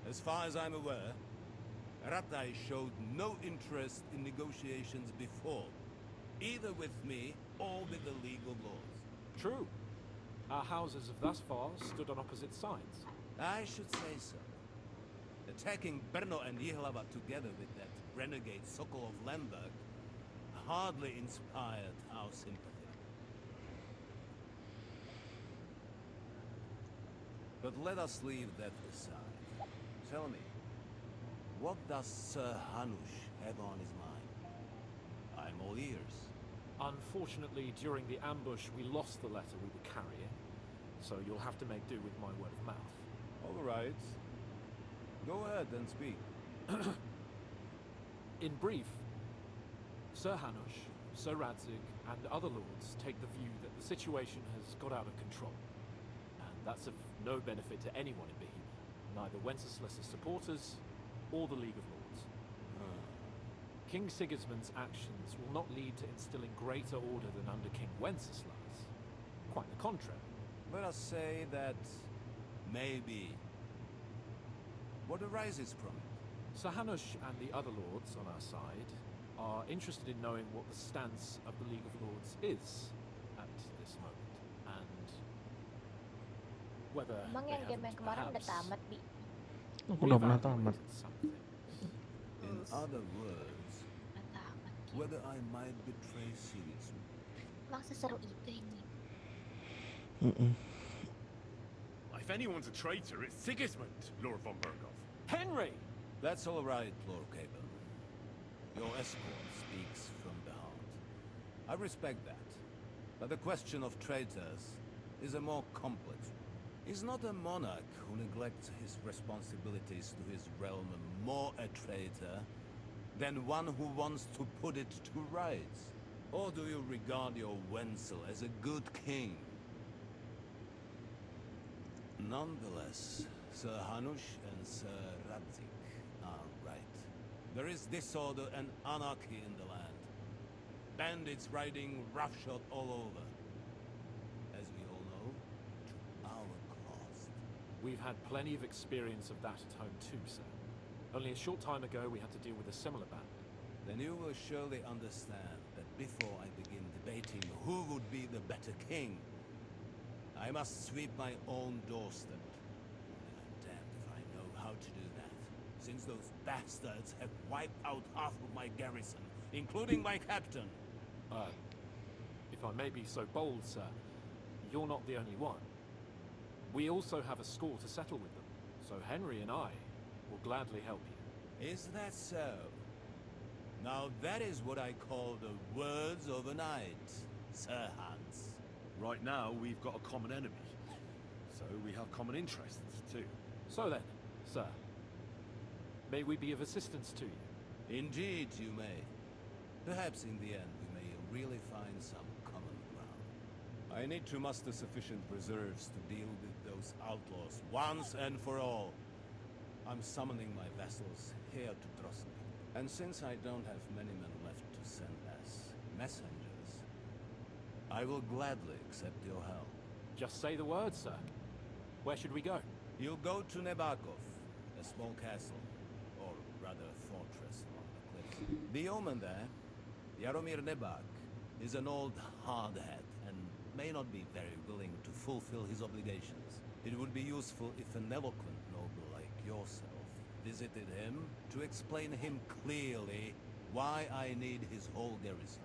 As far as I'm aware, Ratai showed no interest in negotiations before, either with me or with the League of Lords. True. Our houses have thus far stood on opposite sides. I should say so. Attacking Brno and Jihlava together with that renegade Sokol of Lemberg hardly inspired our sympathy. But let us leave that aside. Tell me, what does Sir Hanush have on his mind? I'm all ears. Unfortunately, during the ambush, we lost the letter we were carrying, so you'll have to make do with my word of mouth. All right. Go ahead and speak. In brief, Sir Hanush, Sir Radzig, and other lords take the view that the situation has got out of control. And that's of no benefit to anyone in Bohemia, neither Wenceslas's supporters or the League of Lords. King Sigismund's actions will not lead to instilling greater order than under King Wenceslas. Quite the contrary. Let us say that maybe. What arises from it? Sir Hanush and the other lords on our side are interested in knowing what the stance of the League of Lords is at this moment, and whether Emang they yang game yang kemarin udah perhaps tamat, Bi? Aku udah pernah tamat. In other words, whether I might betray Sigismund. Emang seseru itu ini? If anyone's a traitor, it's Sigismund, Lord von Berghoff. Henry! That's all right, Lord Capon. Your escort speaks from the heart. I respect that. But the question of traitors is a more complex one. Is not a monarch who neglects his responsibilities to his realm more a traitor than one who wants to put it to rights? Or do you regard your Wenzel as a good king? Nonetheless, Sir Hanush and Sir Radzig are right. There is disorder and anarchy in the land. Bandits riding roughshod all over. As we all know, to our cost. We've had plenty of experience of that at home too, sir. Only a short time ago we had to deal with a similar band. Then you will surely understand that before I begin debating who would be the better king, I must sweep my own doorstep. And I'm damned if I know how to do that, since those bastards have wiped out half of my garrison, including my captain. If I may be so bold, sir, you're not the only one. We also have a score to settle with them, so Henry and I will gladly help you. Is that so? Now that is what I call the words of a knight, Sir Hans. Right now, we've got a common enemy. So we have common interests, too. So then, sir, may we be of assistance to you? Indeed you may. Perhaps in the end we may really find some common ground. I need to muster sufficient reserves to deal with those outlaws once and for all. I'm summoning my vassals here to trust me. And since I don't have many men left to send as messengers, I will gladly accept your help. Just say the word, sir. Where should we go? You'll go to Nebakov, a small castle, or rather fortress along the cliffs. The omen there, Jaromir Nebak, is an old hardhead and may not be very willing to fulfill his obligations. It would be useful if an eloquent noble like yourself visited him to explain him clearly why I need his whole garrison.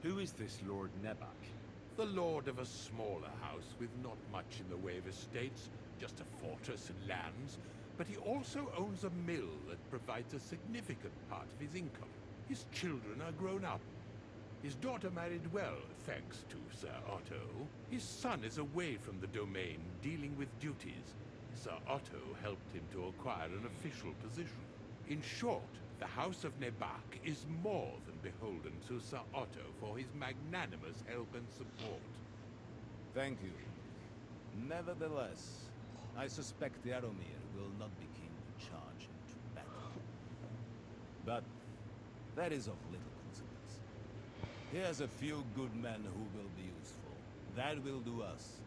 Who is this Lord Nebak? The lord of a smaller house with not much in the way of estates, just a fortress and lands, but he also owns a mill that provides a significant part of his income. His children are grown up. His daughter married well, thanks to Sir Otto. His son is away from the domain, dealing with duties. Sir Otto helped him to acquire an official position. In short, the House of Nebak is more than beholden to Sir Otto for his magnanimous help and support. Thank you. Nevertheless, I suspect Jaromir will not be keen to charge into battle. But that is of little consequence. He has a few good men who will be useful. That will do us.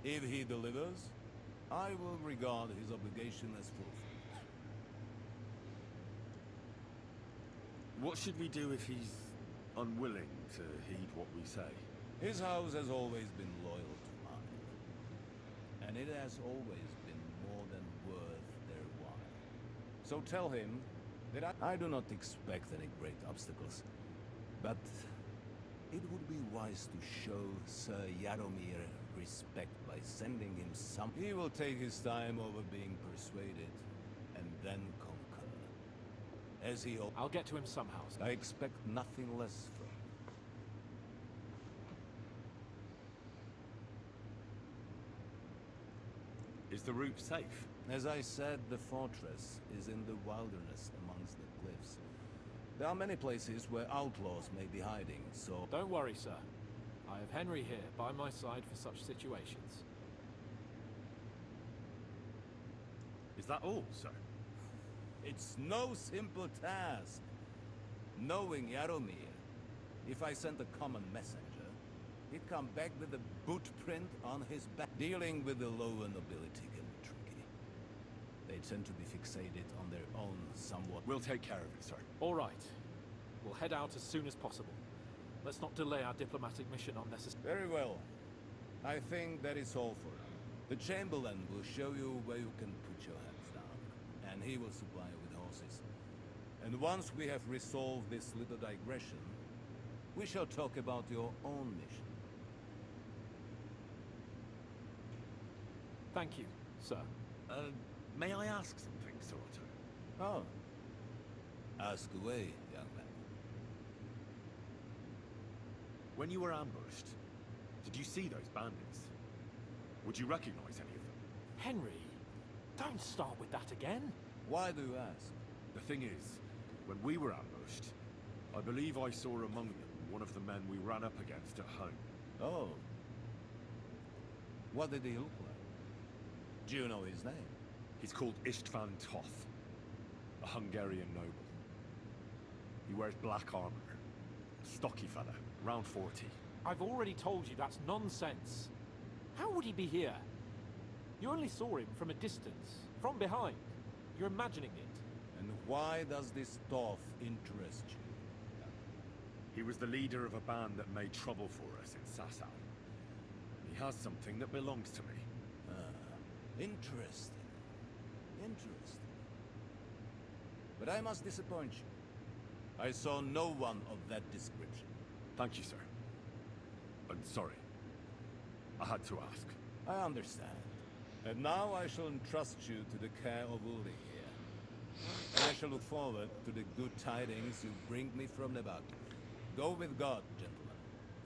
If he delivers, I will regard his obligation as fulfilled. What should we do if he's unwilling to heed what we say? His house has always been loyal to mine, and it has always been more than worth their while. So tell him that I do not expect any great obstacles, but it would be wise to show Sir Jaromir respect by sending him some. He will take his time over being persuaded, and then conquer. As he... I'll get to him somehow. I expect nothing less from him. Is the route safe? As I said, the fortress is in the wilderness amongst the cliffs. There are many places where outlaws may be hiding, so... Don't worry, sir. I have Henry here by my side for such situations. Is that all, sir? It's no simple task. Knowing Jaromir, if I sent a common messenger, he'd come back with a boot print on his back. Dealing with the lower nobility can be tricky. They tend to be fixated on their own somewhat... We'll take care of it, sir. All right. We'll head out as soon as possible. Let's not delay our diplomatic mission unnecessarily. Very well. I think that is all for now. The Chamberlain will show you where you can put your hands down, and he will supply you with horses. And once we have resolved this little digression, we shall talk about your own mission. Thank you, sir. May I ask something, Sir Otto? Oh. Ask away, young man. When you were ambushed, did you see those bandits? Would you recognize any of them? Henry, don't start with that again. Why do you ask? The thing is, when we were ambushed, I believe I saw among them one of the men we ran up against at home. Oh. What did he look like? Do you know his name? He's called Istvan Toth, a Hungarian noble. He wears black armor. Stocky fella, round 40. I've already told you that's nonsense. How would he be here? You only saw him from a distance, from behind. You're imagining it. And why does this Toth interest you? He was the leader of a band that made trouble for us in Sasau. He has something that belongs to me. Interesting. Interesting. But I must disappoint you. I saw no one of that description. Thank you, sir. I'm sorry. I had to ask. I understand. And now I shall entrust you to the care of Uli here. And I shall look forward to the good tidings you bring me from Nebak. Go with God, gentlemen.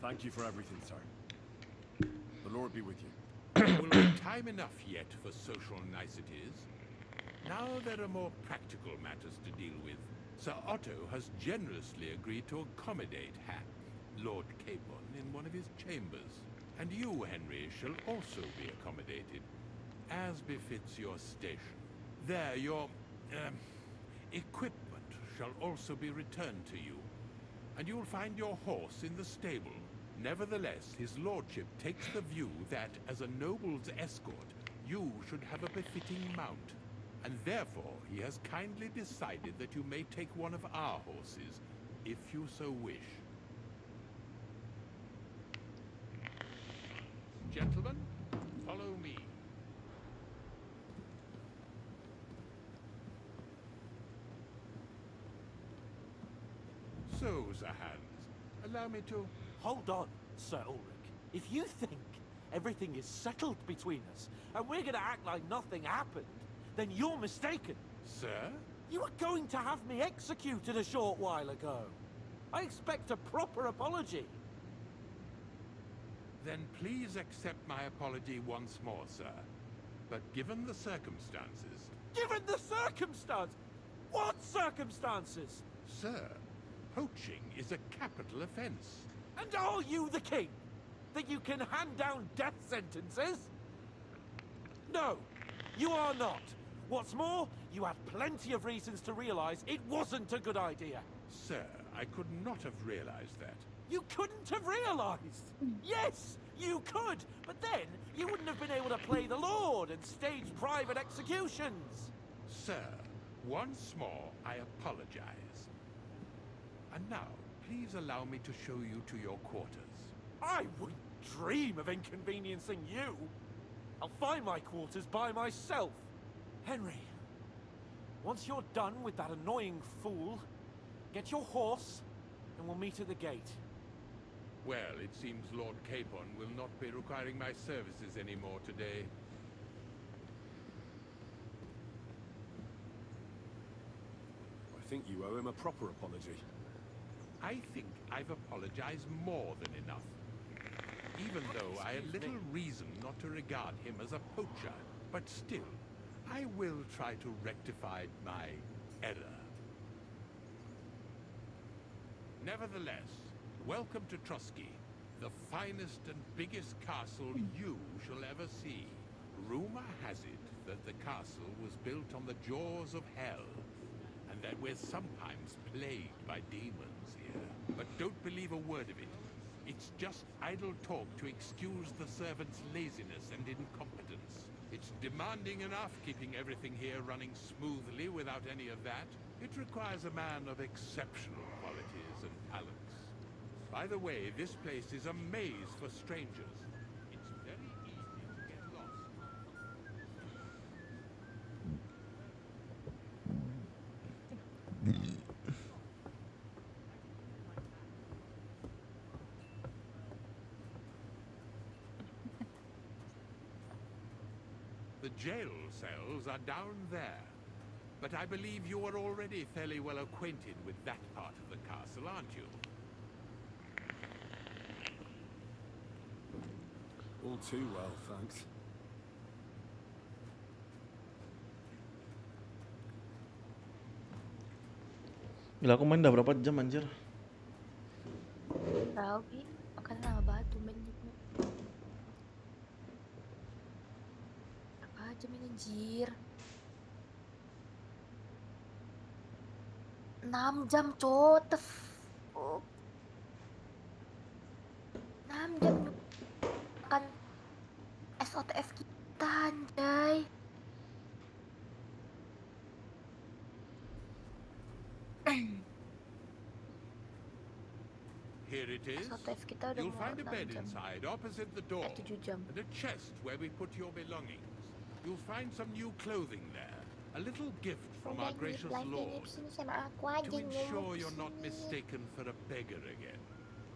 Thank you for everything, sir. The Lord be with you. Will be time enough yet for social niceties. Now there are more practical matters to deal with. Sir Otto has generously agreed to accommodate Hack, Lord Capon, in one of his chambers. And you, Henry, shall also be accommodated, as befits your station. There, your equipment shall also be returned to you, and you'll find your horse in the stable. Nevertheless, his lordship takes the view that, as a noble's escort, you should have a befitting mount, and therefore he has kindly decided that you may take one of our horses, if you so wish. Gentlemen, follow me. So, Sir Hans, allow me to... Hold on, Sir Ulrich. If you think everything is settled between us, and we're gonna act like nothing happened, then you're mistaken. Sir? You were going to have me executed a short while ago. I expect a proper apology. Then please accept my apology once more, sir. But given the circumstances... Given the circumstance? What circumstances? Sir, poaching is a capital offense. And are you the king? That you can hand down death sentences? No, you are not. What's more, you had plenty of reasons to realize it wasn't a good idea. Sir, I could not have realized that. You couldn't have realized! Yes, you could, but then you wouldn't have been able to play the Lord and stage private executions. Sir, once more, I apologize. And now, please allow me to show you to your quarters. I wouldn't dream of inconveniencing you. I'll find my quarters by myself. Henry, once you're done with that annoying fool, get your horse and we'll meet at the gate. Well, it seems Lord Capon will not be requiring my services anymore today. I think you owe him a proper apology. I think I've apologized more than enough. Even though I had little reason not to regard him as a poacher, but still, I will try to rectify my error. Nevertheless, welcome to Trusky, the finest and biggest castle you shall ever see. Rumor has it that the castle was built on the jaws of hell, and that we're sometimes plagued by demons here. But don't believe a word of it. It's just idle talk to excuse the servants' laziness and incompetence. It's demanding enough keeping everything here running smoothly without any of that. It requires a man of exceptional qualities and talents. By the way, this place is a maze for strangers. It's very easy to get lost. The jail cells are down there. But I believe you are already fairly well acquainted with that part of the castle, aren't you? All too well, thanks. Gila, aku main udah berapa jam anjir? Tahu Ki, makanya lama banget tumben gitu. Berapa jam ini anjir? 6 jam cot, the fuck. 6 jam kan SOTF kita anjay. Here it is. SOTF kita udah You'll mau find a 6 bed jam. inside, opposite the door, 7 jam. and a chest where we put your belongings. You'll find some new clothing there, a little gift from our gracious Lord, to ensure you're not mistaken for a beggar again.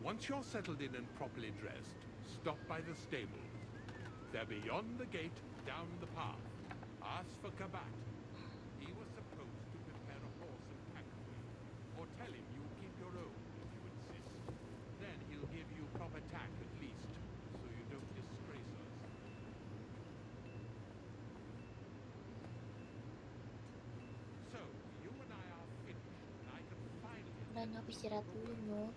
Once you're settled in and properly dressed, stop by the stable. They're beyond the gate, down the path. Ask for Kabat. He was supposed to prepare a horse and pack for you, or tell him you'll keep your own if you insist. Then he'll give you proper tack at least, so you don't disgrace us. So, you and I are finished, and I Udah nyop istirahat dulu nyop.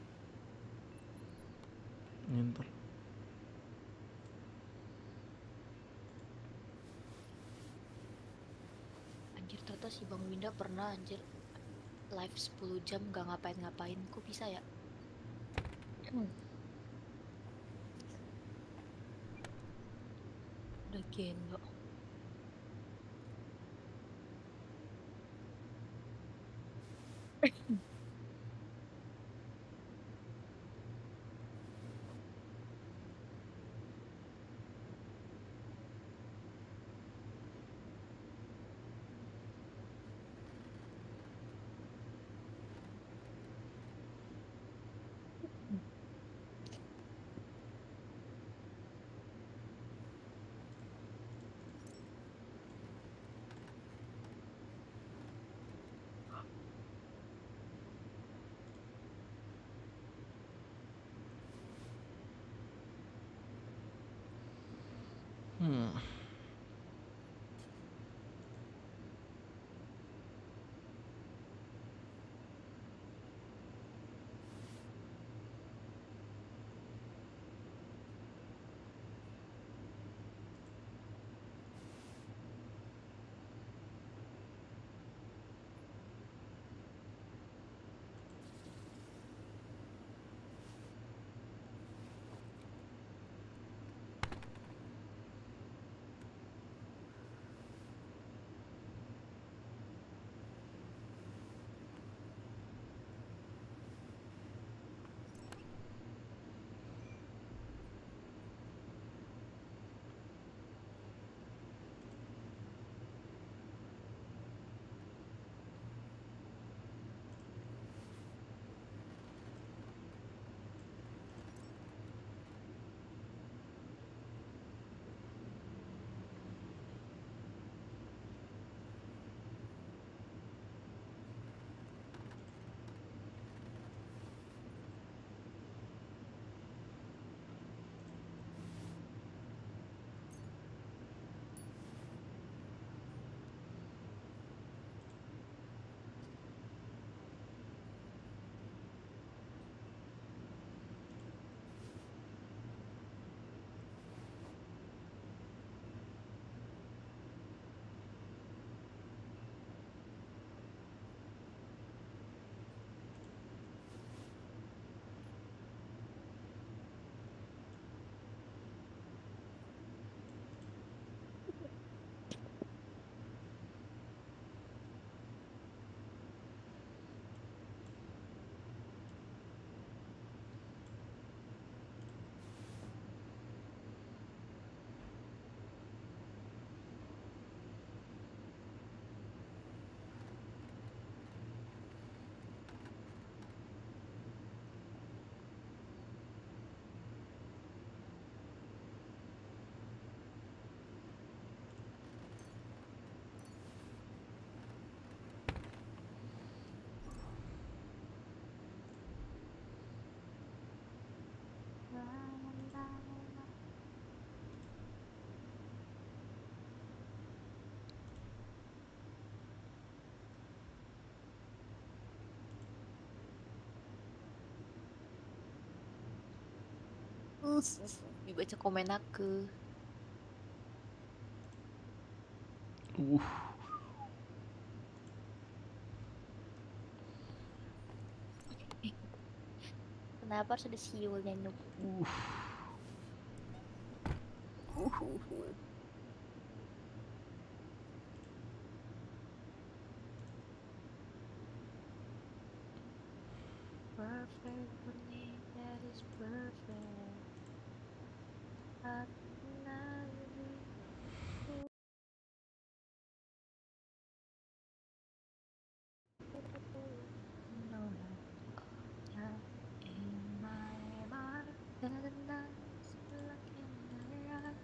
Nyentor. Anjir ternyata si Bang Winda pernah anjir live 10 jam gak ngapain-ngapain. Kok bisa ya? Udah gelo. Dibaca komen aku. Kenapa harus ada siulnya nyuk? Perfect for me, that is perfect. I in my mind, look in my eyes.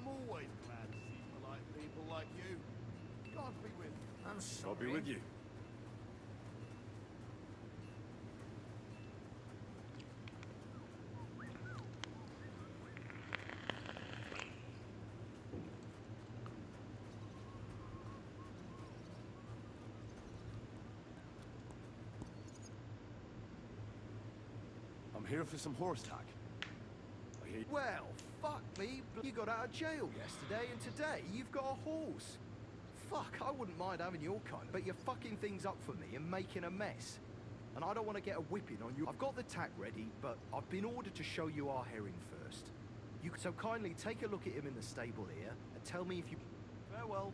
I'm always glad to see polite people like you. God be with you. I'm sorry. I'll be with you. I'm here for some horse tack. Well, fuck me. You got out of jail yesterday, and today you've got a horse. Fuck, I wouldn't mind having your kind, but you're fucking things up for me and making a mess. And I don't want to get a whipping on you. I've got the tack ready, but I've been ordered to show you our herring first. So kindly take a look at him in the stable here and tell me if you... Farewell.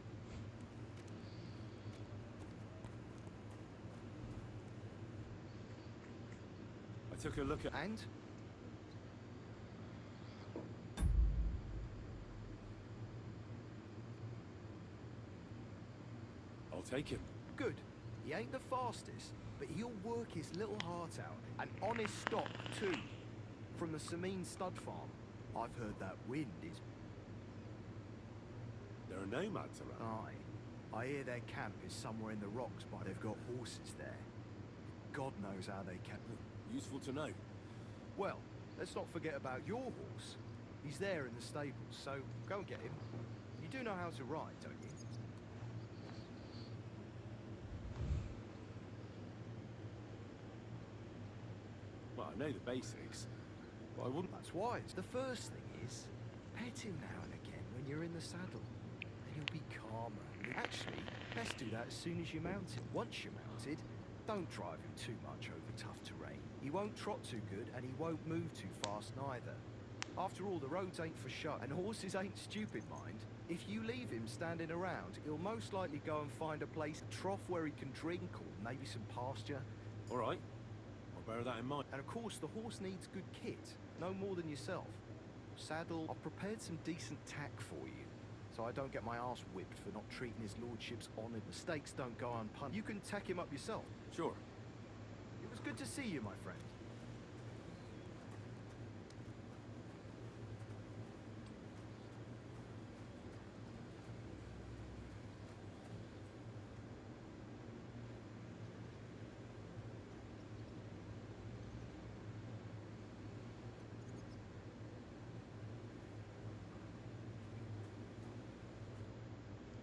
I took a look at... And? I'll take him. Good. He ain't the fastest, but he'll work his little heart out. An honest stock, too. From the Sameen stud farm. I've heard that wind is... There are nomads around. Aye. I hear their camp is somewhere in the rocks, but they've got horses there. God knows how they can... Useful to know. Well, let's not forget about your horse. He's there in the stables, so go and get him. You do know how to ride, don't you? Well, I know the basics, but I wouldn't... That's wise. The first thing is, pet him now and again when you're in the saddle. And he'll be calmer. Actually, best do that as soon as you mount him. Once you're mounted, don't drive him too much over tough terrain. He won't trot too good, and he won't move too fast neither. After all, the roads ain't for show, and horses ain't stupid, mind. If you leave him standing around, he'll most likely go and find a place, a trough where he can drink, or maybe some pasture. All right. I'll bear that in mind. And of course, the horse needs good kit, no more than yourself. Saddle, I've prepared some decent tack for you, so I don't get my arse whipped for not treating his lordship's honoured. Mistakes don't go unpunished. You can tack him up yourself. Sure. It was good to see you, my friend.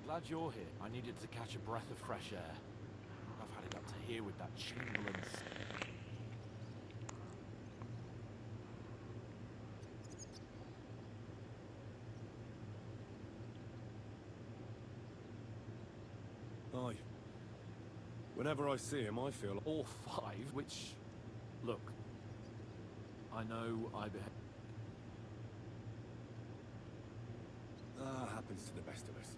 Glad you're here. I needed to catch a breath of fresh air. I've had it up to here with that Chamberlain's. Aye. Whenever I see him, I feel... All five, which... Look. I know I behave... happens to the best of us.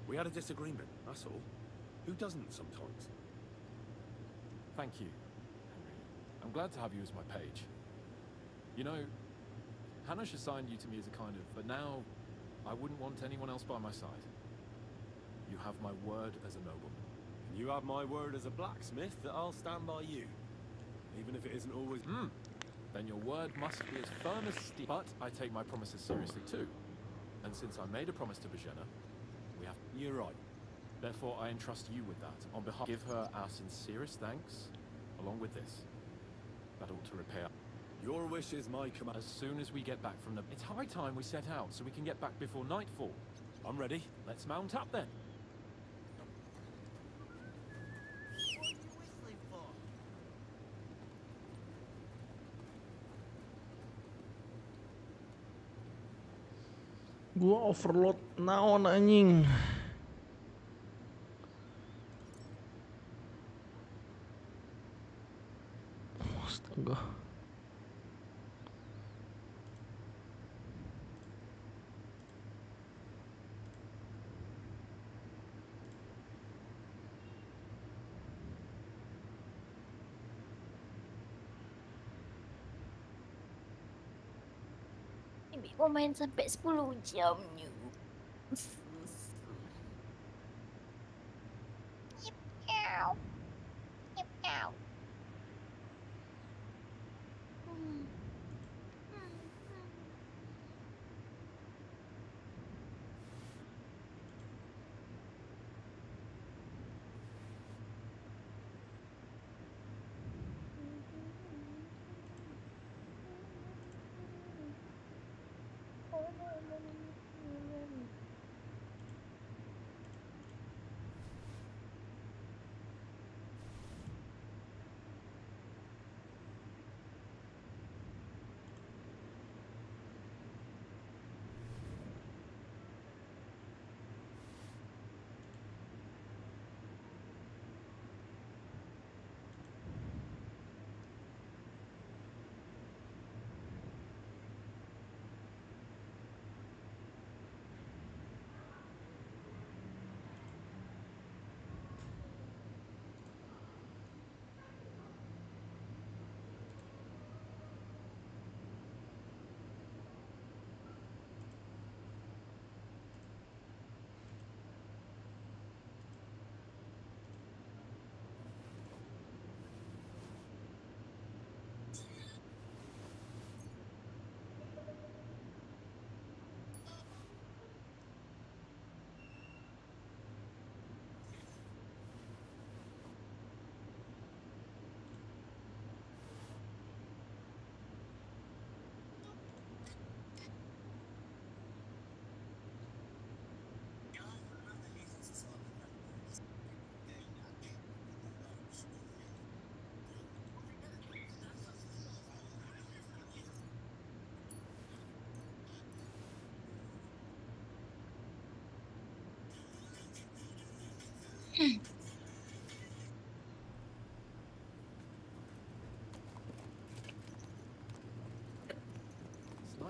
We had a disagreement, that's all. Who doesn't sometimes? Thank you, Henry. I'm glad to have you as my page. You know, Hanash assigned you to me as a kind of... But now, I wouldn't want anyone else by my side. You have my word as a nobleman. And you have my word as a blacksmith that I'll stand by you. Even if it isn't always... Then your word must be as firm as steel. But I take my promises seriously too. And since I made a promise to Bajena, we have... You're right. Therefore, I entrust you with that. On behalf... Give her our sincerest thanks, along with this. That ought to repair... Your wish is my command. As soon as we get back from the... It's high time we set out, so we can get back before nightfall. I'm ready. Let's mount up then. Gua overload naon anjing. Astaga. Ini gua main sampai 10 jam ni. Meow. Meow.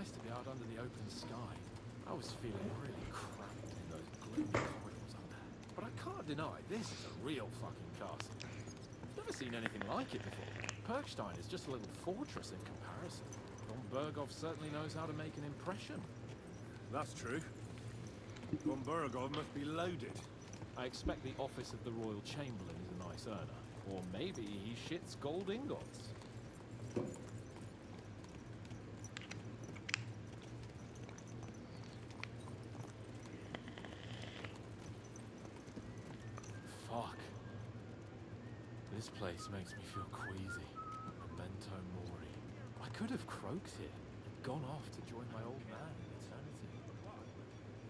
nice to be out under the open sky. I was feeling really cramped in those gloomy corridors up there. But I can't deny, this is a real fucking castle. Never seen anything like it before. Perkstein is just a little fortress in comparison. Von Berghoff certainly knows how to make an impression. That's true. Von Berghoff must be loaded. I expect the office of the Royal Chamberlain is a nice earner. Or maybe he shits gold ingots. Fuck. This place makes me feel queasy. Memento mori. I could have croaked here, gone off to join my old man in eternity.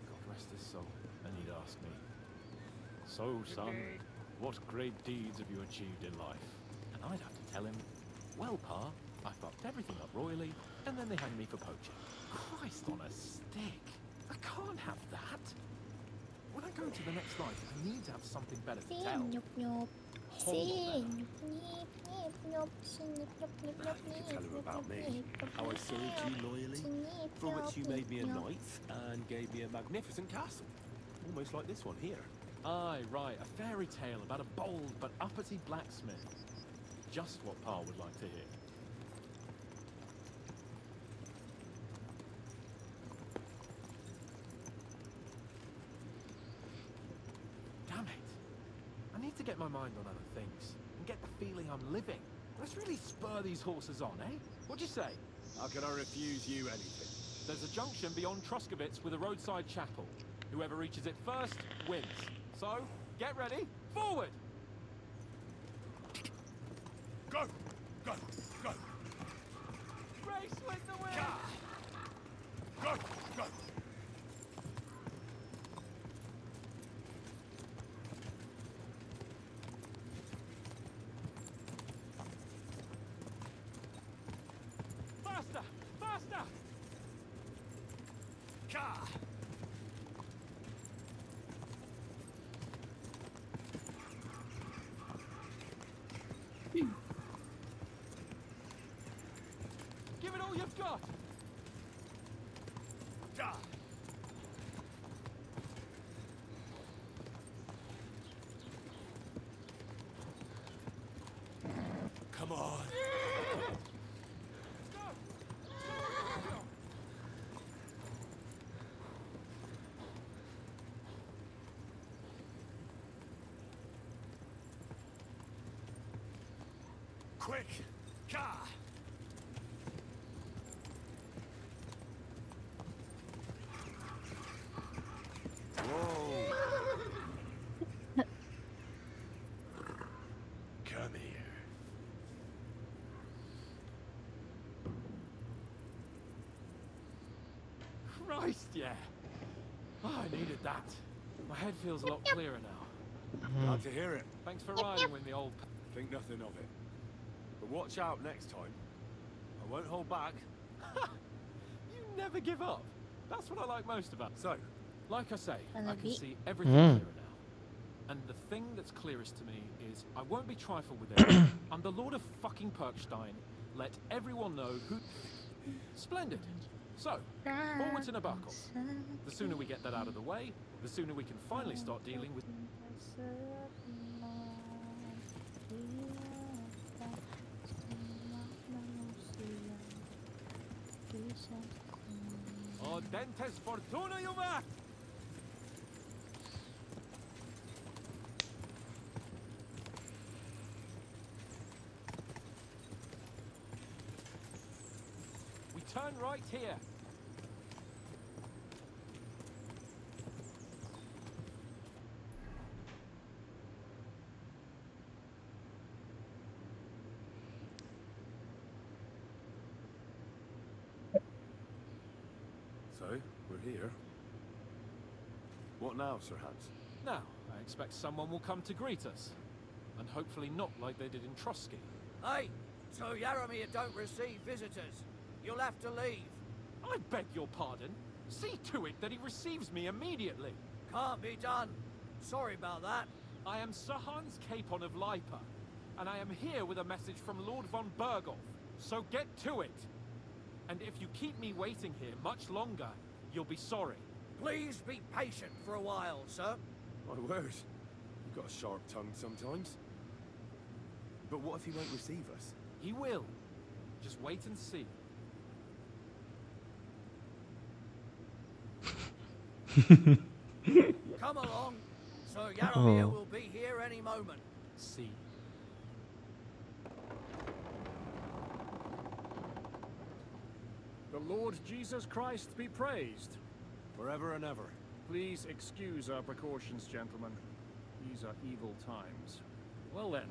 God rest his soul, and he'd ask me, "So, son, what great deeds have you achieved in life?" And I'd have to tell him, "Well, Pa, I fucked everything up royally, and then they hanged me for poaching." Christ on a stick. I can't have that. When I go to the next life, I need to have something better to tell. Tell her about me. How I served you loyally, for which you made me a knight and gave me a magnificent castle. Almost like this one here. Aye, right, a fairy tale about a bold but uppity blacksmith. Just what Pa would like to hear. Damn it. I need to get my mind on other things and get the feeling I'm living. Let's really spur these horses on, eh? What'd you say? How can I refuse you anything? There's a junction beyond Truskovitz with a roadside chapel. Whoever reaches it first wins. So, get ready, forward! Go! Go! Go! Race with the wind! Go! Go! Faster! Faster! Car! Give it all you've got! Car! Come on! Quick! Car! Whoa! Come here. Christ, yeah. Oh, I needed that. My head feels a lot clearer now. Glad to hear it. Thanks for riding with me, old... Think nothing of it. But watch out next time. I won't hold back. You never give up. That's what I like most about. So, like I say, I can see everything clearer now. And the thing that's clearest to me is I won't be trifled with it. I'm the Lord of fucking Perkstein. Let everyone know who... Splendid. So, forward to Nabokov. The sooner we get that out of the way, the sooner we can finally start dealing with... Dentes fortuna juvat! We turn right here. So, we're here. What now, Sir Hans? Now, I expect someone will come to greet us. And hopefully not like they did in Trotsky. Hey, so Yaromir don't receive visitors. You'll have to leave. I beg your pardon. See to it that he receives me immediately. Can't be done. Sorry about that. I am Sir Hans Capon of Lipa, and I am here with a message from Lord von Berghoff. So get to it. And if you keep me waiting here much longer, you'll be sorry. Please be patient for a while, sir. My word. You've got a sharp tongue sometimes. But what if he won't receive us? He will. Just wait and see. Come along. Sir Yaramir Oh. will be here any moment. See. The Lord Jesus Christ be praised. Forever and ever. Please excuse our precautions, gentlemen. These are evil times. Well then,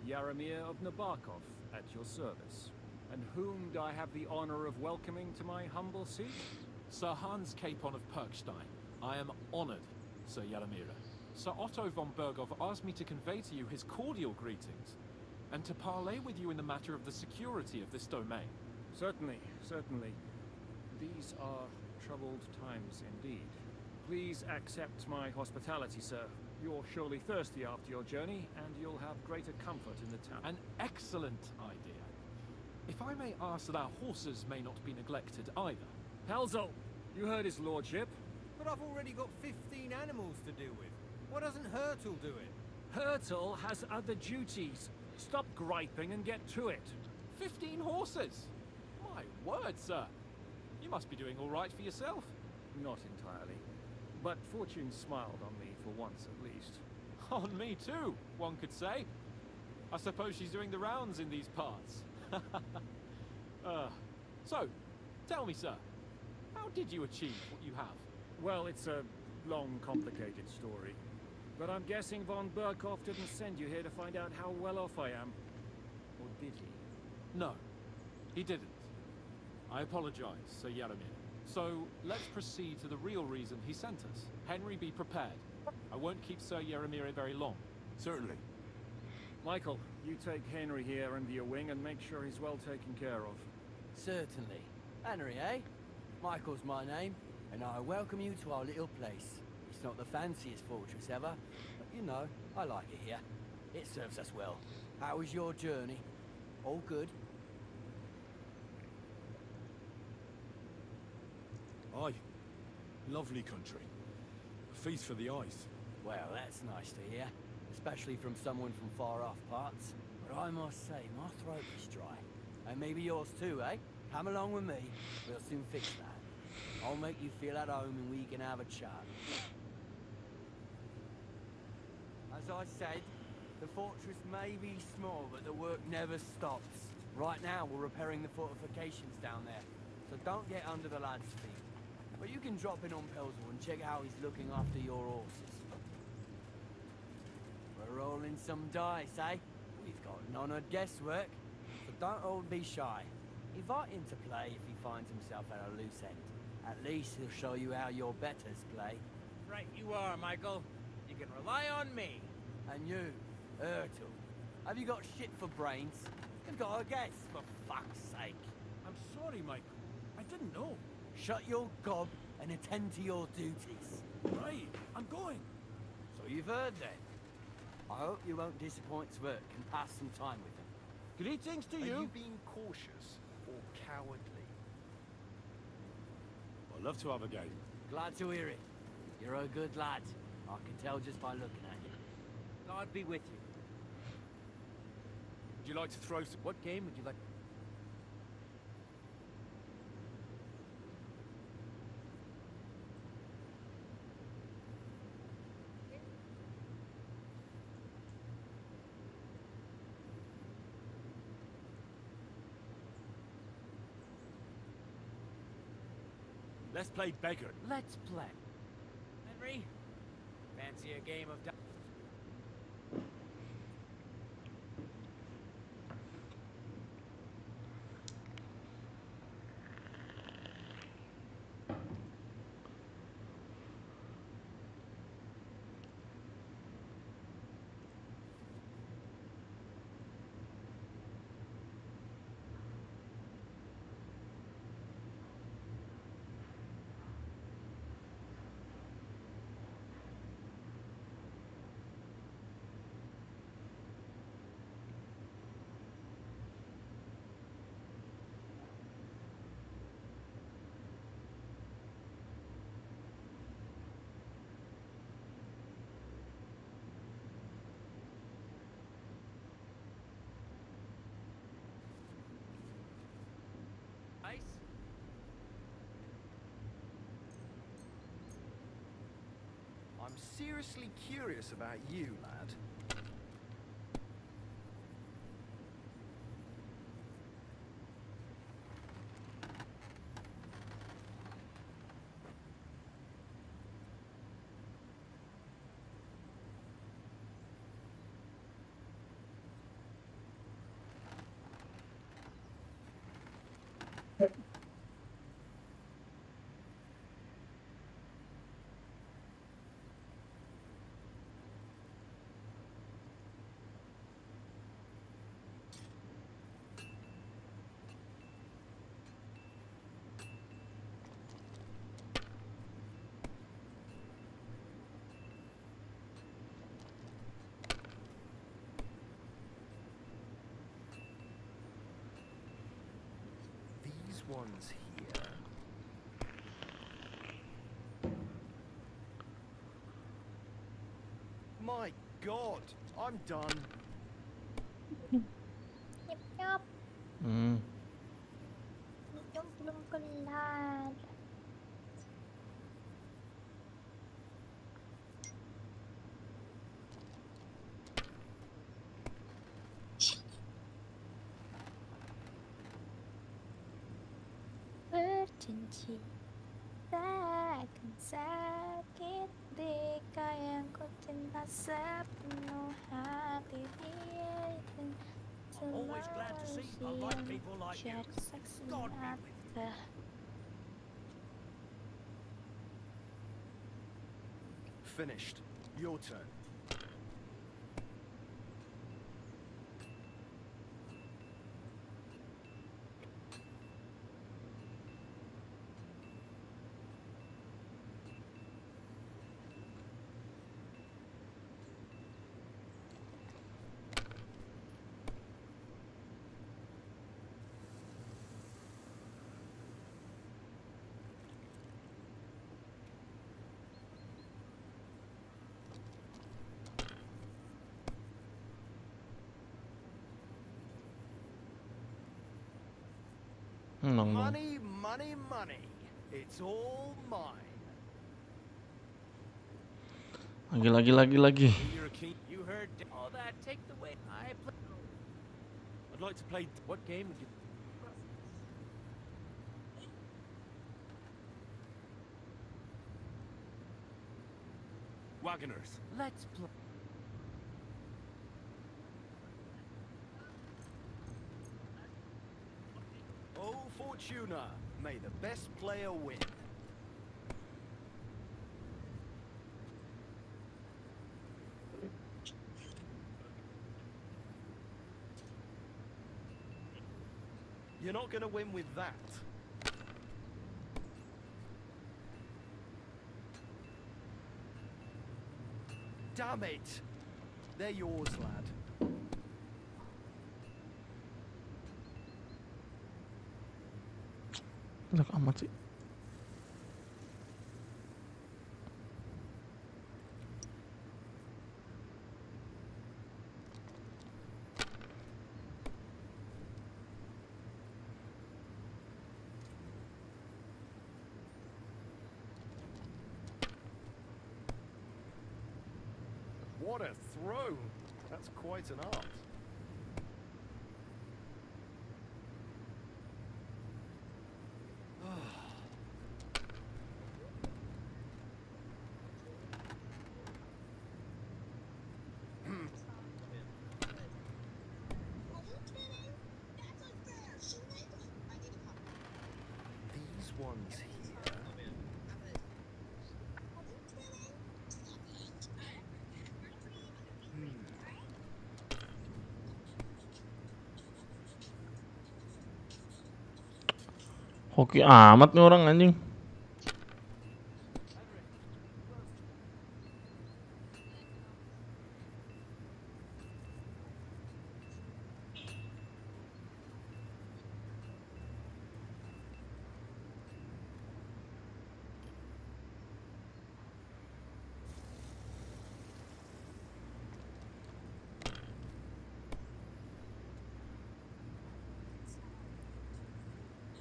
Yaramir of Nabokov, at your service. And whom do I have the honor of welcoming to my humble seat? Sir Hans Capon of Perkstein. I am honored, Sir Yaramir. Sir Otto von Berghoff asked me to convey to you his cordial greetings, and to parley with you in the matter of the security of this domain. Certainly, certainly. These are troubled times indeed. Please accept my hospitality, sir. You're surely thirsty after your journey, and you'll have greater comfort in the town. An excellent idea. If I may ask that our horses may not be neglected either. Halzel, you heard his lordship. But I've already got 15 animals to deal with. Why doesn't Hurtle do it? Hurtle has other duties. Stop griping and get to it. 15 horses? My word, sir. You must be doing all right for yourself. Not entirely. But fortune smiled on me for once at least. On me too, one could say. I suppose she's doing the rounds in these parts. So, tell me, sir, how did you achieve what you have? Well, it's a long, complicated story. But I'm guessing von Berghoff didn't send you here to find out how well off I am. Or did he? No, he didn't. I apologize, Sir Yaramir. So, let's proceed to the real reason he sent us. Henry, be prepared. I won't keep Sir Yaramir very long. Certainly. Michael, you take Henry here under your wing and make sure he's well taken care of. Certainly. Henry, eh? Michael's my name, and I welcome you to our little place. It's not the fanciest fortress ever, but you know, I like it here. It serves us well. How was your journey? All good? Aye. Lovely country. A feast for the eyes. Well, that's nice to hear, especially from someone from far-off parts. But I must say, my throat is dry. And maybe yours too, eh? Come along with me. We'll soon fix that. I'll make you feel at home and we can have a chat. As I said, the fortress may be small, but the work never stops. Right now, we're repairing the fortifications down there, so don't get under the lad's feet. But you can drop in on Pelzel and check how he's looking after your horses. We're rolling some dice, eh? We've got none of guesswork, so don't all be shy. Invite him to play if he finds himself at a loose end. At least he'll show you how your betters play. Right you are, Michael. You can rely on me. And you, Ertul, have you got shit for brains? You've got a guess, for fuck's sake. I'm sorry, Michael. I didn't know. Shut your gob and attend to your duties. Right, I'm going. So you've heard then. I hope you won't disappoint Zwerk and pass some time with him. Greetings to Are you. you being cautious or cowardly? I'd love to have a game. Glad to hear it. You're a good lad. I can tell just by looking at you. God be with you. Would you like to throw some... What game would you like? Let's play beggar. Let's play. Henry, fancy a game of... I'm seriously curious about you, lad. These ones here. My God, I'm done. Yap. Hmm. Belum kelar. Berjanji takkan sakit jika yang ku cinta sepenuh hati biarkan always glad to see I like people like you. God be with you. Finished. Your turn. Money, money, money. It's all mine. Lagi. You heard all that. Take the way. I'd like to play. What game would you? Wagoners. Let's play. Oh, Fortuna, may the best player win. You're not going to win with that. Damn it! They're yours, lad. Jelek amat sih. What a throw! That's quite an art. These ones here. Hoki amat nih orang anjing.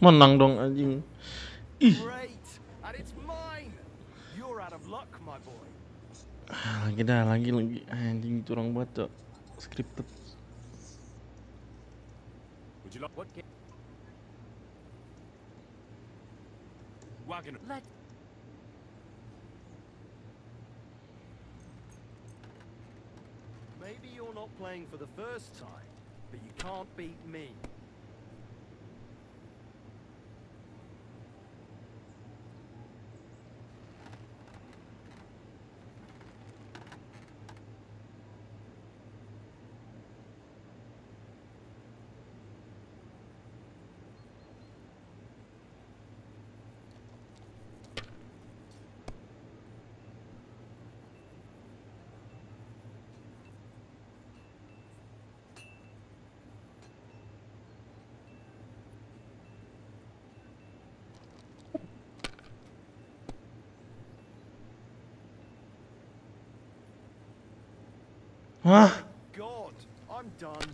Menang dong anjing. Ih. Great, and it's mine. You're out of luck, my boy. Lagi dah, lagi anjing curang banget, Cok. Scripted. Would you like what game? Wagoner. Maybe you're not playing for the first time, but you can't beat me. Hah? God, I'm done.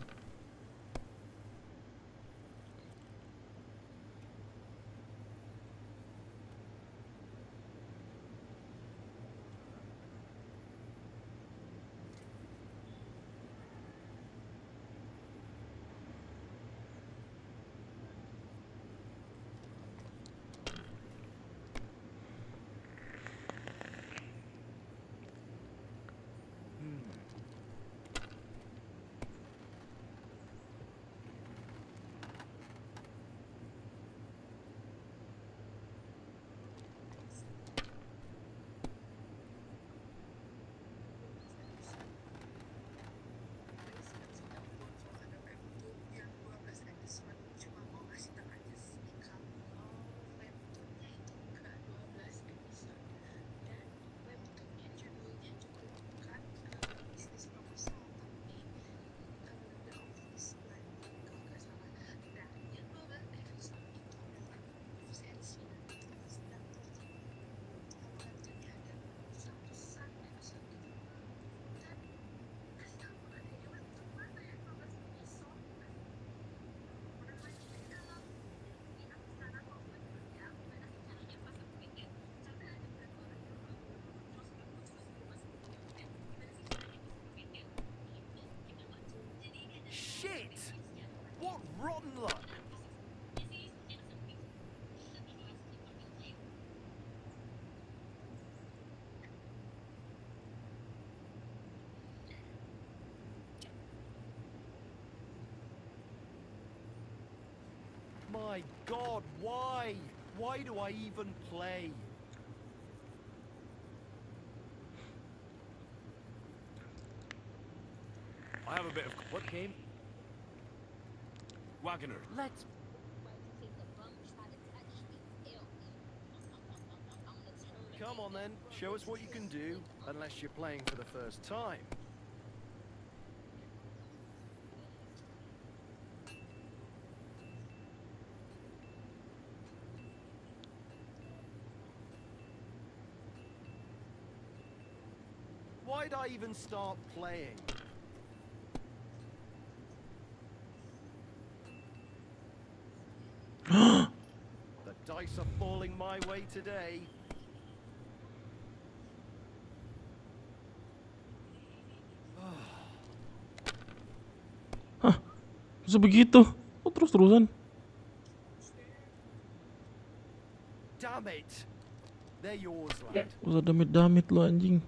Shit! What rotten luck! My God, why? Why do I even play? I have a bit of what game? Wagoner. Let's. Come on then, show us what you can do, unless you're playing for the first time. Why'd I even start playing? The dice are falling my way today. Hah? Bisa begitu? Kok terus-terusan? Damn it! They're yours, lad. Usah damit-damit lo anjing.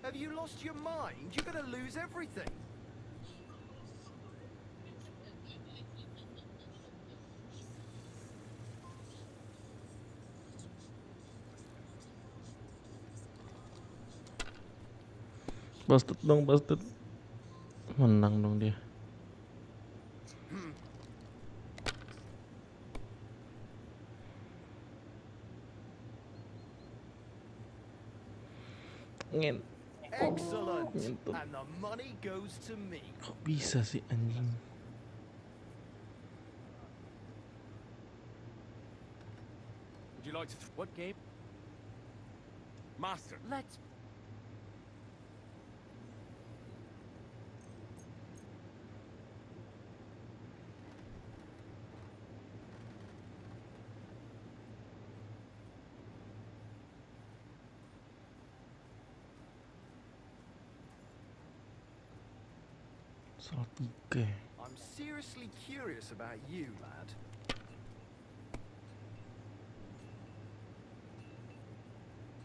Have you lost your mind? You're gonna lose everything. Busted dong, busted. Menang dong dia. Excellent. Ngentut. And the money goes to me. Kok bisa sih anjing? Would you like to... What game? Master. Let's... Soal 3. I'm seriously curious about you, lad.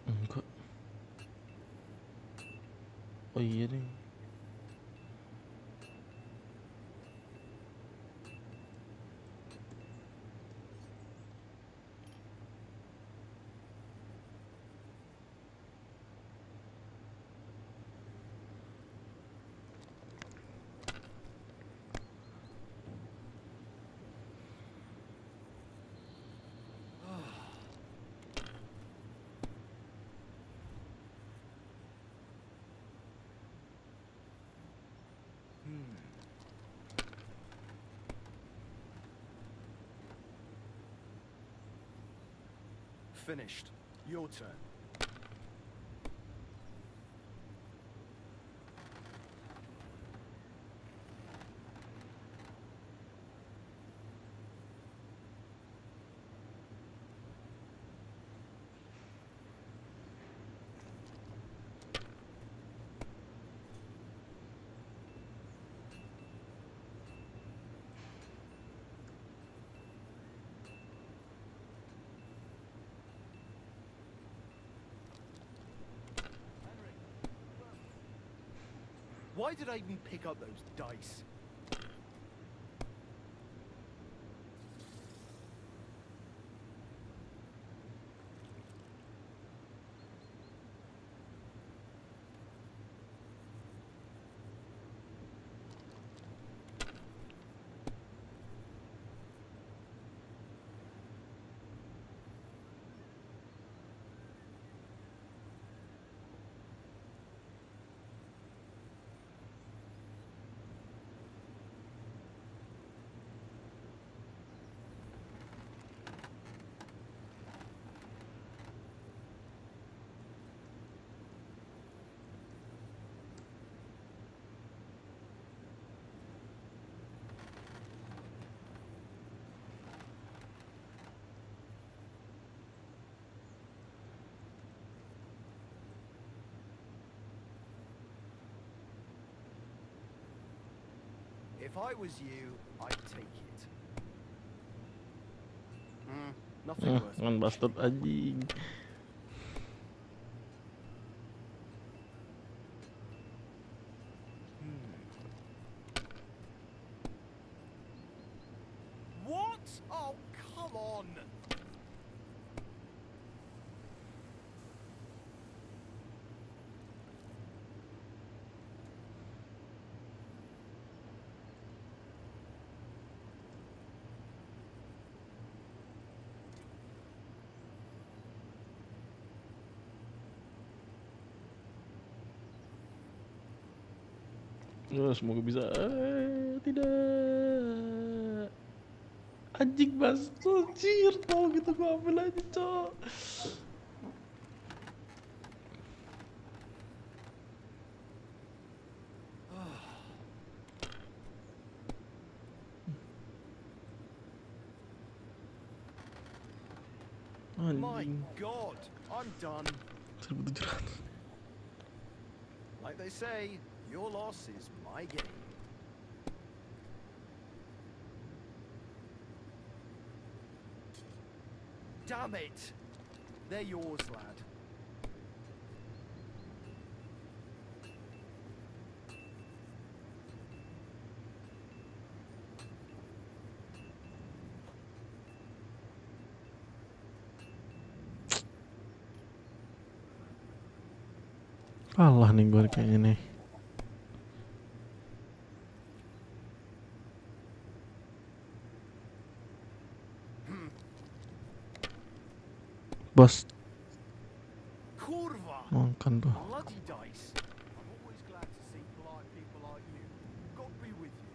Enggak. Oh iya deh. Finished. Your turn. Why did I even pick up those dice? If I was you, I'd take it. Nothing worse. Kan bastard anjing. What? Oh, come on. Semoga bisa. Tidak. Anjing bastard, anjir, tau gitu gua ambil aja, cok. My God, I'm done. 1700. Like they say, your loss is my gain. Damn it! They're yours, lad. Kalah nih gue kayaknya nih. bos. Kurva! Makan tuh. Bloody dice. I'm always glad to see polite people like you. God be with you.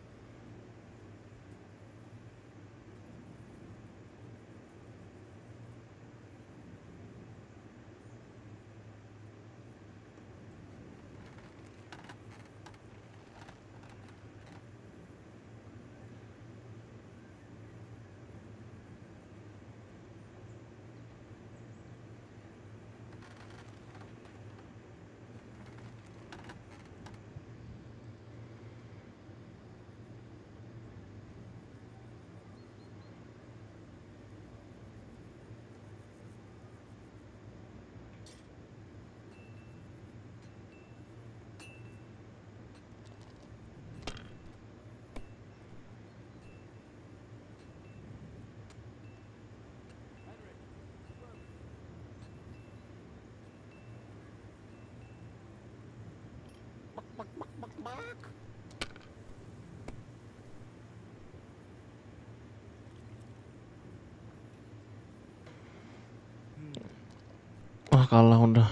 Wah, kalah udah.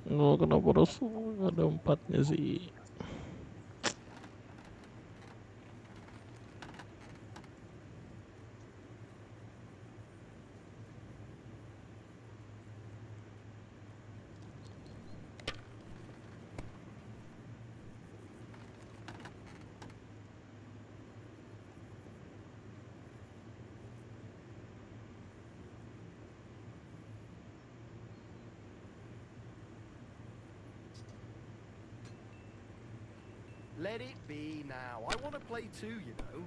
Oh, kenapa harus ada 4-nya sih? Let it be now. I want to play too, you know.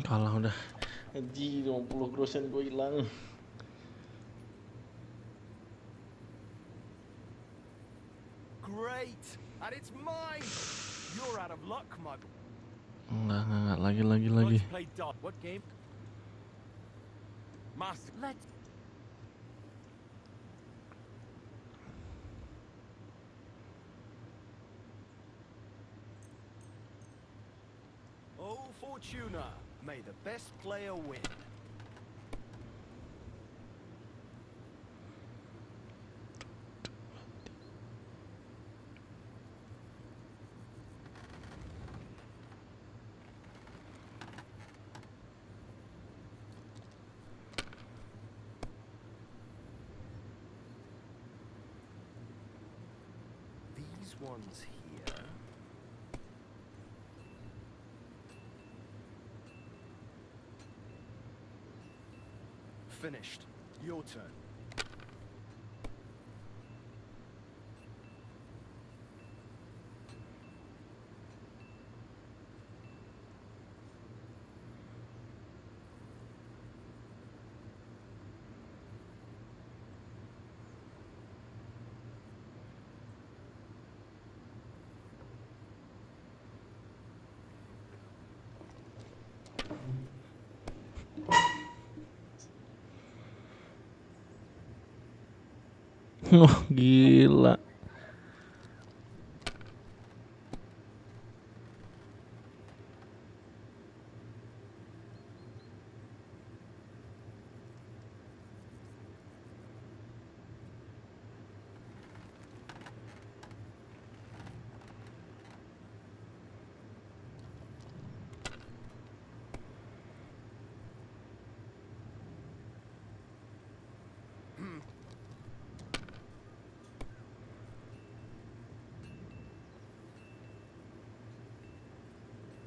Kalah udah. Haji 50% gue hilang. Great, and it's mine. You're out of luck, my. Enggak, lagi. Play dot. What game? Master. Let's. Oh, Fortuna, may the best player win. These ones here. Finished. Your turn. Oh, gila.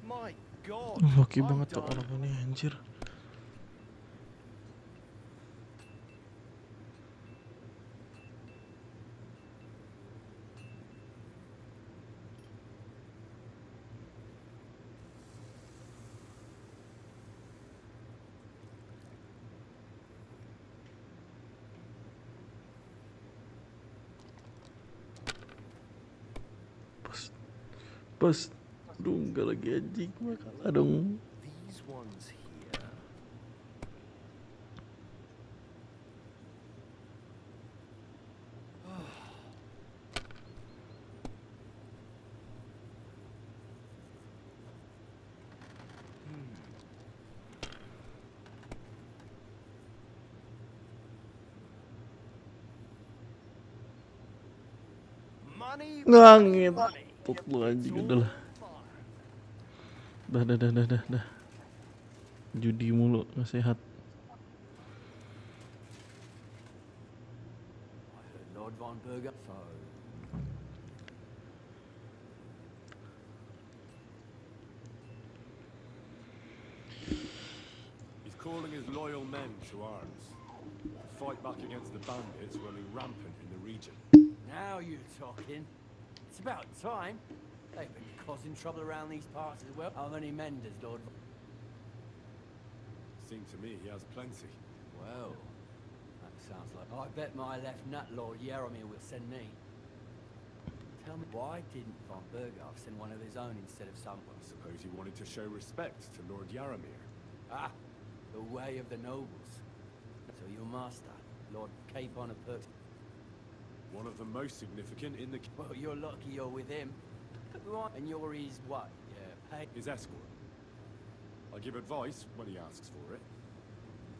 My God. Hoki I'm banget tuh done. orang ini, anjir. Pas. Aduh, enggak lagi anjing. Kalah dong. These ones here. Ngangit. Tut lu anjing udah lah. Dah. Judi mulu, nggak sehat. Lord Von Berger. So. He's calling his loyal men to arms. Fight back against the bandits running rampant in the region. Now you're talking. It's about time. They've been causing trouble around these parts as well. How many men does Lord... Seems to me he has plenty. Well, that sounds like... I bet my left nut Lord Yaromir will send me. Tell me, why didn't Von Berger send one of his own instead of someone? I suppose he wanted to show respect to Lord Yaromir. Ah, the way of the nobles. So your master, Lord Capon of Perks... One of the most significant in the... Well, you're lucky you're with him. And you're his what? Yeah, pay... His escort. I give advice when he asks for it.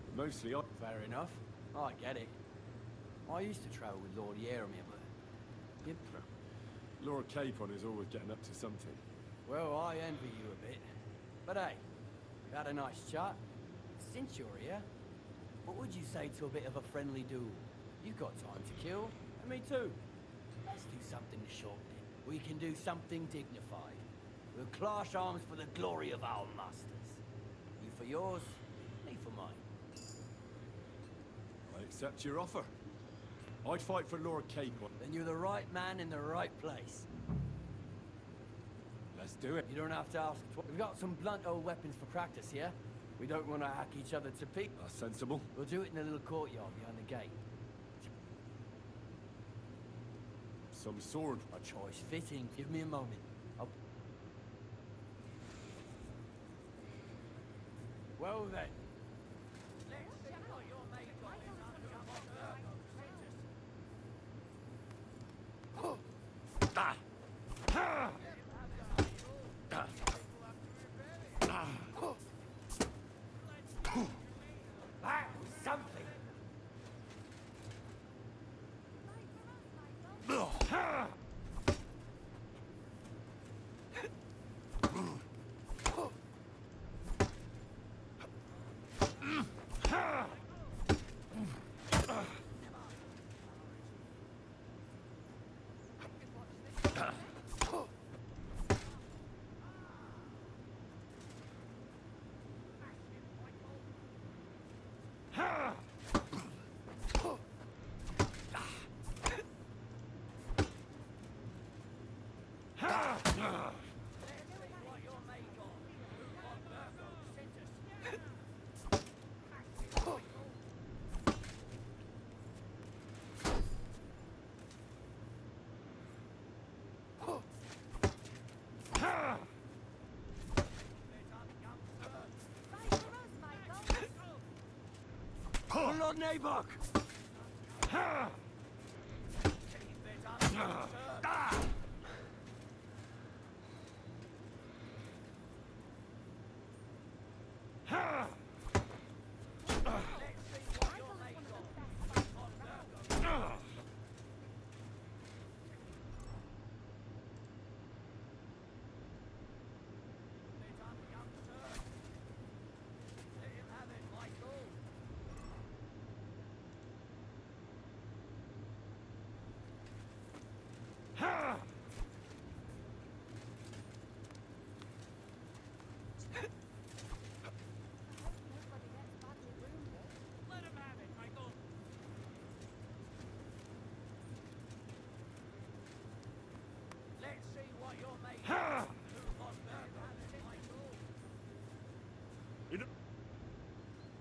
But mostly I... Fair enough. I get it. I used to travel with Lord Yaromir, but... Lord Capon is always getting up to something. Well, I envy you a bit. But hey, we had a nice chat. Since you're here, what would you say to a bit of a friendly duel? You've got time to kill, and me too. Let's do something short. We can do something dignified. We'll clash arms for the glory of our masters. You for yours, me for mine. I accept your offer. I'd fight for Lord Capon. Then you're the right man in the right place. Let's do it. You don't have to ask. We've got some blunt old weapons for practice here. We don't want to hack each other to pieces. That's sensible. We'll do it in the little courtyard behind the gate. Some sword. A choice fitting. Give me a moment. Well then. Lord Nabok!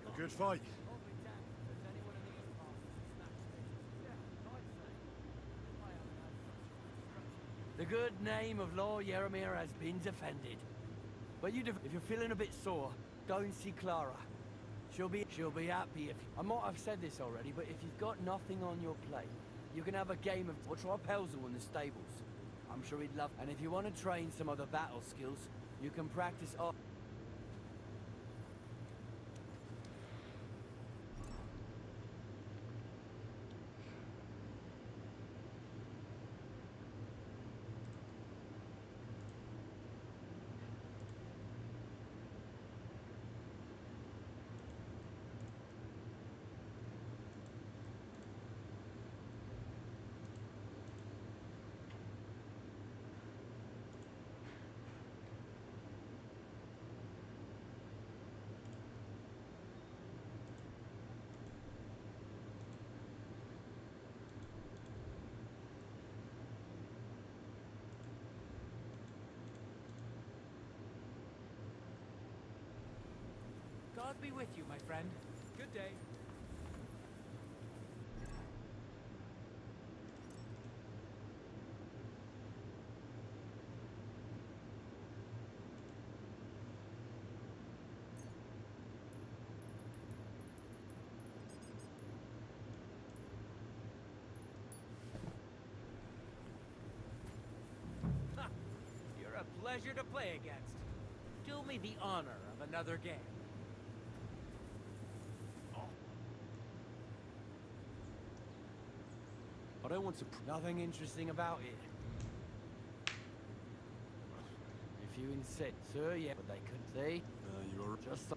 A good fight. The good name of Lord Yaramir has been defended. But if you're feeling a bit sore, go and see Clara. She'll be happy if I might have said this already, but if you've got nothing on your plate, you can have a game of or try Pelzel in the stables. I'm sure he'd love. And if you want to train some other battle skills, you can practice up. God be with you, my friend. Good day. Ha! You're a pleasure to play against. Do me the honor of another game. I don't want to. Nothing interesting about it. If you insist, sir, yeah, but they couldn't see. You're just.